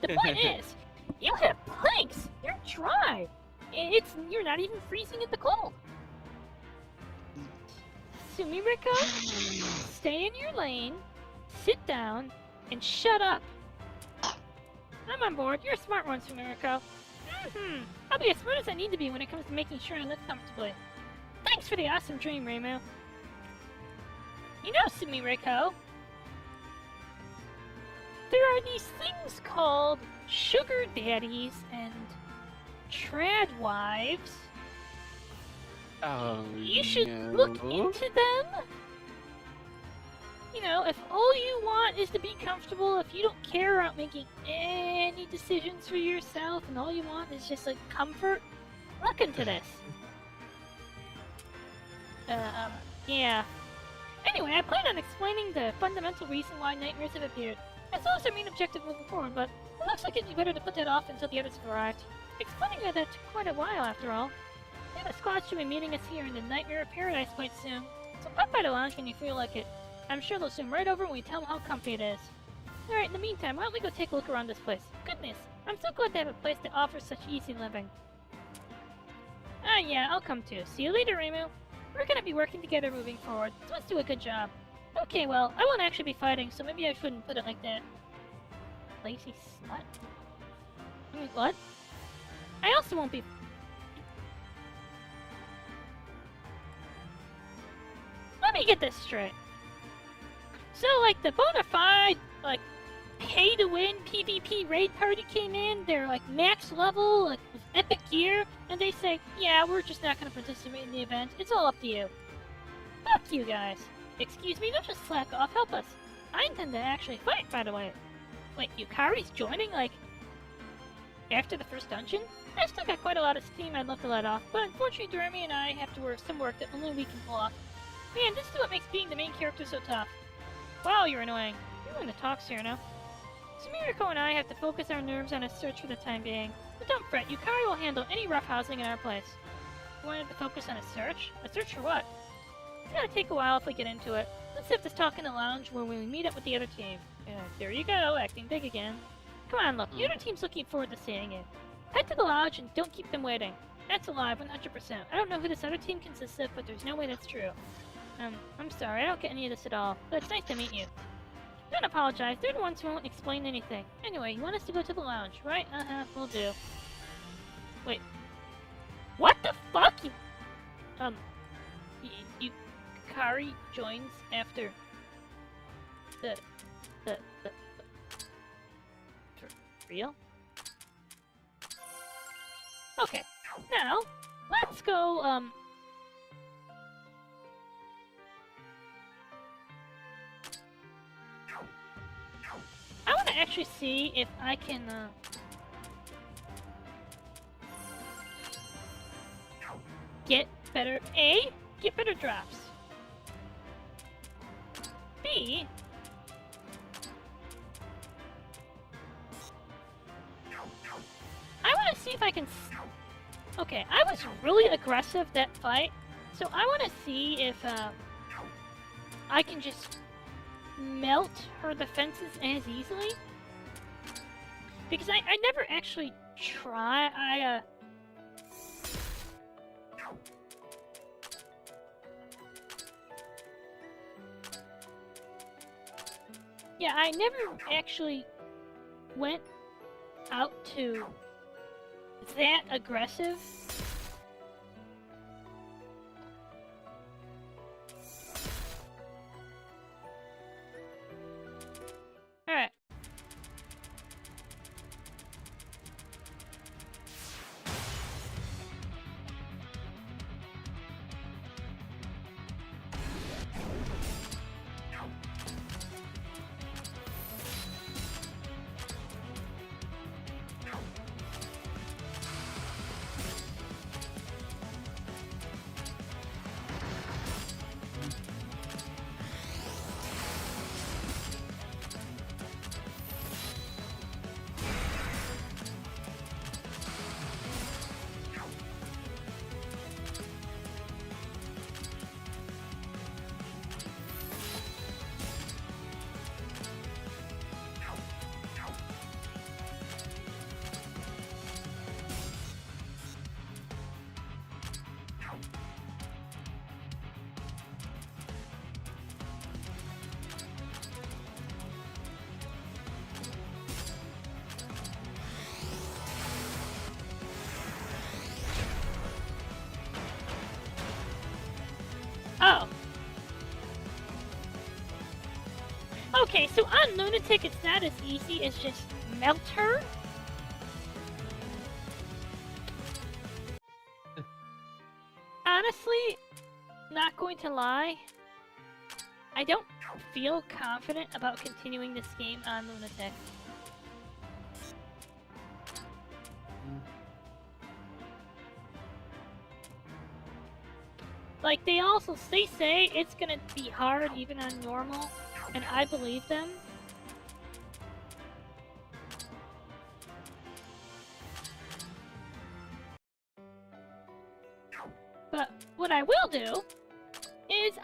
The point is, you have planks. You're dry. You're not even freezing in the cold. Sumireko, stay in your lane, sit down, and shut up. I'm on board. You're a smart one, Sumireko. I'll be as smart as I need to be when it comes to making sure I live comfortably. Thanks for the awesome dream, Reimu. You know, Sumireko, there are these things called sugar daddies and trad wives. Oh, You should look into them. You know, if all you want is to be comfortable, if you don't care about making any decisions for yourself, and all you want is just comfort, look into this. Yeah. Anyway, I plan on explaining the fundamental reason why nightmares have appeared, as well as their main objective moving forward, but it looks like it'd be better to put that off until the others have arrived. Explaining that took quite a while, after all. Yeah, the squad should be meeting us here in the Nightmare of Paradise quite soon. So pop by the lounge when you feel like it. I'm sure they'll zoom right over when we tell them how comfy it is. Alright, in the meantime, why don't we go take a look around this place? Goodness, I'm so glad to have a place that offers such easy living. Ah yeah, I'll come too. See you later, Reimu. We're gonna be working together moving forward, so let's do a good job. Okay, well, I won't actually be fighting, so maybe I shouldn't put it like that. Lazy slut? Wait, what? I also won't be... Let me get this straight. So, like, the bona fide, like, pay-to-win PvP raid party came in, they're, like, max level, like, with epic gear, and they say, yeah, we're just not gonna participate in the event, it's all up to you. Fuck you guys. Excuse me, don't just slack off, help us. I intend to actually fight, by the way. Wait, Yukari's joining, like, after the first dungeon? I've still got quite a lot of steam I'd love to let off, but unfortunately Jeremy and I have to work some work that only we can pull off. Man, this is what makes being the main character so tough. Wow, you're annoying. You're doing the talks here now. So Mirako and I have to focus our nerves on a search for the time being. But don't fret, Yukari will handle any roughhousing in our place. You wanted to focus on a search? A search for what? It's gonna take a while if we get into it. Let's have this talk in the lounge where we meet up with the other team. There you go, acting big again. Come on, look, the other team's looking forward to seeing you. Head to the lodge and don't keep them waiting. That's a lie, 100%. I don't know who this other team consists of, but there's no way that's true. I'm sorry, I don't get any of this at all, but it's nice to meet you. Don't apologize, they're the ones who won't explain anything. Anyway, you want us to go to the lounge, right? We'll do. Wait. What the fuck? Yukari joins after the for real? Okay, now, let's go, I want to actually see if I can, get better, A, get better drops. B, I want to see if I can, okay, I was really aggressive that fight, so I want to see if, I can just melt her defenses as easily? Because I never actually try, yeah, I never actually went out to that aggressive. Alright. Oh. Okay, so on Lunatic it's not as easy as just melt her. Honestly, not going to lie, I don't feel confident about continuing this game on Lunatic. Like, they say it's gonna be hard even on normal, and I believe them. But what I will do is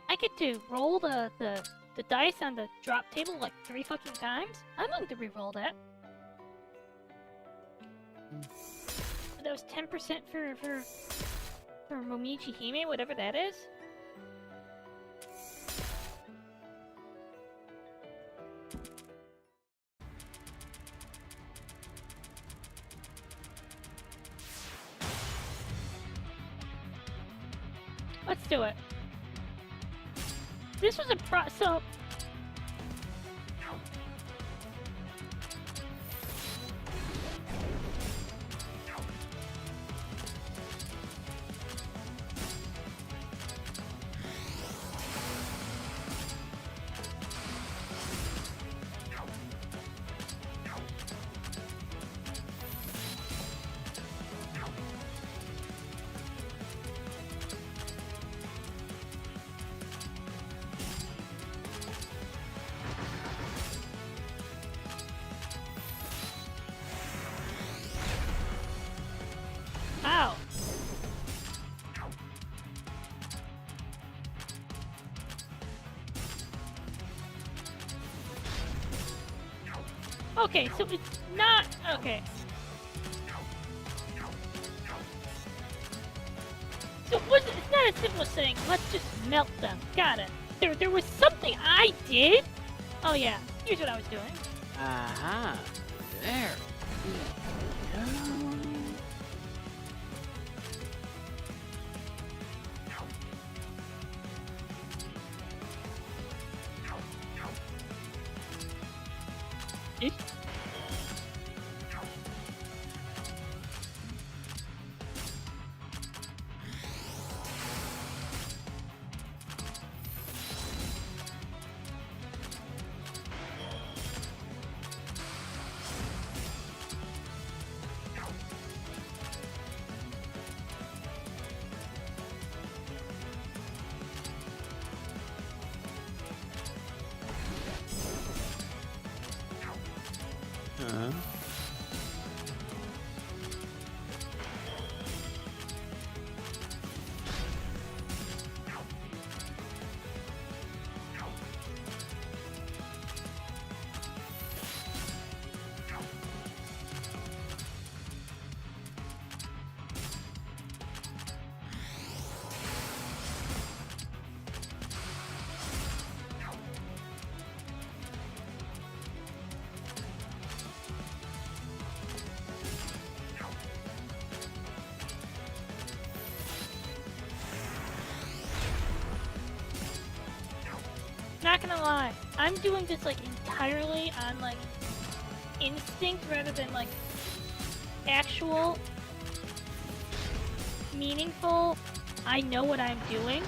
I get to roll the dice on the drop table like 3 fucking times. I'm going to re-roll that. That was 10% for Momichi Hime, whatever that is. Let's do it. This was a so... Ow. Okay, so it's not... Okay. So it's not as simple as saying, let's just melt them. Got it. There was something I did? Oh yeah, here's what I was doing. Aha. There. Not gonna lie, I'm doing this like entirely on like instinct rather than like actual meaningful I know what I'm doing.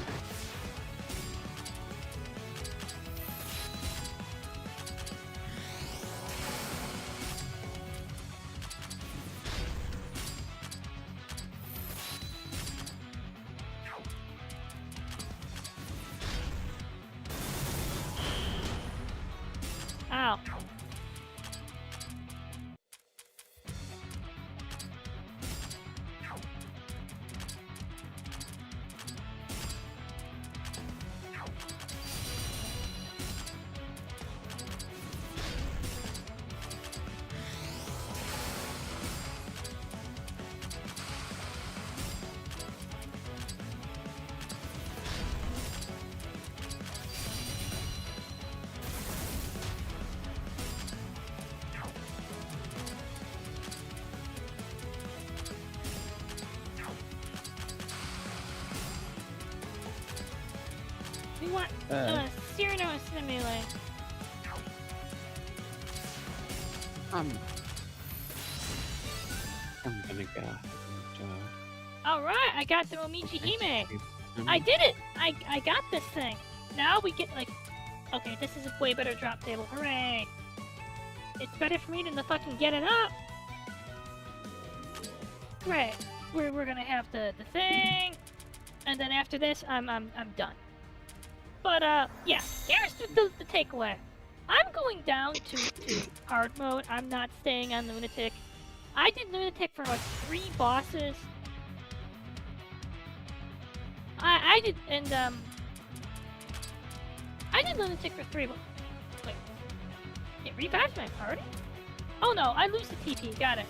Ow. We want Cyrano and Cinnamule. I'm gonna go. Alright, I got the Momichi Hime. I did it! I got this thing. Now we get like... Okay, this is a way better drop table. Hooray! It's better for me than to fucking get it up. Great. We're gonna have the thing. And then after this, I'm done. But yeah, here's the takeaway. I'm going down to hard mode. I'm not staying on Lunatic. I did Lunatic for like 3 bosses. I did, and I did Lunatic for 3, but wait, it revives my party? Oh no, I lose the TP, got it.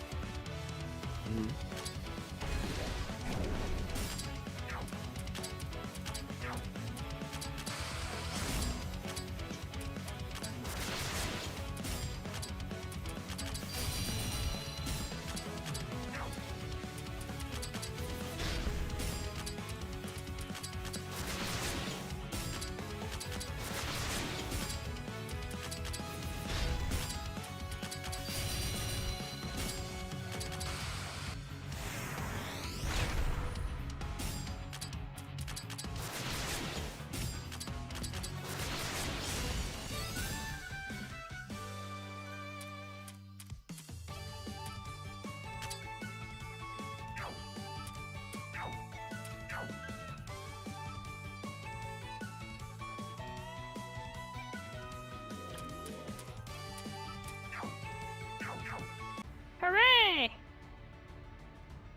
Hooray!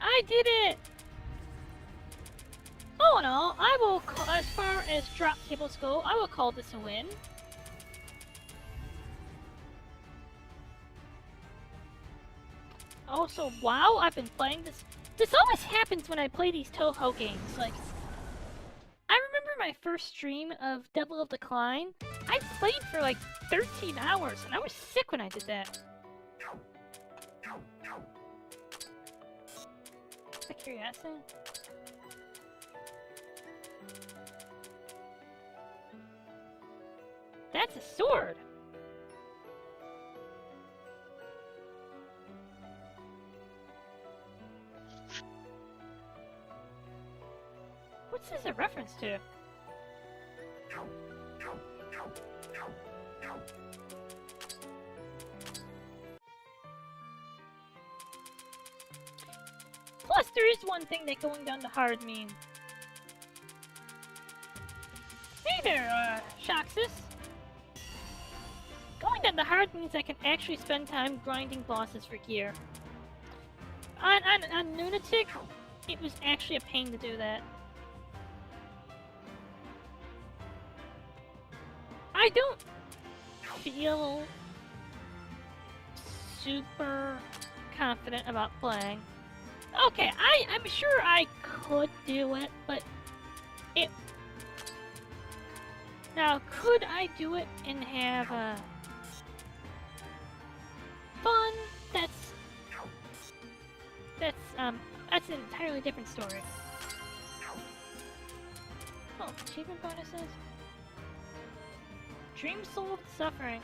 I did it! Oh no, I will call, as far as drop tables go, I will call this a win. Also, wow, I've been playing this. This always happens when I play these Touhou games. Like, I remember my first stream of Devil of Decline. I played for like 13 hours, and I was sick when I did that. A curiosity. That's a sword. What's this a reference to? Plus, there is one thing that going down to hard means. Hey there, Shoxus. Going down to hard means I can actually spend time grinding bosses for gear. On Lunatic, it was actually a pain to do that. I don't feel super confident about playing. Okay, I'm sure I could do it, but it... Now, could I do it and have fun? That's an entirely different story. Oh, achievement bonuses? Dream Soul of Suffering.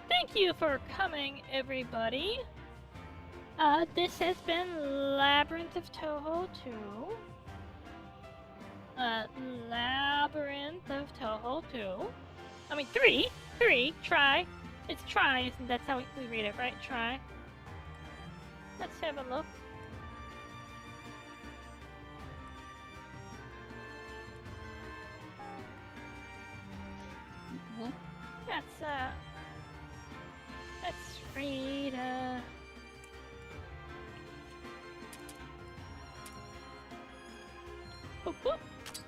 Thank you for coming, everybody. This has been Labyrinth of Touhou 2. Labyrinth of Touhou 2. I mean, 3. Try. It's try, isn't that's how we read it, right? Try. Let's have a look. Let's read, boop, boop.